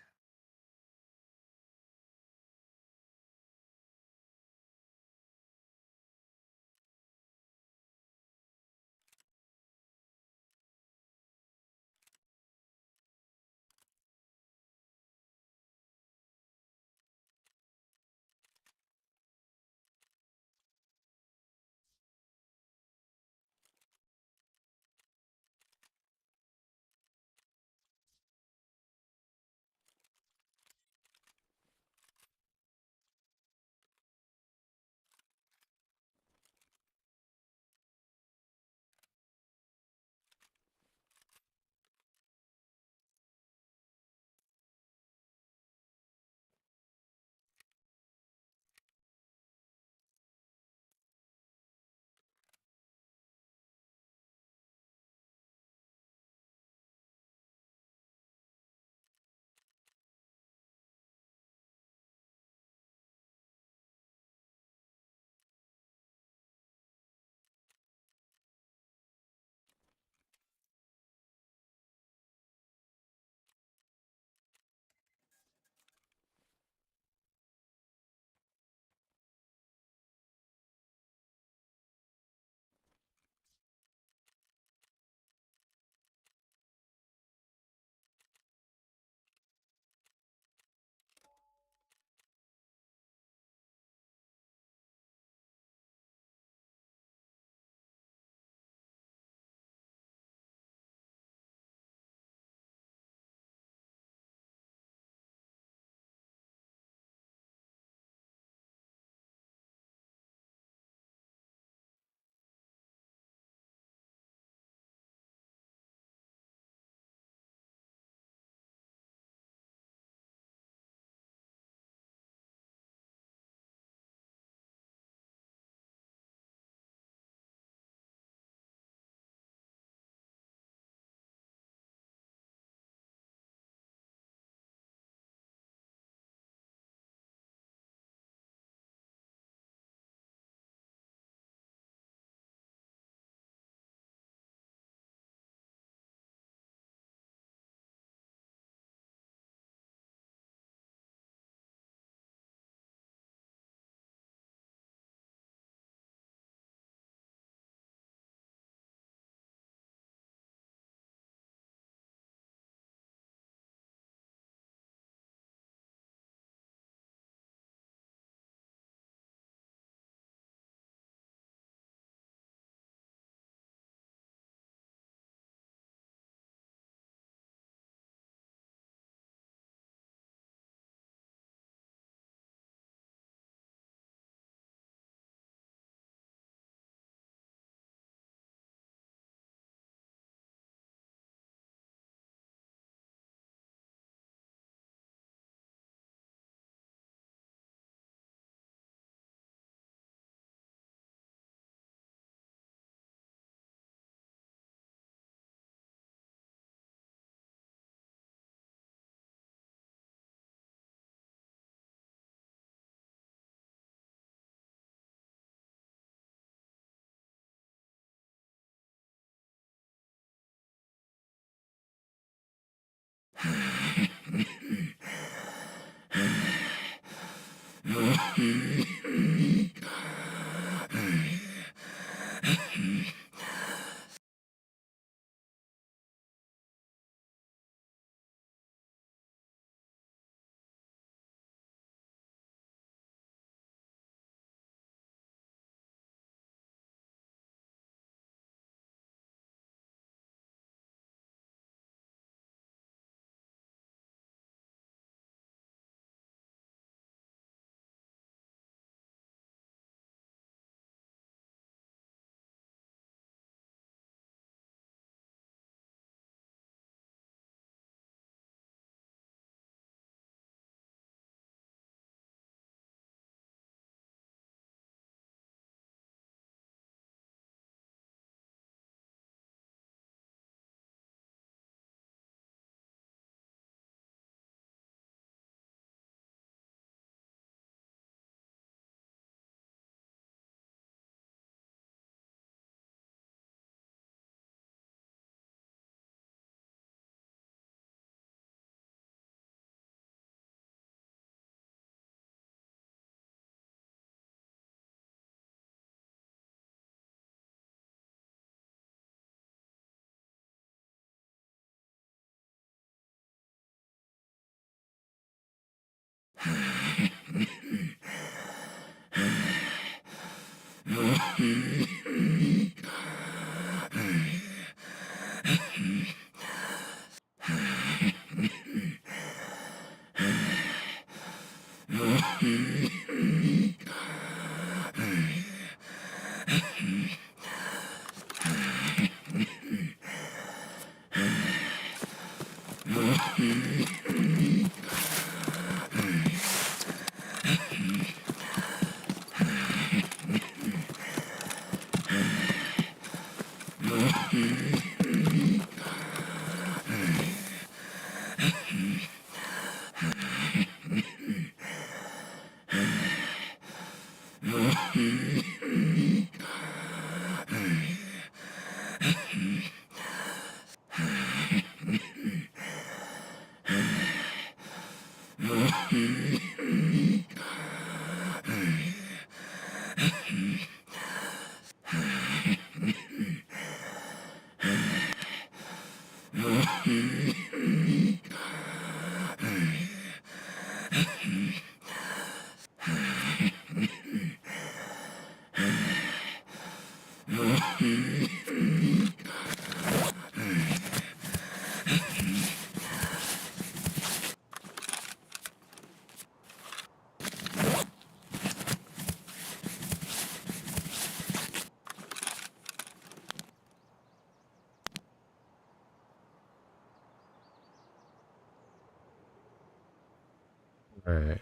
Alright.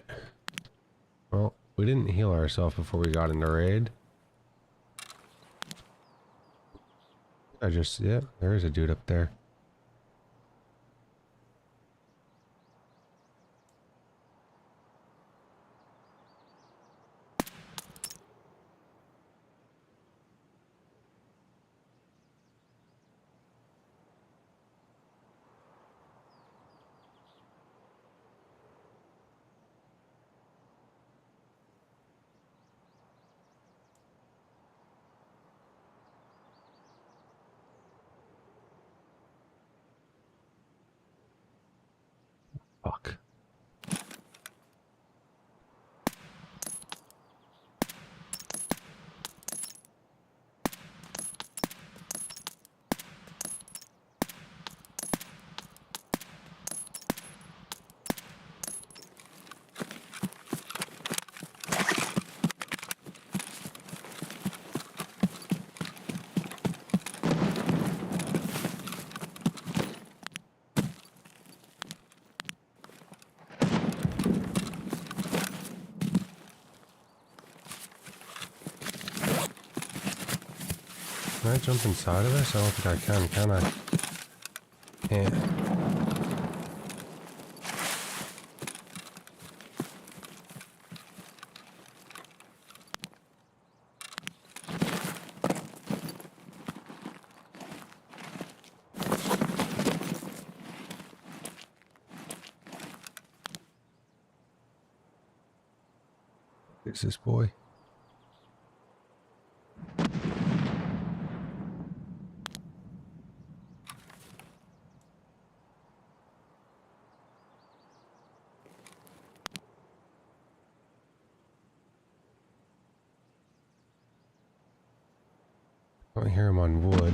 Well, we didn't heal ourselves before we got into raid. Yeah, there is a dude up there. Fuck. Can I jump inside of this? I don't think I can I? Can't. Fix this boy. I don't hear him on wood.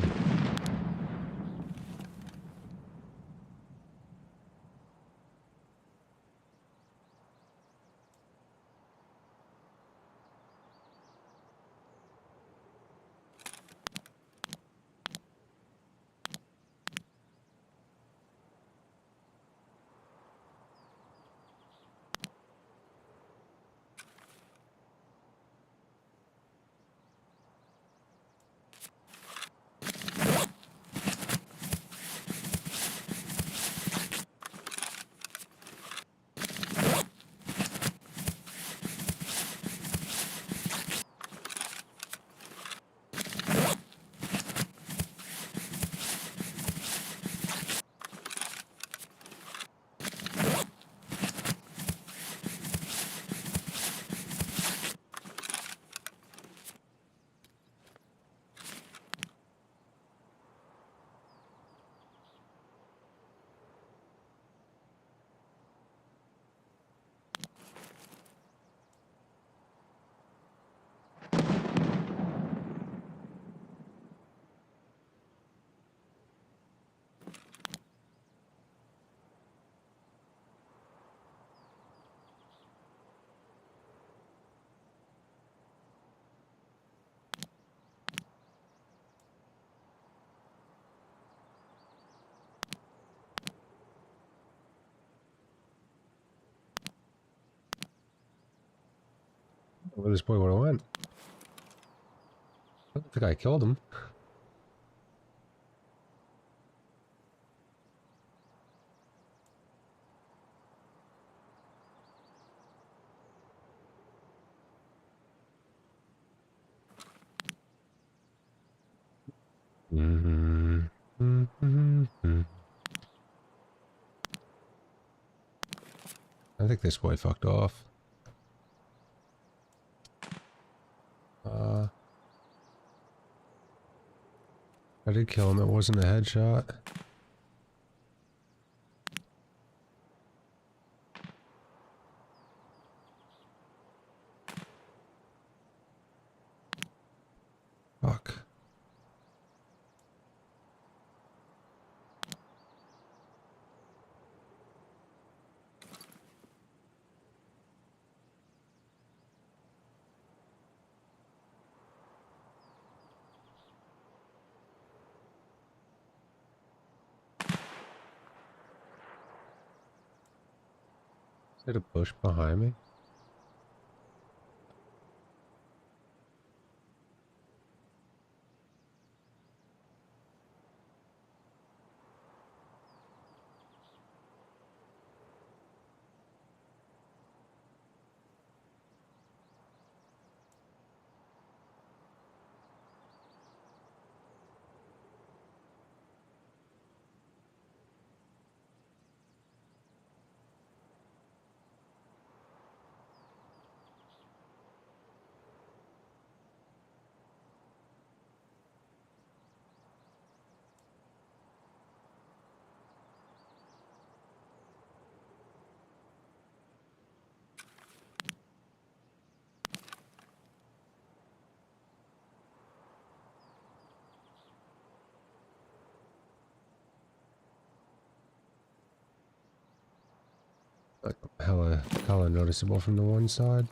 Where this boy would have went. I don't think I killed him. I think this boy fucked off. I did kill him. It wasn't a headshot. Fuck. Is it a bush behind me? Like hella noticeable from the one side.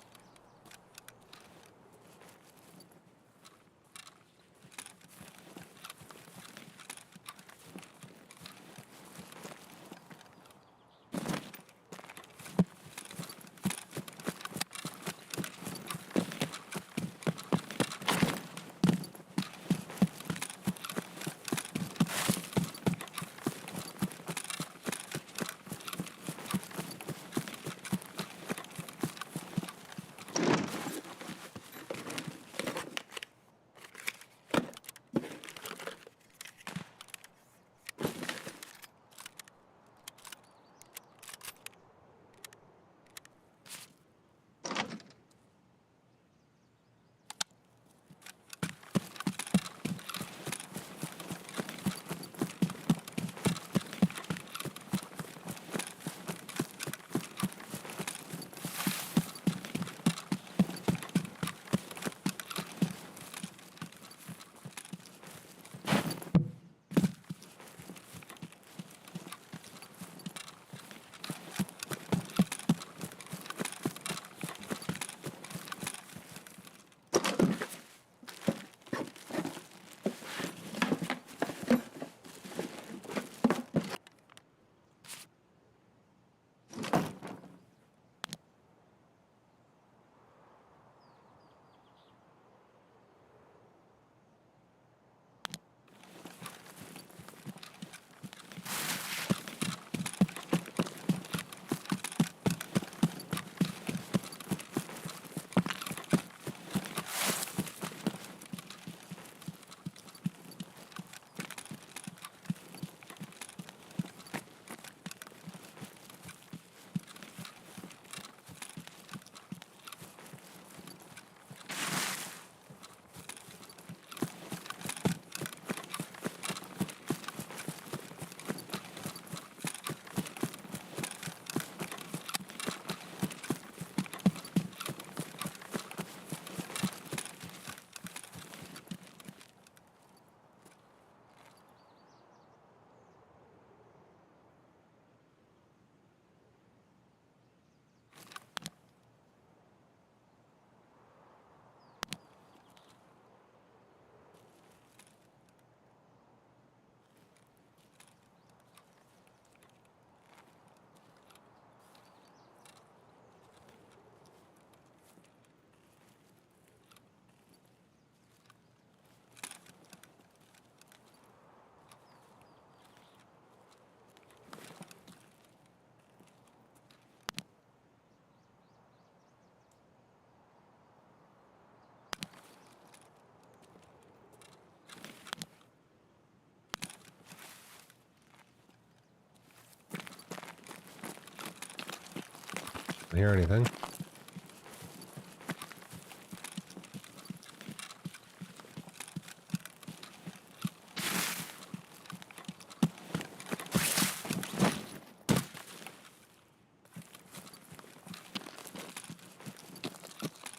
Don't hear anything.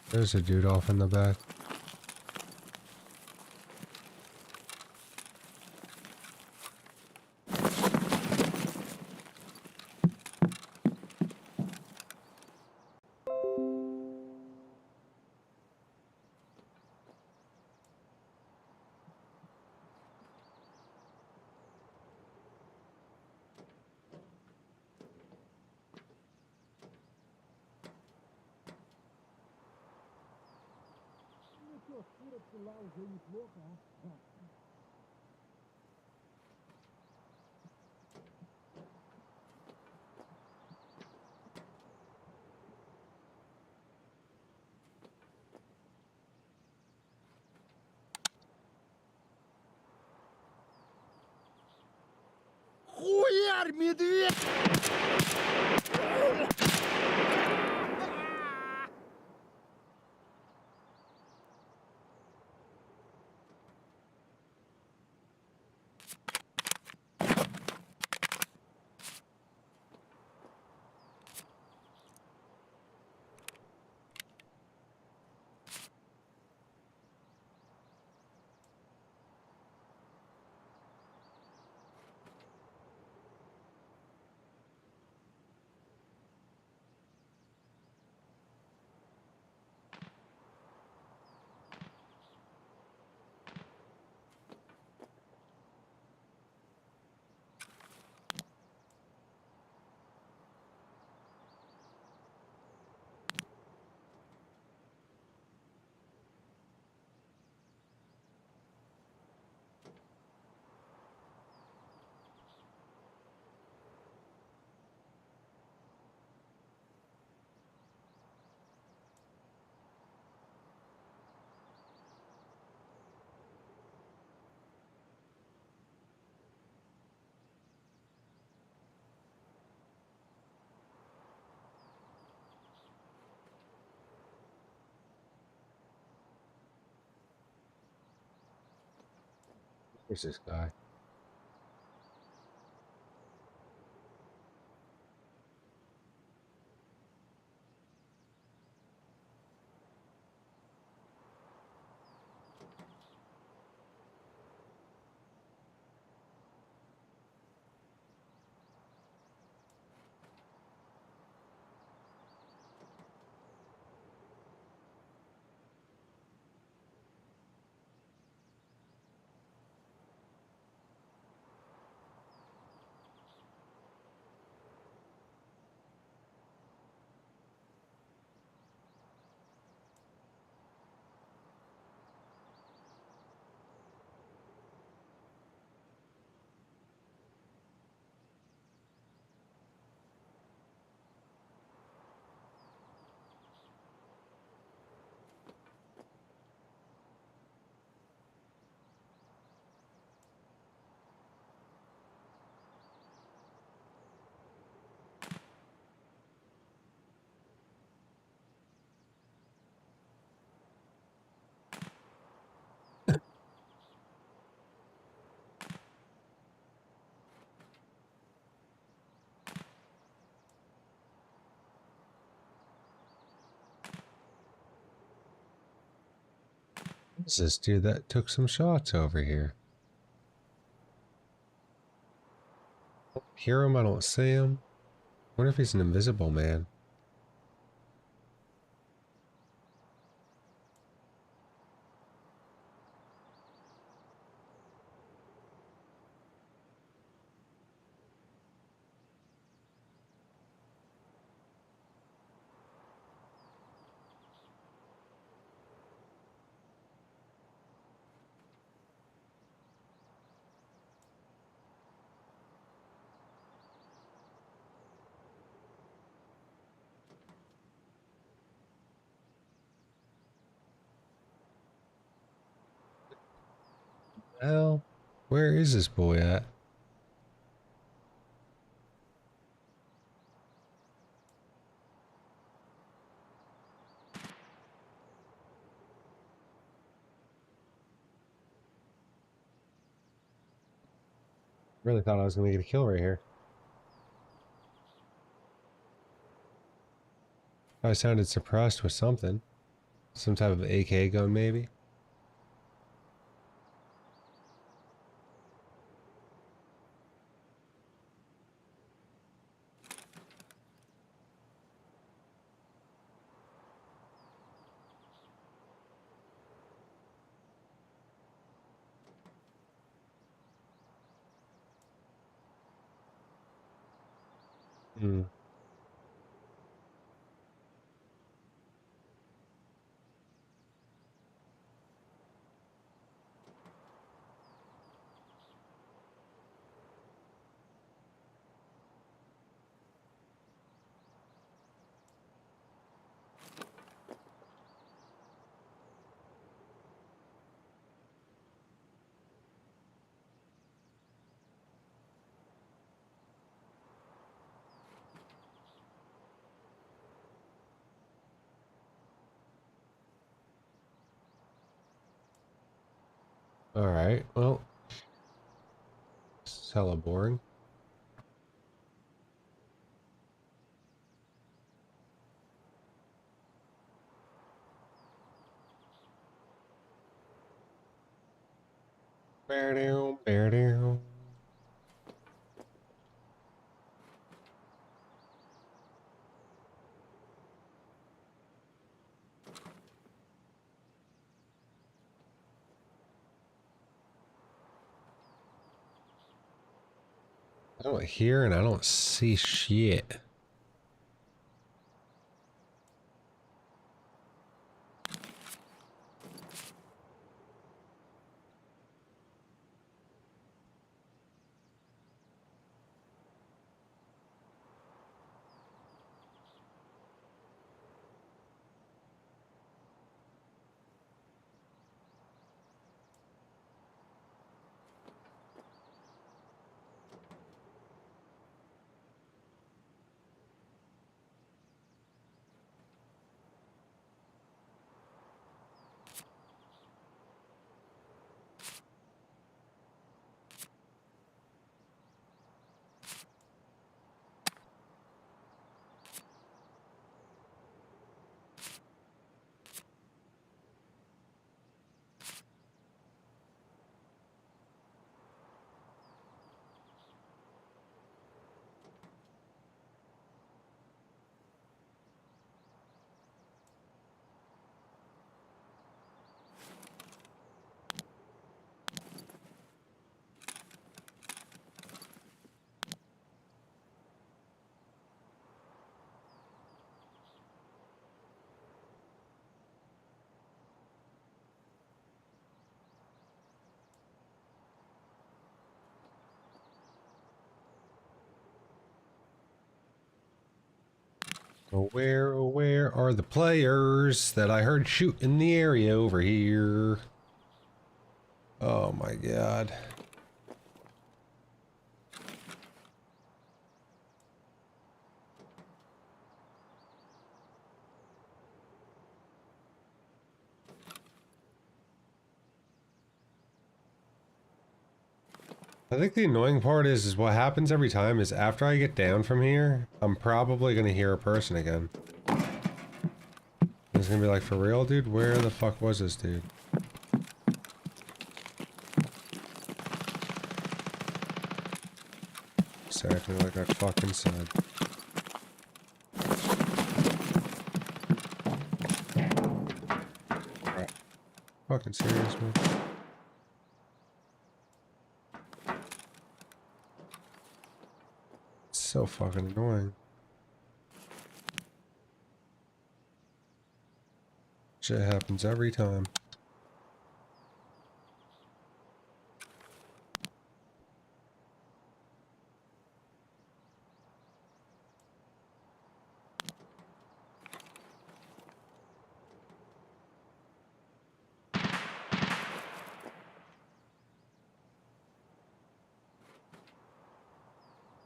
There's a dude off in the back. Хуярь, медведь! Where's this guy? Who's this dude that took some shots over here? I don't hear him, I don't see him. I wonder if he's an invisible man. Hell, where is this boy at? Really thought I was gonna get a kill right here. I sounded suppressed with something. Some type of AK gun, maybe? Hmm. Alright, well. It's hella boring. Bear down, bear down. I don't hear and I don't see shit. Where, oh, where are the players that I heard shoot in the area over here? Oh my god. I think the annoying part is what happens every time is after I get down from here, I'm probably gonna hear a person again. It's gonna be like, for real, dude? Where the fuck was this dude? Exactly like I fucking said. Right. Fucking serious, man. It's so fucking annoying. Shit happens every time.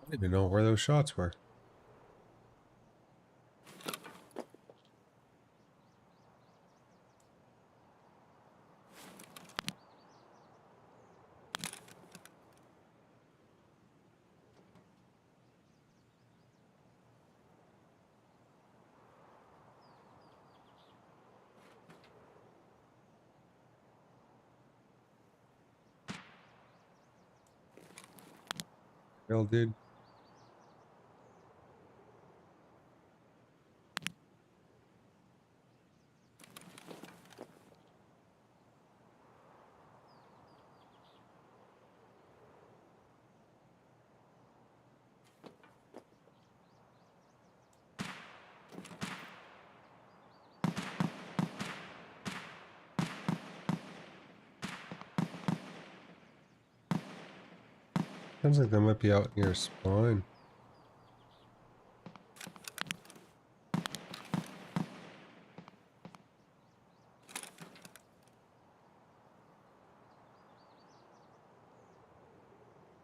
I didn't even know where those shots were. Real dude. Sounds like they might be out near spawn.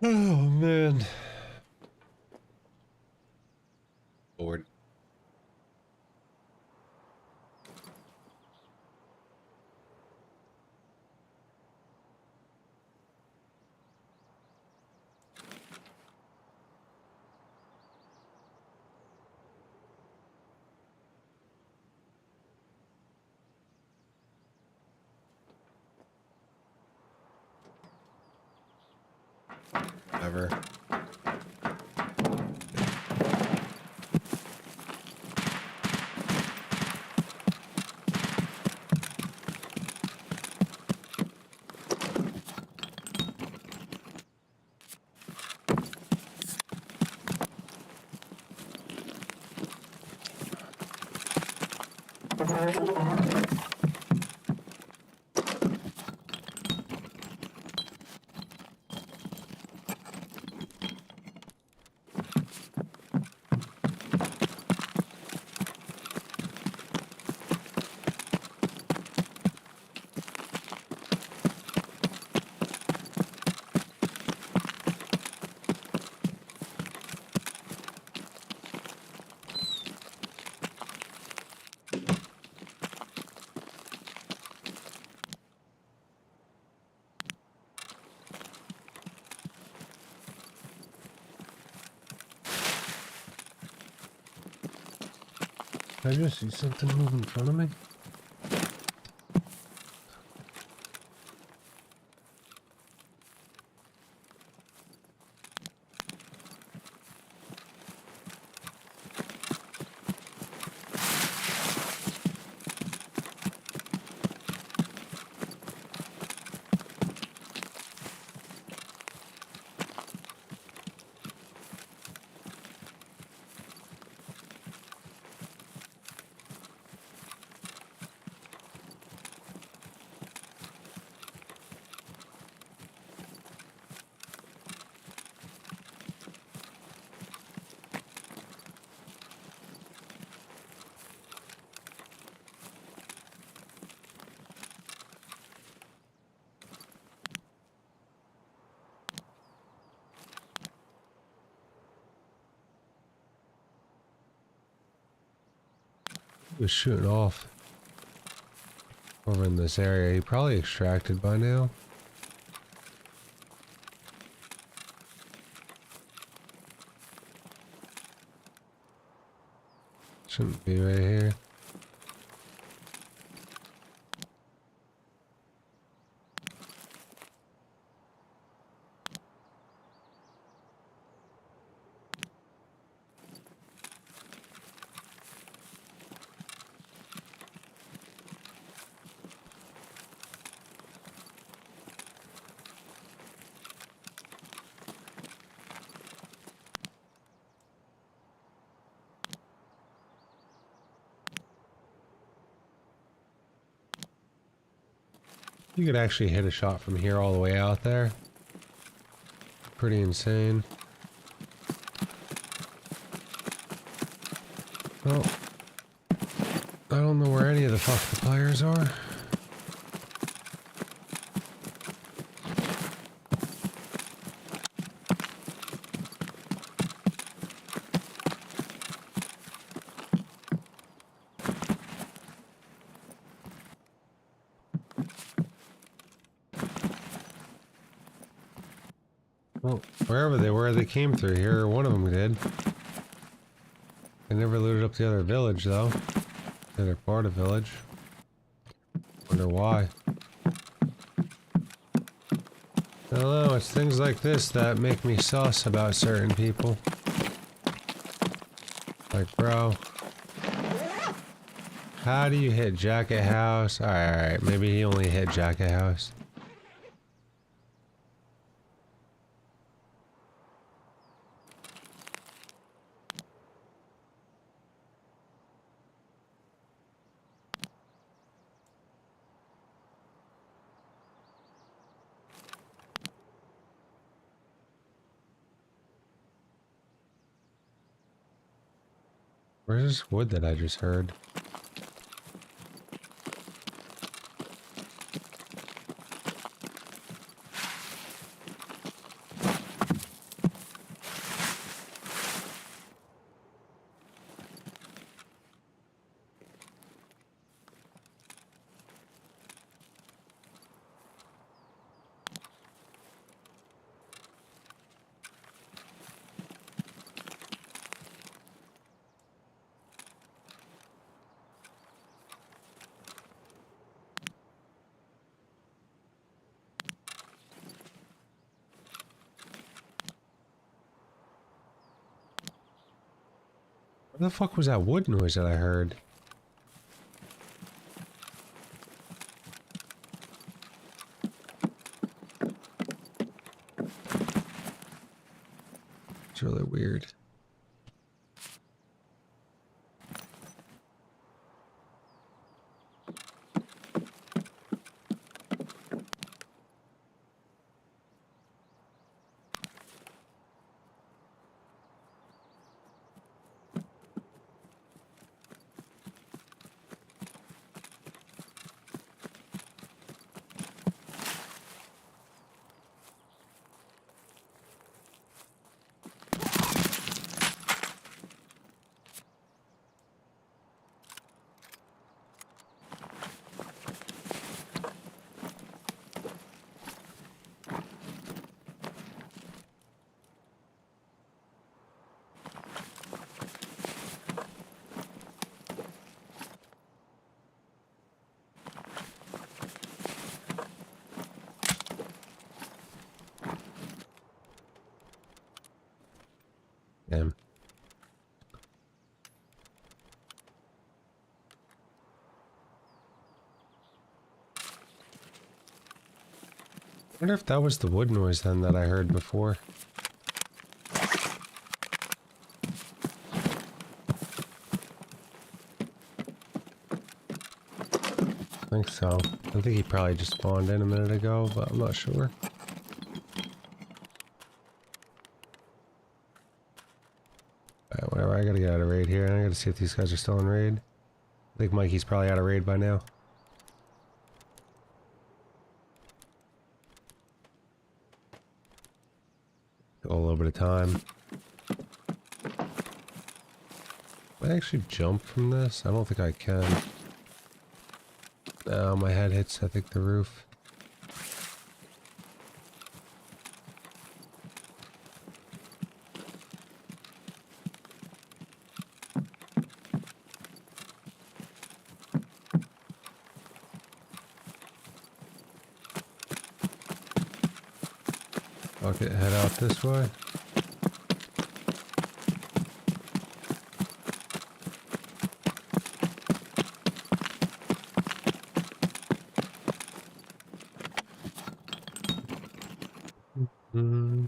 Oh man. Bored. Ever. Did I just see something move in front of me? He was shooting off over in this area. He probably extracted by now. Shouldn't be right here. You could actually hit a shot from here all the way out there. Pretty insane. Well, I don't know where any of the fuck the players are. Well, wherever they were, they came through here. One of them did. They never looted up the other village, though. The other part of village. Wonder why. I don't know, it's things like this that make me sus about certain people. Like, bro. How do you hit Jacket House? Alright, maybe he only hit Jacket House. Where's this wood that I just heard? Where the fuck was that wood noise that I heard? It's really weird. Damn. I wonder if that was the wood noise then that I heard before. I think so. I think he probably just spawned in a minute ago, but I'm not sure. Alright, whatever, I gotta get out of raid here, and I gotta see if these guys are still in raid. I think Mikey's probably out of raid by now. Go a little bit of time. Can I actually jump from this? I don't think I can. No, my head hits, I think, the roof. Okay, head out this way. Mm.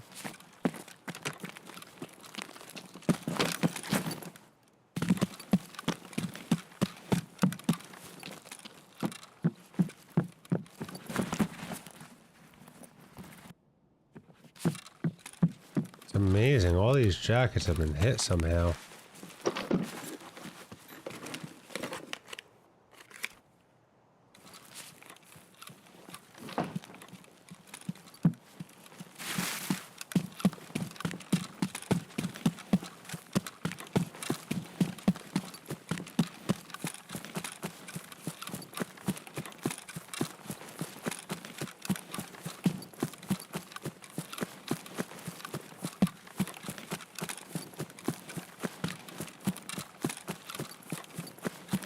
It's amazing. All these jackets have been hit somehow.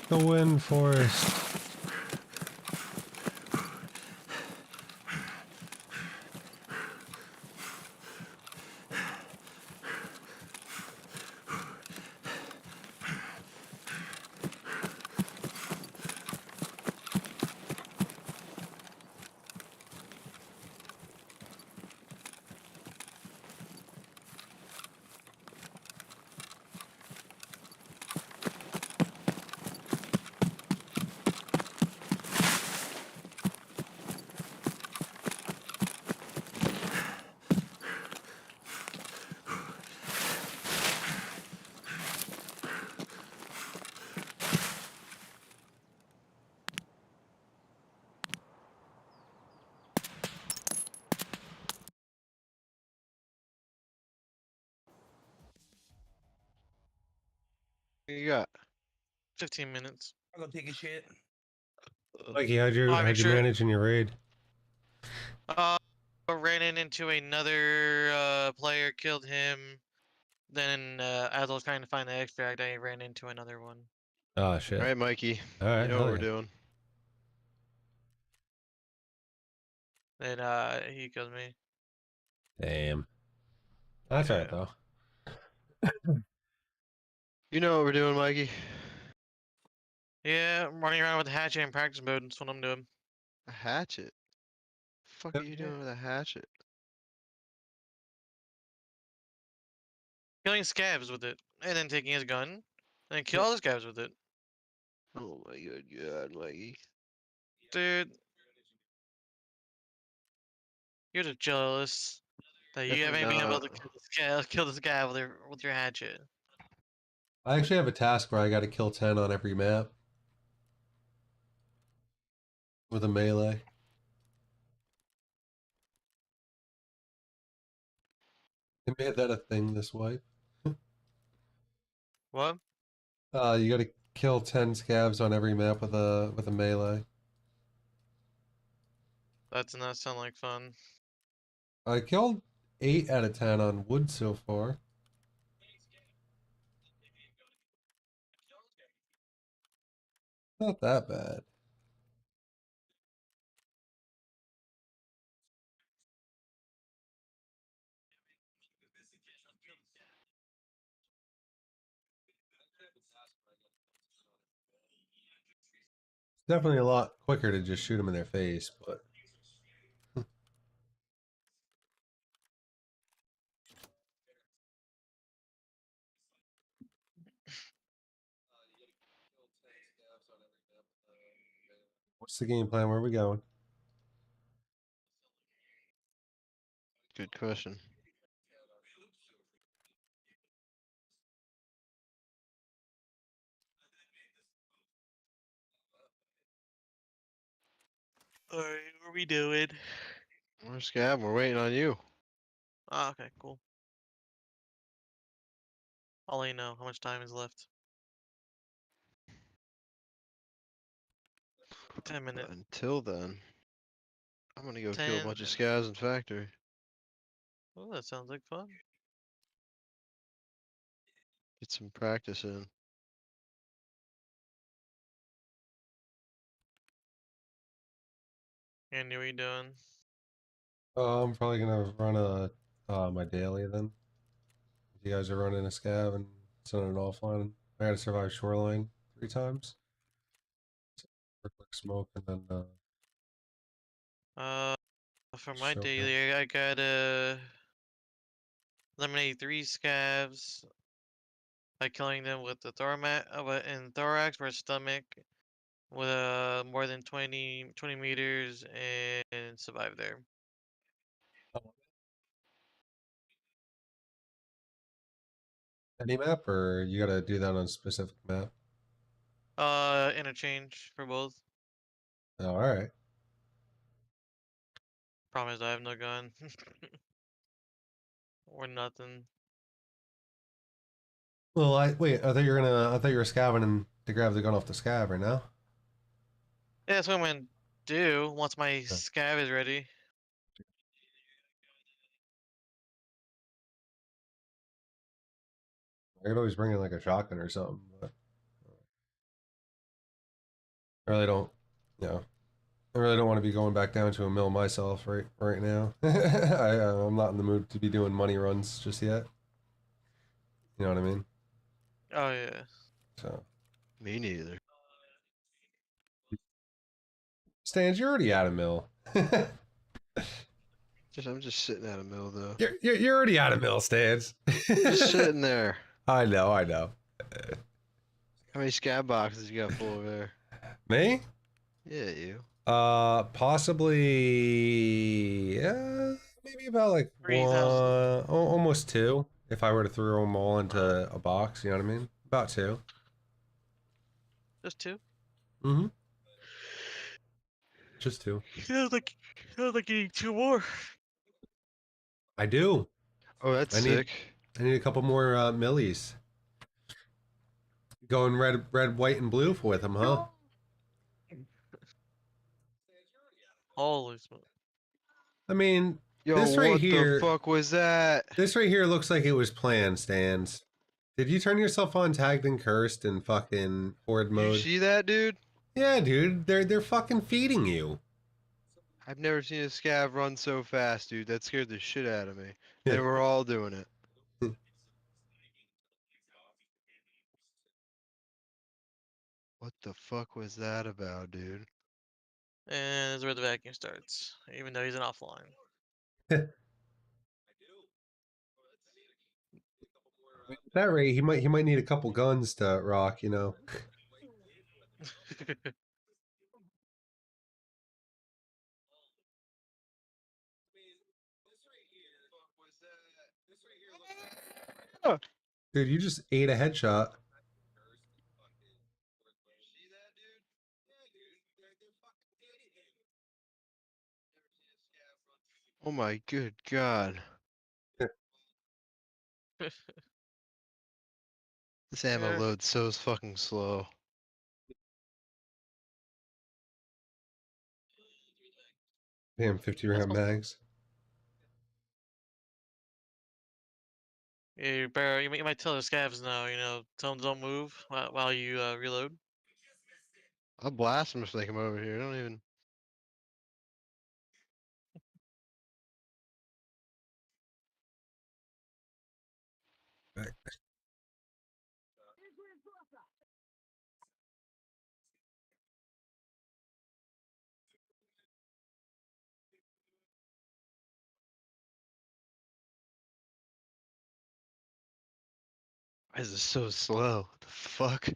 The wind forest. you got? 15 minutes. I'll go take a shit. Mikey, I'll make how'd you sure- manage in your raid? Ran into another player, killed him. Then as I was trying to find the extract, I ran into another one. Oh shit. All right, Mikey. All right, You know hell what we're yeah. doing. Then he killed me. Damn. That's alright Yeah. though. You know what we're doing, Mikey. Yeah, I'm running around with a hatchet in practice mode. That's what I'm doing. A hatchet. The fuck are you doing with a hatchet? Killing scabs with it, and then taking his gun, and then kill all the scabs with it. Oh my god, Mikey. Dude, you're just jealous that you Definitely haven't been able to not. kill the scab with your hatchet. I actually have a task where I gotta kill 10 on every map. With a melee. They made that a thing this way. What? You gotta kill 10 scabs on every map with a melee. That does not sound like fun. I killed 8 out of 10 on wood so far. Not that bad. It's definitely a lot quicker to just shoot them in their face, but what's the game plan? Where are we going? Good question. Alright, what are we doing? We're scab. We're waiting on you. Ah, okay, cool. I'll let you know how much time is left. 10 But minutes. until then, I'm gonna go kill a 10 bunch of minutes. scabs in factory. Oh, that sounds like fun. Get some practice in. Andy, what are you doing? I'm probably gonna run my daily then. If you guys are running a scab and sending it offline, I gotta survive shoreline 3 times. For quick smoke and then For my Sure. daily, I gotta eliminate 3 scavs by killing them with the in thorax or stomach with more than 20 meters and survive there. any map, or you gotta do that on a specific map. Interchange for both. Oh, all right. Problem is I have no gun. Or nothing. Well, I thought you were scabbing and to grab the gun off the scab right now. Yeah, that's what I'm gonna do once my scav is ready. I could always bring in like a shotgun or something, but I really don't, you know, I really don't want to be going back down to a mill myself right now. I'm not in the mood to be doing money runs just yet. You know what I mean? Oh yeah. So, Me neither. Stans, you're already out of mill. I'm just sitting at a mill though. You're already out of mill, Stans. Just sitting there. I know. How many scab boxes you got full over there? Me? Yeah, you. Possibly, maybe about like 3,000. almost 2. If I were to throw them all into a box, you know what I mean? About 2. Just 2? Mm-hmm. Just 2. Sounds like you need 2 more. I do. Oh, that's I sick. need a couple more millies. Going red, white, and blue with him, huh? Holy smoke. I mean, Yo, this right what the here, fuck was that? this right here looks like it was planned, Stans. Did you turn yourself on tagged and cursed in fucking horde Did you mode? see that, dude? Yeah, dude, they're fucking feeding you. I've never seen a scav run so fast, dude. That scared the shit out of me. They were all doing it. What the fuck was that about, dude? And this is where the vacuum starts, even though he's an offline. At that rate, he might need a couple guns to rock, you know. Dude, you just ate a headshot. Oh my good god. This ammo loads so fucking slow. Damn, 50 That's round cool. mags. Yeah, you might tell the scavs now, you know, tell them don't move while you reload. I'll blast them if they come over here. I don't even. Why is this so slow? What the fuck?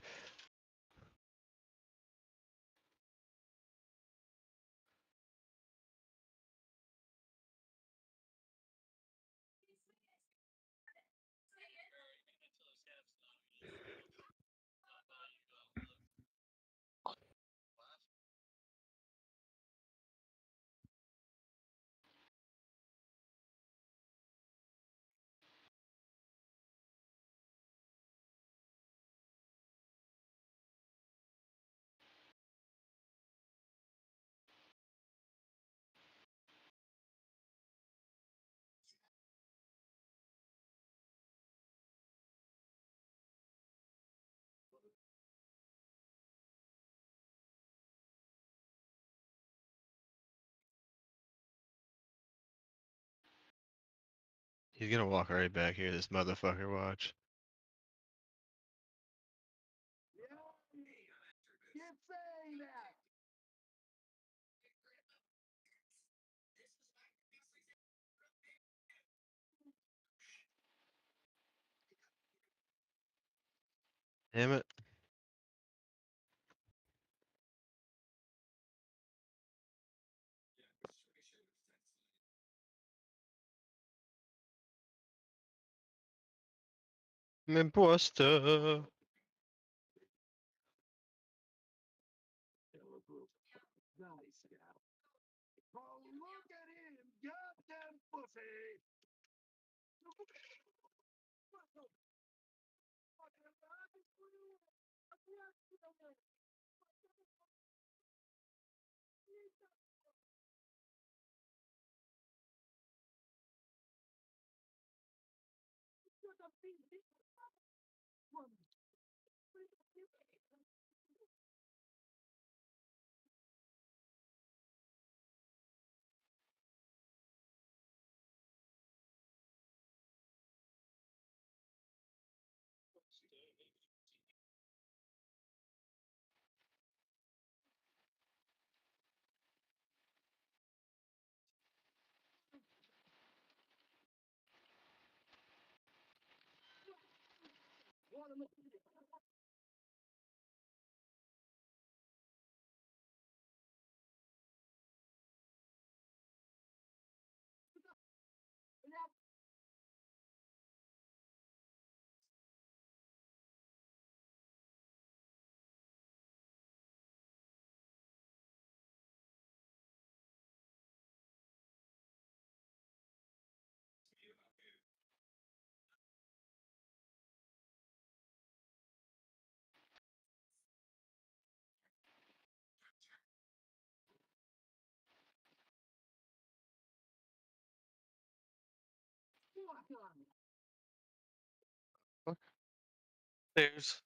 He's gonna walk right back here, this motherfucker, watch. Damn it. Imposter. Stairs.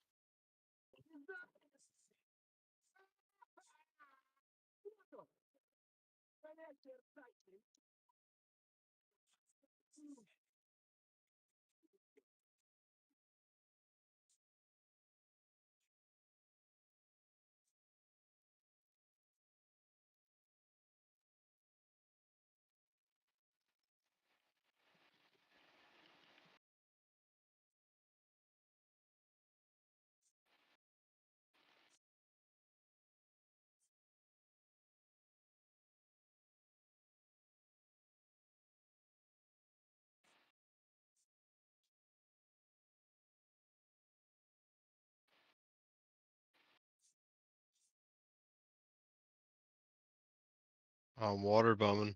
I'm water bumming.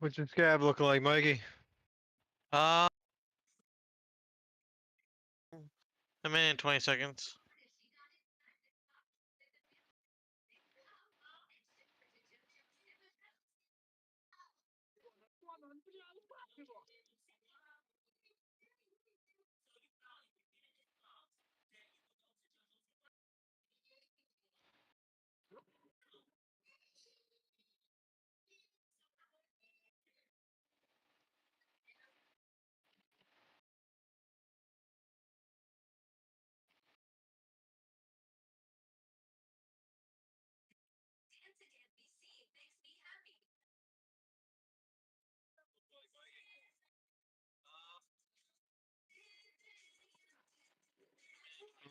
What's your scab looking like, Mikey? Uh, a minute and 20 seconds.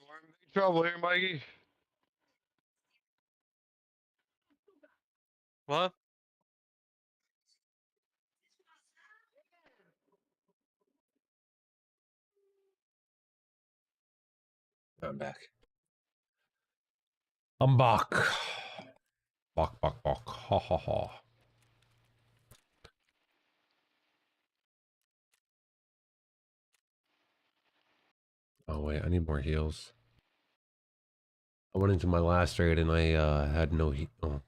We're in big trouble here, Mikey. What? I'm back. I'm back. Back, back, back. Ha ha ha. Oh wait, I need more heals. I went into my last raid and I had no oh,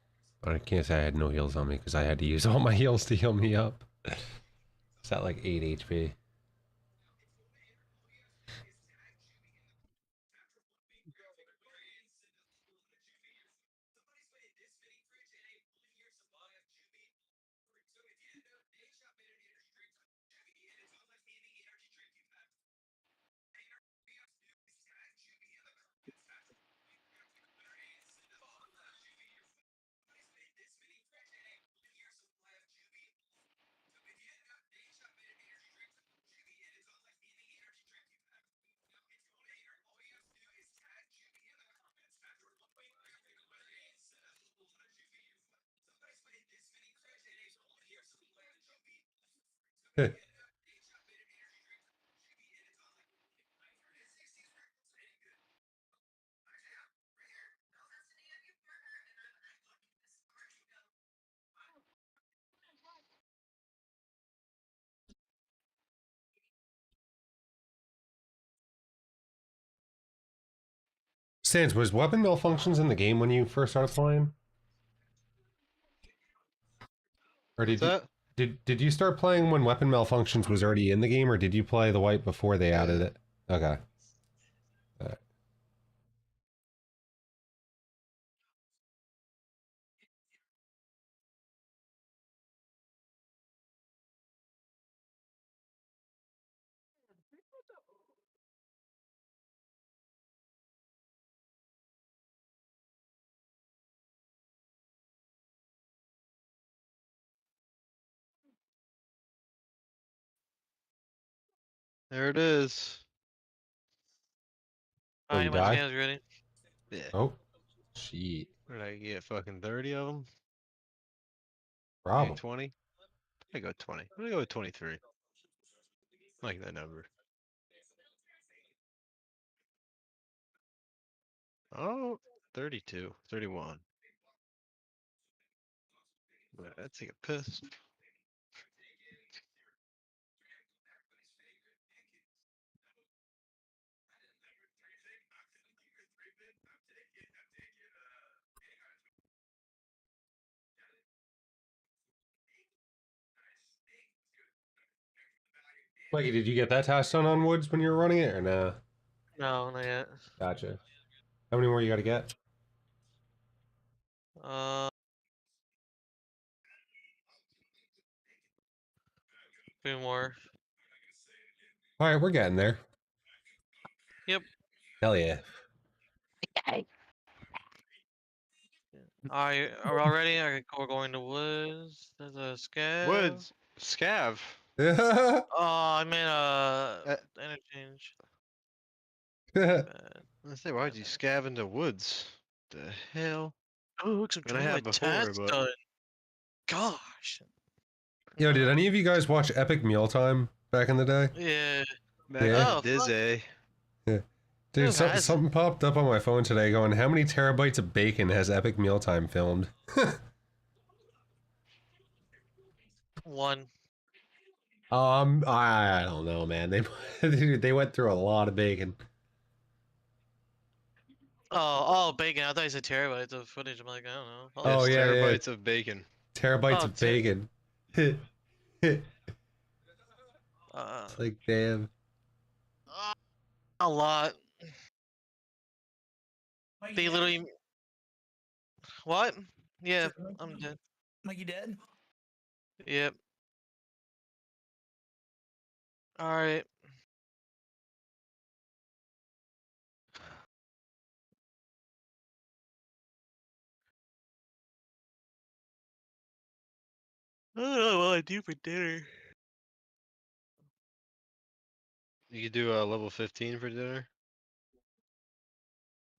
I can't say I had no heals on me because I had to use all my heals to heal me up. It's at like 8 HP. Sans, was weapon malfunctions in the game when you first started playing? Or What's that? did you start playing when weapon malfunctions was already in the game, or did you play the wipe before they added it? Okay. Alright. There it is. Oh, you Alright, my die? scan's ready. Yeah. Oh, shit. What did I get? Fucking 30 of them? Maybe Problem. 20? I go 20. I'm gonna go with 23. I like that number. Oh, 32, 31. But I'd take a piss. Mikey, did you get that task done on Woods when you were running it, or nah? No, not yet. Gotcha. How many more you gotta get? Uh, 2 more. Alright, we're getting there. Yep. Hell yeah. Alright, are we all ready? Alright, we're going to woods. There's a scav. Woods! Scav! Yeah. Oh, I meant interchange. Bad. Let's say, why'd you scav into woods? The hell? Oh, look, some And I trying have my before, tats but done. Gosh. Yo, did any of you guys watch Epic Mealtime back in the day? Yeah. back Yeah. Oh, in Dizzy. Dude, Who hasn't? something popped up on my phone today going, how many terabytes of bacon has Epic Mealtime filmed? 1. I don't know, man. They went through a lot of bacon. Oh, bacon. I thought you said terabytes of footage. I'm like, I don't know. Oh, Yes, yeah, yeah. terabytes of bacon. Terabytes Oh, of bacon. It's like, damn. A lot. Mike, They you dead? literally. What? Yeah, Mike, I'm dead. Mike, you dead? Yep. Alright. I don't know what I do for dinner. You could do a level 15 for dinner.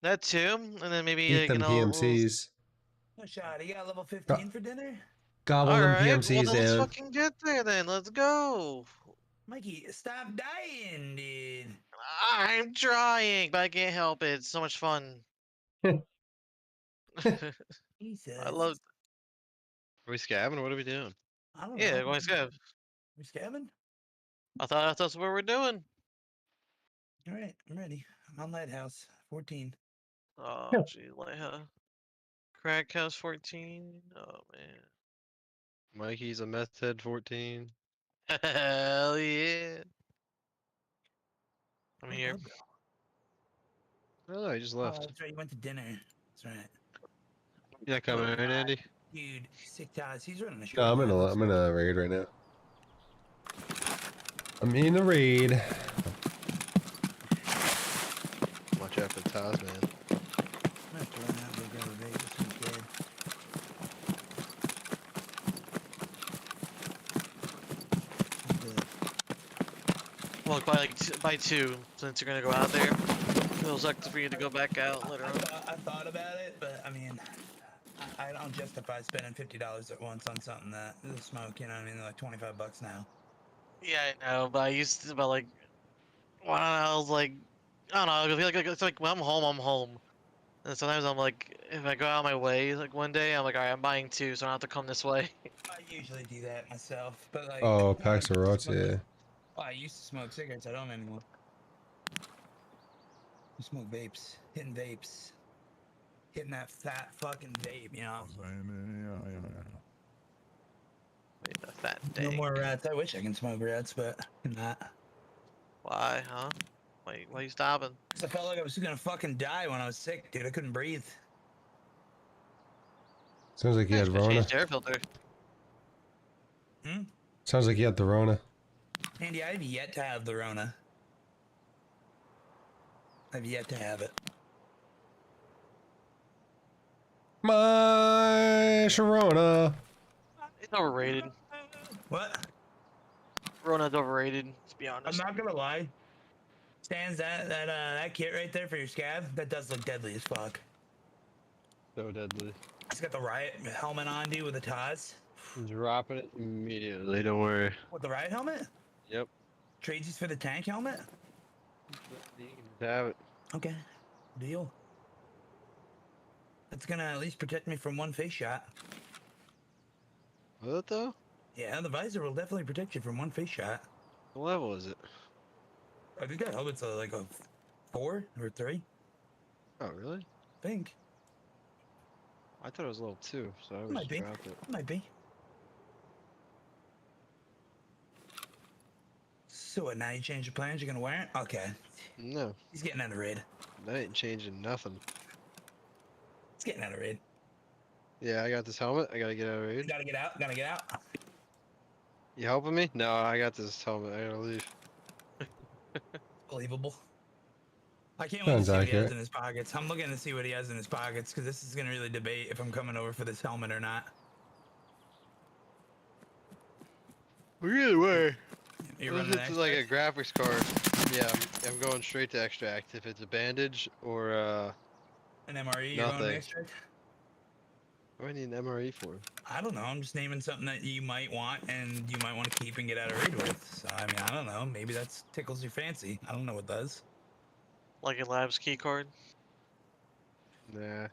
That too, and then maybe Eat like them PMCs. No shot. You got level 15 for dinner? Gobble them Alright, well PMCs then let's down. fucking get there then. Let's go. Mikey, stop dying, dude. I'm trying, but I can't help it. It's so much fun. Jesus. I love. Are we scabbing? What are we doing? I don't Yeah, know. going scav. We scabbing? I thought that's what we're doing. All right, I'm ready. I'm on Lighthouse 14. Oh, gee, lighthouse. Crack house 14. Oh man. Mikey's a meth head 14. Hell yeah. I'm Where'd here. Bob go? Oh, he just Oh, left. that's right. You went to dinner. That's right. You're not coming in, Andy? Dude, sick ties. He's running a short. No, I'm line. in a raid right now. I'm in a raid. Watch out for Taz, man. I'm gonna have to learn how to go raid this weekend. Well, by 2, since you're gonna go out there. Feels like for you to go back out later on. I thought about it, but I mean, I don't justify spending $50 at once on something that is smoke. You know what I mean? They're like $25 now. Yeah, I know, but I used to, but like, when I was like, I don't know, I feel like it's like when I'm home, I'm home. And sometimes I'm like, if I go out of my way, like one day, I'm like, alright, I'm buying 2, so I don't have to come this way. I usually do that myself, but like, Oh, I packs of used to rots, smoke- yeah. well, I used to smoke cigarettes. I don't anymore. I smoke vapes, hitting vapes, hitting that fat fucking vape. You know. Wait, a fat No dang. more rats. I wish I can smoke rats, but I'm not. Why, huh? Wait, why are you stopping? Cause I felt like I was gonna fucking die when I was sick, dude. I couldn't breathe. Sounds like you Yeah, had should've Rona. changed the air filter. Hmm? Sounds like you had the Rona. Andy, I have yet to have the Rona. I've yet to have it. My Sharona. It's overrated. What? Rona's overrated. To be I'm honest. not gonna lie. Stands that kit right there for your scav. That does look deadly as fuck. So deadly. It's got the riot helmet on, dude, with the Taz. Dropping it immediately. Don't worry. With the riot helmet? Yep. Tradesies for the tank helmet? You can just have it. Okay. Deal. That's gonna at least protect me from one face shot. Will it though? Yeah, the visor will definitely protect you from one face shot. What level is it? I think that helmet's like a 4 or 3. Oh, really? I think. I thought it was level 2, so I It would might just be. drop it. Might be. So what, now you change your plans? You're gonna wear it? Okay. No, He's getting out of raid. that ain't changing nothing. He's getting out of raid. Yeah, I got this helmet. I gotta get out of raid. Gotta get out. Gotta get out. You helping me? No, I got this helmet. I gotta leave. Believable. I can't wait to Sounds see what he has accurate. in his pockets. I'm looking to see what he has in his pockets because this is gonna really debate if I'm coming over for this helmet or not. Either way. You're If running it's an like a extract? graphics card, yeah, I'm going straight to extract. If it's a bandage or An MRE. You're going to nothing. extract? What do I need an MRE for? I don't know. I'm just naming something that you might want and you might want to keep and get out of raid with. So I mean, I don't know. Maybe that tickles your fancy. I don't know what does. Like a labs key card. Nah.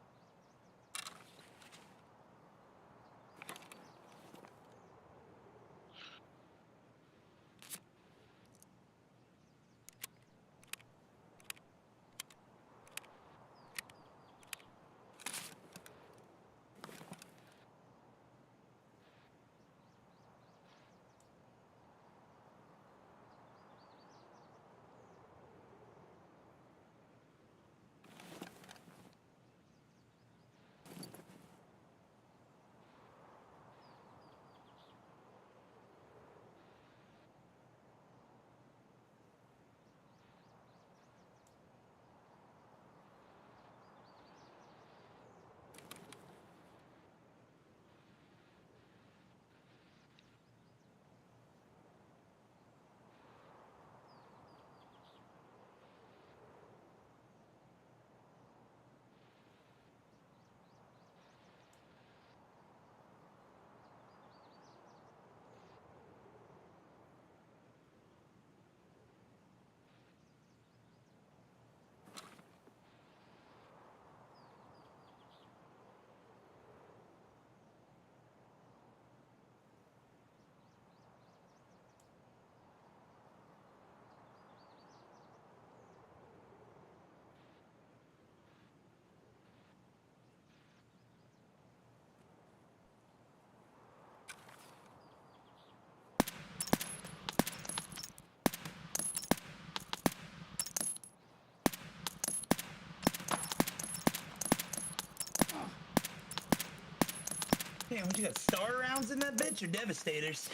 Damn, what you got? Star rounds in that bitch or Devastators?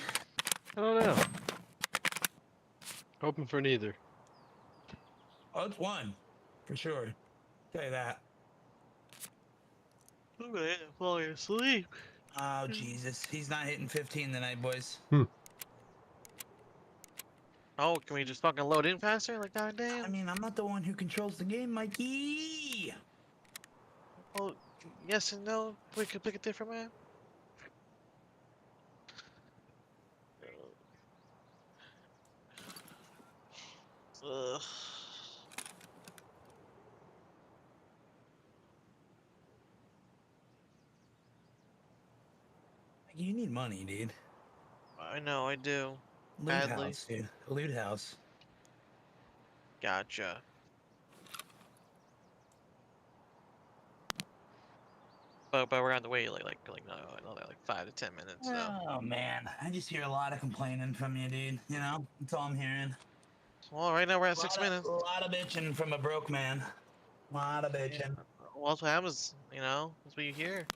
I don't know. Hoping for neither. Oh, it's one. For sure. Tell you that. I'm gonna fall asleep. Oh, Jesus. He's not hitting 15 tonight, boys. Oh, can we just fucking load in faster? Like, goddamn. I mean, I'm not the one who controls the game, Mikey. Well, yes and no. We could pick a different map. Ugh. You need money, dude. I know, I do. Loot Badly. house, dude. Loot house. Gotcha. But we're gonna have to wait like no, another like 5 to 10 minutes. So. Oh, man. I just hear a lot of complaining from you, dude. You know? That's all I'm hearing. Well, right now we're at 6 minutes. A lot of bitching from a broke man. A lot of bitching. Well, that's what happens, you know. That's what you hear.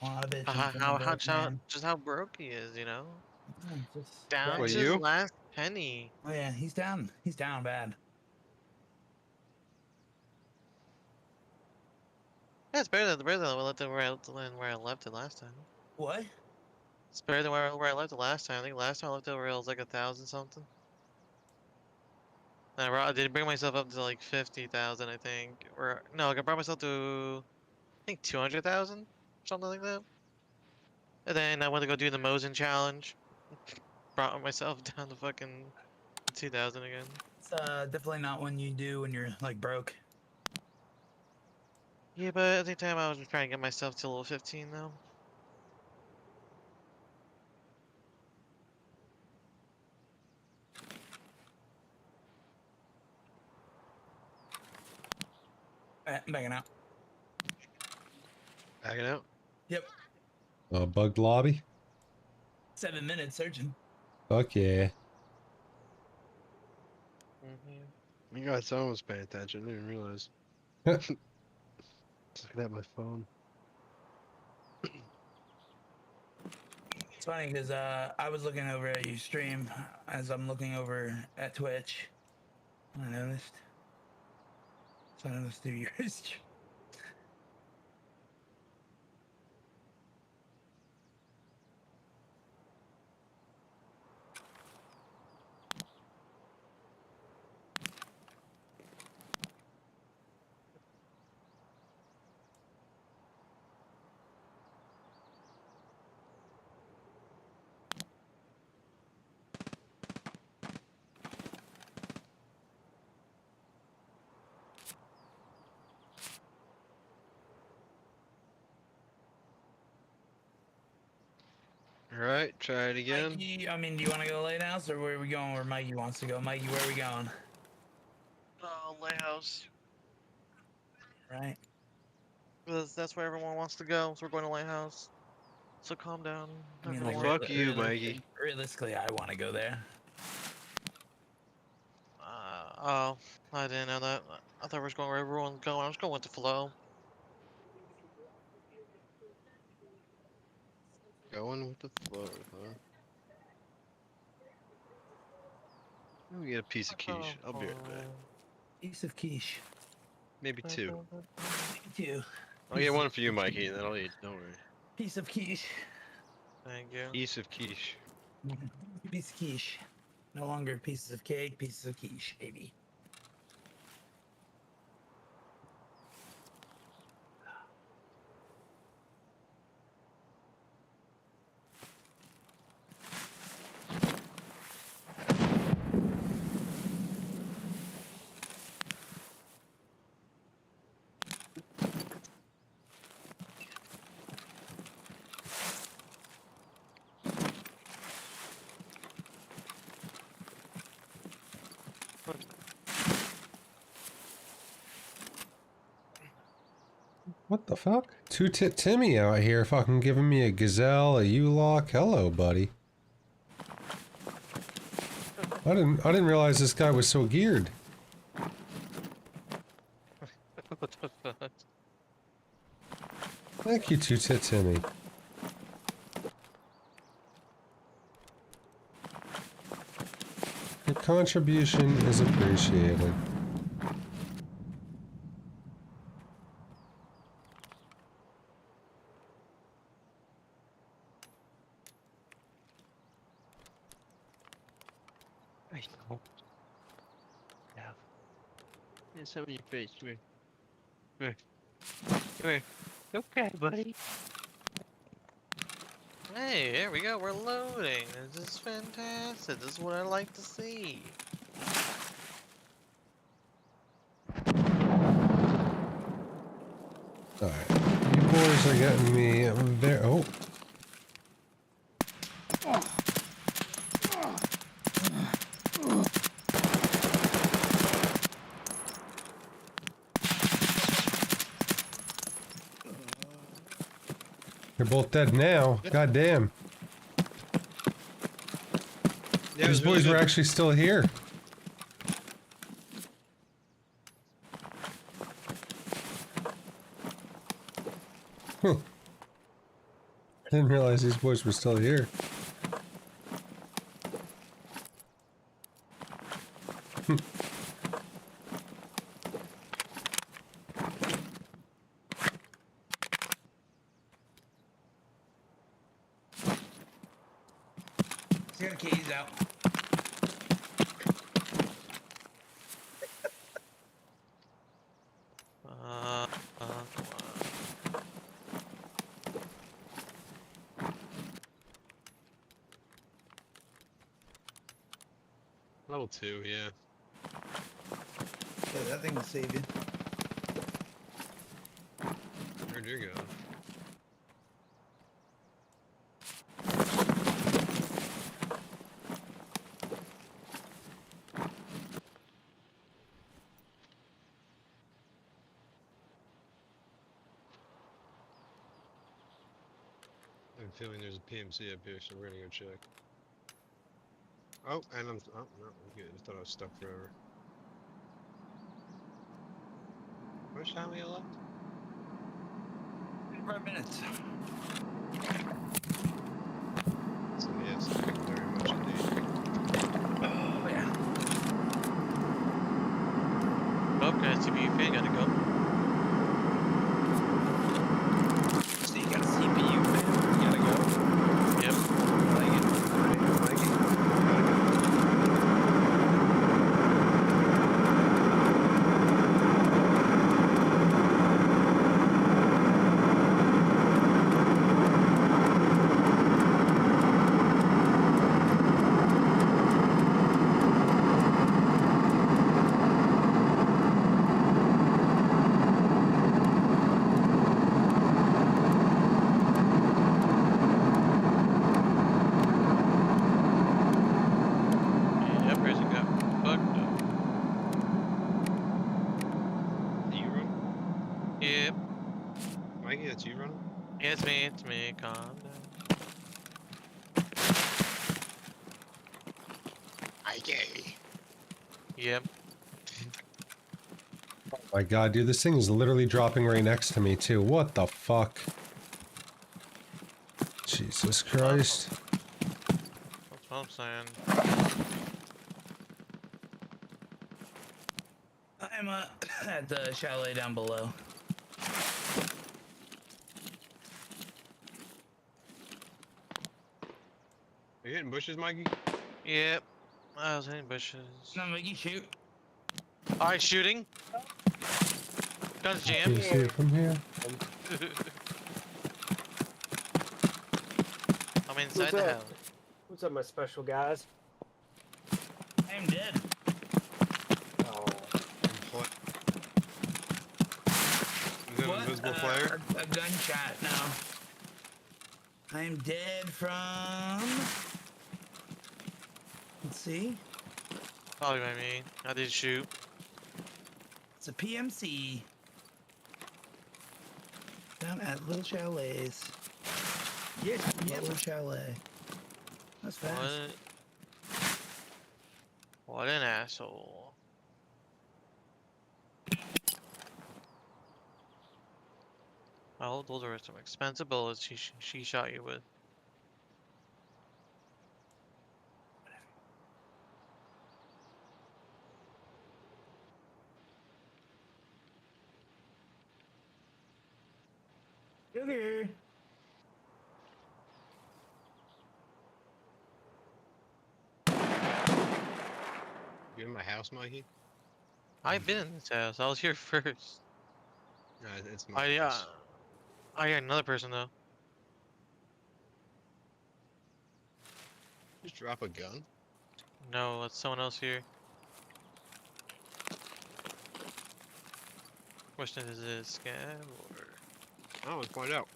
A lot of bitching from a broke man. Just how broke he is, you know. Yeah, just Down What, to you? his last penny. Oh yeah, he's down. He's down bad. Yeah, it's better than where I left it last time. What? It's better than where I left it last time. I think last time I left it where it was like 1,000 something. And I did bring myself up to like 50,000, I think. Or no, like I brought myself to I think 200,000, something like that. And then I went to go do the Mosin challenge. Brought myself down to fucking 2,000 again. It's definitely not one you do when you're like broke. Yeah, but at the time I was just trying to get myself to level 15 though. I'm backing out. Backing out. Yep. Bugged lobby? 7 minutes searching. Fuck yeah. You guys, someone was paying attention. I didn't even realize. Just looking at my phone. It's funny because I was looking over at your stream as I'm looking over at Twitch. I noticed. So I noticed through yours. Alright, try it again. Mikey, I mean, do you want to go lighthouse or where are we going where Mikey wants to go? Mikey, where are we going? Lighthouse. Right. Because that's where everyone wants to go, so we're going to Lighthouse. So calm down, I mean, everyone. Fuck you, Mikey. Realistically, I want to go there. Oh, I didn't know that. I thought we were going where everyone's going. I was going with the flow. Going with the flow, huh? Let me get a piece of quiche. I'll be right back. Piece of quiche. Maybe two. Me too. I'll get one for you, Mikey, and then I'll eat. Don't worry. Piece of quiche. Thank you. Piece of quiche. Piece of quiche. No longer pieces of cake, pieces of quiche, baby. What the fuck? Two-Tit Timmy out here fucking giving me a gazelle, a U-lock. Hello, buddy. I didn't realize this guy was so geared. What the fuck? Thank you, Two-Tit Timmy. Your contribution is appreciated. I know. Yeah. There's some in your face. Come here. Come here. Come here. Okay, buddy. Hey, here we go. We're loading. This is fantastic. This is what I like to see. Alright. You boys are getting me there. Oh. You're both dead now. God damn. Yeah, it These was really boys were good. actually still here. Huh. I didn't realize these boys were still here. Got keys out. Come on. Level 2, yeah. Yeah, that thing will save you. Where'd you go? I have a feeling there's a PMC up here, so we're gonna go check. Oh, and I'm oh no, I'm good. I thought I was stuck forever. How much time we got left? 5 minutes. So yes, very much indeed. Oh, yeah. Oh, got a CPU fan, gotta go. So you got a CPU fan? You gotta go. Yep. Like it. Alright, like it. Yep, racing got fucked up. You run? Yep. Mikey, that's you running? Yeah, it's me, calm down. Mikey! Yep. Oh my god, dude, this thing is literally dropping right next to me too. What the fuck? Jesus Christ. That's what I'm saying. I'm at the chalet down below. Are you hitting bushes, Mikey? Yep. I was hitting bushes. No, Mickey, shoot. Alright, shooting. Guns Can jammed. you see it from here? I'm inside What's the up? house. What's up, my special guys? I am dead. Oh, Is that an invisible player? A gunshot now. I'm dead from. Let's see. Probably by me. I did shoot. It's a PMC. Down at Little Chalets. Yes, Little Chalet. That's fast. What an asshole. Oh, those are some expensive bullets she shot you with. Sugar. You in my house, Mikey? I've been in this house. I was here first. No, it's my house. I got another person though. Just drop a gun? No, it's someone else here. Question is it a scab or? Oh, let's find out.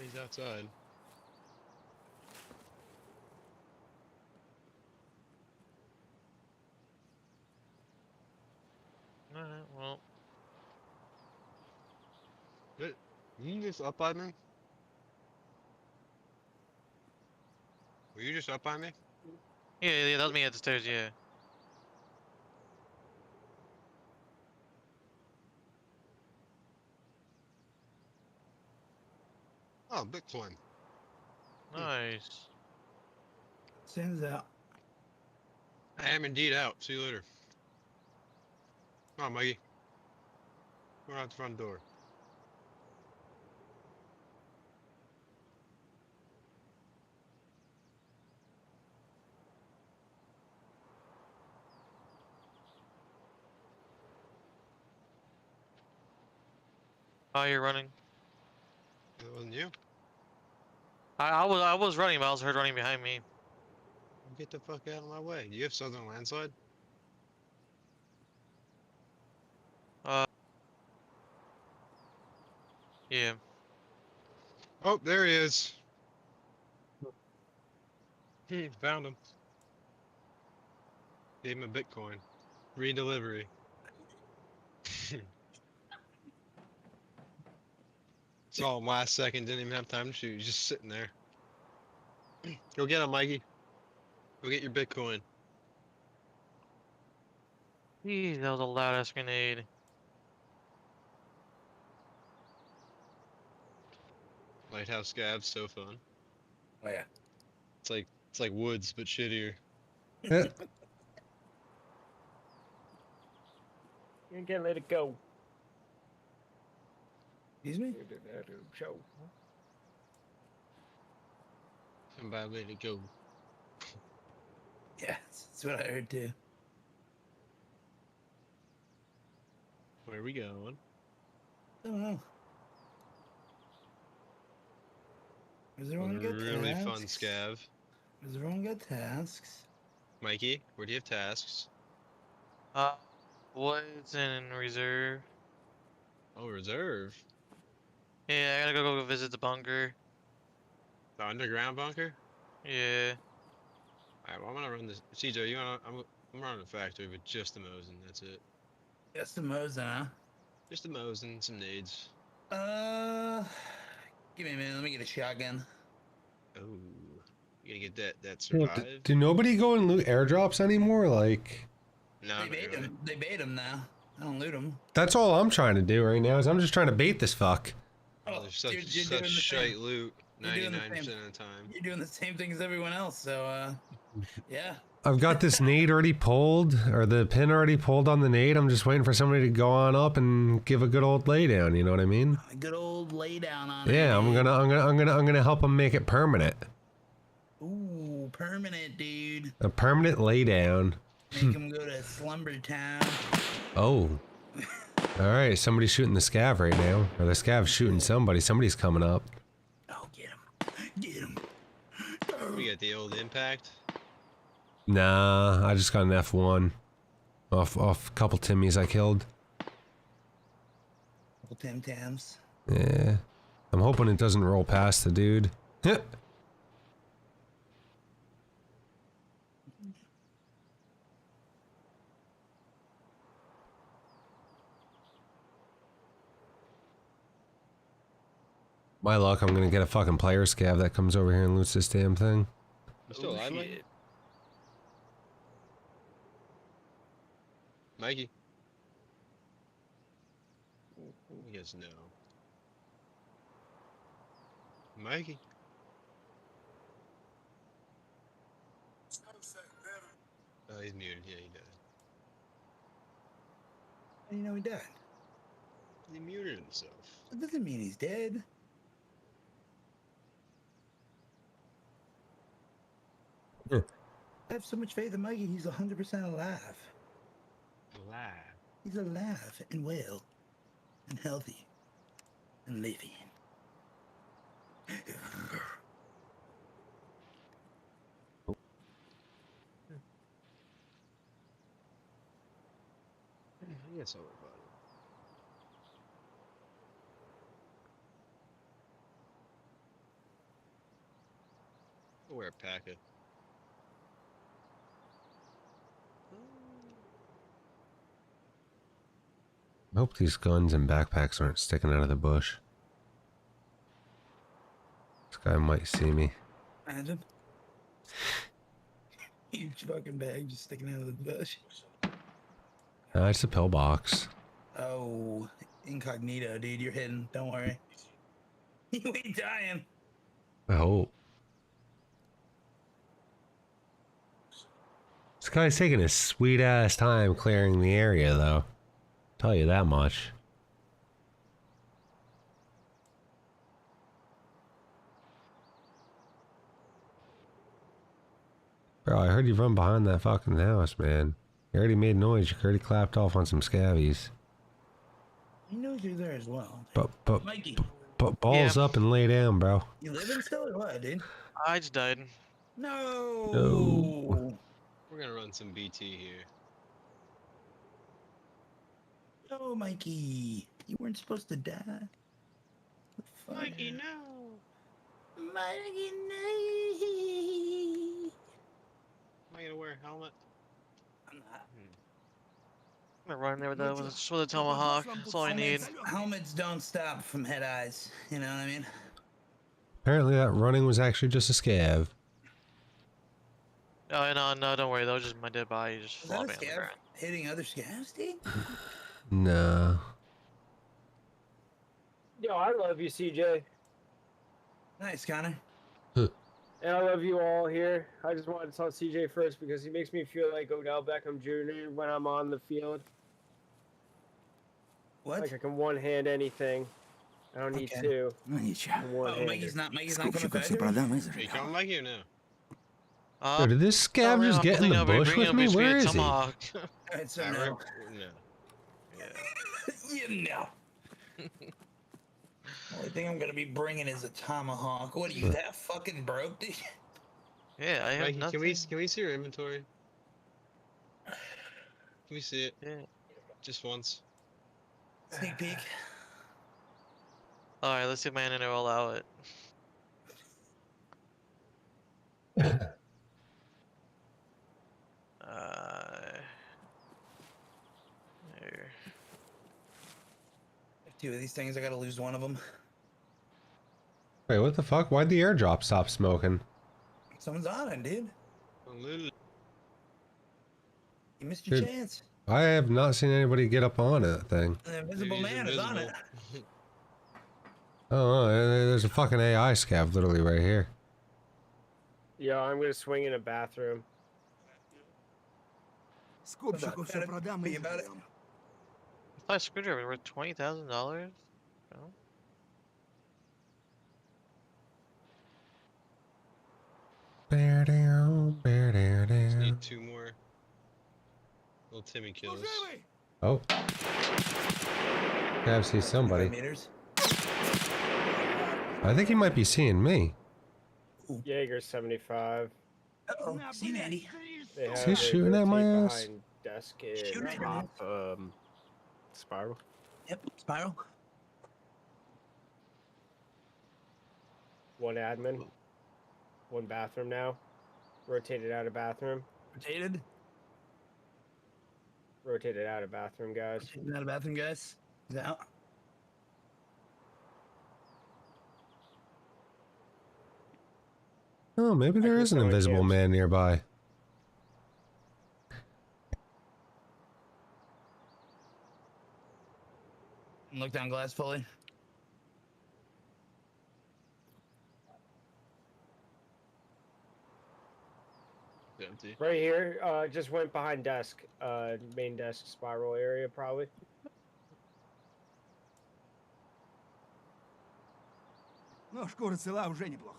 He's outside. Alright, well. You just up on me? Were you just up on me? Yeah, that was me at the stairs, yeah. Oh, Bitcoin. Nice. Sends out. I am indeed out. See you later. Come on, Mikey. We're out the front door. Oh, you're running. That wasn't you. I was running, but I was heard running behind me. Get the fuck out of my way. Do you have Southern Landslide? Yeah. Oh, there he is. Found him. Gave him a Bitcoin. Redelivery. Saw him last second, didn't even have time to shoot. He's just sitting there. Go get him, Mikey. Go get your Bitcoin. Jeez, that was a loud ass grenade. Lighthouse Scav's so fun. Oh yeah. It's like Woods but shittier. Eh, You can't let it go. Excuse me? Show. Somebody let it go. Yeah, that's what I heard too. Where are we going? I don't know. Does everyone get Really tasks? fun scav. Does everyone get tasks? Mikey, where do you have tasks? Woods and reserve. Oh, reserve. Yeah, I gotta go visit the bunker. The underground bunker? Yeah. Alright, well, I'm gonna run this. CJ, you wanna? I'm running the factory with just the Mosin, that's it. Just the Mosin, huh? Just the Mosin, some nades. Give me a minute. Let me get a shotgun. Oh, you gonna get that well, survive? do nobody go and loot airdrops anymore? Like, No, They not bait really. him. They bait him now. I don't loot him. that's all I'm trying to do right now is I'm just trying to bait this fuck. Oh, there's such you're such doing the shite same. loot. You're doing the 99% same. of the time. You're doing the same thing as everyone else. So, yeah. I've got this nade already pulled, or the pin already pulled on the nade. I'm just waiting for somebody to go on up and give a good old laydown. You know what I mean? A good old lay down on Yeah, it. I'm gonna help them make it permanent. Ooh, permanent, dude. A permanent laydown. Make him go to Slumber Town. Oh. All right, somebody's shooting the scav right now, or the scav's shooting somebody. Somebody's coming up. Oh, get him. Get him. We got the old impact. Nah, I just got an F1 off a couple Timmies I killed. Couple Tim Tams. Yeah, I'm hoping it doesn't roll past the dude. My luck, I'm gonna get a fucking player scav that comes over here and loots this damn thing. You still alive, Mikey? Mikey? I guess no. Mikey? Oh, he's muted. Yeah, he died. How do you know he died? He muted himself. That doesn't mean he's dead. Huh. I have so much faith in Mikey, he's 100% alive. Alive. He's alive and well and healthy and living. Yes, all about it. I'll wear a packet. I hope these guns and backpacks aren't sticking out of the bush. This guy might see me. Imagine. Huge fucking bag just sticking out of the bush. It's a pillbox. Oh, incognito, dude. You're hidden. Don't worry. You ain't dying. I hope. This guy's taking his sweet ass time clearing the area, though. Tell you that much. Bro, I heard you run behind that fucking house, man. You already made noise. You already clapped off on some scavies. He knows you're there as well. But Mikey, balls up and lay down, bro. you living still or what, dude? I just died. No. No. We're gonna run some BT here. No, Mikey. You weren't supposed to die. Mikey, no. Mikey, no. Am I gonna wear a helmet? I'm not. I'm gonna run there with a tomahawk. That's all I need. Helmets don't stop from head eyes. You know what I mean? Apparently that running was actually just a scav. Oh no, don't worry. That was just my dead body just Is that a flopping on the scav ground. hitting other scavs, dude? Nah. Yo, I love you, CJ. Nice, Connor. And I love you all here. I just wanted to tell CJ first because he makes me feel like Odell Beckham Jr. when I'm on the field. What? Like I can one hand anything. I don't need Okay. two. Oh, One-hander. Mikey's not coming back here? Are you coming, Mikey, or no? Yo, did this scav just get in the bush with me? Where is he? Alright, so I no. rep- No. You know. Only thing I'm gonna be bringing is a tomahawk. What are you, that fucking broke, dude? Yeah, I have Mikey, nothing. can we see your inventory? Can we see it? Yeah. Just once. Sneak peek. All right, let's see if my internet will allow it. There. Two of these things, I gotta lose one of them. Wait, what the fuck? Why'd the airdrop stop smoking? Someone's on it, dude. Unlimited. You missed your Dude. chance. I have not seen anybody get up on that thing. The invisible man is on it. Oh, there's a fucking AI scav literally right here. Yo, I'm gonna swing in a bathroom. Скупщику все продам и about it. сделаем. I thought a screwdriver worth $20,000. No? Bear down, bear down, Just down. need two more. Little Timmy kills. Oh. Scav sees somebody. Meters. I think he might be seeing me. Jaeger 75. Uh-oh. See, Andy. They have Is he a shooting at my rotate ass? behind desk Shooting and at your top spiral. Yep, spiral. One admin. One bathroom now. Rotated out of bathroom. Rotated. Rotated out of bathroom, guys. Rotated out of bathroom, guys. He's out. Oh, maybe there can is an throw in invisible cams. man nearby. Look down glass fully. Empty. Right here, just went behind desk. Main desk spiral area, probably. Но шкура цела уже неплохо.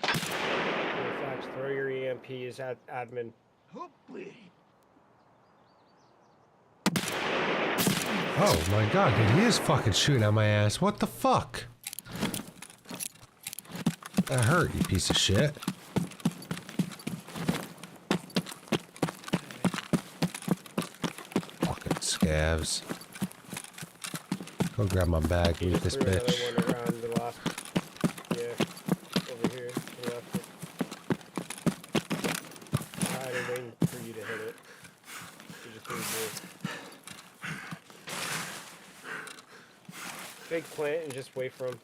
Flash, throw your EMPs at admin. Hoply. Oh my god, dude, he is fucking shooting at my ass. What the fuck? That hurt, you piece of shit. Fucking scavs. Go grab my bag, He loot just this threw another bitch. one around the left. Yeah, over here, to the left. I had waiting for you to hit it. You just threw blue. Big plant and just wait for him.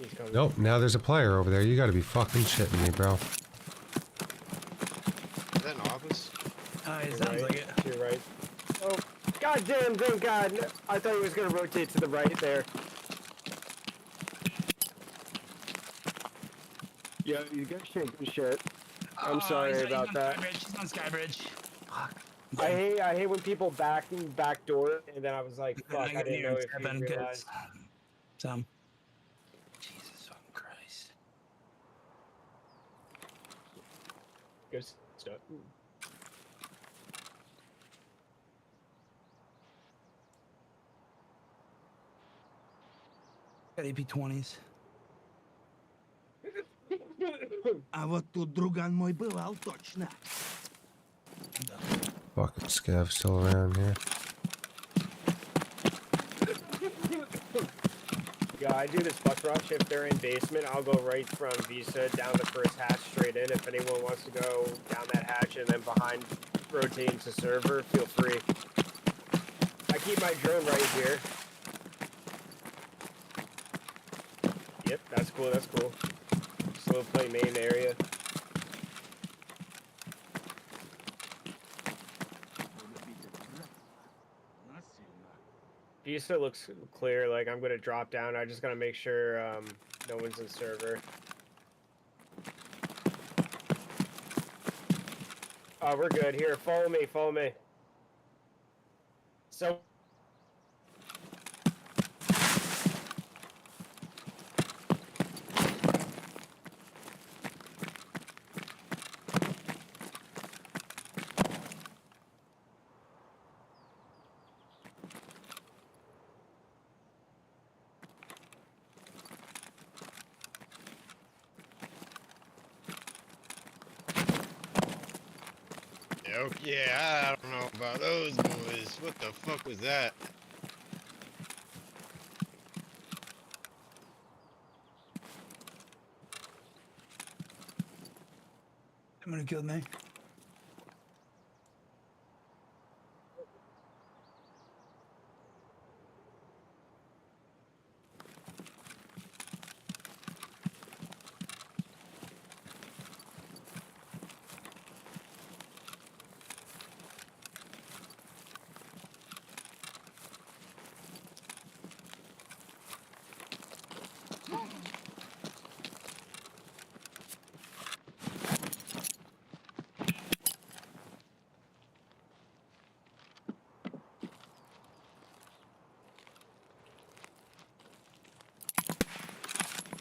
He's coming. Nope, now there's a player over there. You gotta be fucking shitting me, bro. Is that an office? It You're sounds right. like it. To your right. Oh, goddamn! Thank God! No, I thought he was gonna rotate to the right there. Yeah, you got shit. Good shit. I'm sorry about that. He's on Skybridge. Fuck. I hate when people back door, and then I was like, Then fuck, I didn't know if you Seven, realized. Some. Jesus fucking Christ. Good stuff. Got AP20s. А вот тут друган мой бывал точно. Fucking scav still around here. Yeah, I do this bus rush. If they're in basement, I'll go right from Visa down the first hatch straight in. If anyone wants to go down that hatch and then behind rotating to server, feel free. I keep my drone right here. Yep, that's cool, that's cool. Slow play main area. Vista looks clear, like I'm gonna drop down. I just gotta make sure no one's in server. Oh, we're good. Here, follow me, follow me. So Yeah, I don't know about those boys. What the fuck was that? Someone killed me.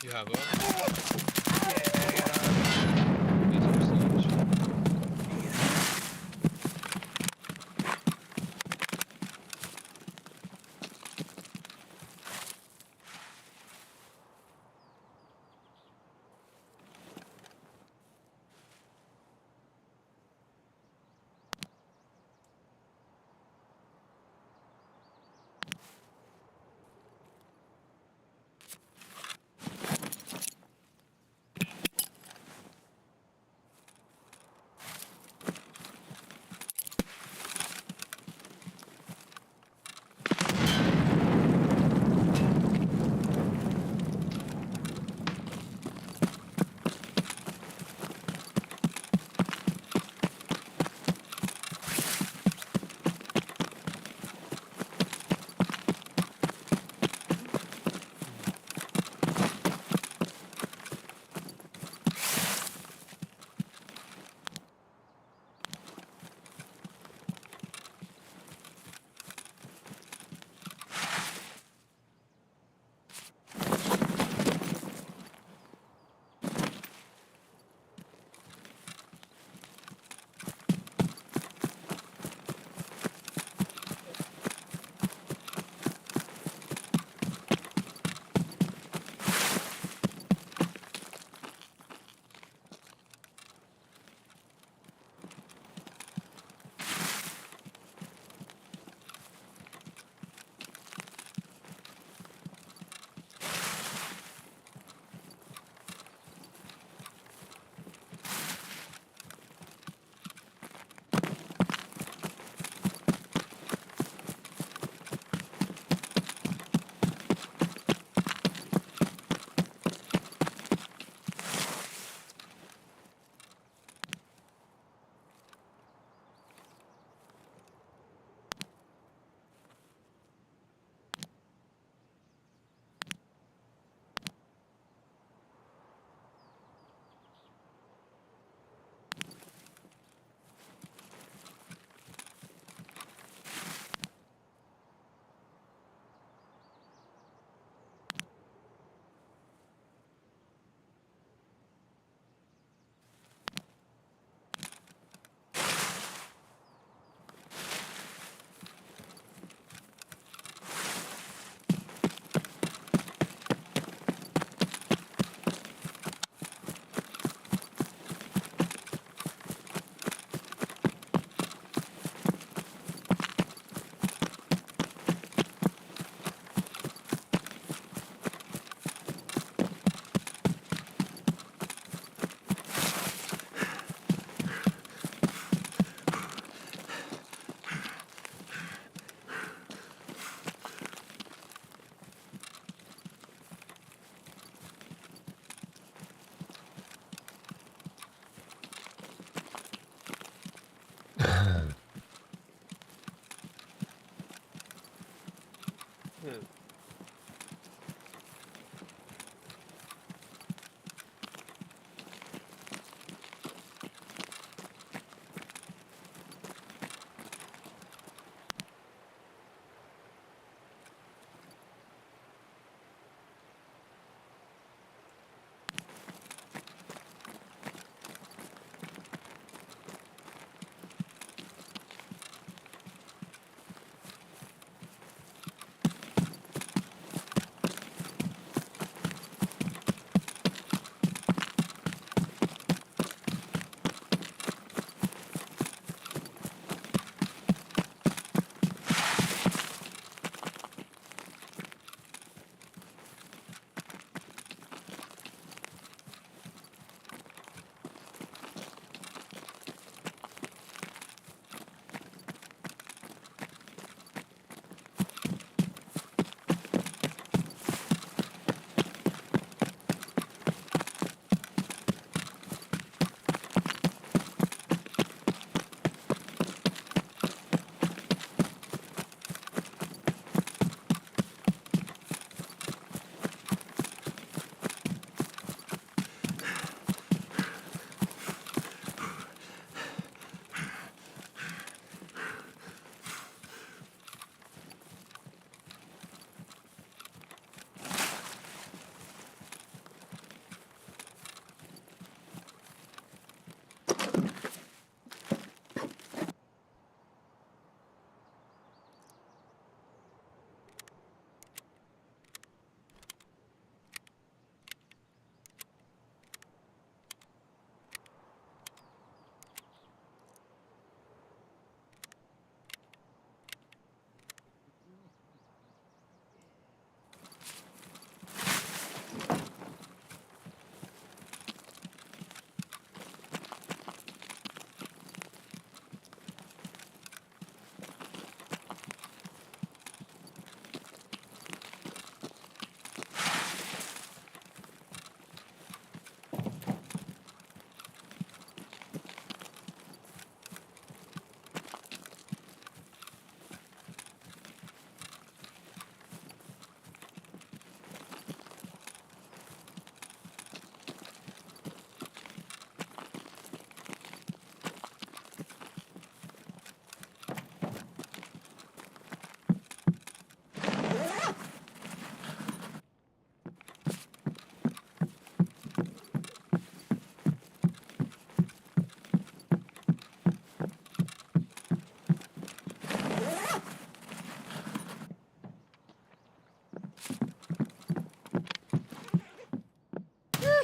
You have a?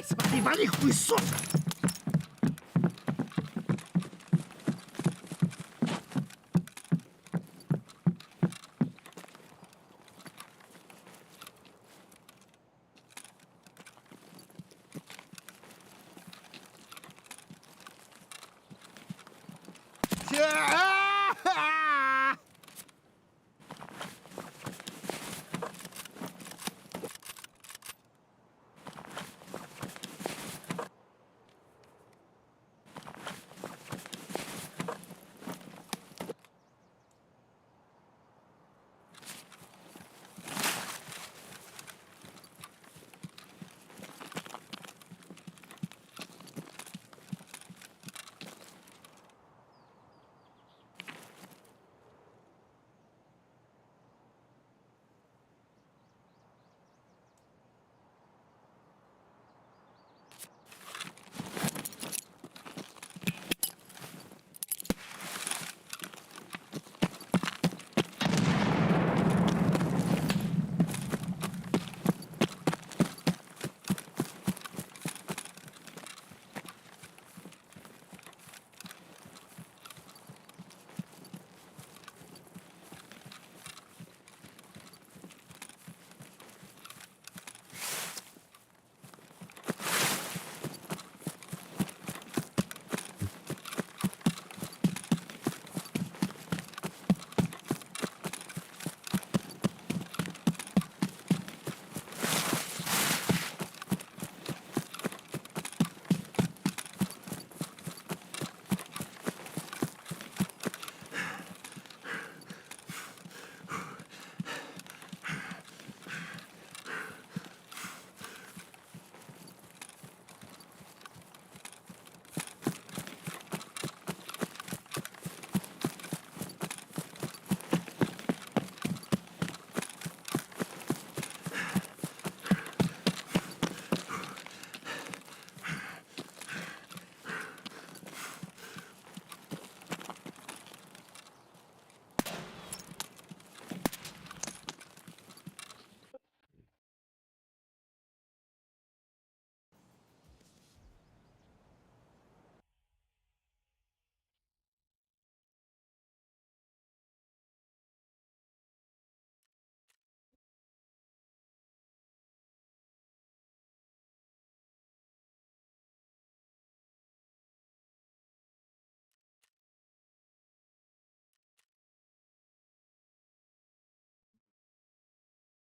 Смотри, вали хуесос!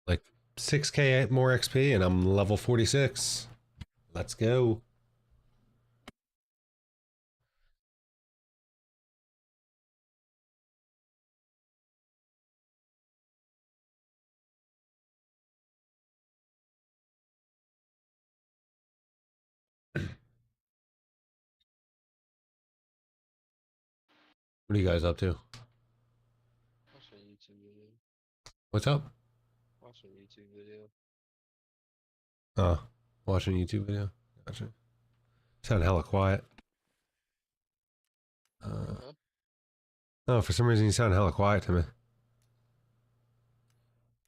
Like 6k more XP and I'm level 46. Let's go. What are you guys up to? Watch a YouTube video. What's up? Watch a YouTube video. Watching a YouTube video. Gotcha. Sound hella quiet. Huh? Oh, for some reason you sound hella quiet to me. I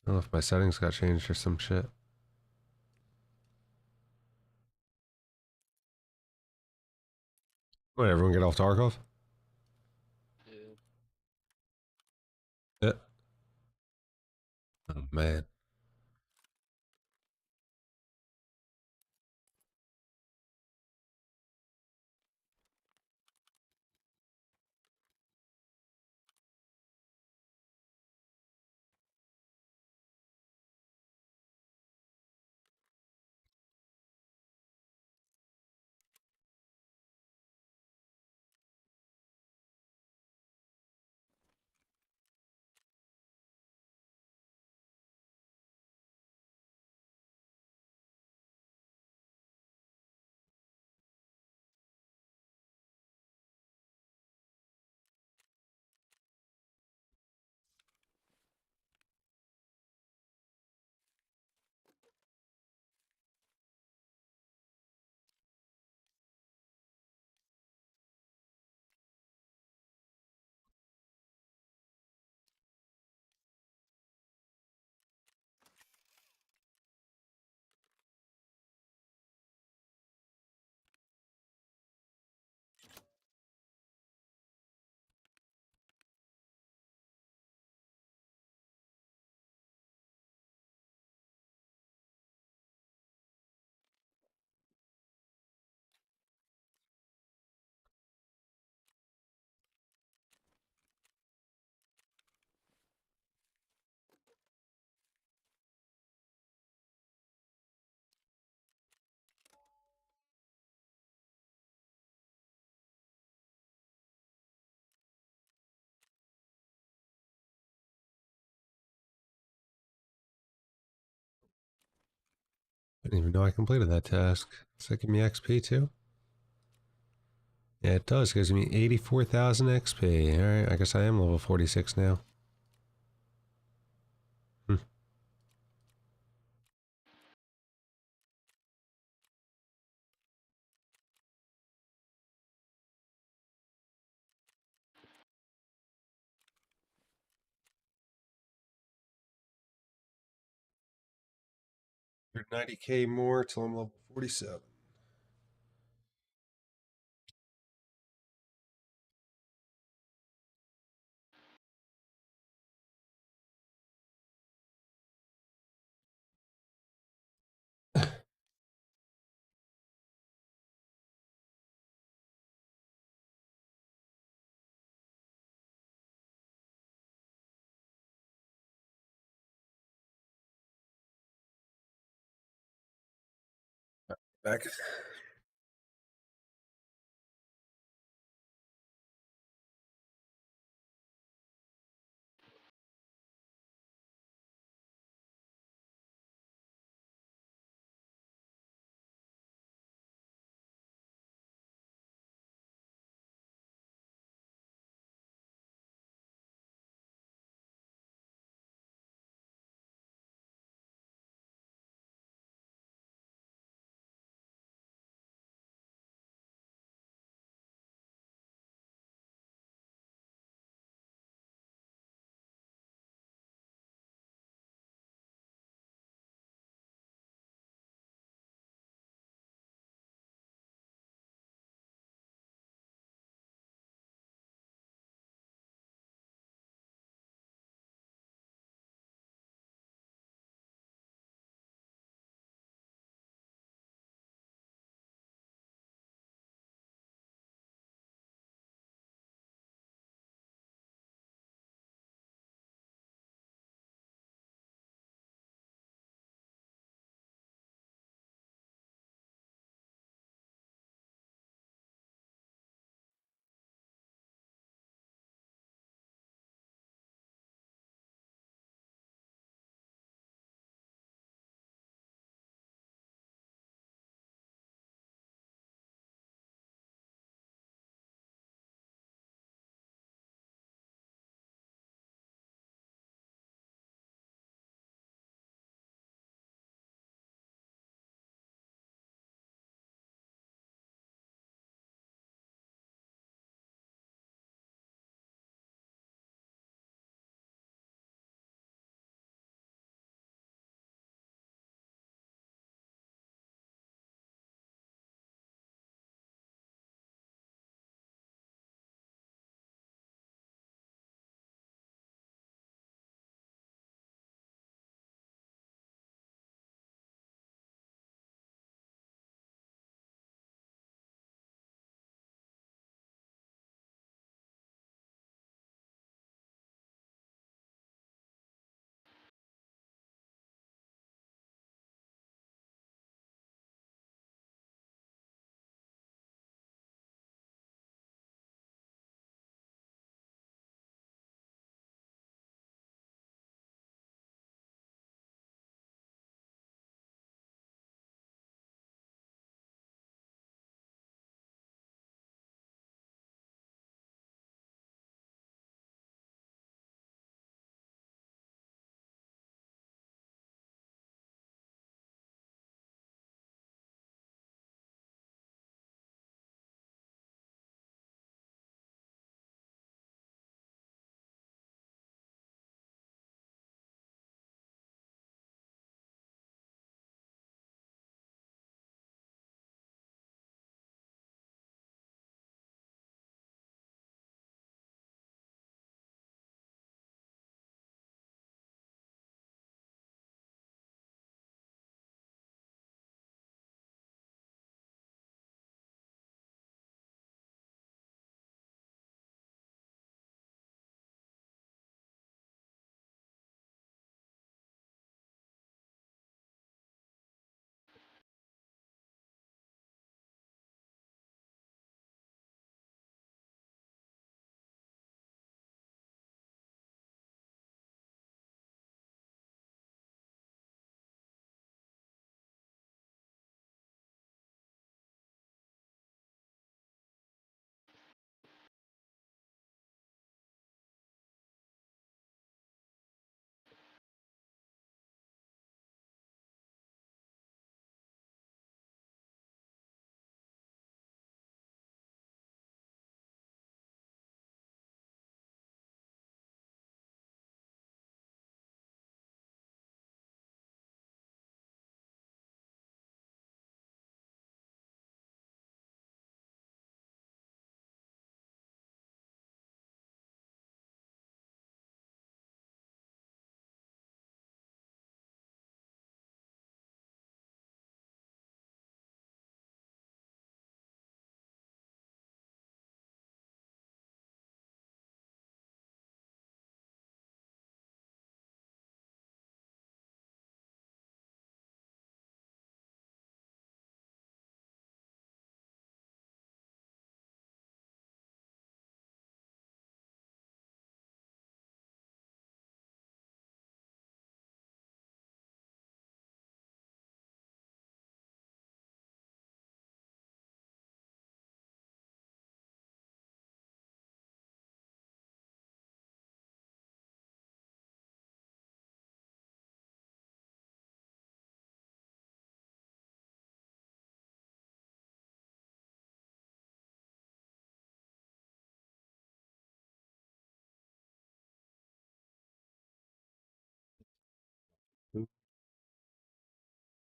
don't know if my settings got changed or some shit. What, everyone get off Tarkov? Yeah. Yeah. Oh, man. Didn't even know I completed that task. Does that give me XP too? Yeah, it does. It gives me 84,000 XP. Alright, I guess I am level 46 now. Hmm. You're 90k more till I'm level 47. Back.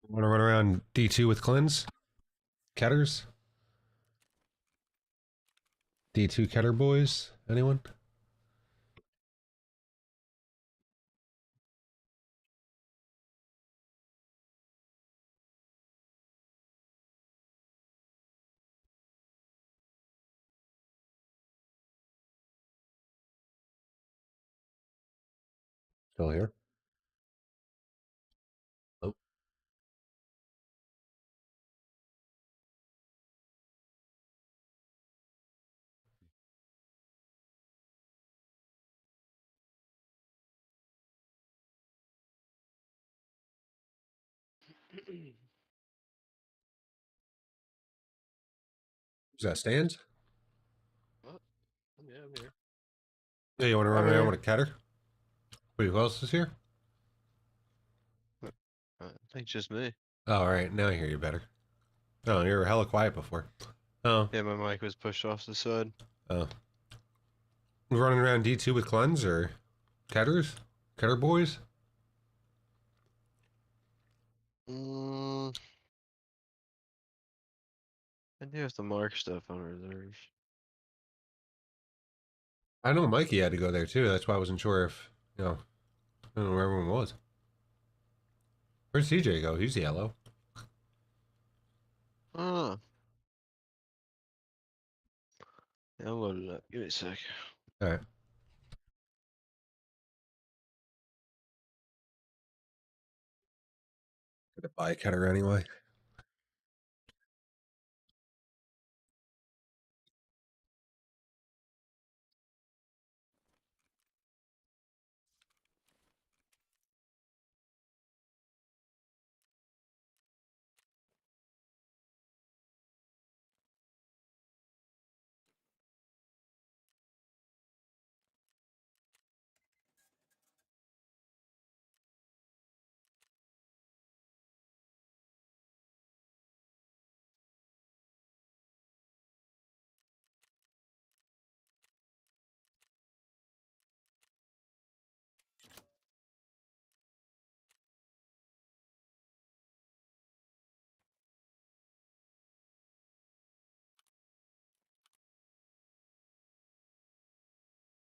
Want to run around D2 with cleanse? Ketters? D2 Ketter boys? Anyone? Still here? Oh. Is that stands? What? Yeah, I'm here. Yeah, you want to run I'm around here. with a Ketter? Wait, who else is here? I think just me. Oh, all right. Now I hear you better. Oh, you were hella quiet before. Oh. Yeah, my mic was pushed off to the side. Oh. We're running around D2 with cleanse or Ketters? Ketter boys? I do have to mark stuff on reserves. I know Mikey had to go there too. That's why I wasn't sure if, I don't know where everyone was. Where'd CJ go? He's yellow. Oh. Yeah, I'll load it up. Give me a sec. All right. Gonna buy a Ketter anyway.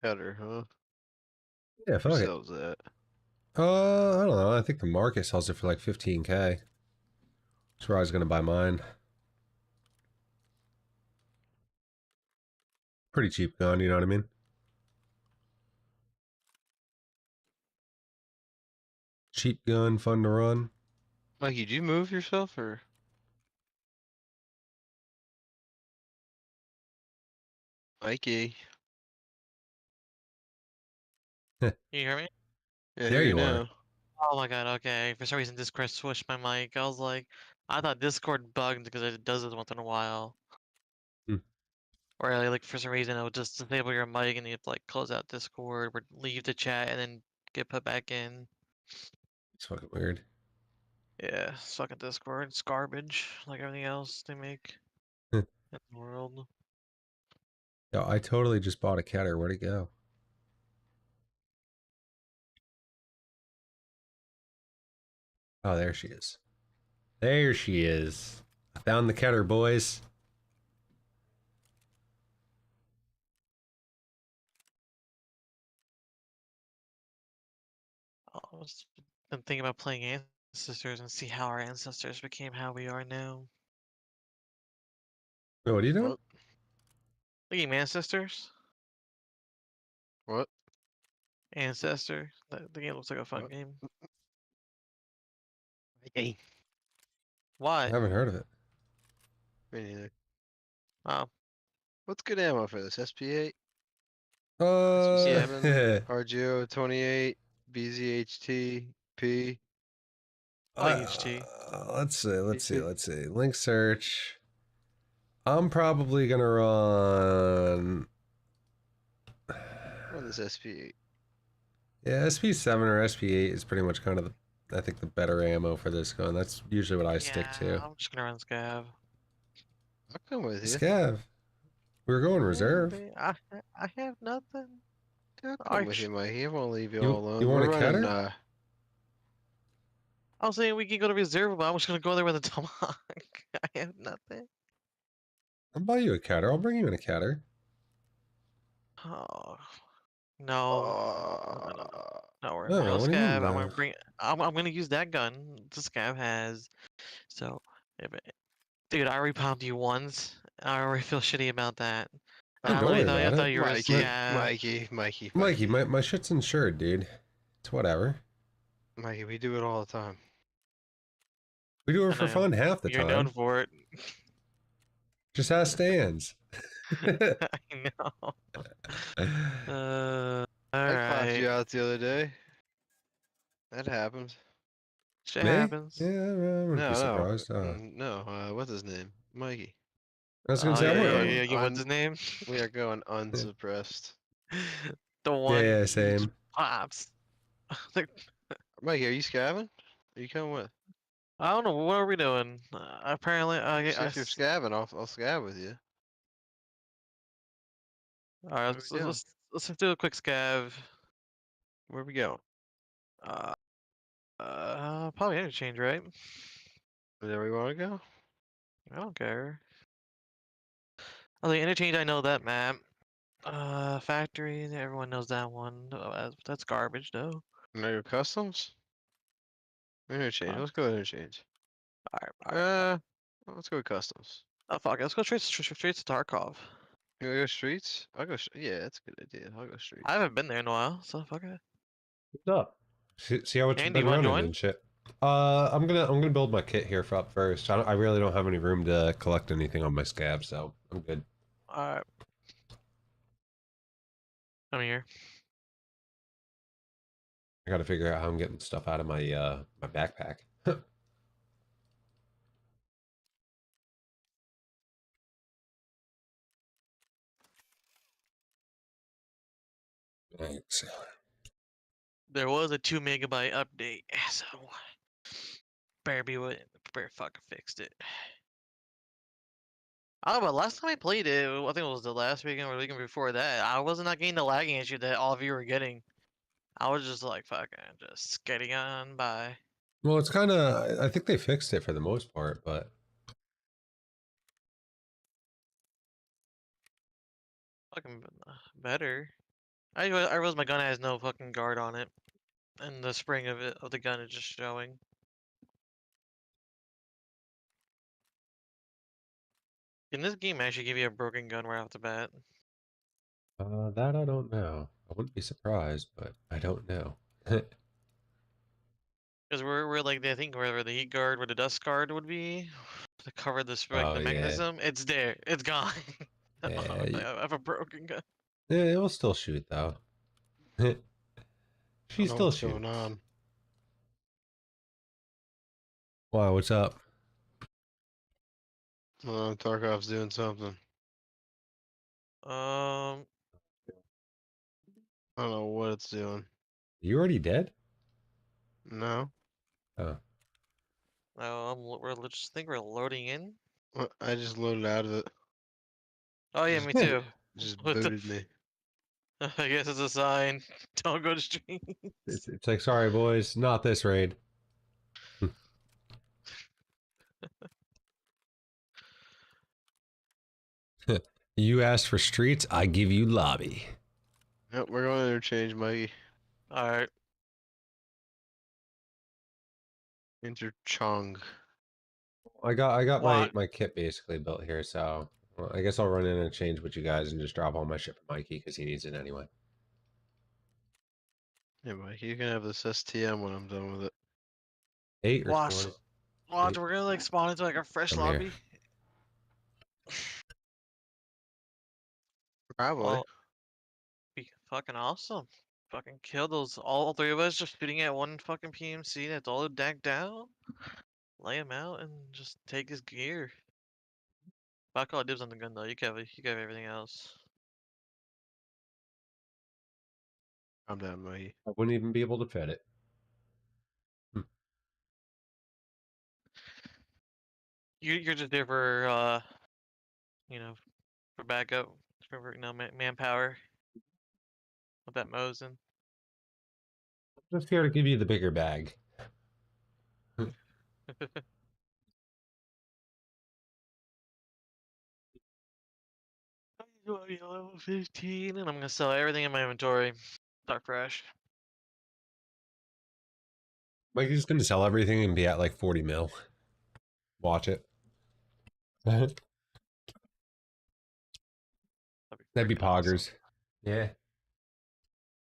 Header, huh? Yeah, Who fuck it. sells that? I don't know. I think the market sells it for like 15K. That's where I was gonna buy mine. Pretty cheap gun, you know what I mean? Cheap gun, fun to run. Mikey, did you move yourself or? Mikey. Can you hear me? Yeah, I There hear you you are. now. Oh my god, okay. For some reason Discord switched my mic. I was like, I thought Discord bugged because it does it once in a while. Hmm. Or like for some reason it would just disable your mic and you have to like close out Discord or leave the chat and then get put back in. It's fucking weird. Yeah, it's fucking Discord. It's garbage, like everything else they make Yo, in the world. I totally just bought a Ketter. Where'd it go? Oh, there she is. There she is. I found the Ketter, boys. I was been thinking about playing Ancestors and see how our ancestors became how we are now. Oh, what are you doing? What? The game Ancestors? What? Ancestor? The game looks like a fun What? game. Mikey. I What? haven't heard of it. Me neither. Oh, What's good ammo for this? SP8? Yeah. SP7? RGO 28? BZHT? P? I like HT. Let's see. HT? Let's see. Link search. I'm probably gonna run. Run this SP8. Yeah, SP7 or SP8 is pretty much kind of, I think, the better ammo for this gun. That's usually what I stick Yeah, to. I'm just gonna run Scav. I'll come with you. Scav. We were going reserve. I have nothing. I'll come with you, Mikey. I won't leave you all You alone. want We're a running, Ketter? I was saying we can go to reserve, but I'm just gonna go there with a tomahawk. I have nothing. I'll buy you a catter. I'll bring you in a catter. Oh no, no, we're Oh, real what do you mean? scav. I'm gonna bring. I'm gonna use that gun the scav has. So, if it, dude, I already popped you once. I already feel shitty about that. And Oh, I don't really worry thought, I about thought it. you were a Mikey, scav. Mikey, my shit's insured, dude. It's whatever. Mikey, we do it all the time. We do I it for know. fun half the You're known time. for it. Just ask Stans. I know. I clapped you Alright. out the other day. That happens. Shit Me? happens. Yeah, I wouldn't be No, surprised. no. What's his name? Mikey. I was gonna Oh, say I yeah, We're yeah, wouldn't. going yeah, yeah. What's his name? We are going Yeah, unsuppressed. The yeah, one yeah, each same. pops. Like, Mikey, are you scabbing? Are you coming with? I don't know. What are we doing? Apparently, So if you're scabbing, I'll scab with you. Alright, What are we doing? let's do a quick scav. Where we going? Uh, probably interchange, right? There we want to go? I don't care. Oh, the interchange, I know that map. Factory, everyone knows that one. That's garbage, though. No, your customs? Interchange. Huh? Let's go interchange. Alright. Let's go customs. Oh, fuck it. Let's go straight to Tarkov. You wanna go streets? I'll go. Yeah, that's a good idea. I'll go streets. I haven't been there in a while, so fuck it. What's up? See how it's Andy, been wanna running join? and shit. I'm gonna build my kit here up first. I really don't have any room to collect anything on my scab, so I'm good. Alright. I'm here. I gotta figure out how I'm getting stuff out of my my backpack. Thanks. There was a 2 megabyte update, so better fucking fixed it. I don't know, but last time I played it, I think it was the last weekend or the weekend before that, I was not getting the lagging issue that all of you were getting. I was just like fucking just getting on by. Well, it's kind of. I think they fixed it for the most part, but Fucking better. I realize my gun has no fucking guard on it, and the spring of the gun is just showing. Can this game actually give you a broken gun right off the bat? that I don't know. I wouldn't be surprised, but I don't know. Because we're like I think wherever the heat guard, where the dust guard would be, to cover this like Oh the yeah, mechanism, it's there, it's gone. yeah. I have a broken gun. Yeah, it will still shoot though. I She don't know still what's shoots. going on. Wow, what's up? Tarkov's doing something. Um, I don't know what it's doing. You already dead? No, Oh, no, we're just think we're loading in. I just loaded out of it. Oh yeah, me too. Just What the? booted me. I guess it's a sign. Don't go to streams. it's like sorry boys, not this raid. You asked for streets, I give you lobby. Yep, we're going to interchange, Mikey. All right. Interchong. I got What? my kit basically built here, so well, I guess I'll run in and change with you guys and just drop all my shit for Mikey because he needs it anyway. Yeah, Mikey, you can have this STM when I'm done with it. 8 or Watch. 20? Watch. Eight. We're gonna like spawn into like a fresh Come here. lobby. Probably. Well, be fucking awesome. Fucking kill those all three of us just shooting at one fucking PMC that's all decked out. Lay him out and just take his gear. I call dibs on the gun though. You can have everything else. I'm down, Mikey. I wouldn't even be able to fit it. You're just there for you know, for backup, for you know manpower. With that Mosin. Just here to give you the bigger bag. Level 15, and I'm gonna sell everything in my inventory. Start fresh. Mikey's gonna sell everything and be at like 40 mil. Watch it. That'd be freaking awesome. poggers. Yeah.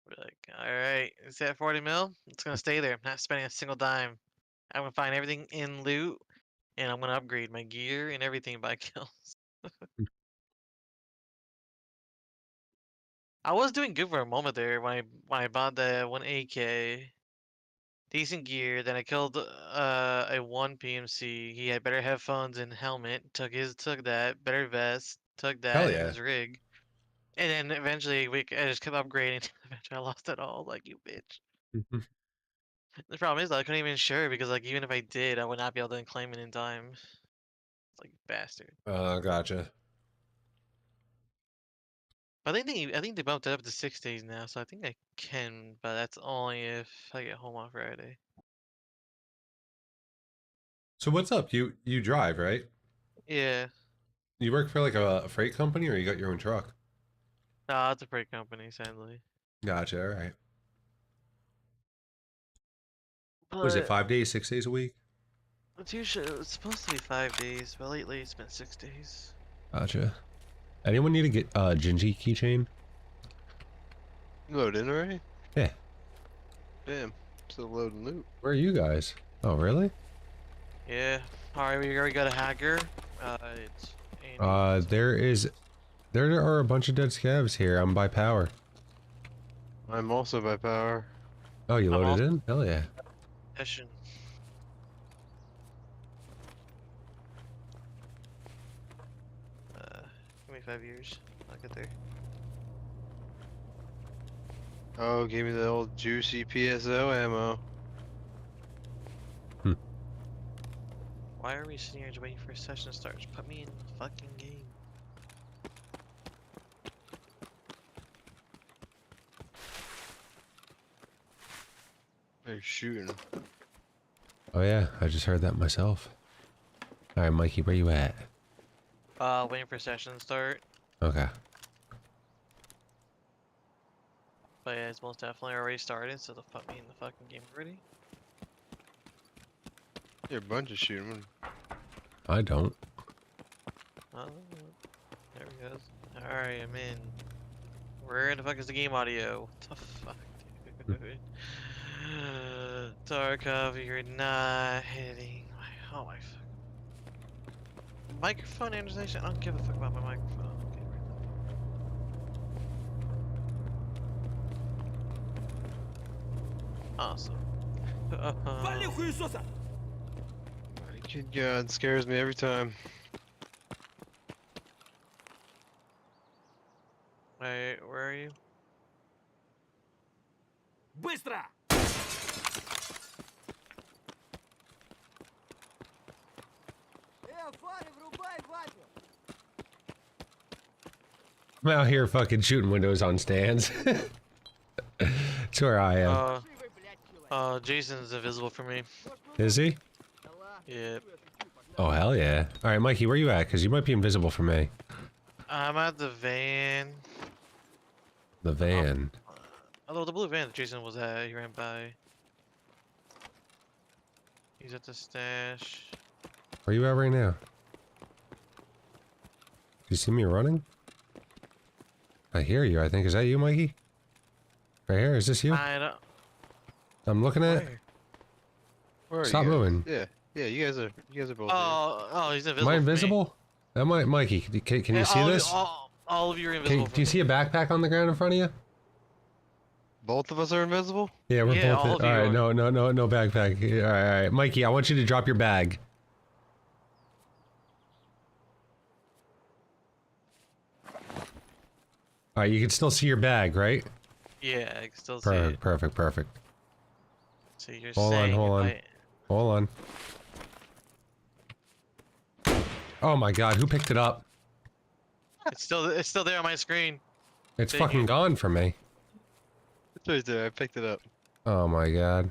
Be like, alright, it's at 40 mil. It's gonna stay there. I'm not spending a single dime. I'm gonna find everything in loot, and I'm gonna upgrade my gear and everything by kills. I was doing good for a moment there when I bought the 1AK. Decent gear. Then I killed a 1 PMC. He had better headphones and helmet. Took that. Better vest. Took that Hell and yeah. his rig. And then eventually I just kept upgrading. Eventually I lost it all. Like, you bitch. The problem is, though, I couldn't even share because, like, even if I did, I would not be able to claim it in time. Like, bastard. Gotcha. I think they bumped it up to 6 days now, so I think I can, but that's only if I get home on Friday. So what's up? You drive, right? Yeah. You work for like a freight company or you got your own truck? Nah, it's a freight company, sadly. Gotcha, alright. Was it 5 days, 6 days a week? It's supposed to be 5 days, but lately it's been 6 days. Gotcha. Anyone need to get a Gingy keychain? You load in already? Yeah. Damn. Still loading loot. Where are you guys? Oh, really? Yeah. Alright, we already got a hacker. It's Andy. There are a bunch of dead scavs here. I'm by power. I'm also by power. Oh, you I'm loaded also- in? Hell yeah. Session. Give me 5 years. I'll get there. Oh, give me the old juicy PSO ammo. Why are we sitting here just waiting for a session to start? Just put me in the fucking game. They're shooting. Oh yeah, I just heard that myself. Alright, Mikey, where you at? Waiting for session to start. Okay. But yeah, it's most definitely already started, so they'll put me in the fucking game already. There are a bunch of shooting. I don't. Oh, there we go. Alright, I'm in. Where the fuck is the game audio? What the fuck, dude? Tarkov, you're not hitting my... Oh my fuck. Microphone amortization? I don't give a fuck about my microphone. Okay, right. Awesome. Good God, scares me every time. Wait, where are you? Быстро! Фары, врубай, Вадю! I'm out here fucking shooting windows on stands. That's where I am. Jason's invisible for me. Is he? Yep. Oh, hell yeah. Alright, Mikey, where you at? Because you might be invisible for me. I'm at the van. The van. Although the blue van that Jason was at, he ran by. He's at the stash. Where you at right now? You see me running? I hear you, I think. Is that you, Mikey? Right here? Is this you? I don't... I'm looking at it. Where are Stop you guys? moving. Yeah, you guys are both. Oh, he's invisible. Am I for me. invisible? Am I, Mikey, can you see all this? All of you are invisible. Do you see a backpack on the ground in front of you? Both of us are invisible? Yeah, we're Yeah, both. all of you Alright, are. no backpack. Alright. Mikey, I want you to drop your bag. Alright, you can still see your bag, right? Yeah, I can still see it. Perfect. So you're Hold saying on. if Hold on. Oh my god, who picked it up? it's still there on my screen. It's Thank fucking you. gone from me. It's right there, I picked it up. Oh my god.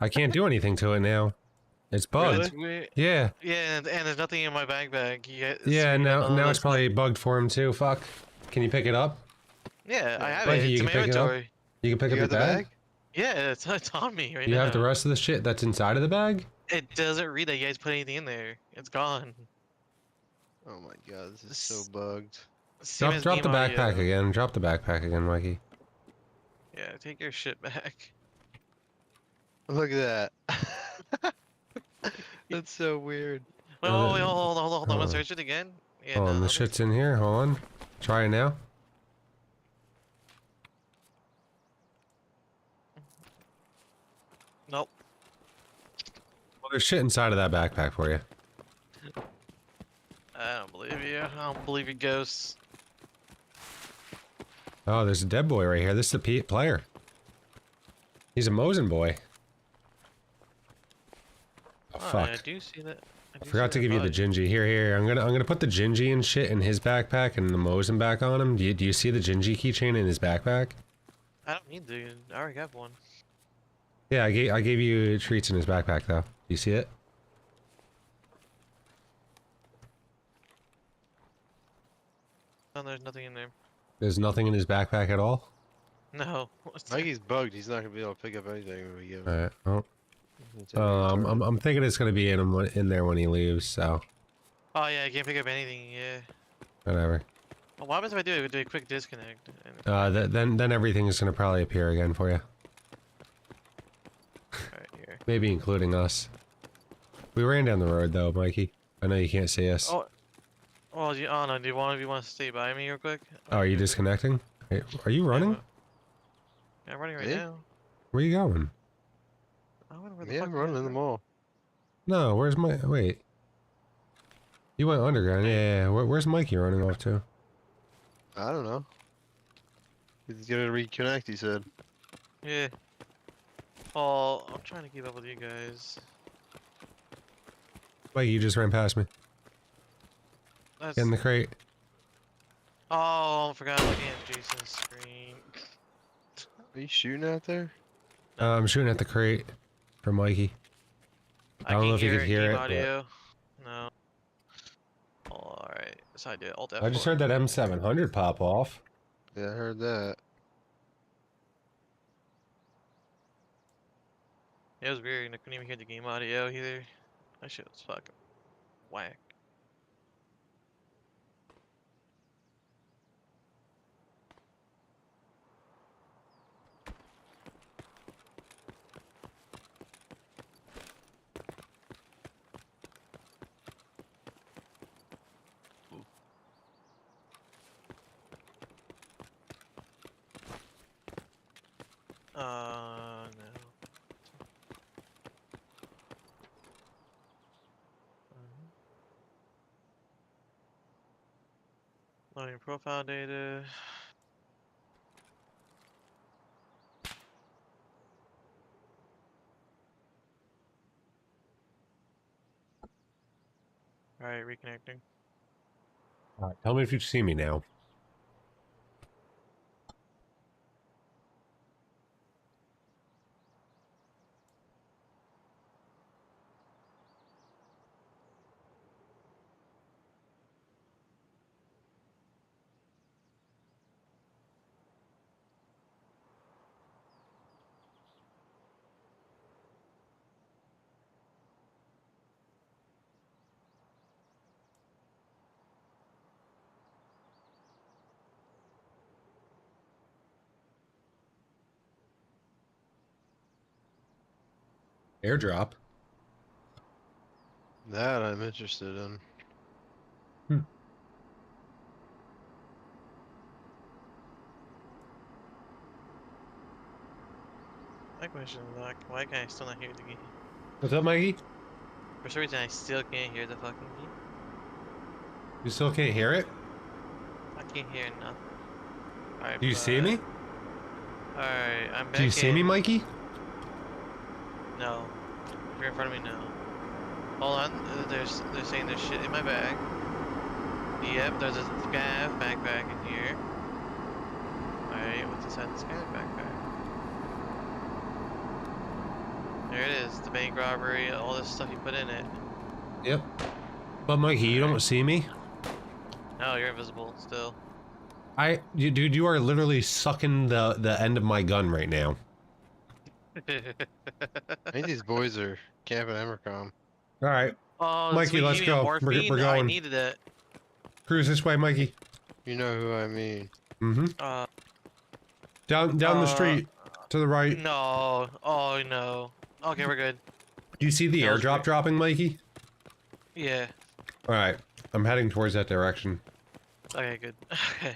I can't do anything to it now. It's bugged. Really? It's weird. Yeah. Yeah, and there's nothing in my backpack. Yeah, now it's it's probably bugged for him too. Fuck. Can you pick it up? Yeah, I have Mikey, it. It's you in can my pick it up? inventory. You can pick You up your got the bag? Yeah, it's on me right You now. have the rest of the shit that's inside of the bag? It doesn't read that you guys put anything in there. It's gone. Oh my god, this is so bugged. Same as Drop the game backpack audio. again. Drop the backpack again, Mikey. Yeah, take your shit back. Look at that. That's so weird. Wait, Oh, wait, the- hold on. I'm hold gonna on. search it again. Yeah, Hold on, the nothing. shit's in here. Hold on. Try it now. Nope. Well, there's shit inside of that backpack for you. I don't believe you. I don't believe you, ghosts. Oh, there's a dead boy right here. This is the player. He's a Mosin boy. Oh, fuck. I do see that. I forgot to give you the Gingy. Here. I'm gonna put the Gingy and shit in his backpack and the Mosin back on him. Do you see the Gingy keychain in his backpack? I don't need to. I already got one. Yeah, I gave you treats in his backpack though. Do you see it? Oh, there's nothing in there. There's nothing in his backpack at all? No. Mikey's bugged. He's not gonna be able to pick up anything when we get him. Alright, well. It's every turn. I'm thinking it's gonna be in there when he leaves, so Oh yeah, I can't pick up anything. Yeah. whatever. Well, what happens if I do it? We do a quick disconnect. And... Then everything is gonna probably appear again for you. Right here. Maybe including us. We ran down the road though, Mikey. I know you can't see us. Oh. Well, oh no. Do one of you want to stay by me real quick? Oh, are you disconnecting? Hey, are you running? Yeah, I'm running right Me? now. Where are you going? I wonder where the Yeah, fuck I'm you running guys in the are. mall. No, where's my... Wait. You went underground. Yeah. Where's Mikey running off to? I don't know. He's gonna reconnect, he said. Yeah. Oh, I'm trying to keep up with you guys. Mikey, you just ran past me. That's... Get in the crate. Oh, I forgot looking at Jason's screen. Are you shooting out there? I'm shooting at the crate for Mikey. I don't know if you could hear it, but- Audio. No. Oh, alright. So I did Alt F4. I just heard that M700 pop off. Yeah, I heard that. It was weird. I couldn't even hear the game audio either. That shit was fucking whack. No. Loading profile data. Alright, reconnecting. Alright, tell me if you see me now. Airdrop. That I'm interested in. My question is like, why can I still not hear the game? What's up, Mikey? For some reason I still can't hear the fucking game. You still can't hear it? I can't hear nothing. Alright, Do you see me? Alright, I'm back Do you see me, in. Mikey? No. If you're in front of me, no. Hold on, they're saying there's shit in my bag. Yep, there's a scav backpack in here. Alright, what's inside the scav backpack? There it is, the bank robbery, all this stuff you put in it. Yep. But Mikey, you don't see me? No, you're invisible still. Dude, you are literally sucking the end of my gun right now. I think these boys are camping Emercom. All right, Oh, Mikey, sweet, let's you need a go. morphine? We're I going. needed it. Cruise this way, Mikey. You know who I mean. Mm-hmm. Down the street to the right. No. Oh no. Okay, we're good. Do you see the That was airdrop weird. dropping, Mikey? Yeah. All right, I'm heading towards that direction. Okay, good. Okay.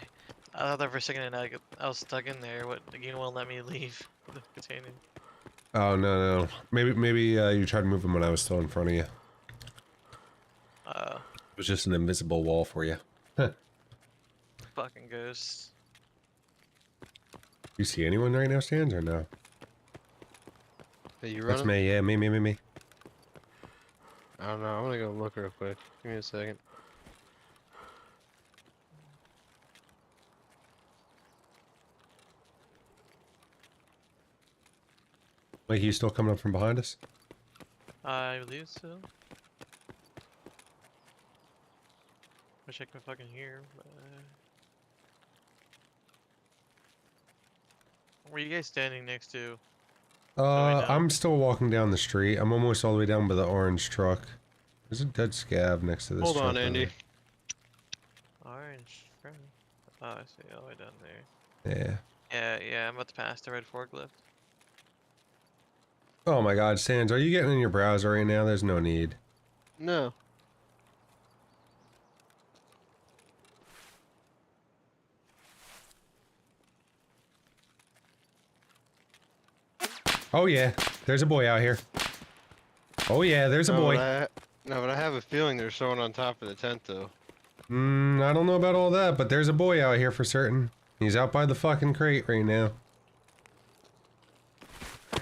I thought that for a second and I was stuck in there. What? You won't let me leave the container. Oh no. Maybe you tried moving when I was still in front of you. It was just an invisible wall for you. Fucking ghosts. You see anyone right now, Stans, or no? Hey, you That's running? me, yeah, me. I don't know. I'm gonna go look real quick. Give me a second. Mikey, you still coming up from behind us? I believe so. Wish I could fucking hear, but... Where are you guys standing next to? I'm still walking down the street. I'm almost all the way down by the orange truck. There's a dead scav next to this Hold truck. on, Andy. over Orange. Friend. Oh, I see. All the way down there. there. Yeah, I'm about to pass the red forklift. Oh my god, Sans, are you getting in your browser right now? There's no need. No. Oh yeah, there's a boy out here. Oh yeah, there's a boy. But I have a feeling there's someone on top of the tent, though. I don't know about all that, but there's a boy out here for certain. He's out by the fucking crate right now. Yeah.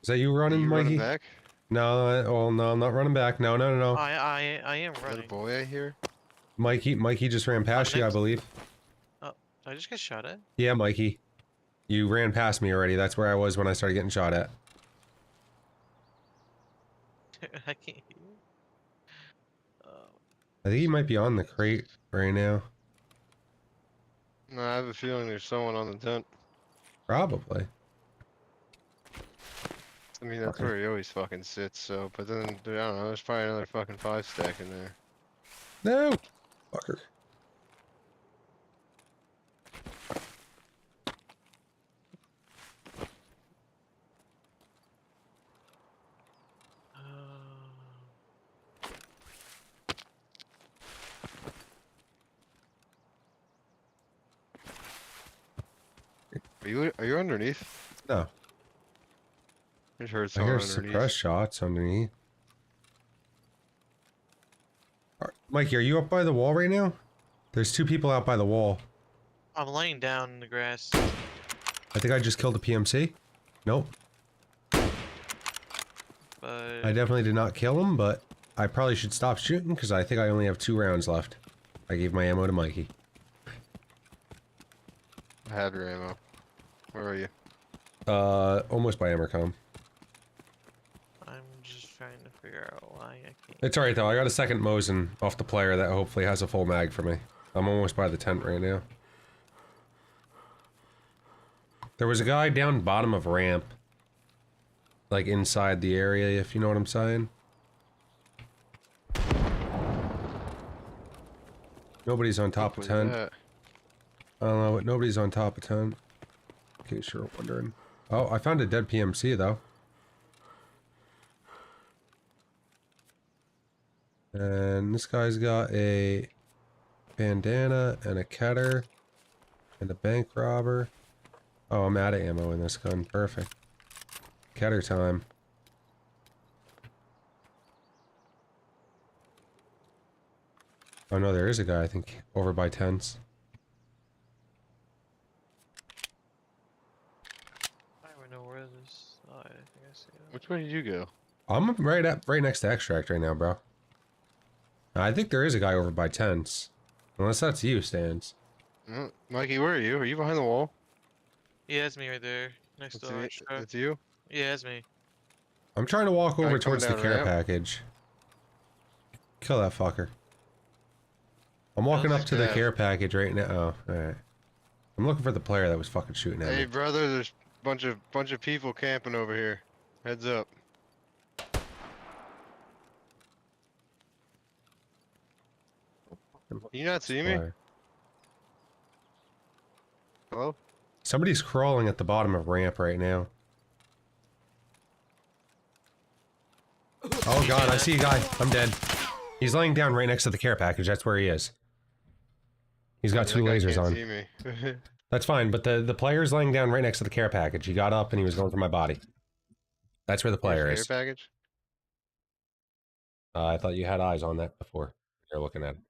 Is that you running, Are you Mikey? running back? No, no, I'm not running back. No. I am Is that a running. boy I hear? Mikey just ran past you, I next. believe. Oh, did I just get shot at? Yeah, Mikey. You ran past me already. That's where I was when I started getting shot at. I can't hear you. I think he might be on the crate right now. No, I have a feeling there's someone on the tent. Probably. I mean, that's Okay. where he always fucking sits, so... But then, I don't know, there's probably another fucking 5 stack in there. No! Fucker. Are you underneath? No. I just heard I someone hear underneath. suppressed shots underneath. Mikey, are you up by the wall right now? There's 2 people out by the wall. I'm laying down in the grass. I think I just killed a PMC. Nope. But I definitely did not kill him, but I probably should stop shooting because I think I only have 2 rounds left. I gave my ammo to Mikey. I have your ammo. Where are you? Almost by Emercom. I'm just trying to figure out why I can't. It's alright though, I got a second Mosin off the player that hopefully has a full mag for me. I'm almost by the tent right now. There was a guy down bottom of ramp. Like inside the area, if you know what I'm saying. Nobody's on top of What was tent. that? I don't know, but nobody's on top of tent. In case you're wondering. Oh, I found a dead PMC though. And this guy's got a bandana and a cutter and a bank robber. Oh, I'm out of ammo in this gun. Perfect. Cutter time. Oh no, there is a guy, I think, over by tents. I don't know where this. Oh, I think I see it. Which way did you go? I'm right next to extract right now, bro. I think there is a guy over by tents. Unless that's you, Stans. Mikey, where are you? Are you behind the wall? Yeah, it's me right there, next to the orange truck. It's you? Yeah, it's me. I'm trying to walk over Alright, coming towards the down care ramp. package. Kill that fucker. I'm walking up to the Stab. care package right now. Oh, alright. I'm looking for the player that was fucking shooting at Hey me. brother, there's bunch of people camping over here. Heads up. Can you not see me? Player. Hello? Somebody's crawling at the bottom of ramp right now. Oh god, I see a guy. I'm dead. He's laying down right next to the care package. That's where he is. He's got Yeah, two that guy lasers can't on. see me. That's fine, but the player's laying down right next to the care package. He got up and he was going for my body. That's where the Where's player care is. package? I thought you had eyes on that before. You're looking at it.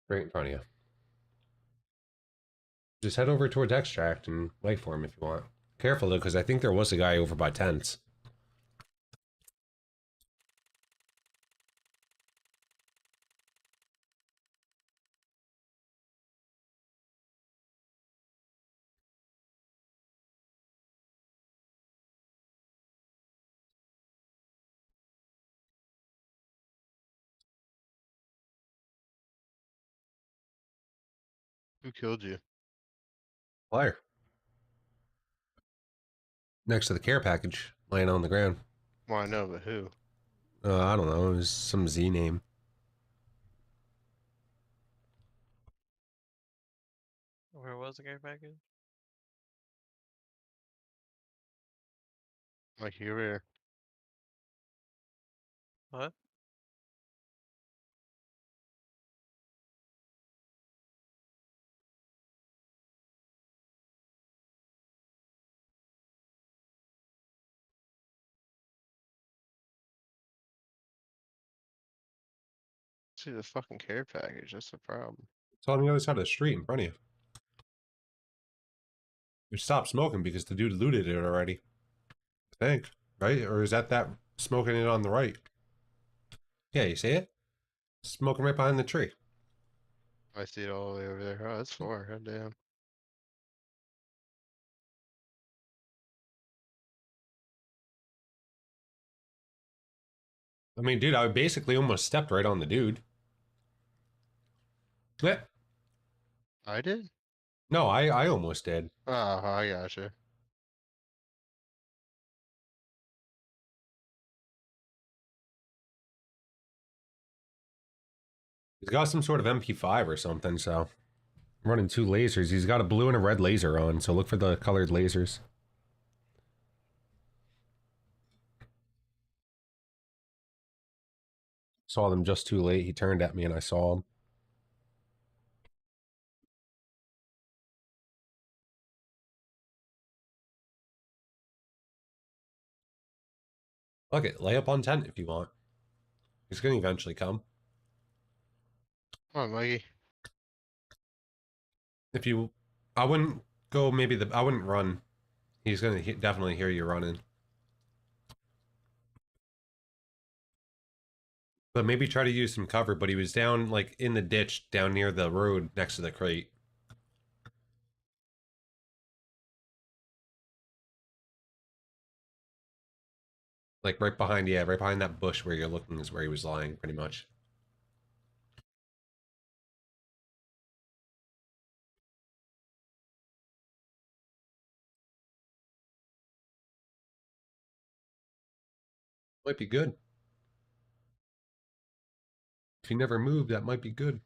Right in front of you. Just head over towards extract and wait for him if you want. Careful though, because I think there was a guy over by tents. Who killed you? Player. Next to the care package, laying on the ground. Well, I know, but who? I don't know. It was some Z name. Where was the care package? Like you here. What? See the fucking care package. That's the problem. It's on the other side of the street in front of you. You stopped smoking because the dude looted it already. I think, right? Or is that smoking it on the right? Yeah, you see it? Smoking right behind the tree. I see it all the way over there. Oh, that's far. God damn. I mean, dude, I basically almost stepped right on the dude. Yeah. I did? No, I almost did. Oh, I gotcha. He's got some sort of MP5 or something, so... I'm running two lasers. He's got a blue and a red laser on, so look for the colored lasers. Saw them just too late. He turned at me and I saw him. Look it, lay up on tent if you want. He's gonna eventually come. Come on, Mikey. If you... I wouldn't go maybe I wouldn't run. He's gonna definitely hear you running. But maybe try to use some cover, but he was down, like, in the ditch down near the road next to the crate. Like, right behind, yeah, right behind that bush where you're looking is where he was lying, pretty much. Might be good. If he never moved, that might be good.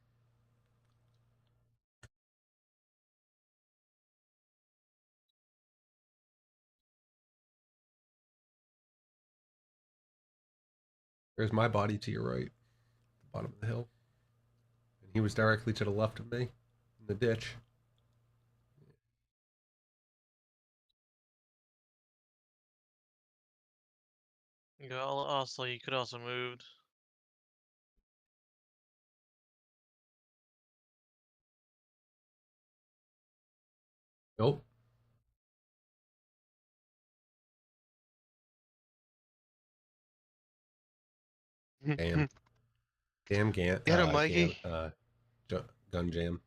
There's my body to your right, the bottom of the hill. And he was directly to the left of me, in the ditch. Yeah, also, you could also moved. Nope. Damn. Damn Get him, Mikey. gun jam.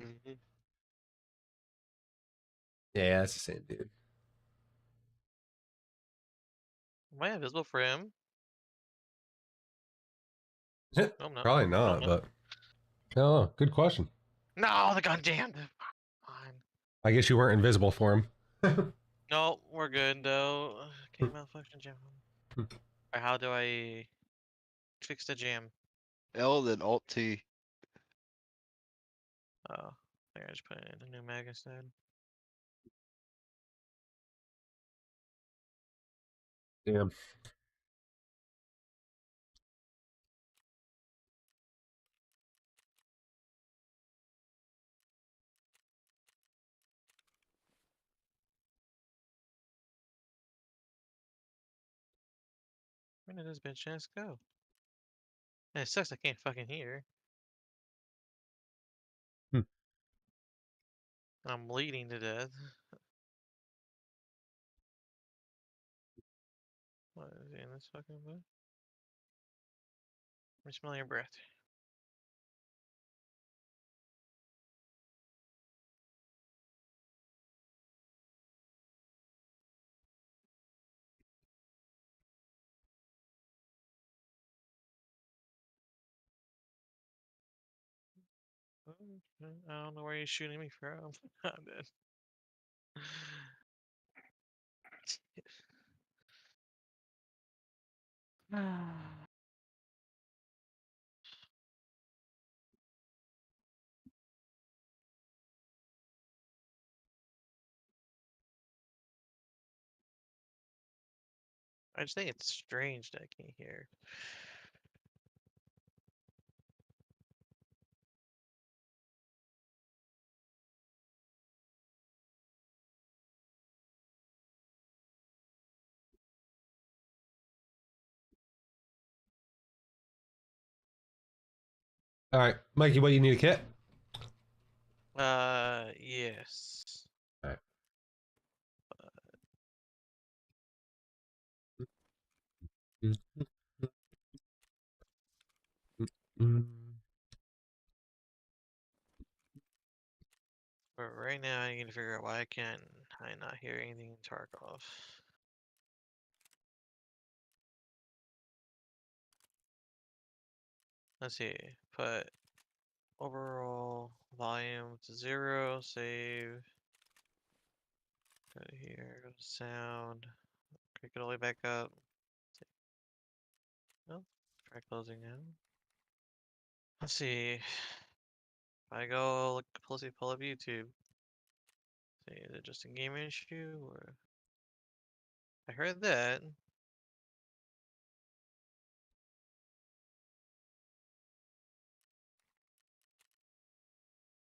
Mhm. Yeah, that's the same dude. Am I invisible for him? No, I'm not. Probably No, I'm not, not. but I don't know. Good question. No, the gun jammed. Fine. I guess you weren't invisible for him. No, we're good though. Okay, malfunction jam. Or how do I fix the jam? L then Alt T. Oh, there, I just put it in a new mag instead. Damn. Where did this bitch ass go? And it sucks I can't fucking hear. Hmm. I'm bleeding to death. What is he in this fucking book? Let me smell your breath. I don't know where you're shooting me from. I'm dead. I just think it's strange that I can't hear. All right, Mikey, what you need a kit? Yes. All right. But right now I need to figure out why I not hear anything in Tarkov. Let's see. Put overall volume to 0, save. Go to here, go to sound. Pick it all the way back up. No, try closing now. Let's see. If I go look closely, pull up YouTube. See, is it just a game issue or? I heard that.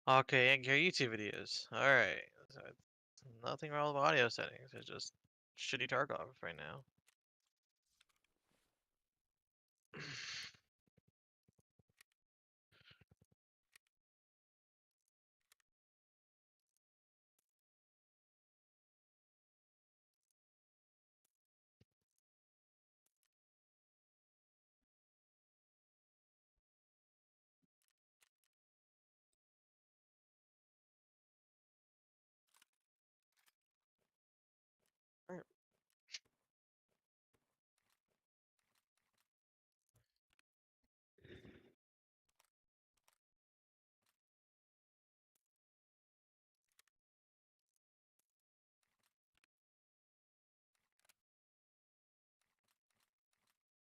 Okay, and your YouTube videos. Alright. So nothing wrong with audio settings. It's just shitty Tarkov right now. Alright.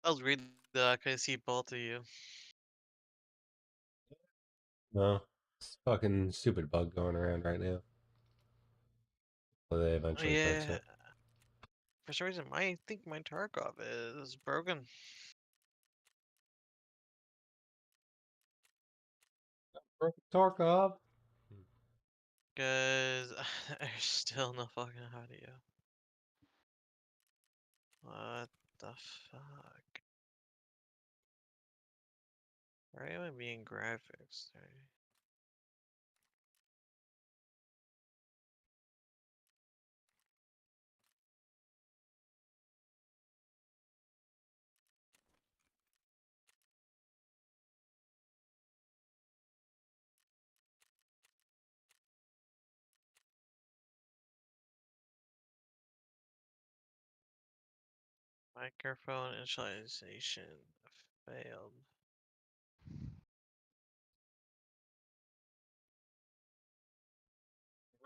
I was reading that I could see both of you. No, it's a fucking stupid bug going around right now. Will they eventually fix Yeah. it? For some reason, I think my Tarkov is broken. Tarkov. Cause there's still no fucking audio. What the fuck? Why am I being graphics? Microphone initialization failed.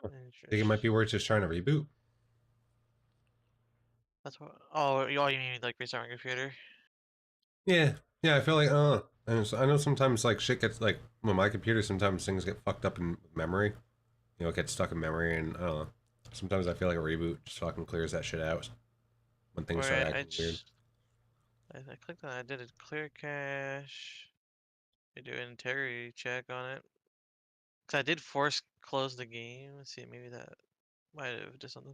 I think it might be where it's just trying to reboot. That's what. Oh, you mean like restarting computer? Yeah, yeah. I feel like I know sometimes like shit gets like with my computer. Sometimes things get fucked up in memory. You know, it gets stuck in memory, and I don't know. Sometimes I feel like a reboot just fucking clears that shit out when things start Alright, acting weird. I clicked on it, I did a clear cache. I do an integrity check on it. Cause I did force close the game. Let's see, maybe that might have did something.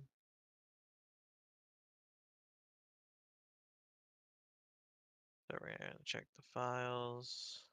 So we're gonna check the files.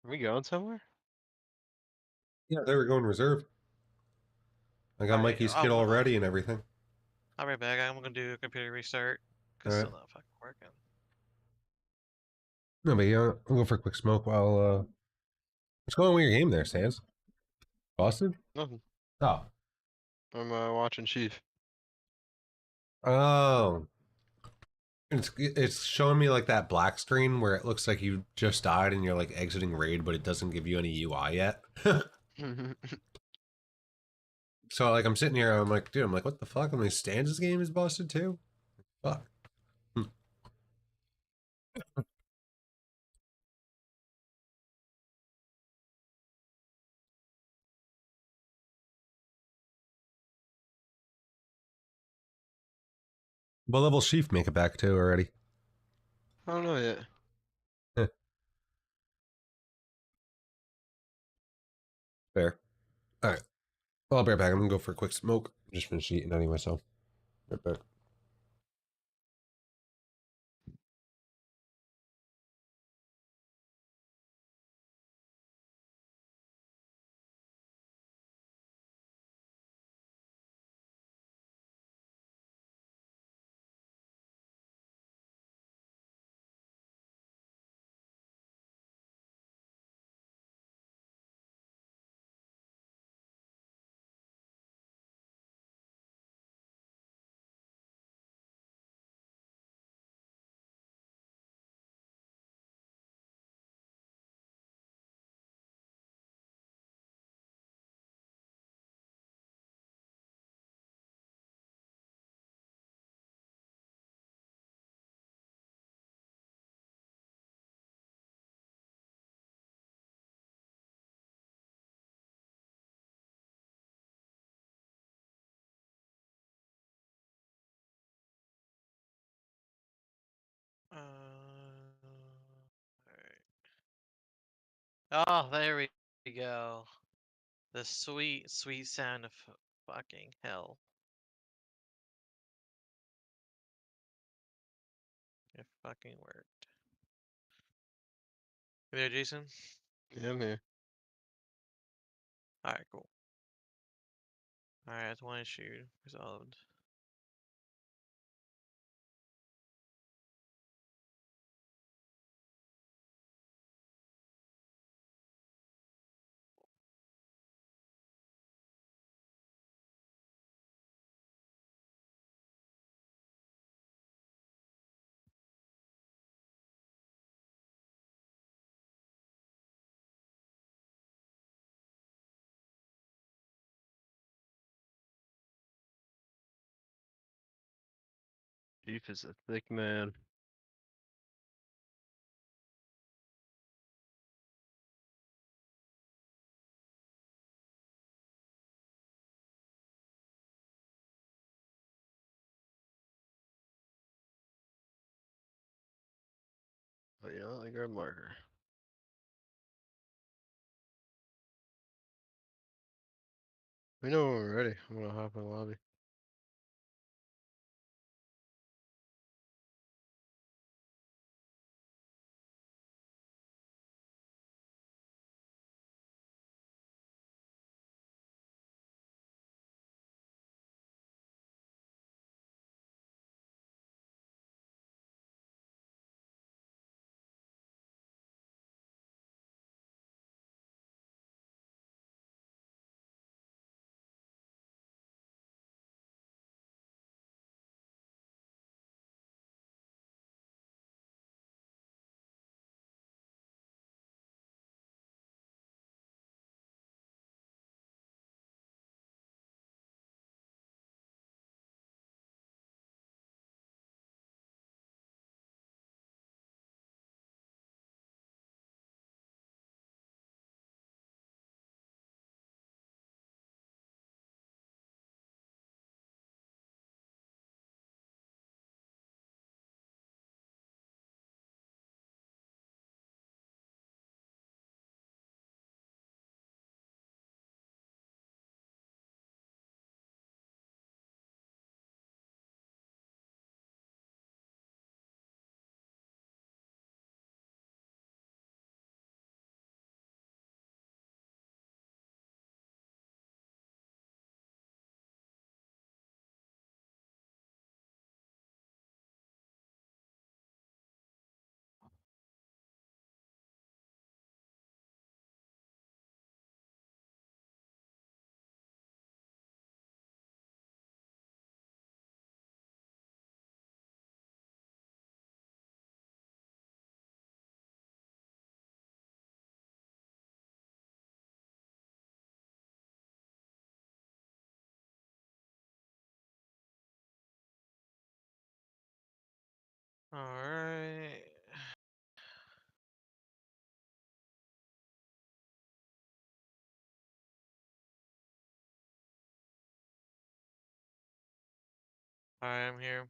Are we going somewhere? Yeah, they were going reserve. I got Alright, Mikey's kit all ready and everything. I'll be right back. I'm gonna do a computer restart. Cause Alright. still not fucking working. No, but yeah, I'll go for a quick smoke while what's going on with your game there, Sans? Boston? Nothing. Oh. I'm watching Chief. Oh. It's showing me like that black screen where it looks like you just died and you're like exiting raid, but it doesn't give you any UI yet. So like I'm sitting here, I'm like, dude, I'm like, what the fuck? I'm like, Stan's game is busted too? Fuck. What level Sheaf make it back to already? I don't know yet. Fair. Alright. Well, I'll be right back. I'm gonna go for a quick smoke. Just finished eating anyway, so right back. Oh, there we go. The sweet, sweet sound of fucking hell. It fucking worked. You there, Jason? Yeah, I'm here. Alright, cool. Alright, that's one issue resolved. Chief is a thick man. But yeah, I grab marker. We know when we're ready. I'm gonna hop in the lobby. Alright. Alright, I'm here.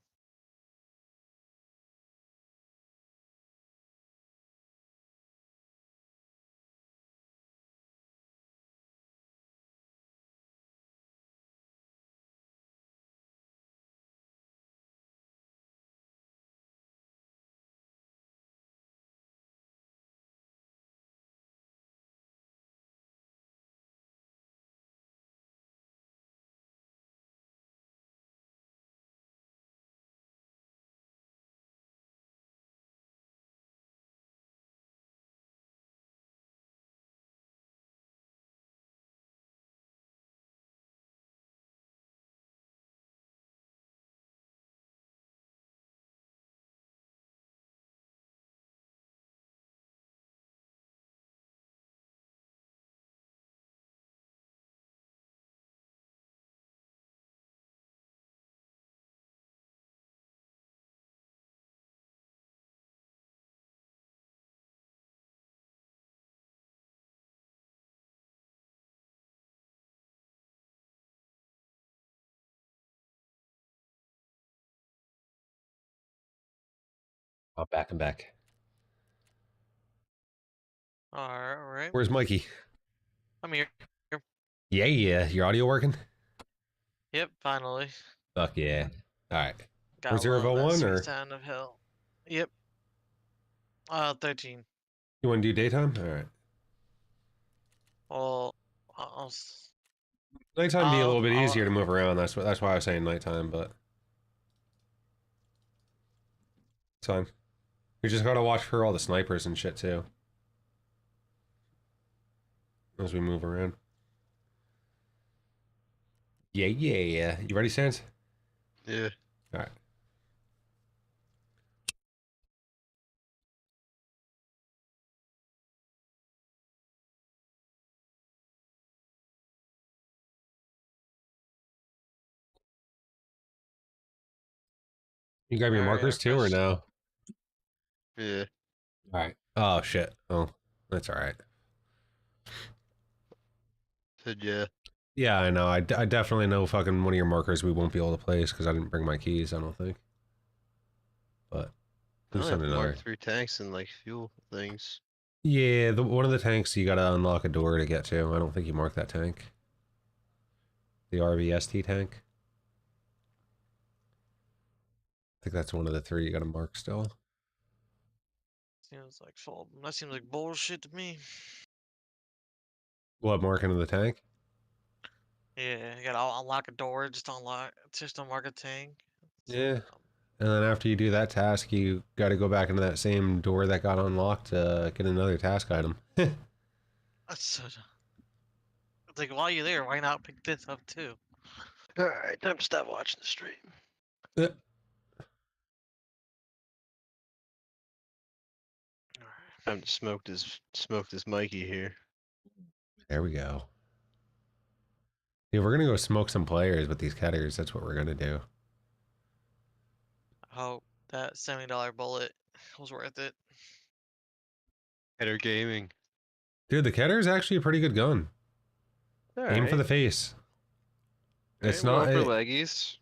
Oh, back and back. Alright. Where's Mikey? I'm here. Yeah, your audio working? Yep, finally. Fuck yeah. Alright. Got Reserve love that 01 sweet or sound of hell. Yep. 13. you want to do daytime? Alright. Well, Nighttime be a little bit I'll- easier to move around. That's why I was saying nighttime, but it's fine. We just gotta watch for all the snipers and shit too. As we move around. Yeah. You ready, Sans? Yeah. Alright. You grab your Alright, markers too, or press- no? Yeah. Alright. Oh, shit. Oh, that's alright. Said yeah. Yeah, I know. I definitely know fucking one of your markers we won't be able to place because I didn't bring my keys, I don't think. But, I who's only have on to mark another? 3 tanks and like fuel things. Yeah, one of the tanks you gotta unlock a door to get to. I don't think you marked that tank. The RVST tank. I think that's one of the 3 you gotta mark still. Seems like that seems like bullshit to me. What, marking of the tank? Yeah, you gotta unlock a door, just unlock a tank. Yeah. And then after you do that task, you gotta go back into that same door that got unlocked to get another task item. That's so it's like, while you're there, why not pick this up too? Alright, time to stop watching the stream. Time to smoke this Mikey here. There we go. Yeah, we're gonna go smoke some players with these cutters. That's what we're gonna do. I hope that $70 bullet was worth it. Header gaming. Dude, the Ketter's actually a pretty good gun. Aim for the face. It's not for leggies.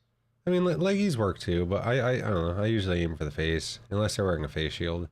I mean, leggies work too, but I don't know. I usually aim for the face, unless they're wearing a face shield.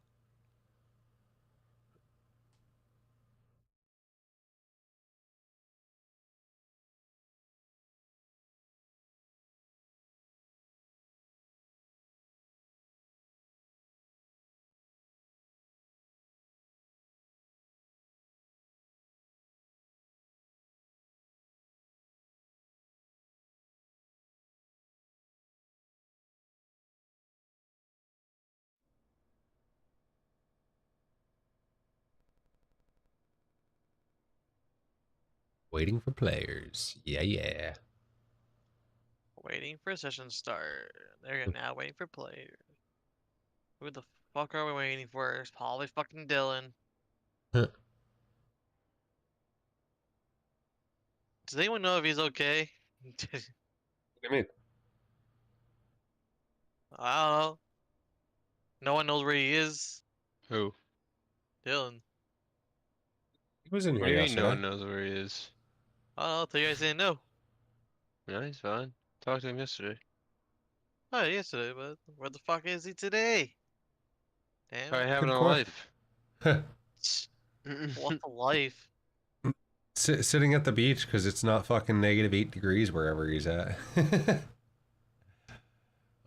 Waiting for players. Yeah. Waiting for session start. They're now waiting for players. Who the fuck are we waiting for? It's probably fucking Dylan. Huh. Does anyone know if he's okay? What do you mean? I don't know. No one knows where he is. Who? Dylan. He was in What here do you mean yesterday. no one knows where he is? I don't know. I thought you guys didn't know. Yeah, he's fine. Talked to him yesterday. Oh, yesterday, but where the fuck is he today? Damn. Probably having Good a question. life. What a life. Sitting at the beach because it's not fucking -8 degrees wherever he's at.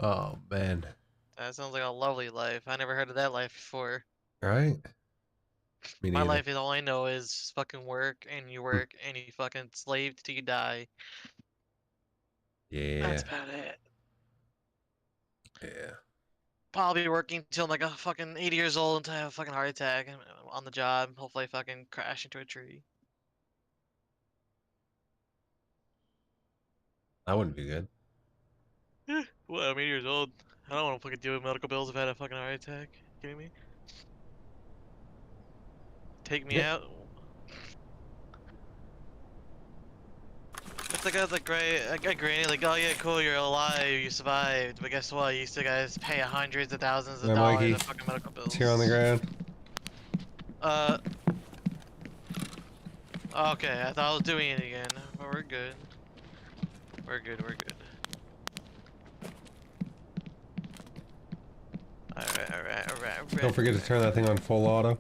Oh, man. That sounds like a lovely life. I never heard of that life before. Right? Me My neither. life is all I know is fucking work and you fucking slave till you die. Yeah. That's about it. Yeah. Probably working till I'm like a fucking 80 years old until I have a fucking heart attack on the job. Hopefully I fucking crash into a tree. That wouldn't be good. Well, I'm 80 years old. I don't want to fucking deal with medical bills if I had a fucking heart attack. Kidding me? Take me out. It's like a granny, like, oh yeah, cool, you're alive, you survived, but guess what? You still guys pay hundreds of thousands of Yeah, dollars Mikey. of fucking medical bills. It's here on the ground. Okay, I thought I was doing it again, but we're good. We're good. Alright. Don't forget to turn that thing on full auto.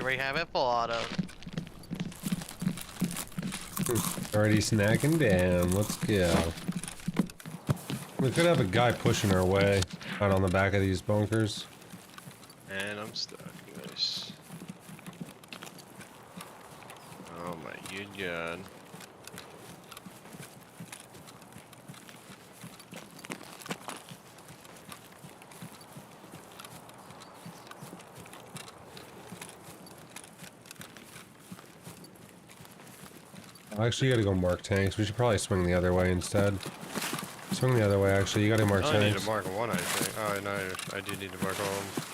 we have it full auto. Already snacking down. Let's go. We could have a guy pushing our way out on the back of these bunkers. And I'm stuck. Nice. Oh my good god. Actually, you gotta go mark tanks. We should probably swing the other way instead. Swing the other way, actually. You gotta mark I only need tanks. to mark one, I think. Oh, no, I do need to mark all of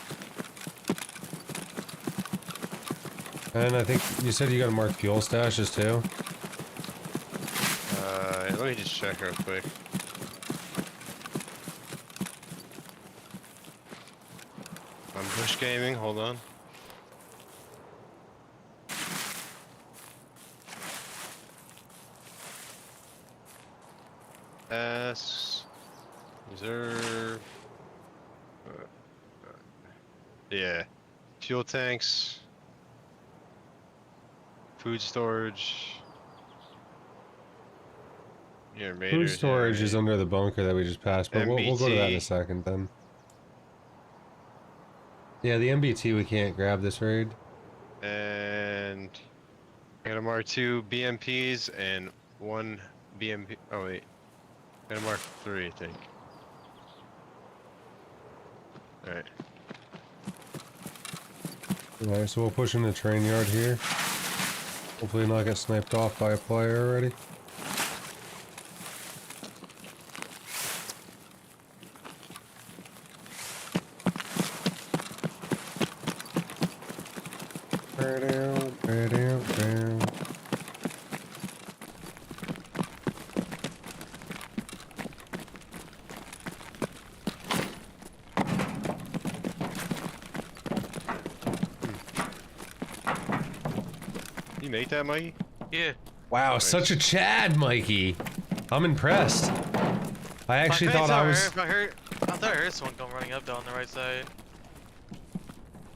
them. And I think you said you gotta mark fuel stashes too. Let me just check real quick. I'm push gaming, hold on. S reserve. Yeah, fuel tanks, food storage. Yeah, Food storage is under the bunker that we just passed, but we'll go to that in a MBT. second then. Yeah, the MBT we can't grab this raid. And I gotta mark 2 BMPs and 1 BMP. Oh wait, I gotta mark 3, I think. All right. Alright, so we'll push in the train yard here. Hopefully not get sniped off by a player already. You make that, Mikey? Yeah. Wow, such a Chad, Mikey. I'm impressed. I actually thought I was. I thought I heard someone come running up down the right side.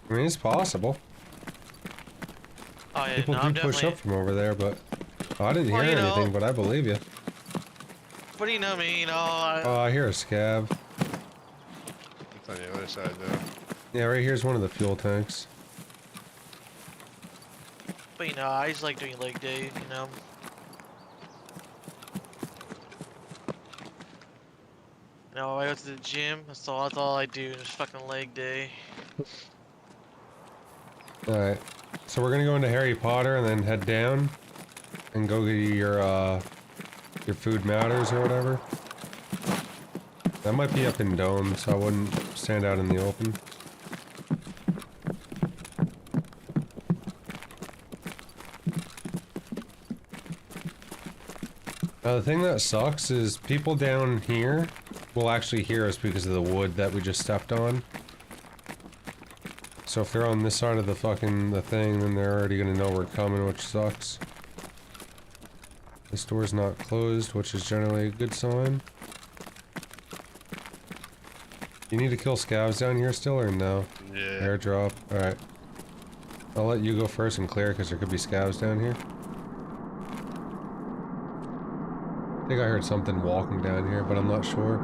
I mean, it's possible. Oh yeah, People no, do I'm push definitely. up from over there, but I didn't Well, hear you know- anything. But I believe you. What do you know me? You know, Oh, I hear a scab. It's on the other side though. Yeah, right here's one of the fuel tanks. but you know, I just like doing leg day. You know. No, I go to the gym. That's all I do. Just fucking leg day. All right, so we're gonna go into Harry Potter and then head down and go get your food matters or whatever. That might be up in Dome, so I wouldn't stand out in the open. The thing that sucks is people down here will actually hear us because of the wood that we just stepped on. So if they're on this side of the thing, then they're already gonna know we're coming, which sucks. This door's not closed, which is generally a good sign. You need to kill scavs down here still, or no? Yeah. Airdrop. Alright. I'll let you go first and clear, because there could be scavs down here. I think I heard something walking down here, but I'm not sure.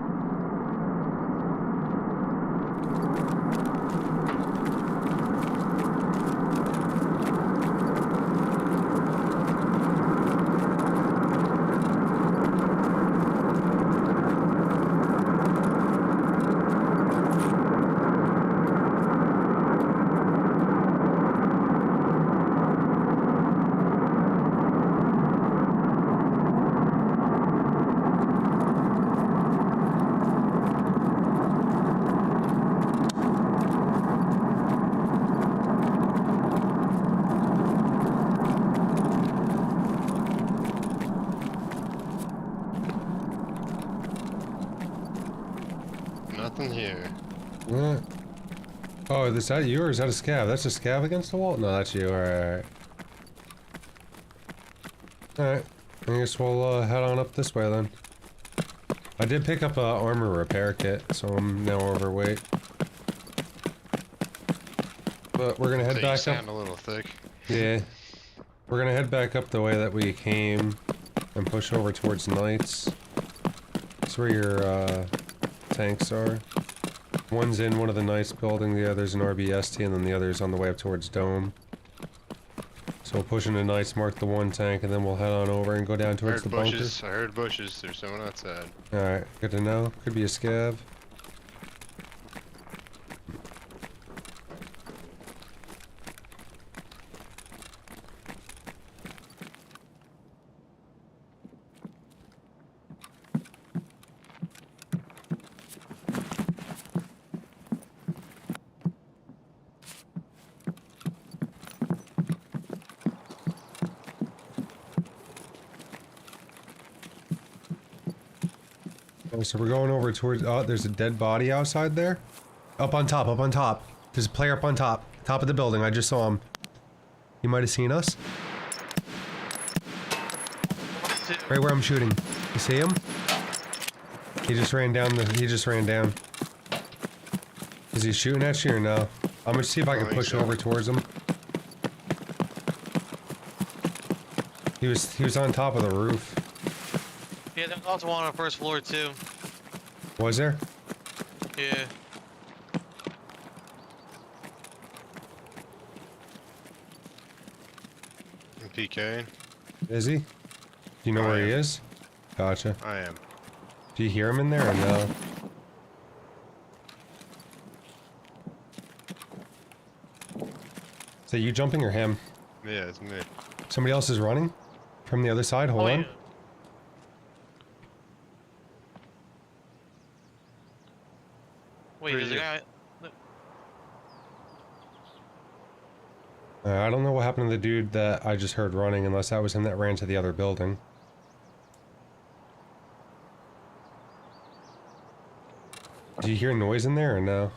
Nothing here. What? Oh, is that you or is that a scav? That's a scav against the wall? No, that's you. Alright. Alright. I guess we'll head on up this way then. I did pick up a armor repair kit, so I'm now overweight. But But we're gonna head So you back sound up. a little thick. Yeah. We're gonna head back up the way that we came and push over towards Knights. That's where your tanks are. One's in one of the Knights building, the other's an RBST, and then the other's on the way up towards Dome. So we'll push into Knights, mark the one tank, and then we'll head on over and go down I towards heard the bunker. bushes. I heard bushes. There's someone outside. Alright, good to know. Could be a scav. So we're going over towards, oh, there's a dead body outside there. Up on top, up on top. There's a player up on top. Top of the building, I just saw him. He might have seen us. Right where I'm shooting. You see him? He just ran down he just ran down. Is he shooting at you or no? I'm gonna see if I can push over towards him. He was on top of the roof. Yeah, there's also one on the first floor too. Was there? Yeah. I'm PKing. Is he? Do you know where he is? Gotcha. I am. Do you hear him in there or no? Is that you jumping or him? Yeah, it's me. Somebody else is running? From the other side? Hold on. Yeah. Wait, there's a guy. I don't know what happened to the dude that I just heard running, unless that was him that ran to the other building. Do you hear noise in there or no?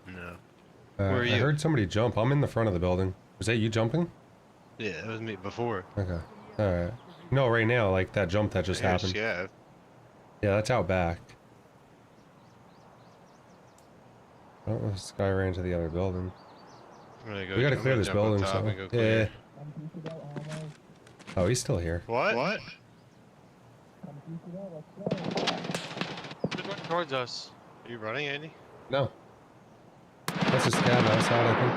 No. Where are I you? heard somebody jump. I'm in the front of the building. Was that you jumping? Yeah, that was me before. Okay. Alright. No, right now, like that jump that just happened. Yeah. Yeah, that's out back. Oh, this guy ran to the other building. We gotta clear this building, so... Yeah. Oh, he's still here. What? What? He's running towards us. Are you running, Andy? No. That's a scav outside, I think.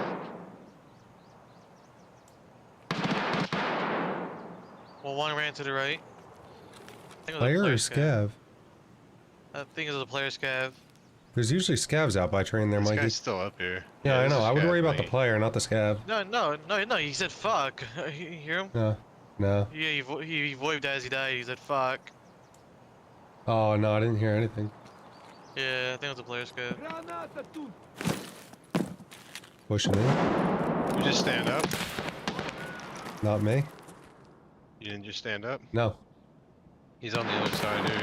Well, one ran to the right. I think it was a Player or player scav? I think it was a player scav. There's usually scavs out by train there, This Mikey. guy's still up here. Yeah, I this know. is I would scav, worry about the Mikey. player, not the scav. No, he said fuck. You hear him? No. No. Yeah, he voiced as he died, he said fuck. Oh, no, I didn't hear anything. Yeah, I think it was a player scav. Pushing in. You just stand up? Not me. You didn't just stand up? No. He's on the other side, dude.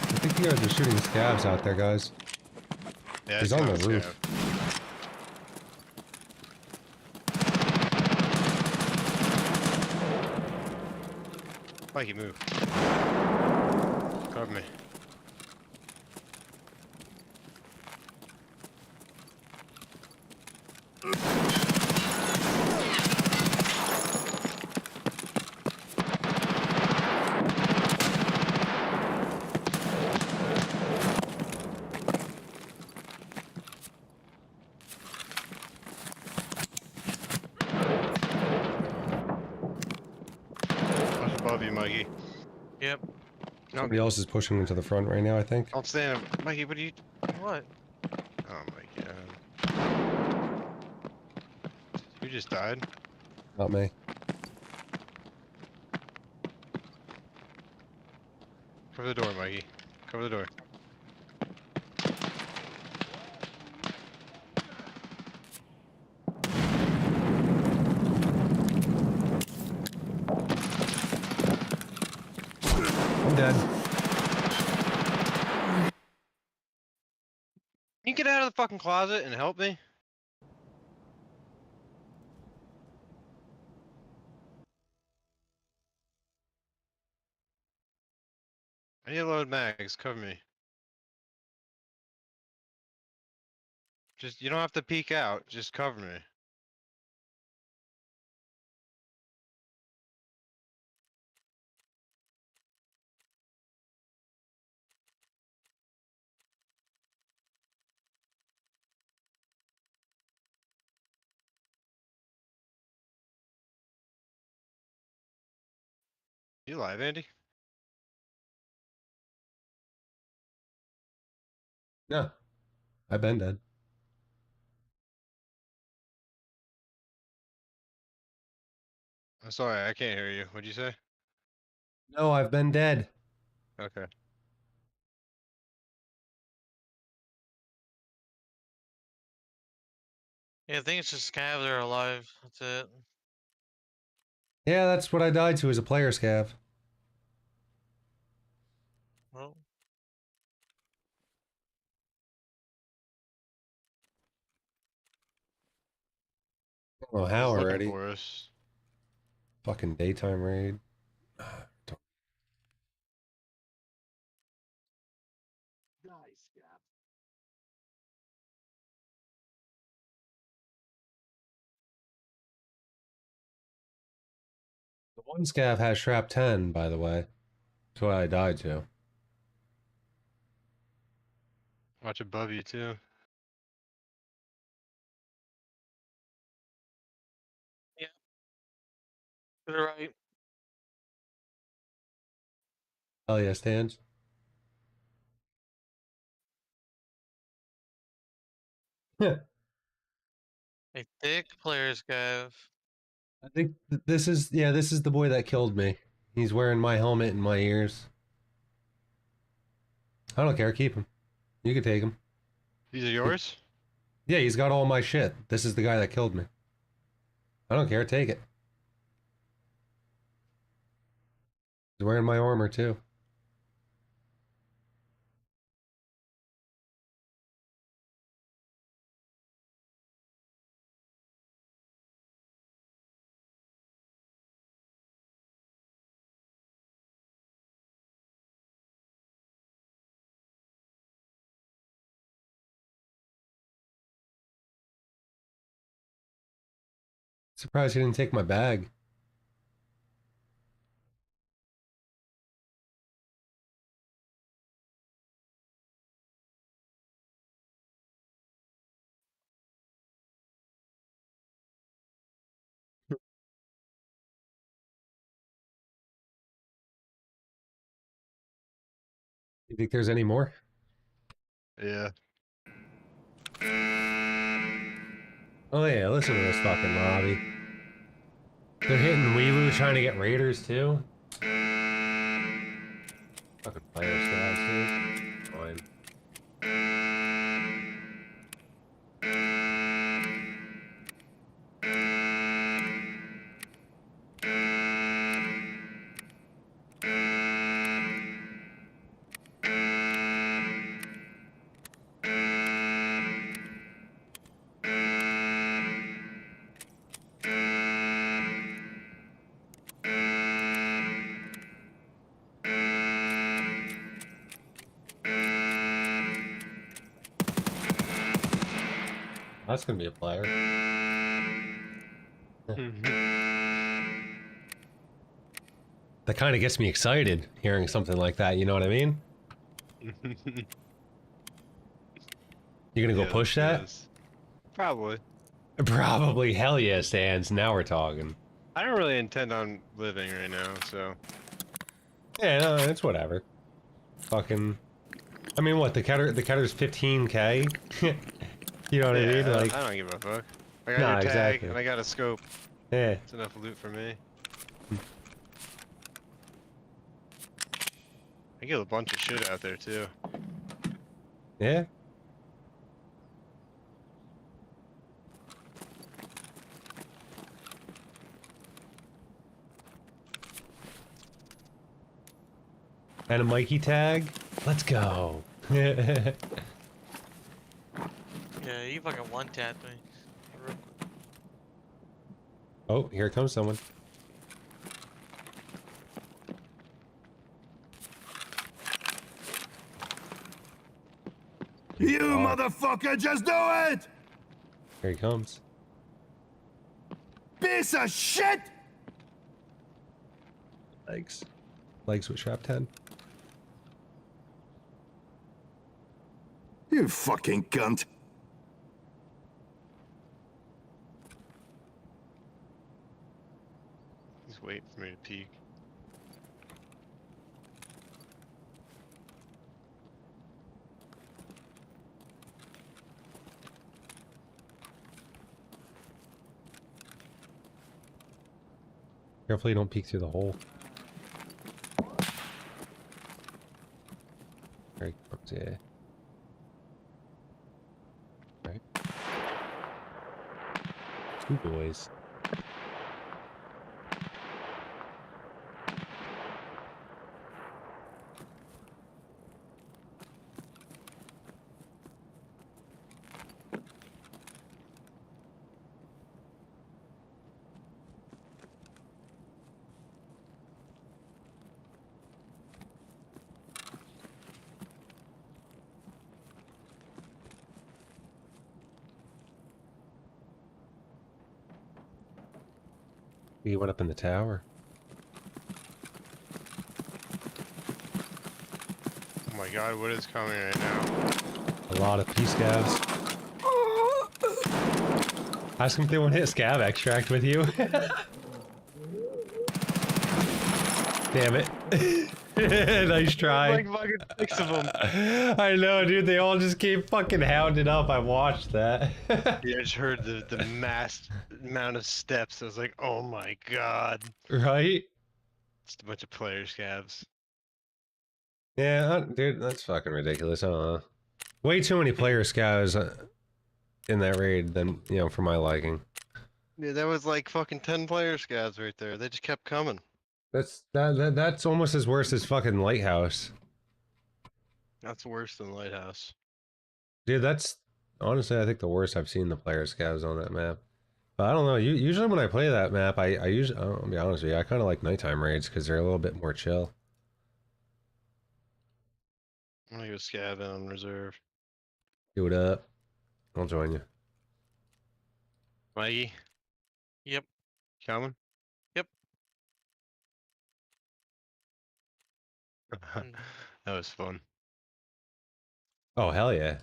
I think you guys are shooting scavs out there, guys. Yeah, He's it's on not the a roof. scav. Mikey, move. Cover me. Watch above you, Mikey. Yep. Somebody else is pushing into the front right now, I think. Don't stand up. Mikey, what are you... What? Oh my god. You just died? Not me. Cover the door, Mikey. Cover the door. I'm dead. Can you get out of the fucking closet and help me? I need to load mags. Cover me. Just you don't have to peek out. Just cover me. You live, Andy? No, I've been dead. I'm sorry, I can't hear you. What'd you say? No, I've been dead. Okay. Yeah, I think it's just scavs that are alive. That's it. Yeah, that's what I died to as a player scav. Well, I don't know He's how looking already. for us. Fucking daytime raid. The one scav has Shrap 10, by the way. That's what I died to. Watch above you too. yeah. You're right. Hell yeah, stands. Yeah. A thick player scav. I think this is, yeah, this is the boy that killed me. He's wearing my helmet in my ears. I don't care, keep him. You can take him. These are yours? Yeah, he's got all my shit. This is the guy that killed me. I don't care, take it. He's wearing my armor too. Surprised he didn't take my bag. You think there's any more? Yeah. Oh yeah, listen to this fucking lobby. They're hitting Weewu trying to get raiders too. Fucking player scabs, dude. Fine. That's gonna be a player. That kind of gets me excited hearing something like that, you know what I mean? You gonna go Yeah, push that? yes. Probably. Probably. Hell yeah, Sans. Now we're talking. I don't really intend on living right now, so. Yeah, no, it's whatever. Fucking. I mean, what, the Ketter's 15k? You know what I mean? Like, I don't give a fuck. I got Nah, your tag, exactly. and I got a scope. yeah. It's enough loot for me. I get a bunch of shit out there, too. Yeah. And a Mikey tag? Let's go. Yeah, you fucking one-tapped me. Real quick. Oh, here comes someone. You Fuck. motherfucker, just do it! Here he comes. Piece of shit! Legs. Legs with Shrap 10. You fucking cunt. He's waiting for me to peek. Carefully don't peek through the hole. There he comes, yeah. Right. Two boys. He went up in the tower. Oh my god, what is coming right now? A lot of P-scavs. Ask them if they want to hit scav extract with you. Damn it. Nice try. Like fucking 6 of them. I know, dude. They all just keep fucking hounding up. I watched that. Yeah, I just heard the mass amount of steps. I was like, oh my god. Right? Just a bunch of player scabs. Yeah, dude, that's fucking ridiculous, huh? Way too many player scavs in that raid than, you know, for my liking. Yeah, that was like fucking 10 player scabs right there. They just kept coming. That's almost as worse as fucking Lighthouse. That's worse than Lighthouse. Dude, that's honestly, I think the worst I've seen the player scavs on that map. But I don't know. Usually when I play that map, I usually, I'll be honest with you, I kind of like nighttime raids because they're a little bit more chill. I'm gonna go scab in on reserve. Do it up. I'll join you. Mikey? Yep. Coming? Yep. That was fun. Oh, hell yeah.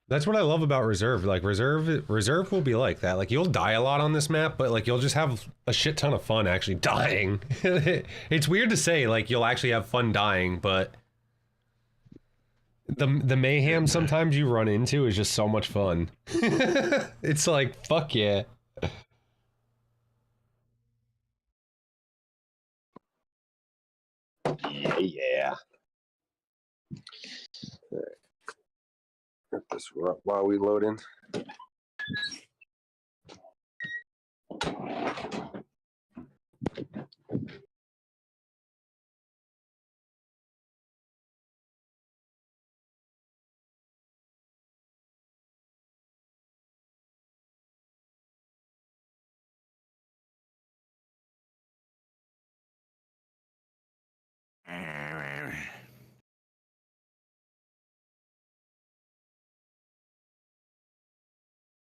That's what I love about reserve. Like reserve will be like that. Like you'll die a lot on this map, but like you'll just have a shit ton of fun actually dying. It's weird to say like you'll actually have fun dying, but the mayhem sometimes you run into is just so much fun. It's like fuck yeah. Yeah. Get this while we load in.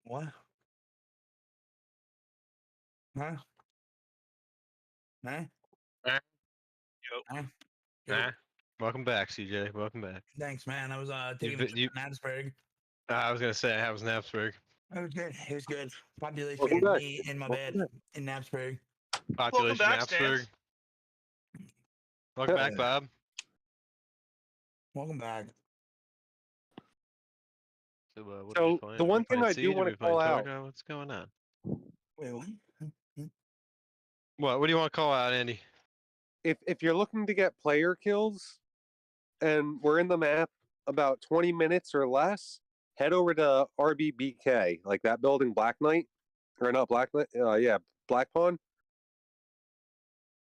What? Huh? Huh? Huh? Huh? Nah. Welcome back, CJ. Welcome back. Thanks, man. I was taking a trip to Nadsburg. I was gonna say, how was Napsburg? It was good. It was good. Population Welcome was back. me in my bed in Nadsburg. Population back, Napsburg. Stans. Welcome back, Bob. Welcome back. So, what So, are we playing? the Are we one thing playing I do Siege? Are wanna we playing call out- Tarkov? What's going on? Wait, what? What do you want to call out, Andy? If you're looking to get player kills and we're in the map about 20 minutes or less, head over to RBBK, like that building Black Knight. Or not Black Knight, yeah, Black Pawn.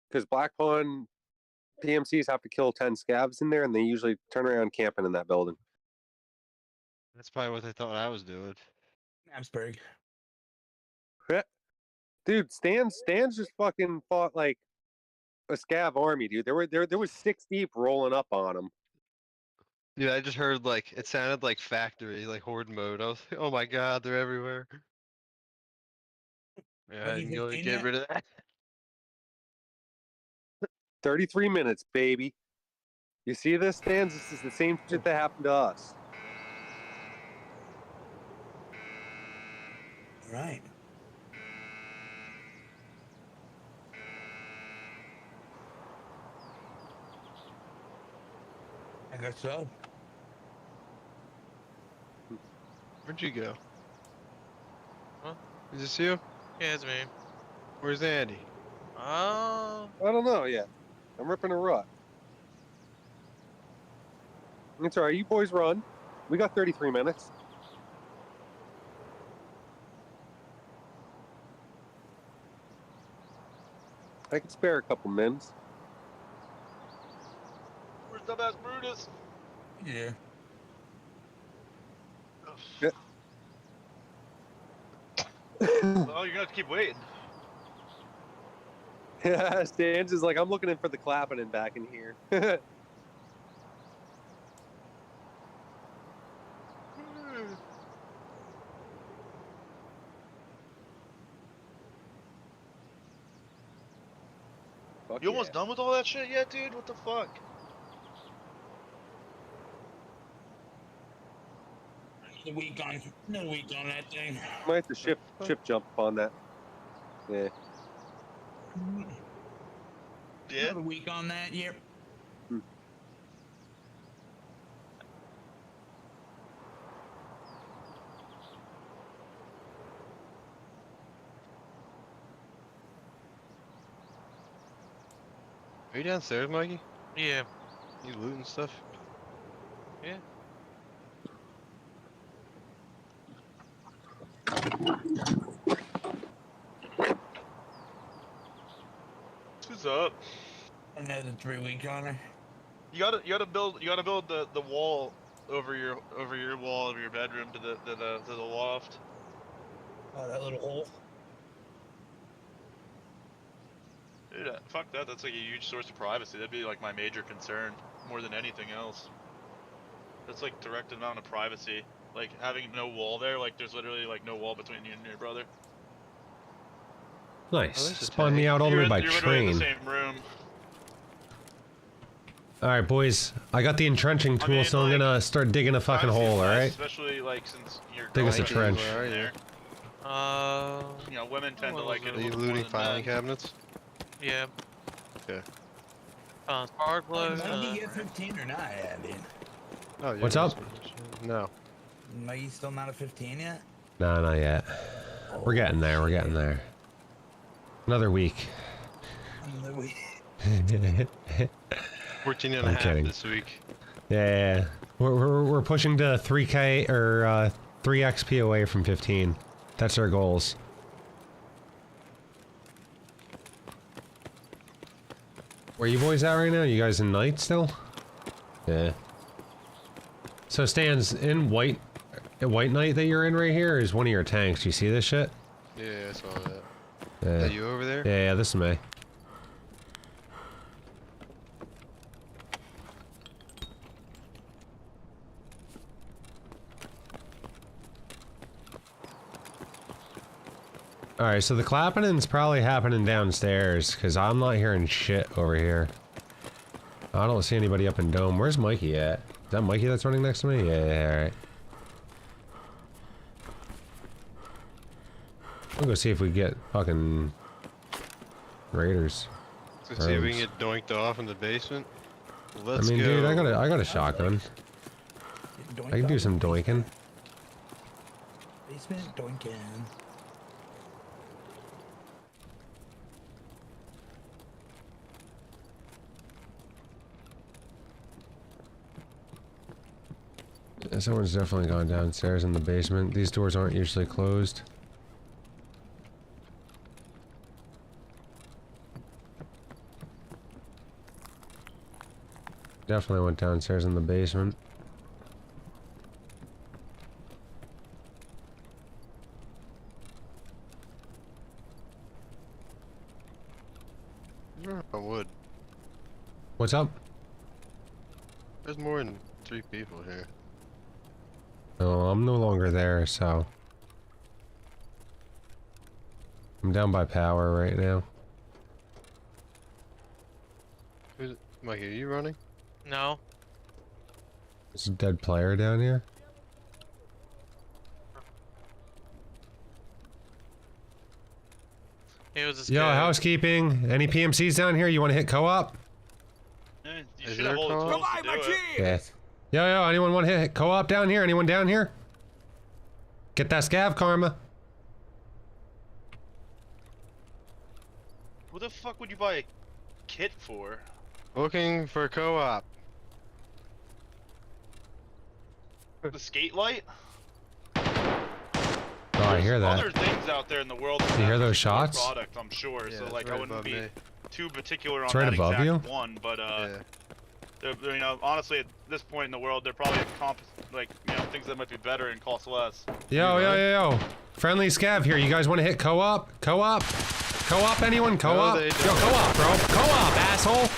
Because Black Pawn PMCs have to kill 10 scavs in there and they usually turn around camping in that building. That's probably what they thought I was doing. Nadsburg. Dude, Stan's just fucking fought like a scav army, dude. There was 6 deep rolling up on him. Dude, I just heard like it sounded like factory, like horde mode. I was like, oh my god, they're everywhere. Yeah, I can go 2015 get yet? rid of that. 33 minutes, baby. You see this, Stans? This is the same shit that happened to us. Right. I guess so. Where'd you go? Huh? Is this you? Yeah, it's me. Where's Andy? Oh, I don't know yet. I'm ripping a rut. It's all right. You boys run. We got 33 minutes. I can spare a couple mins. Where's dumbass Brutus? Yeah. Yeah. Well, you're gonna have to keep waiting. Yeah, Stans is like, I'm looking in for the clapping and back in here. Fuck You almost yeah. done with all that shit yet, dude? What the fuck? Another week on that thing. Might have to shift jump on that. Yeah. Yeah. Another week on that. Yep. Are you downstairs, Mikey? yeah. You looting stuff? Yeah. Who's up? Another 3 week on her. You gotta build the wall over your wall of your bedroom to the loft. Oh, that little hole. Dude, fuck that. That's like a huge source of privacy. That'd be like my major concern more than anything else. That's like direct amount of privacy. Like having no wall there. Like there's literally like no wall between you and your brother. Nice. there's a Spawn me tank. out all the way by You're literally in the train. same room. Alright, boys. I got the entrenching tool, I mean, so I'm like, gonna start digging a fucking privacy hole, wise, alright? Especially like since you're Dig us a going trench. Where are you? there. You know, women tend to What like was it Are a you little more looting than filing men. cabinets? Yeah. Okay. Spark plug. Did you get 15 or not yet, dude? Oh, yeah. What's up? No. Mikey's still not a 15 yet? No, not yet. We're getting there, we're getting there. Another week. Another week. 14 and a I'm half kidding. this week. Yeah, we're pushing to 3K or 3 XP away from 15. That's our goals. Where you boys at right now? You guys in night still? Yeah. So Stan's in white night that you're in right here is one of your tanks. You see this shit? Yeah, I saw that. Yeah. Is that you over there? Yeah, this is me. Alright, so the clapping's probably happening downstairs, because I'm not hearing shit over here. I don't see anybody up in Dome. Where's Mikey at? Is that Mikey that's running next to me? Yeah, alright. We'll go see if we get fucking raiders. Let's see if we can get doinked off in the basement. Let's I mean, go. dude, I got a shotgun. I can do some doinking. Basement doinking. Yeah, someone's definitely gone downstairs in the basement. These doors aren't usually closed. Definitely went downstairs in the basement. I would. What's up? There's more in 3 people here. No, I'm no longer there, so I'm down by power right now. Who's Mike? Are you running? No. There's a dead player down here. It was a Yo, scav. housekeeping. Any PMCs down here? You want to hit co-op? Yeah, you Is should there have all the co-op? tools to do it. Yeah. Yo, anyone want to hit co-op down here? Anyone down here? Get that scav karma. What the fuck would you buy a kit for? Looking for co-op. The skate light? Oh, I hear Other that. things out there in the world. You hear those shots? Product, I'm sure. Yeah, so it's like, right I wouldn't above be me. too particular on It's right that above exact you? one, but Yeah. you know, honestly, at this point in the world, they're probably things that might be better and cost less. Yo. Friendly scav here. You guys want to hit co-op? Co-op? Co-op anyone? Co-op? they Yo, don't. co-op, bro. Co-op, asshole.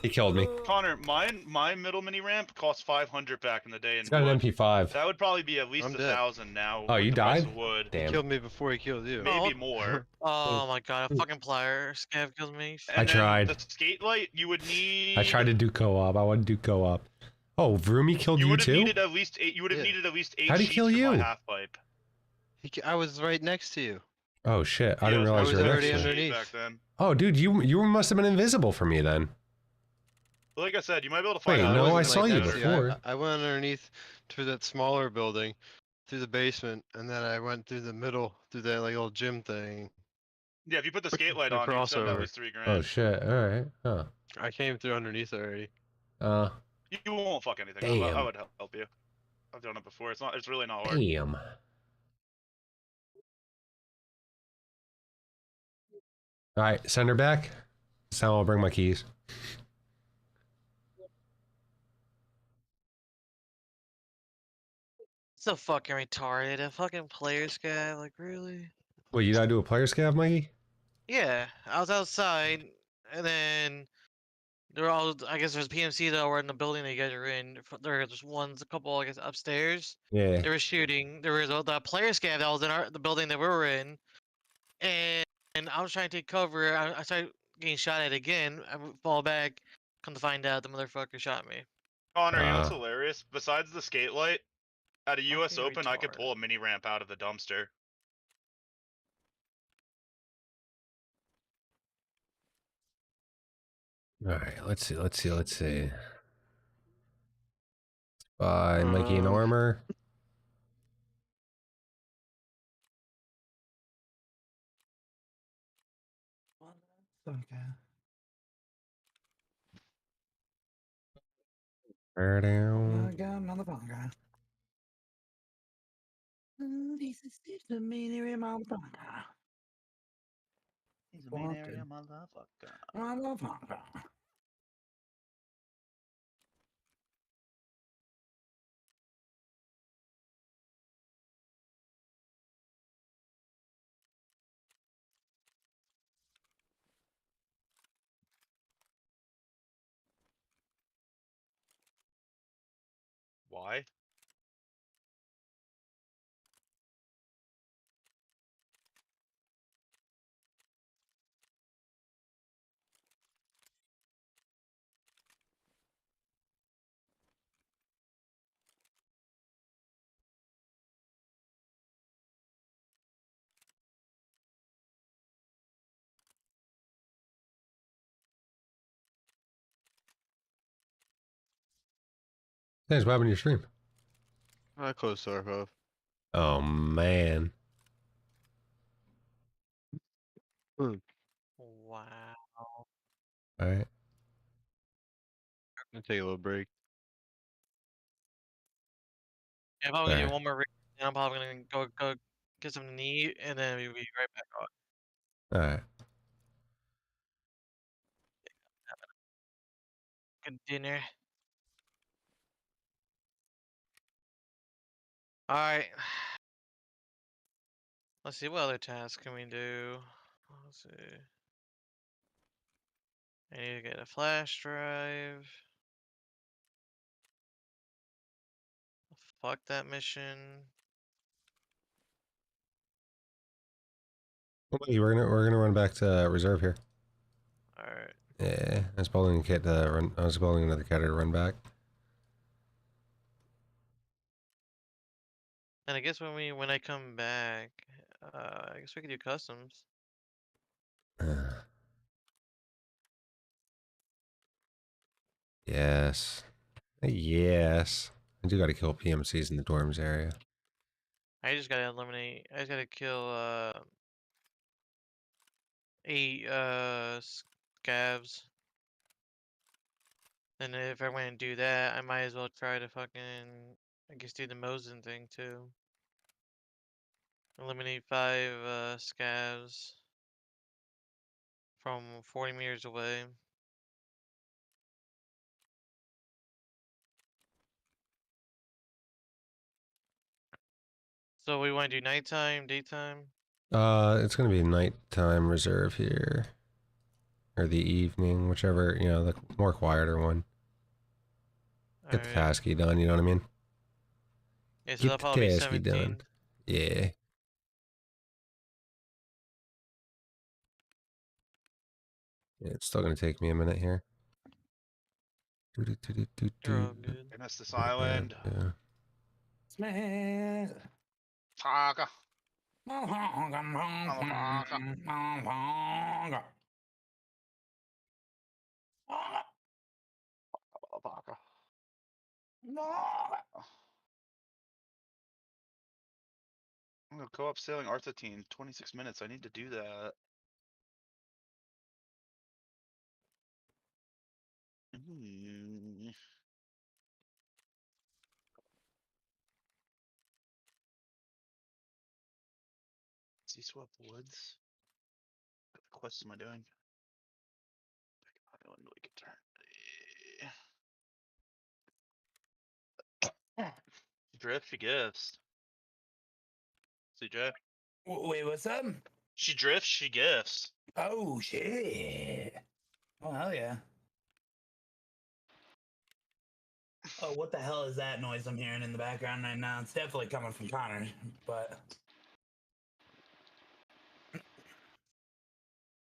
He killed me. Connor, my middle mini ramp cost 500 back in the day. He's got an MP5. That would probably be at least I'm 1,000 now. Oh, with you the price died? of wood. He Damn. killed me before he killed you. Maybe more. Oh my god, a fucking player scav killed me. And I then tried. The skate light, you would need. I tried to do co-op. I want to do co-op. Oh, Vroomy killed you would have too? needed at least 8. You would have Yeah. needed at least 8 How'd he sheets kill for you? my half pipe. I was right next to you. Oh shit! I didn't Yeah, realize I you was were already next to me. underneath. back then. Oh, dude, you must have been invisible for me then. Like I said, you might be able to find Wait, out. no, I wasn't saw you next to before. I went underneath to that smaller building, through the basement, and then I went through the middle, through that like old gym thing. Yeah, if you put the skate light The on, you send at crossover. least 3 grand. Oh shit! All right. Huh. I came through underneath already. You won't fuck anything up. Damn. I would help you. I've done it before. It's really not hard. Damn. All right, send her back. So I'll bring my keys. So fucking retarded. A fucking player scav, like really? Wait, you gotta do a player scav, Mikey? Yeah, I was outside, and then they're all. I guess there's PMC that were in the building that you guys are in. There's a couple, I guess, upstairs. Yeah. They were shooting. There was the player scav that was in the building that we were in, and I was trying to take cover. I started getting shot at again. I would fall back. Come to find out, the motherfucker shot me. Connor, you know what's hilarious? Besides the skate light, at a US Fucking Open, I could pull a retarded. mini ramp out of the dumpster. All right. Let's see. By Mikey and Armor. Okay. Bear down. Motherfucker. This is the mini motherfucker. He's a main area motherfucker. Motherfucker. Why? Thanks, what happened to your stream? I closed Tarkov. Oh man. Wow. All right. I'm gonna take a little break. Yeah, if I'm gonna Alright. do one more, then I'm probably gonna go get something to eat, and then we'll be right back on. All right. Good dinner. All right. Let's see, what other tasks can we do? Let's see. I need to get a flash drive. fuck that mission. Well, buddy, we're gonna run back to reserve here. Alright. Yeah, I was building a kit to run. I was building another kit to run back. And I guess when I come back, I guess we could do customs. Yes. Yes. I do gotta kill PMCs in the dorms area. I just gotta eliminate. I just gotta kill 8 scavs. And if I want to do that, I might as well try to fucking, I guess, do the Mosin thing too. Eliminate 5 scavs from 40 meters away. So we want to do nighttime, daytime? It's gonna be nighttime reserve here. Or the evening, whichever, you know, the more quieter one. Get the Alright. tasky done, you know what I mean? Yeah, so Get that'll the probably be tasky 17. done. Yeah. Yeah, it's still gonna take me a minute here. You're all good. I missed this island. Yeah. Smash. Taka. Taka. I'm gonna co-op sailing Arthatine. 26 minutes. I need to do that. Sea Swap Woods. What quests am I doing? Island Lake Eternity. Drift, she gifts. CJ. Wait, what's up? She drifts, she gifts. Oh shit! Oh hell yeah! Oh, what the hell is that noise I'm hearing in the background right now? It's definitely coming from Connor, but.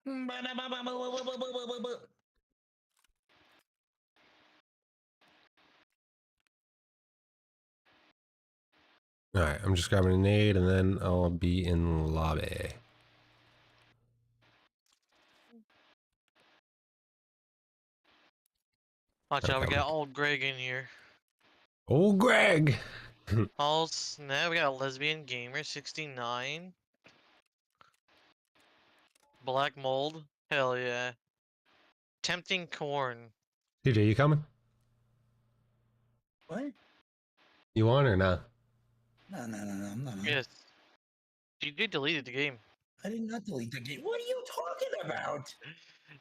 Alright, I'm just grabbing a nade and then I'll be in lobby. Watch out, we Okay. got old Greg in here. Old Greg! Oh snap, we got a lesbian gamer 69. Black mold. Hell yeah. Tempting corn. CJ, you coming? What? You on or not? No, I'm not. Yes. You did deleted the game. I did not delete the game. What are you talking about?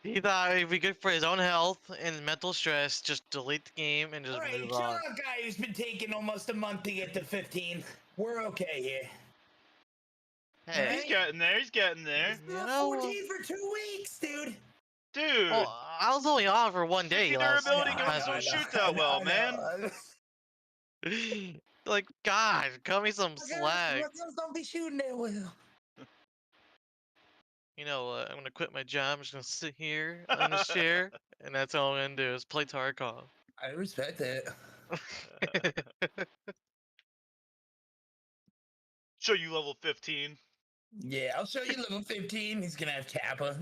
He thought it'd be good for his own health and mental stress. Just delete the game and just All right, move chill on. out, guy who's been taking almost a month to get to 15. We're okay here. Hey, He's getting there, he's getting there. you know, 14 for 2 weeks, dude. Dude. well, I was only on for one day Your last durability last don't week. shoot that well, man. Like, God, cut me some slack. Girls don't be shooting that well. You know what? I'm gonna quit my job. I'm just gonna sit here on this chair, and that's all I'm gonna do is play Tarkov. I respect it. Show you level 15. Yeah, I'll show you level 15. He's gonna have Kappa.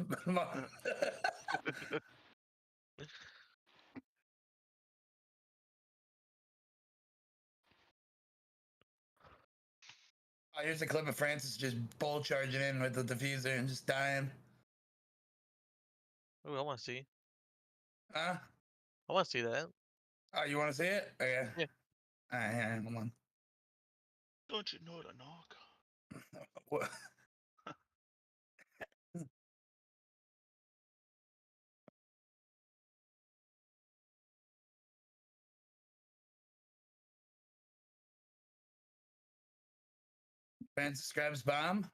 Oh, here's a clip of Francis just bull charging in with the diffuser and just dying. Ooh, I want to see. Huh? I want to see that. Oh, you want to see it? Okay. Yeah. All right, hang on, hold on. Don't you know to knock? What? Francis grabs bomb.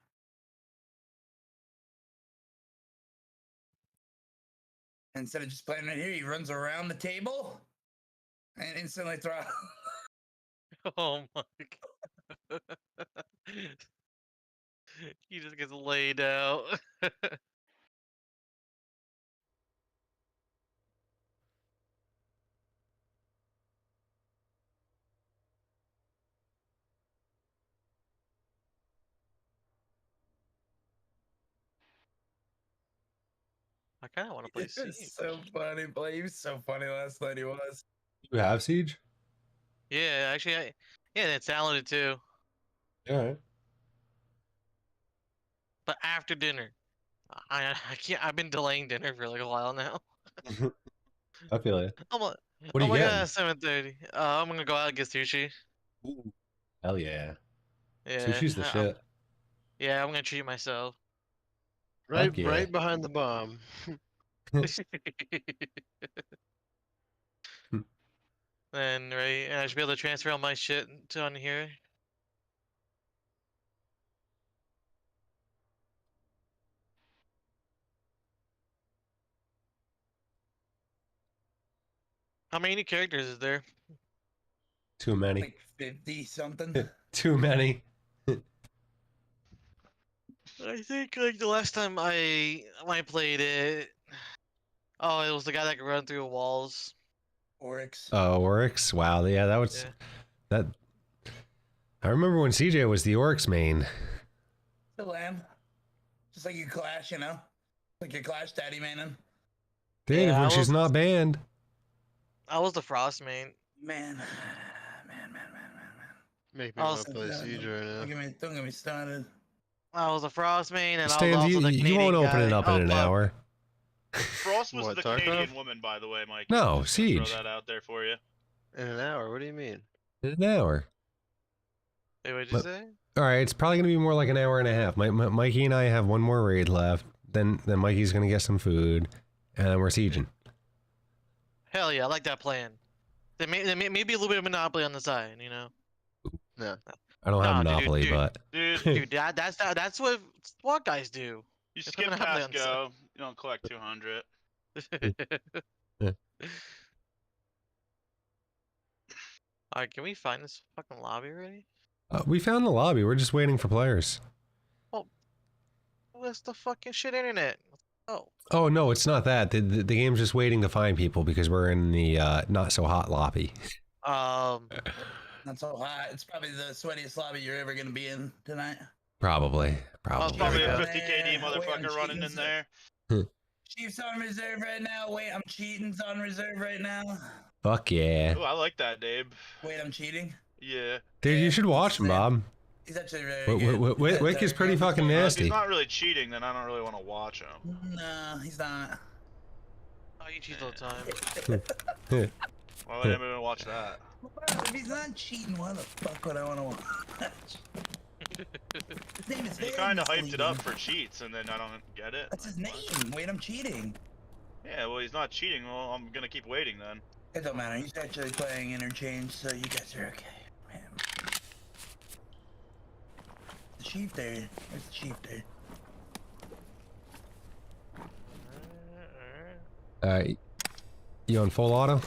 Instead of just playing right here, he runs around the table and instantly throw. Oh my god. He just gets laid out. I kind of want to play Siege. It's so funny, but he was so funny last night. He was. You have Siege? Yeah, actually, yeah, it's talented too. Alright. But after dinner, I can't. I've been delaying dinner for like a while now. I feel you. I'm like, What are oh you my getting? god, 7:30. I'm gonna go out and get sushi. Ooh. Hell yeah. Yeah, Sushi's the shit. yeah, I'm gonna treat myself. Right, Fuck yeah. right behind the bomb. And right, and I should be able to transfer all my shit to on here. How many characters is there? Too many. Like 50 something. Too many. I think like the last time I played it, oh, it was the guy that could run through walls. Oryx. Oh, Oryx? Wow, yeah, that was Yeah. that. I remember when CJ was the Oryx main. Still am. Just like you Clash, you know? Like your Clash daddy man. Dude, Yeah, when I she's was- not banned. I was the Frost main. Man. Make me I'll want to play Siege right now. Don't get me started. I was the Frost main, and I was Stan, also you, the you Canadian won't open guy. it up Oh, in an fuck. hour. Frost was What, the Tarkov? Canadian woman, by the way, Mike. No, Just gonna Siege. Throw that out there for you. In an hour? What do you mean? In an hour. Wait, what'd you But- say? Alright, it's probably gonna be more like an hour and a half. Mikey and I have one more raid left. Then Mikey's gonna get some food. And then we're sieging. Hell yeah, I like that plan. There may be a little bit of Monopoly on the side, you know. No. I don't have Nah, dude, Monopoly, dude. but Dude, Dude, that's what SWAT guys do. you It's skip coming up past on the side. go. You don't collect 200. Alright, can we find this fucking lobby already? we found the lobby. We're just waiting for players. What's the fucking shit internet? Oh. Oh no, it's not that. The game's just waiting to find people because we're in the not so hot lobby. Not so hot. It's probably the sweatiest lobby you're ever gonna be in tonight. Probably. Probably Probably. a Yeah. 50 KD Yeah, wait, I'm motherfucker running cheating, in sir. there. Chiefs on reserve right now. Wait, I'm cheating's on reserve right now. Fuck yeah. Oh, I like that, Dave. Wait, I'm cheating. Yeah. Dude, you should watch him, Bob. He's actually very good. Wick is pretty fucking If nasty. he's not really cheating, then I don't really want to watch him. No, he's not. Oh, you cheat all the time. Why would anyone watch that? Well, if he's not cheating, why the fuck would I want to watch? His name is He very kind of hyped it misleading. up for cheats, and then I don't get it. That's his Like, what? name. Wait, I'm cheating. Yeah, well, he's not cheating. Well, I'm gonna keep waiting then. It don't matter. He's actually playing interchange, so you guys are okay. Man. The chief there. There's the chief there. Alright. You on full auto?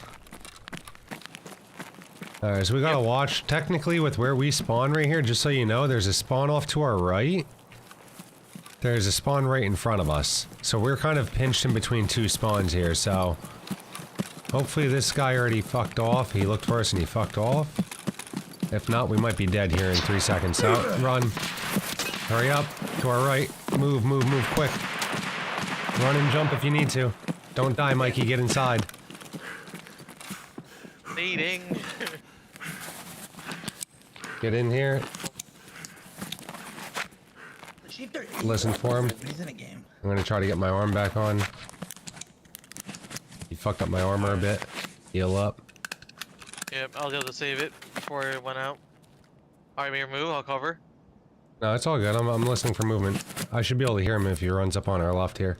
Alright, so we gotta watch, technically with where we spawn right here, just so you know, there's a spawn off to our right. There's a spawn right in front of us. So we're kind of pinched in between two spawns here, so... Hopefully this guy already fucked off. He looked for us and he fucked off. If not, we might be dead here in 3 seconds. So, run. Hurry up. To our right. Move, move, move quick. Run and jump if you need to. Don't die, Mikey. Get inside. Leading. Get in here. The chief there. Listen for him. He's in a game. I'm gonna try to get my arm back on. He fucked up my armor a bit. Heal up. Yep, I was able to save it before it went out. Alright, Mir, move. I'll cover. No, it's all good. I'm listening for movement. I should be able to hear him if he runs up on our left here.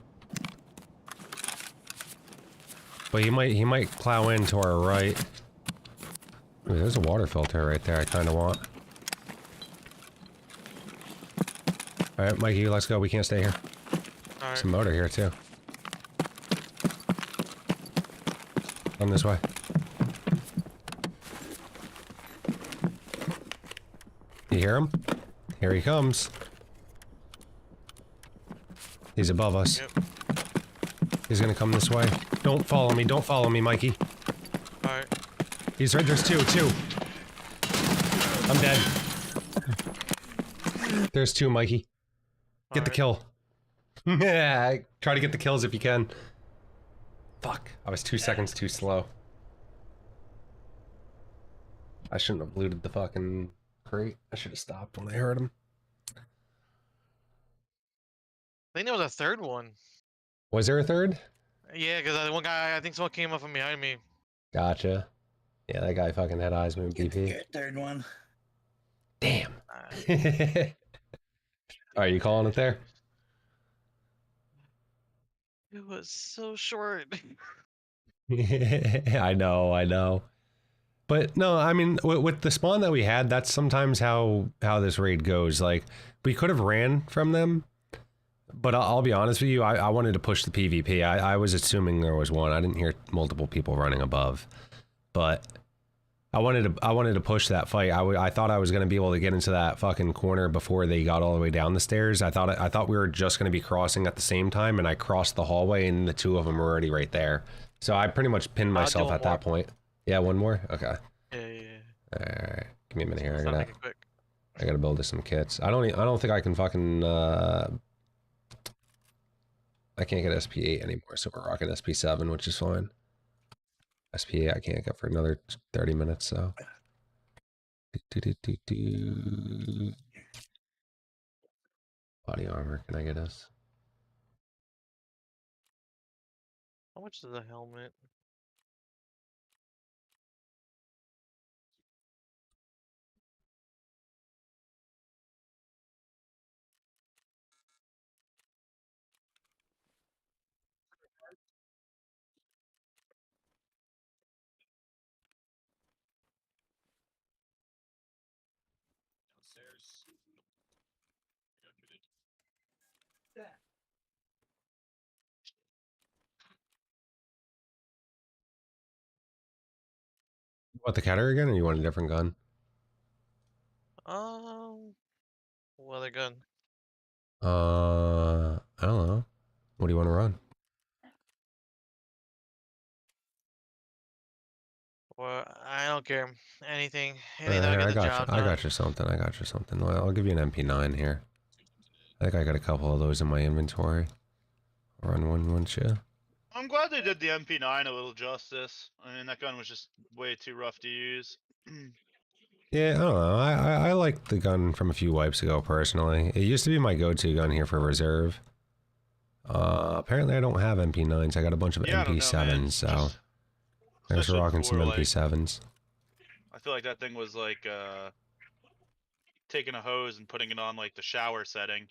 But he might plow in to our right. Ooh, there's a water filter right there I kind of want. Alright, Mikey, let's go. We can't stay here. Alright. Some motor here, too. Come this way. You hear him? Here he comes. He's above us. Yep. He's gonna come this way. Don't follow me, Mikey. Alright. He's right, there's two. I'm dead. There's two, Mikey. Get the kill. Yeah, try to get the kills if you can. Fuck, I was 2 seconds too slow. I shouldn't have looted the fucking crate. I should have stopped when I heard him. I think there was a third one. Was there a third? Yeah, because one guy, I think someone came up from behind me. Gotcha. Yeah, that guy fucking had eyes moving BP. Third one. Damn. Alright, you calling it there? It was so short. I know. But no, I mean, with the spawn that we had, that's sometimes how this raid goes. Like, we could have ran from them, but I'll be honest with you, I wanted to push the PvP. I was assuming there was one. I didn't hear multiple people running above, but I wanted to push that fight. I thought I was going to be able to get into that fucking corner before they got all the way down the stairs. I thought we were just going to be crossing at the same time, and I crossed the hallway, and the two of them were already right there. So I pretty much pinned myself at that point. Yeah, one more? Okay. Yeah. Alright. Give me a minute here. Let's not make it quick. I gotta build us some kits. I don't think I can fucking I can't get SP8 anymore, so we're rocking SP7, which is fine. SP8 I can't get for another 30 minutes, so. Body armor, can I get us? How much is the helmet? You want the cutter again, or you want a different gun? What other gun? I don't know. What do you want to run? Well, I don't care. Anything that'll get the job I done. got you something. Well, I'll give you an MP9 here. I think I got a couple of those in my inventory. Run one, wouldn't you? I'm glad they did the MP9 a little justice. I mean, that gun was just way too rough to use. Yeah, I don't know. I like the gun from a few wipes ago, personally. It used to be my go-to gun here for reserve. Apparently I don't have MP9s. I got a bunch of Yeah, I don't know, MP7s, man. so... Just- There's especially rocking some before, like- MP7s. I feel like that thing was like taking a hose and putting it on like the shower setting.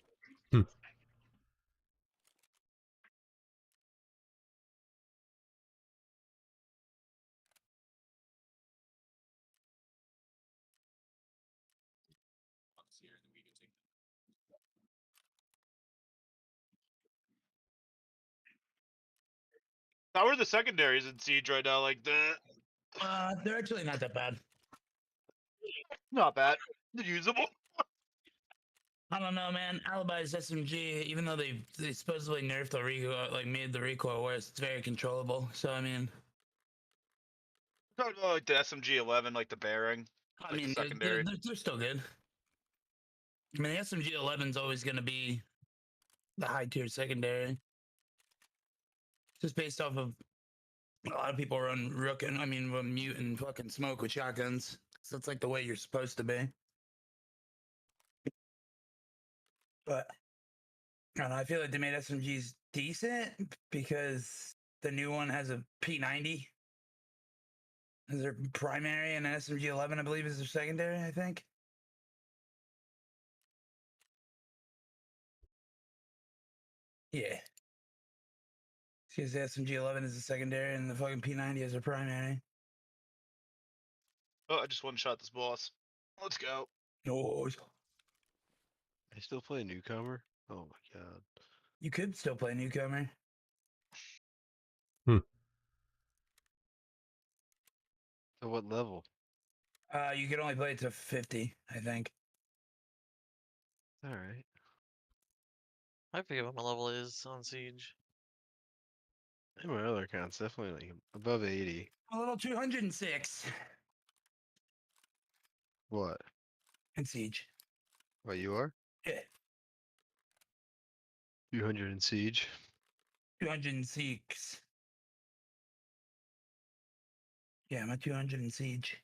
How are the secondaries in Siege right now? Like They're actually not that bad. not bad. They're usable. I don't know, man. Alibi's SMG, even though they supposedly nerfed the recoil, like made the recoil worse, it's very controllable. So I mean, Talking about like the SMG 11, like the bearing. I Like mean, secondary. they're still good. I mean, the SMG 11's always going to be the high tier secondary, just based off of a lot of people run Rook and Mute and fucking Smoke with shotguns. So it's like the way you're supposed to be. But I don't know, I feel like they made SMGs decent because the new one has a P90 as their primary, and an SMG 11, I believe, is their secondary. I think. Yeah. Because the SMG 11 is the secondary, and the fucking P90 is their primary. Oh, I just one shot this boss. Let's go. No, I still play newcomer. Oh my god. you could still play newcomer. So what level? You could only play it to 50, I think. All right. I forget what my level is on Siege. And my other account's definitely like above 80. A little 206 What? in Siege. What you are? Yeah, 200 in Siege. 206. Yeah, I'm at 200 in Siege.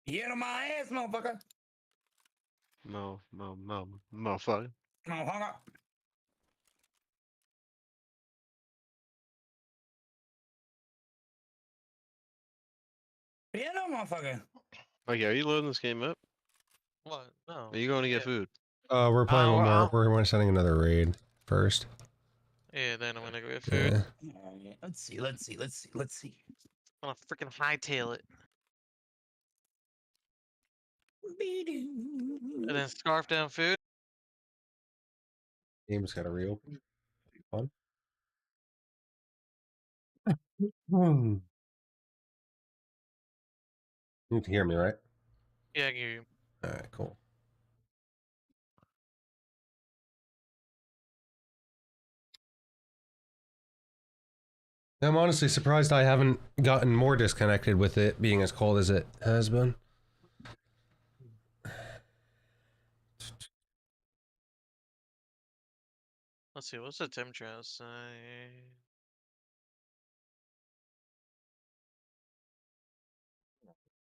Get on my ass, motherfucker. Motherfucker. Motherfucker. Yeah, no, motherfucker. Okay, are you loading this game up? What? No. Are you going to get Yeah. food? We're playing one more. I'll- We're sending another raid first. Yeah, then I'm gonna go get food. Yeah. Alright, let's see. I'm gonna freaking hightail it. And then scarf down food. Game's got to reopen. Fun. Hmm. You can hear me, right? Yeah, I can hear you. All right, cool. I'm honestly surprised I haven't gotten more disconnected with it being as cold as it has been. Let's see, what's the temperature outside?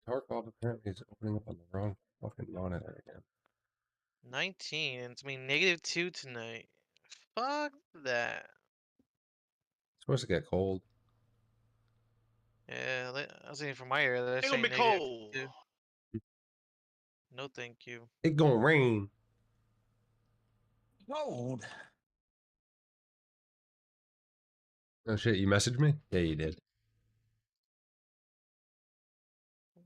Tarkov apparently is opening up on the wrong fucking monitor again. 19. It's gonna be -2 tonight. Fuck that. It's supposed to get cold. Yeah, I was thinking from my area, they're It's gonna saying be cold. -2. No, thank you. It gonna rain. Gold. Oh shit, you messaged me? Yeah, you did.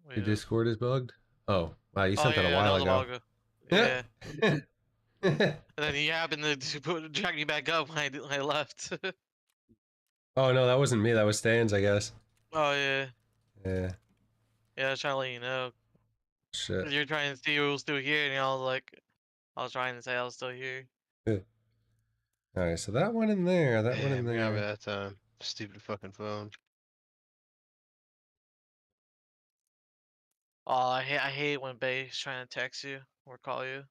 Your Yeah. Discord is bugged? Oh, wow, you Oh sent that a yeah, while that was a while ago. ago. Yeah. And then he happened to drag me back up when I left. Oh no, that wasn't me, that was Stan's, I guess. Oh yeah. Yeah, Yeah, I was trying to let you know. shit. You're trying to see who was still here, and I was like, I was trying to say I was still here. Alright, so that went in there, that went in Damn, we got there. that time. Stupid fucking phone. Oh, I hate when Bay's trying to text you or call you.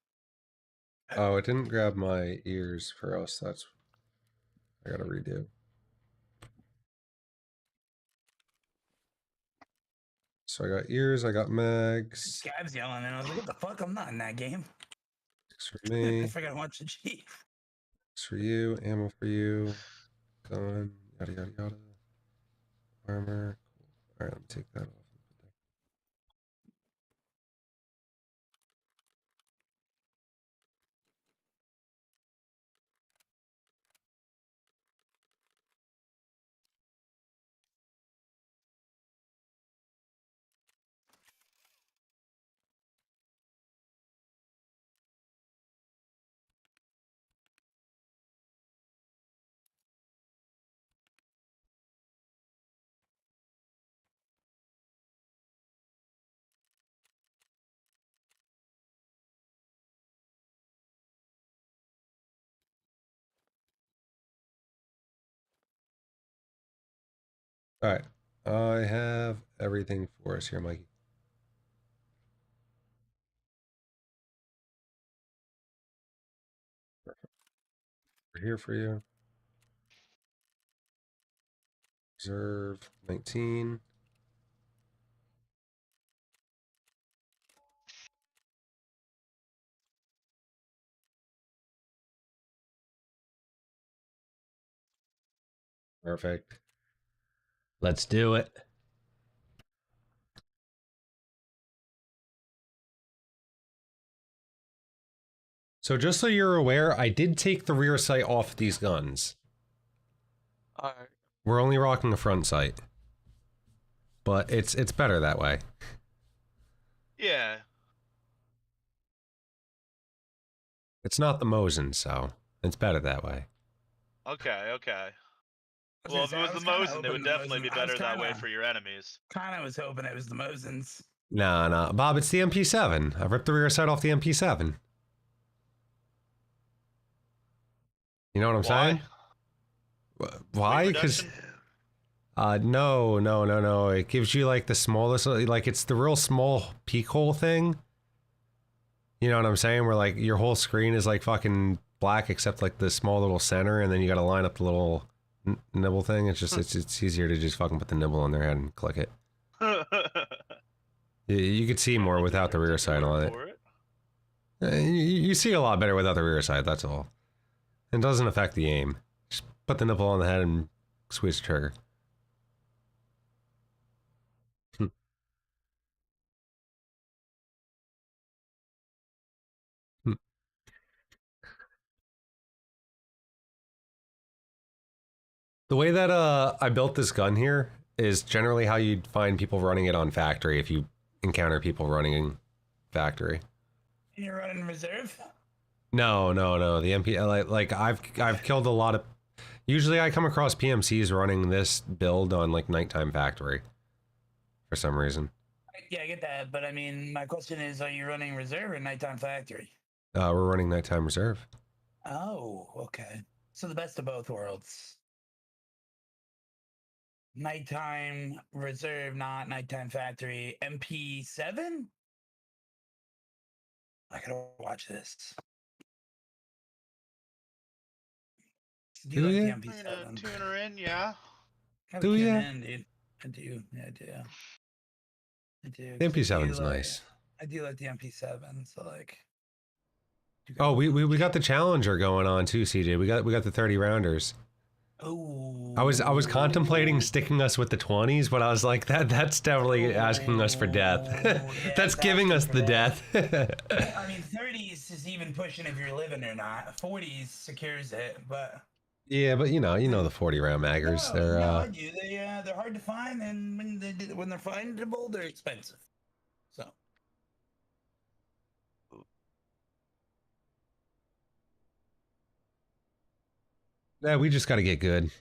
Oh, it didn't grab my ears for us, that's... I gotta redo. So I got ears, I got mags. Scab's yelling, and I was like, what the fuck? I'm not in that game. 6 for I me, forgot to watch the chief. 6 for you, ammo for you, gun, yada yada yada. Armor. Cool. Alright, let me take that off. Alright, I have everything for us here, Mikey. Perfect. We're here for you. Reserve 19. Perfect. Let's do it. So just so you're aware, I did take the rear sight off these guns. Alright. We're only rocking the front sight. But it's better that way. Yeah. It's not the Mosin, so it's better that way. Okay. Okay. Well, if it was the Mosin, it would definitely be better that way kinda- for your enemies. Kind of was hoping it was the Mosins. Nah, Bob, it's the MP7. I ripped the rear sight off the MP7. You know what I'm saying? Why? Because no. It gives you like the smallest, like it's the real small peak hole thing. You know what I'm saying? Where like your whole screen is like fucking black except like the small little center, and then you got to line up the little nibble thing. It's just it's easier to just fucking put the nibble on their head and click it. You could see more without the rear sight on it. You see a lot better without the rear sight. That's all. It doesn't affect the aim. Just put the nipple on the head and squeeze the trigger. The way that I built this gun here is generally how you'd find people running it on factory if you encounter people running factory. You're running reserve? No. The MP like I've killed a lot of. Usually I come across PMCs running this build on like nighttime factory for some reason. Yeah, I get that, but I mean, my question is, are you running reserve or nighttime factory? We're running nighttime reserve. Oh, okay. So the best of both worlds. Nighttime reserve, not nighttime factory. MP7? I gotta watch this. Do you like the MP7? Tune her in, yeah. Do ya? Dude. I do. Yeah, I do. I do. The 'cause I do MP7's nice. I do like the MP7, so like. Oh, we got the Challenger going on too, CJ. We got the 30 rounders. Oh. I was contemplating sticking us with the 20s, but I was like, that's definitely asking us for death. Yeah, That's giving us the death. I mean, 30s is even pushing if you're living or not. 40s secures it, but. Yeah, but you know the 40 round maggers. No, I do. They're hard to find, and when they're findable, they're expensive. So. Yeah, we just got to get good.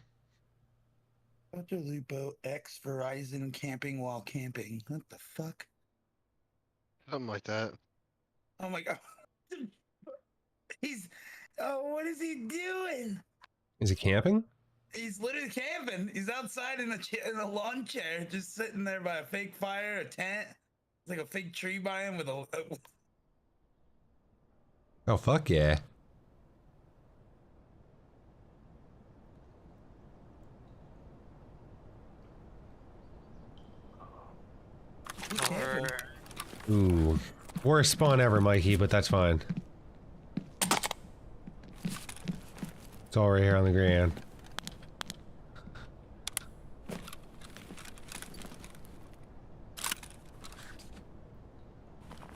Dr. Lupo X Verizon camping while camping. What the fuck? Something like that. Oh my god. What is he doing? Is he camping? He's literally camping. He's outside in a lawn chair, just sitting there by a fake fire, a tent. It's like a fake tree by him with a. Oh fuck yeah! Ooh, worst spawn ever, Mikey, but that's fine. It's all right here on the ground.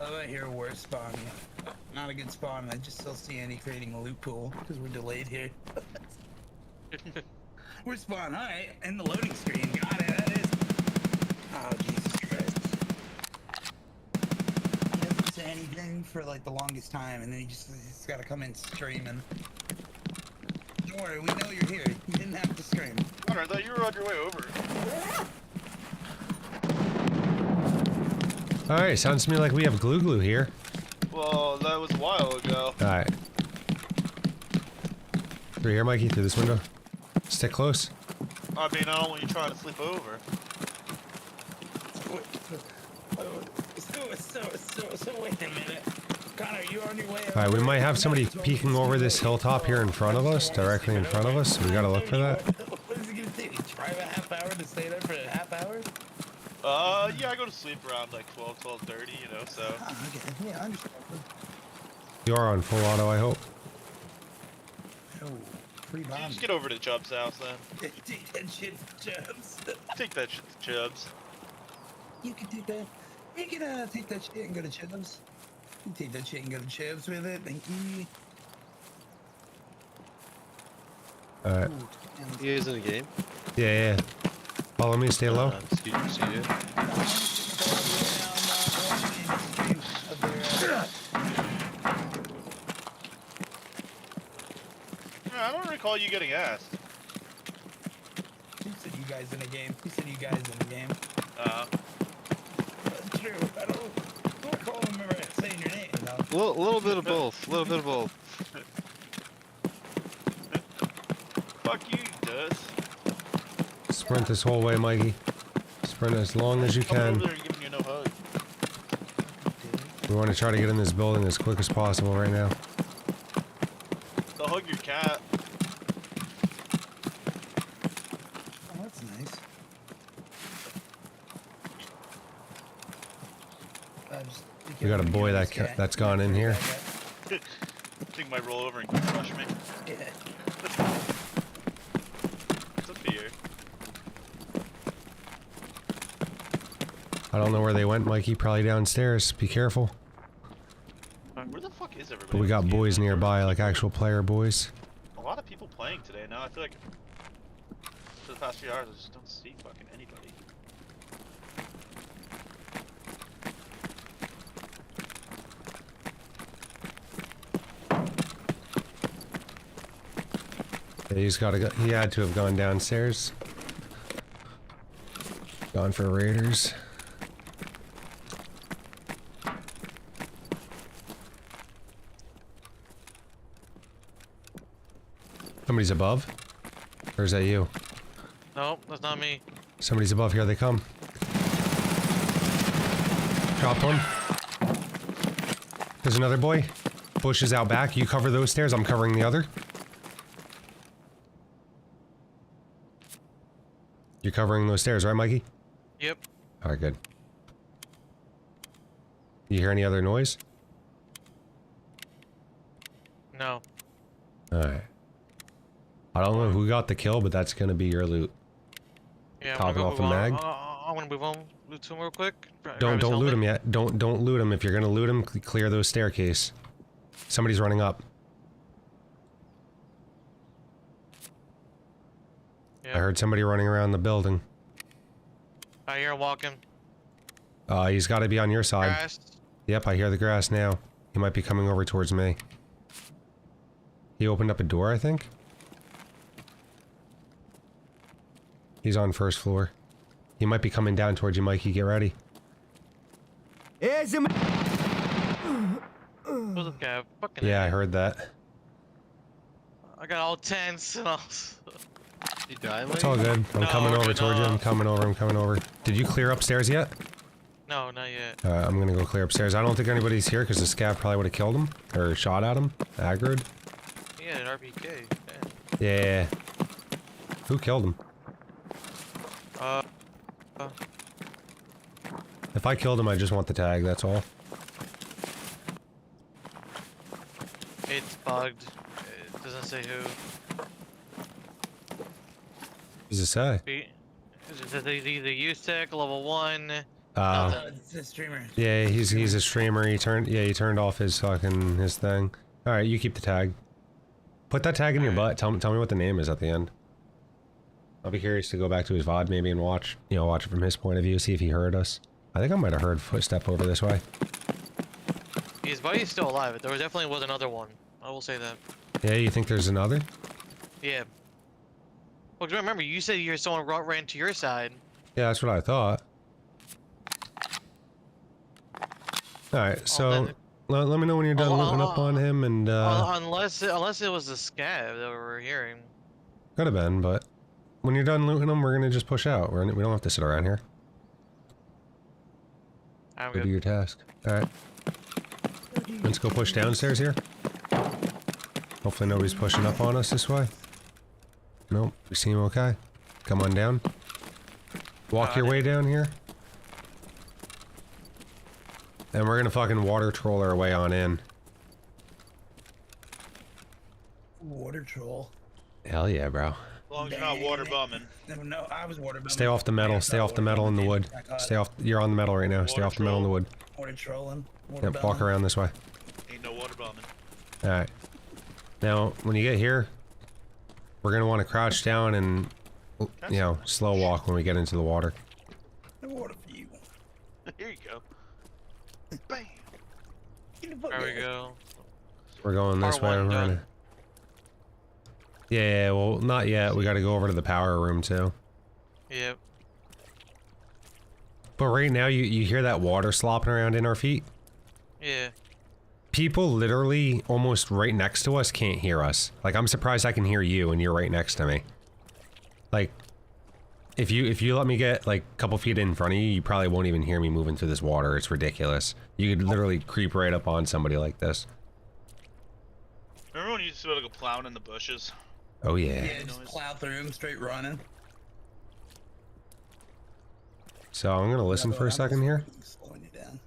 Oh, I hear worst spawn. Not a good spawn. I just still see Andy creating a loot pool because we're delayed here. We're spawn. All right, in the loading screen. Got it. That is. Oh Jesus Christ! He doesn't say anything for like the longest time, and then he's got to come in screaming. Don't worry, we know you're here. You didn't have to scream. Connor, I thought you were on your way over. Alright, sounds to me like we have glue here. Well, that was a while ago. Alright. Through here, Mikey, through this window. Stick close. I mean, I don't want you trying to sleep over. So wait a minute. Connor, you on your way over? Alright, we might have somebody peeking over this hilltop here in front of us, directly in front of us, so we gotta look for that. What is he gonna do? Drive a half hour to stay there for a half hour? Yeah, I go to sleep around like 12:30, you know, so. Oh, okay. Yeah, I understand. You are on full auto, I hope. Oh, free You bomb. just get over to Chubb's house then. Take that shit to Chubbs. Take that shit to Chubb's. You can take that. You can take that shit and go to Chubbs. You can take that shit and go to Chubbs with it. Thank you. Alright. You guys in the game? Yeah. Follow me, stay low. I don't recall you getting asked. you guys in a game. Who said you guys in a game? That's true. I don't recall remember saying your name. No. Little bit of both. Little bit of both. Fuck you, Dust. Sprint this whole way, Mikey. Sprint as long as you Coming can. over there and giving you no hug. We want to try to get in this building as quick as possible right now. They'll hug your cat. Oh, that's nice. We got a boy that's gone in here. Think might roll over and crush me. Yeah. It's a fear. I don't know where they went, Mikey. Probably downstairs. Be careful. Where the fuck is everybody? But we got boys nearby, like actual player boys. A lot of people playing today. Now I feel like for the past few hours I just don't see fucking anybody. Yeah, he's got to go. He had to have gone downstairs. Gone for raiders. Somebody's above? Or is that you? Nope, that's not me. Somebody's above. Here they come. Dropped one. There's another boy. Bush is out back. You cover those stairs. I'm covering the other. You're covering those stairs, right, Mikey? Yep. Alright, good. You hear any other noise? No. Alright. I don't know who got the kill, but that's gonna be your loot. Yeah, I'm Top gonna it go off a move on. mag. I want to move on. Loot some real quick. Don't loot him yet. Don't loot him. If you're gonna loot him, clear those staircase. Somebody's running up. Yeah. I heard somebody running around the building. I hear him walking. He's got to be on your side. Grass. Yep, I hear the grass now. He might be coming over towards me. He opened up a door, I think. He's on first floor. He might be coming down towards you, Mikey. Get ready. Эй, земля... Who's this guy? Fucking Yeah, I idiot. heard that. I got all tense and all. You die, It's all good. I'm No, coming we're over good, towards you. no. I'm coming over. I'm coming over. Did you clear upstairs yet? No, not yet. I'm gonna go clear upstairs. I don't think anybody's here because the scav probably would have killed him or shot at him. Aggroed. He had an RPK. Yeah. Who killed him? Uh, If I killed him, I just want the tag. That's all. it's bugged. It doesn't say who. What does it say? It says the USEC level 1. It's a streamer. Yeah, he's a streamer. He turned off his thing. All right, you keep the tag. Put that tag in your butt. Tell me what the name is at the end. I'll be curious to go back to his VOD maybe and watch it from his point of view, see if he heard us. I think I might have heard footstep over this way. His buddy's still alive. There definitely was another one. I will say that. Yeah, you think there's another? Yeah. Well, 'cause remember, you said someone ran to your side. Yeah, that's what I thought. Alright, so let me know when you're done looking up on him and Unless it was the scav that we were hearing. could have been, but when you're done looting him, we're gonna just push out. We don't have to sit around here. I'm Go do good. your task. Alright. Let's go push downstairs here. Hopefully nobody's pushing up on us this way. Nope, we seem okay. Come on down. Walk your way down here. And we're gonna fucking water troll our way on in. Water troll. Hell yeah, bro. As long as you're not water bumming. No, I was water bumming. Stay off the metal. Stay off the metal in the wood. Stay off. You're on the metal right now. Stay Water off the metal in the wood. Water trolling. Water Yep, walk around this way. Ain't no water bumming. Alright. Now, when you get here, we're gonna want to crouch down and, slow walk when we get into the water. No water for you. Here you go. Bam. There we go. We're going this way. R1 We're done. gonna... Yeah, well, not yet. We gotta go over to the power room, too. Yep. But right now, you hear that water slopping around in our feet? Yeah. People literally almost right next to us can't hear us. Like, I'm surprised I can hear you and you're right next to me. Like, if you let me get, like, a couple feet in front of you, you probably won't even hear me moving through this water. It's ridiculous. You could literally creep right up on somebody like this. Remember when you used to be able to go plowing in the bushes? Oh, yeah. Yeah, just plow through them, straight running. So, I'm gonna listen for a second here. Slowing you down.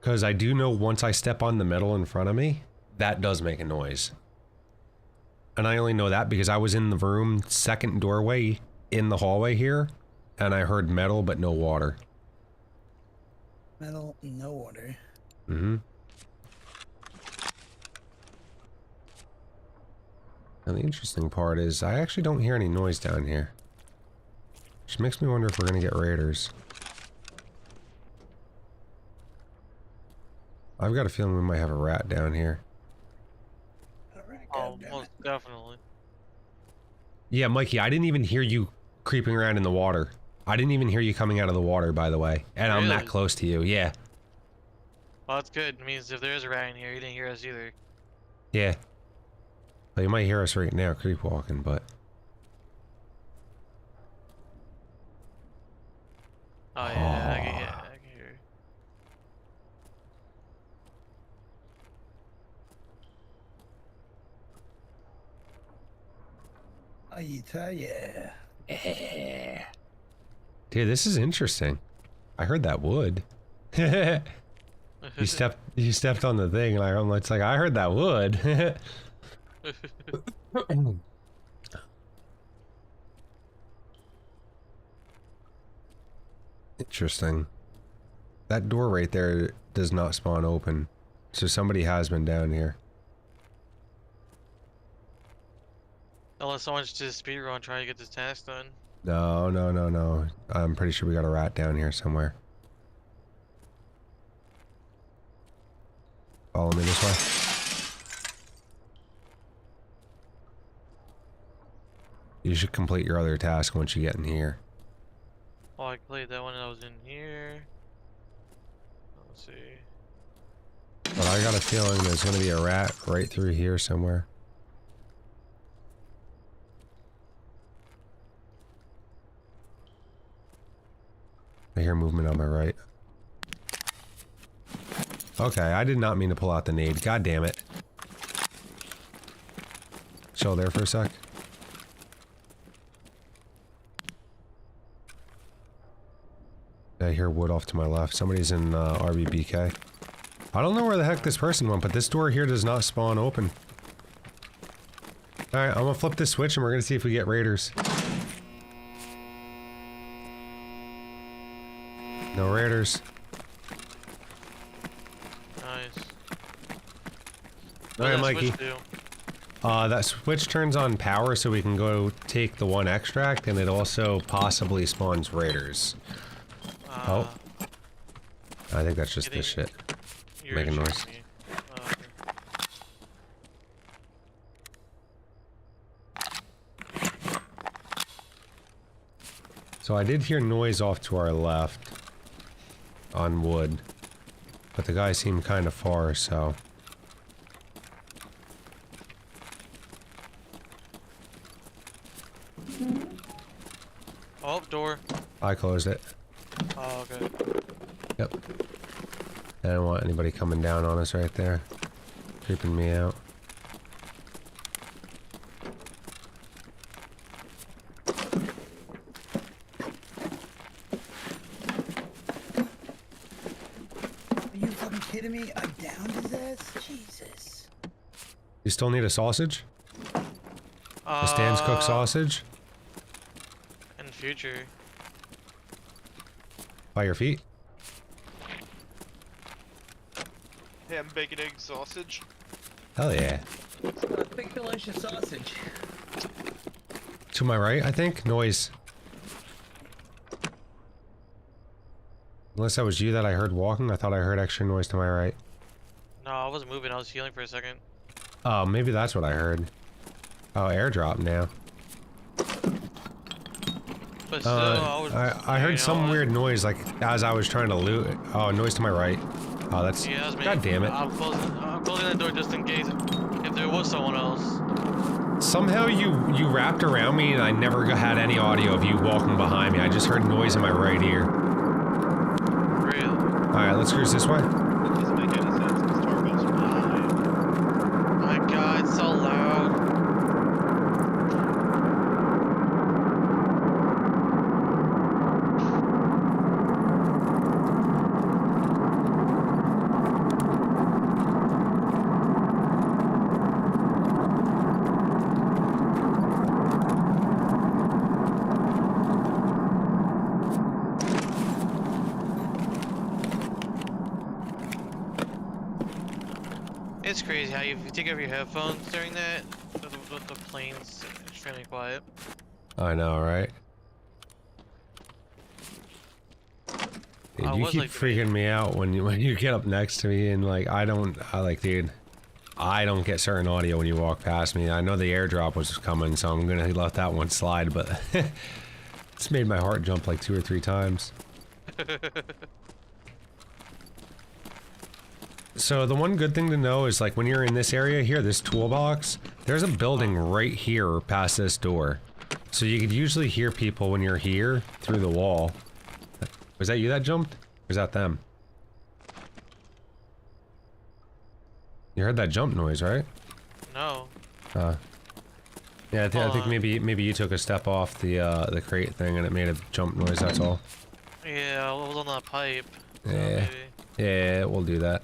Because I do know once I step on the metal in front of me, that does make a noise. And I only know that because I was in the room, second doorway in the hallway here, and I heard metal but no water. Metal, no water. Mm-hmm. And the interesting part is I actually don't hear any noise down here. Which makes me wonder if we're gonna get raiders. I've got a feeling we might have a rat down here. Oh, most definitely. Yeah, Mikey, I didn't even hear you creeping around in the water. I didn't even hear you coming out of the water, by the way. And I'm that Really? close to you, yeah. Well, that's good. It means if there is a rat in here, you didn't hear us either. Yeah. Well, you might hear us right now creep walking, but... Oh yeah, I can hear. I tell ya. Dude, this is interesting. I heard that wood. You stepped on the thing, and it's like, I heard that wood. Interesting. That door right there does not spawn open. So somebody has been down here. Unless someone's just speedrun trying to get this task done. No, no, no, no. I'm pretty sure we got a rat down here somewhere. Follow me this way. You should complete your other task once you get in here. Oh, I played that one and I was in here. Let's see. But I got a feeling there's gonna be a rat right through here somewhere. I hear movement on my right. Okay, I did not mean to pull out the nade. God damn it. Chill there for a sec. I hear wood off to my left. Somebody's in RBBK. I don't know where the heck this person went, but this door here does not spawn open. Alright, I'm gonna flip this switch and we're gonna see if we get raiders. No raiders. Nice. Alright, Mikey. That switch turns on power so we can go take the one extract, and it also possibly spawns raiders. Oh. I think that's just this shit. Making noise. So I did hear noise off to our left. On wood. But the guy seemed kind of far, so... Oh, door. I closed it. Oh, okay. Yep. I don't want anybody coming down on us right there. Creeping me out. Are you fucking kidding me? I downed his ass? Jesus. You still need a sausage? A Stan's cooked sausage? In the future. By your feet? Ham, bacon, egg, sausage. Hell yeah. Big delicious sausage. To my right, I think? Noise. Unless that was you that I heard walking, I thought I heard extra noise to my right. No, I wasn't moving. I was healing for a second. Oh, maybe that's what I heard. Oh, airdrop now. But still, I would. I heard some weird noise, like, as I was trying to loot it. Oh, noise to my right. Oh, that's... Yeah, that's me. God damn it. I'm closing the door just in case if there was someone else. Somehow you wrapped around me and I never had any audio of you walking behind me. I just heard noise in my right ear. Really? Alright, let's cruise this way. That doesn't make any sense because Tarkov's fine. My God, it's so loud. It's crazy how if you take off your headphones during that, the plane's extremely quiet. I know, right? Dude, you keep freaking me out when you get up next to me and like I don't get certain audio when you walk past me. I know the airdrop was coming, so I'm gonna let that one slide, but it's made my heart jump like 2 or 3 times. So the one good thing to know is like when you're in this area here, this toolbox, there's a building right here past this door. So you could usually hear people when you're here through the wall. Was that you that jumped? Or was that them? You heard that jump noise, right? No. Yeah, I think maybe you took a step off the crate thing and it made a jump noise, that's all. Yeah, I was on that pipe. So Yeah. maybe. Yeah, we'll do that.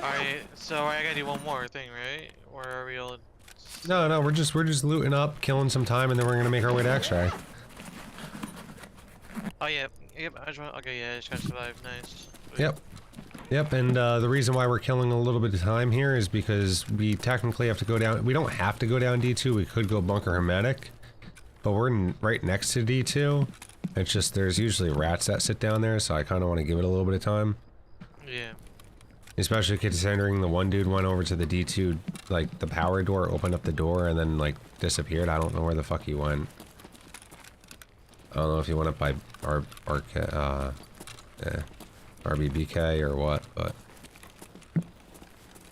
Alright, so I gotta do one more thing, right? Or are we all... No, we're just looting up, killing some time, and then we're gonna make our way to extract. Oh yeah, yep, I just want... Okay, yeah, I just gotta survive, nice. Yep, and the reason why we're killing a little bit of time here is because we technically have to go down... We don't have to go down D2, we could go bunker hermetic. But we're right next to D2. It's just there's usually rats that sit down there, so I kind of want to give it a little bit of time. Yeah. Especially considering the one dude went over to the D2, like, the power door, opened up the door, and then, like, disappeared. I don't know where the fuck he went. I don't know if he went up by RBBK or what, but...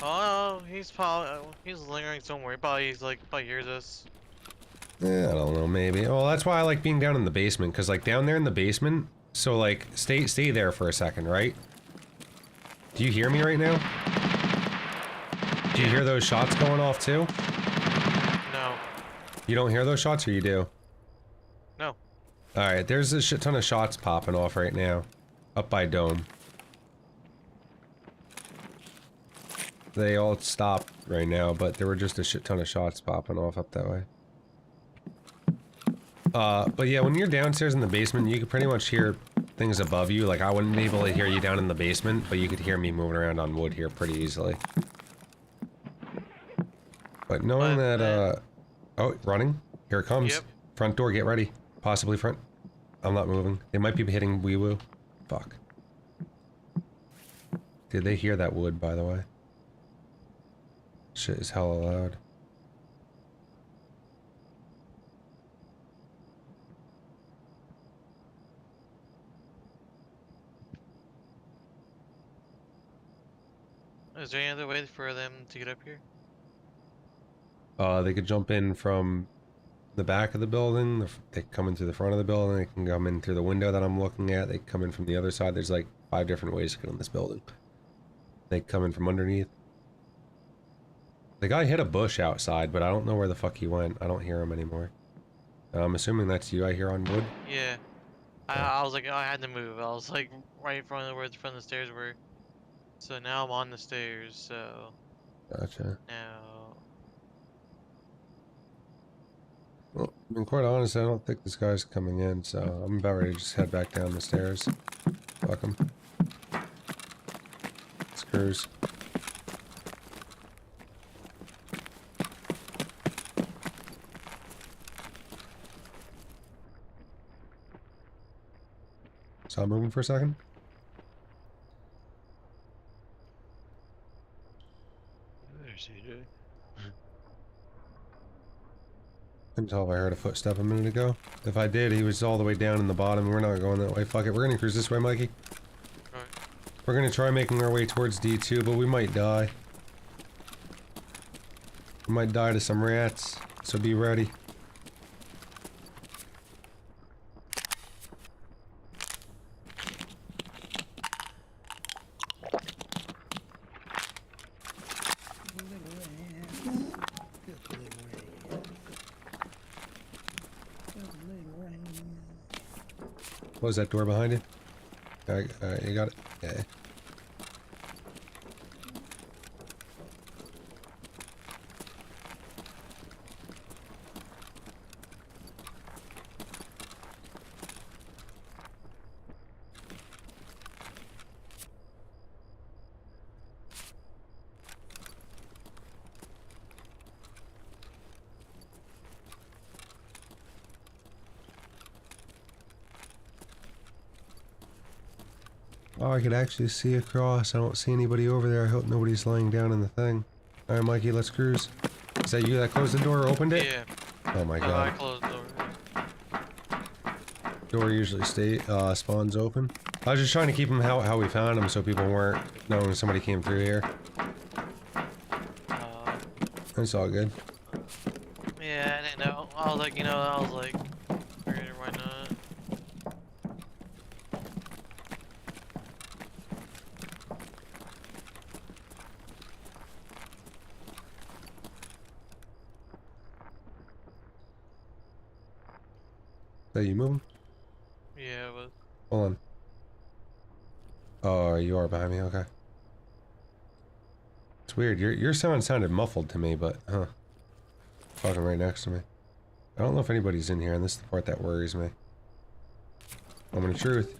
Oh, he's lingering somewhere. Probably hears us. Yeah, I don't know, maybe. Well, that's why I like being down in the basement, because, like, down there in the basement, so, like, stay there for a second, right? Do you hear me right now? Do you hear those shots going off, too? No. You don't hear those shots, or you do? No. Alright, there's a shit ton of shots popping off right now. Up by Dome. They all stopped right now, but there were just a shit ton of shots popping off up that way. But yeah, when you're downstairs in the basement, you can pretty much hear things above you. Like, I wouldn't be able to hear you down in the basement, but you could hear me moving around on wood here pretty easily. But knowing that, oh, running? Here it comes. Yep. Front door, get ready. Possibly front. I'm not moving. They might be hitting wee-woo. Fuck. Did they hear that wood, by the way? Shit is hella loud. Is there any other way for them to get up here? They could jump in from the back of the building. They can come in through the front of the building. They can come in through the window that I'm looking at. They can come in from the other side. There's like 5 different ways to get in this building. They can come in from underneath. The guy hit a bush outside, but I don't know where the fuck he went. I don't hear him anymore. I'm assuming that's you I hear on wood? Yeah. I was like, I had to move. I was like right in front of where the stairs were. So now I'm on the stairs, so... Gotcha. Now... Well, I mean, quite honestly, I don't think this guy's coming in, so I'm about ready to just head back down the stairs. Fuck him. Screws. Stop moving for a second. tell if I heard a footstep a minute ago. If I did, he was all the way down in the bottom. We're not going that way. Fuck it. We're gonna cruise this way, Mikey. Alright. We're gonna try making our way towards D2, but we might die. We might die to some rats, so be ready. Close that door behind you. Alright, you got it? Yeah. Oh, I could actually see across. I don't see anybody over there. I hope nobody's laying down in the thing. Alright, Mikey, let's cruise. Is that you that closed the door or opened it? Yeah. Oh my I god. closed the door. Door usually spawns open. I was just trying to keep him how we found him so people weren't knowing somebody came through here. It's all good. Yeah, I didn't know. I was like, figured why not? Is that you moving? Yeah, it was. Hold on. Oh, you are behind me, okay. It's weird, your sound sounded muffled to me, but, huh. Fucking right next to me. I don't know if anybody's in here, and this is the part that worries me. Moment of truth.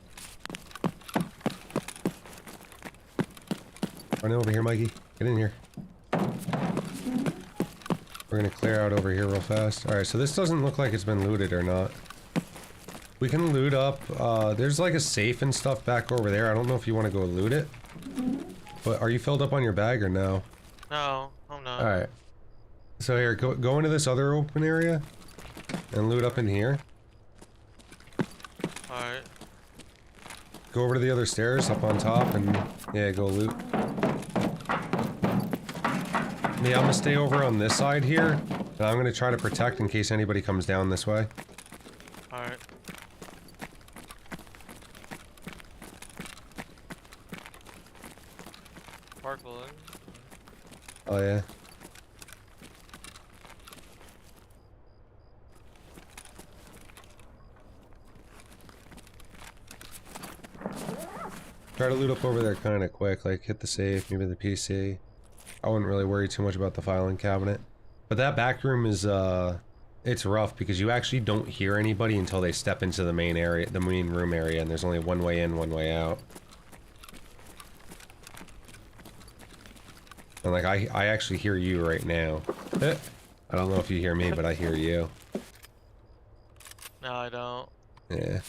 Run over here, Mikey. Get in here. We're gonna clear out over here real fast. Alright, so this doesn't look like it's been looted or not. We can loot up, there's like a safe and stuff back over there. I don't know if you want to go loot it. But are you filled up on your bag or no? No, I'm not. Alright. So here, go into this other open area. And loot up in here. Alright. Go over to the other stairs up on top and, yeah, go loot. Yeah, I'm gonna stay over on this side here. And I'm gonna try to protect in case anybody comes down this way. Alright. Sparkle. Oh yeah. Try to loot up over there kind of quick, like hit the safe, maybe the PC. I wouldn't really worry too much about the filing cabinet. But that back room is, it's rough because you actually don't hear anybody until they step into the main area, the main room area, and there's only one way in, one way out. And like, I actually hear you right now. I don't know if you hear me, but I hear you. No, I don't. Yeah.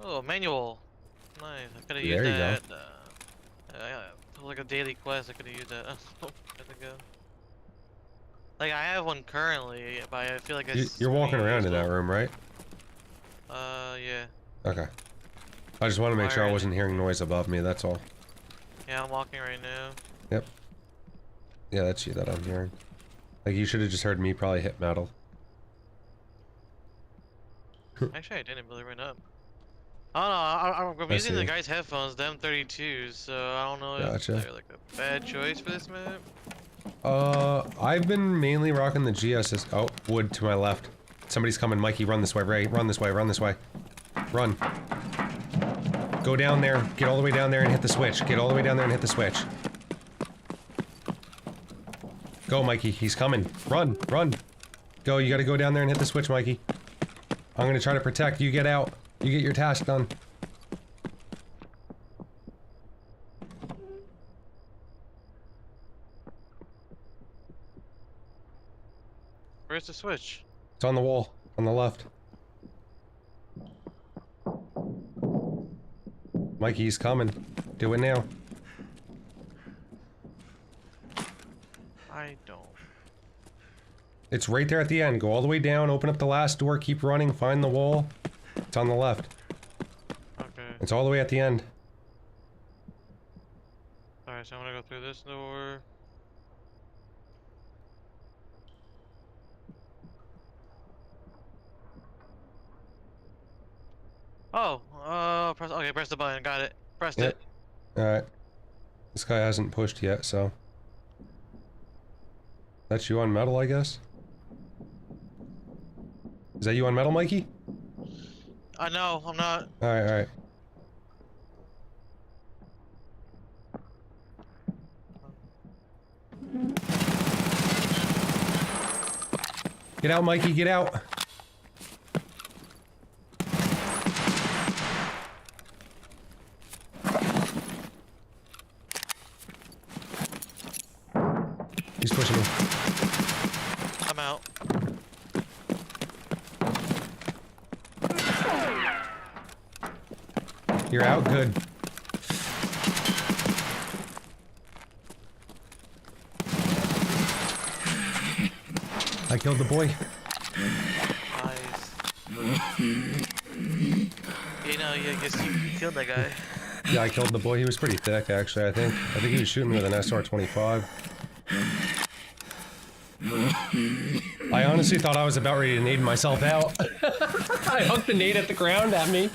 Oh, manual. Nice. I could have There used you go. that. Like a daily quest. I could have used that. Oh, gotta go. Like I have one currently, but I feel like You're walking around in that room, right? Yeah. Okay. I just want to make sure I Wired. wasn't hearing noise above me, that's all. Yeah, I'm walking right now. Yep. Yeah, that's you that I'm hearing. Like, you should have just heard me probably hit metal. Actually, I didn't really run up. I don't know. I'm using the see. guy's headphones, the M32s, so I don't know Gotcha. if they're like a bad choice for this map. I've been mainly rocking the GSS. Oh, wood to my left. Somebody's coming, Mikey. Run this way, Ray. Run this way. Run this way. Run. Go down there. Get all the way down there and hit the switch. Get all the way down there and hit the switch. Go, Mikey. He's coming. Run. Run. Go. You gotta go down there and hit the switch, Mikey. I'm gonna try to protect. You get out. You get your task done. Where's the switch? It's on the wall. On the left. Mikey, he's coming. Do it now. I I don't. It's right there at the end. Go all the way down, open up the last door, keep running, find the wall. It's on the left. Okay. It's all the way at the end. Alright, so I'm gonna go through this door. Oh, press the button, got it. Pressed Yep. it. Alright. This guy hasn't pushed yet, so. That's you on metal, I guess? Is that you on metal, Mikey? No, I'm not. Alright, alright. Get out, Mikey, get out! He's pushing me. I'm out. You're out? Good. I killed the boy. Nice. You know, I guess you killed that guy. Yeah, I killed the boy. He was pretty thick, actually, I think. I think he was shooting with an SR-25. I honestly thought I was about ready to nade myself out. I hunked the nade at the ground at me.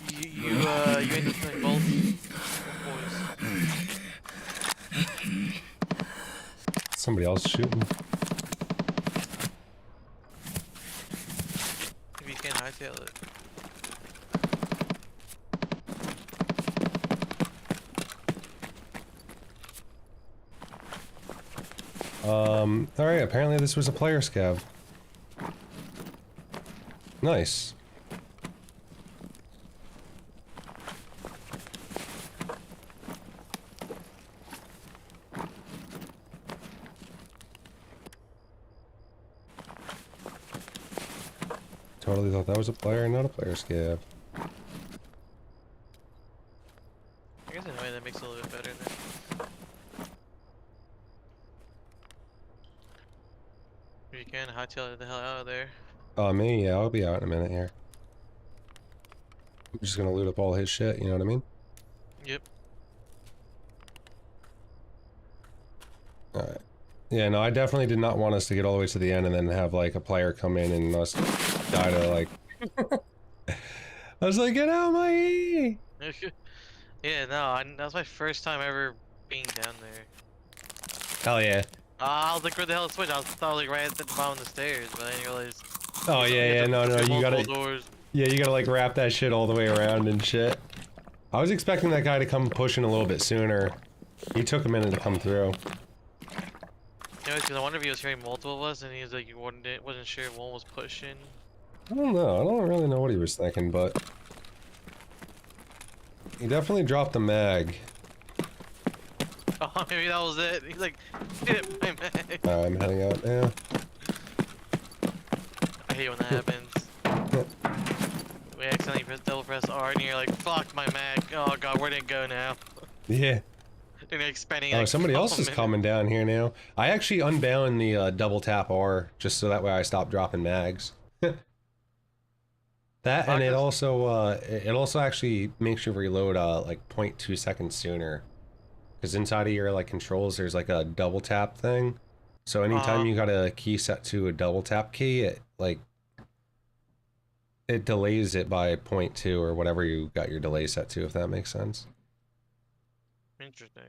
You ended up killing both boys. Somebody else shooting. If you can hightail it. Alright, apparently this was a player scav. Nice. Totally thought that was a player, not a player scav. I guess in a way that makes it a little bit better then. If you can hightail the hell out of there. Me? Yeah, I'll be out in a minute here. I'm just gonna loot up all his shit, you know what I mean? Yep. Alright. Yeah, no, I definitely did not want us to get all the way to the end and then have, like, a player come in and us die to, like... I was like, get out, Mikey! Yeah, no, that was my first time ever being down there. Hell yeah. I was like, where the hell is Switch? I thought like right at the bottom of the stairs, but I didn't realize. Oh, yeah, no, you gotta... Doors. Yeah, you gotta, like, wrap that shit all the way around and shit. I was expecting that guy to come pushing a little bit sooner. He took a minute to come through. You know, because I wonder if he was hearing multiple of us, and he was like, wasn't sure if one was pushing. I don't know. I don't really know what he was thinking, but... He definitely dropped a mag. Oh, maybe that was it. He's like, hit my mag. I'm heading out now. I hate when that happens. We accidentally double press R, and you're like, fuck my mag. Oh god, where did it go now? Yeah. And you're expanding. Oh, like, somebody else is minutes. coming down here now. I actually unbound the double tap R, just so that way I stop dropping mags. That, and it also actually makes you reload like 0.2 seconds sooner. Because inside of your like controls, there's like a double tap thing. So anytime you got a key set to a double tap key, it like it delays it by 0.2 or whatever you got your delay set to, if that makes sense. Interesting.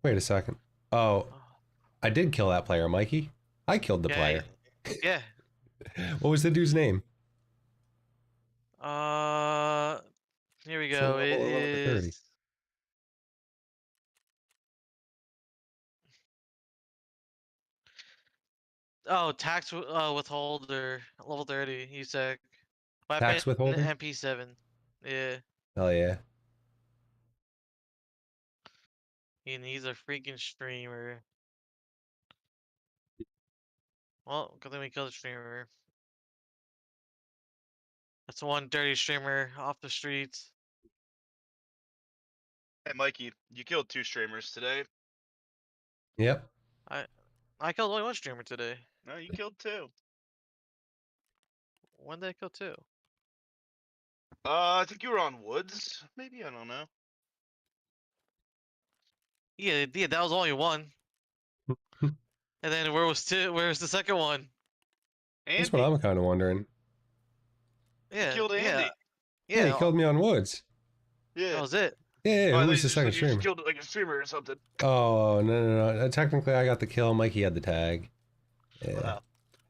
Wait a second. Oh, I did kill that player, Mikey. I killed the player. Yeah. What was the dude's name? Here we So go. level It 30. is. Oh, tax withholder, level 30. You said. Weapon Tax withholder? MP7. Yeah. Hell yeah. And he's a freaking streamer. Well, good thing we killed the streamer. That's one dirty streamer off the streets. Hey, Mikey, you killed 2 streamers today. Yep. I killed only one streamer today. No, you killed 2. When did I kill 2? I think you were on Woods. Maybe, I don't know. Yeah, that was only one. And then where's the second one? That's Andy. what I'm kind of wondering. Yeah, killed Andy. Yeah, he killed me on Woods. Yeah. That was it. Yeah, Oh, I who thought was you the just second said you just streamer? killed like a streamer or something. Oh, no. Technically, I got the kill. Mikey had the tag. Yeah. Wow.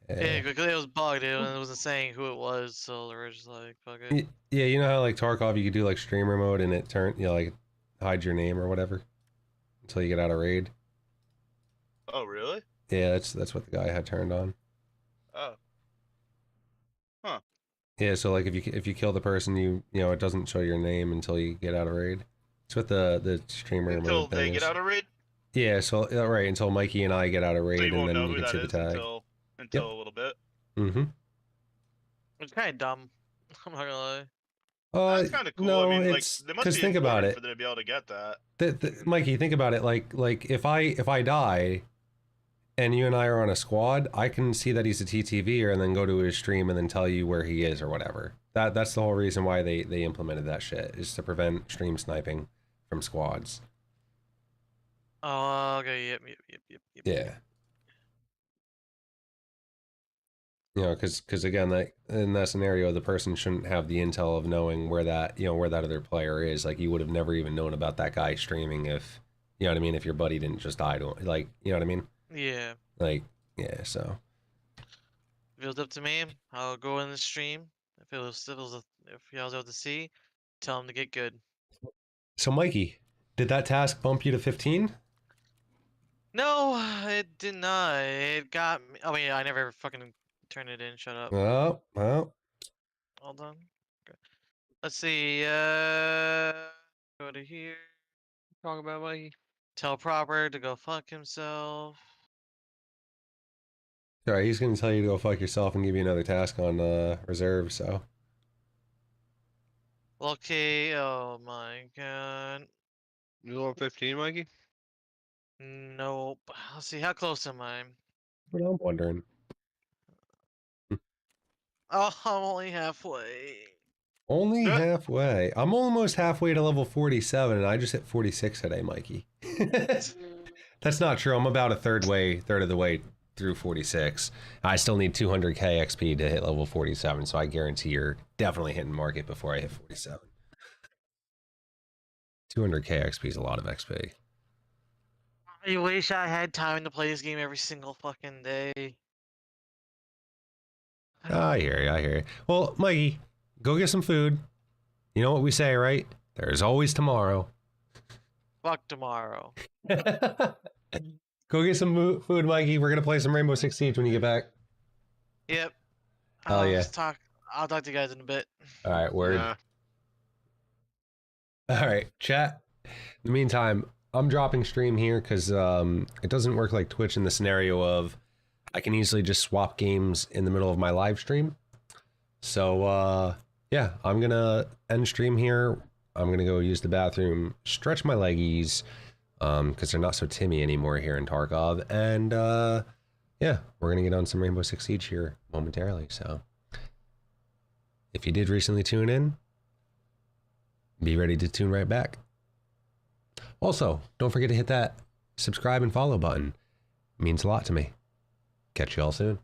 Yeah, because it was bugged, and it wasn't saying who it was, so they were just like, fuck it. Yeah, you know how like Tarkov, you could do like streamer mode and it like hide your name or whatever until you get out of raid. Oh, really? Yeah, that's what the guy had turned on. Oh. Huh. Yeah, so like if you kill the person, you know it doesn't show your name until you get out of raid. It's what the streamer Until mode they thing get is. out of raid? Yeah, so right until Mikey and I get out of raid, So you and won't then know you who can that see the is tag. until a little bit. Mm-hmm. It's kind of dumb. I'm not gonna lie. That's kind of cool. No, I mean, like, it's they must because be think about important it. for them to be able to get that. Mikey, think about it. Like if I die, and you and I are on a squad, I can see that he's a TTVer and then go to his stream and then tell you where he is or whatever. That's the whole reason why they implemented that shit, is to prevent stream sniping from squads. Oh, okay, yep. Yeah. You know, because again, like in that scenario, the person shouldn't have the intel of knowing where that other player is. Like, you would have never even known about that guy streaming if, you know what I mean, if your buddy didn't just die to him. Like, you know what I mean? Yeah. Like, yeah. So. If it was up to me, I'll go in the stream. If I was able to see, tell him to get good. So Mikey, did that task bump you to 15? No, it did not. It got me. I mean, I never fucking turned it in. Shut up. Oh, well. Hold on. Okay. Let's see. Go to here. Talk about Mikey. Tell Proper to go fuck himself. Alright, he's gonna tell you to go fuck yourself and give you another task on reserve, so. Okay, oh my god. You on 15, Mikey? Nope. Let's see, how close am I? What I'm wondering. Oh, I'm only halfway. Only halfway. I'm almost halfway to level 47, and I just hit 46 today, Mikey. That's not true. I'm about a third of the way through 46. I still need 200k XP to hit level 47, so I guarantee you're definitely hitting market before I hit 47. 200k XP is a lot of XP. I wish I had time to play this game every single fucking day. I hear you, I hear you. Well, Mikey, go get some food. You know what we say, right? There's always tomorrow. Fuck tomorrow. Go get some food, Mikey. We're gonna play some Rainbow Six Siege when you get back. Yep. Hell yeah. I'll talk to you guys in a bit. All right, word. Nah. All right, chat. In the meantime, I'm dropping stream here because it doesn't work like Twitch in the scenario of I can easily just swap games in the middle of my live stream. So yeah, I'm gonna end stream here. I'm gonna go use the bathroom, stretch my leggies, because they're not so Timmy anymore here in Tarkov, and yeah, we're gonna get on some Rainbow Six Siege here momentarily. So if you did recently tune in, be ready to tune right back. Also, don't forget to hit that subscribe and follow button. It means a lot to me. Catch you all soon.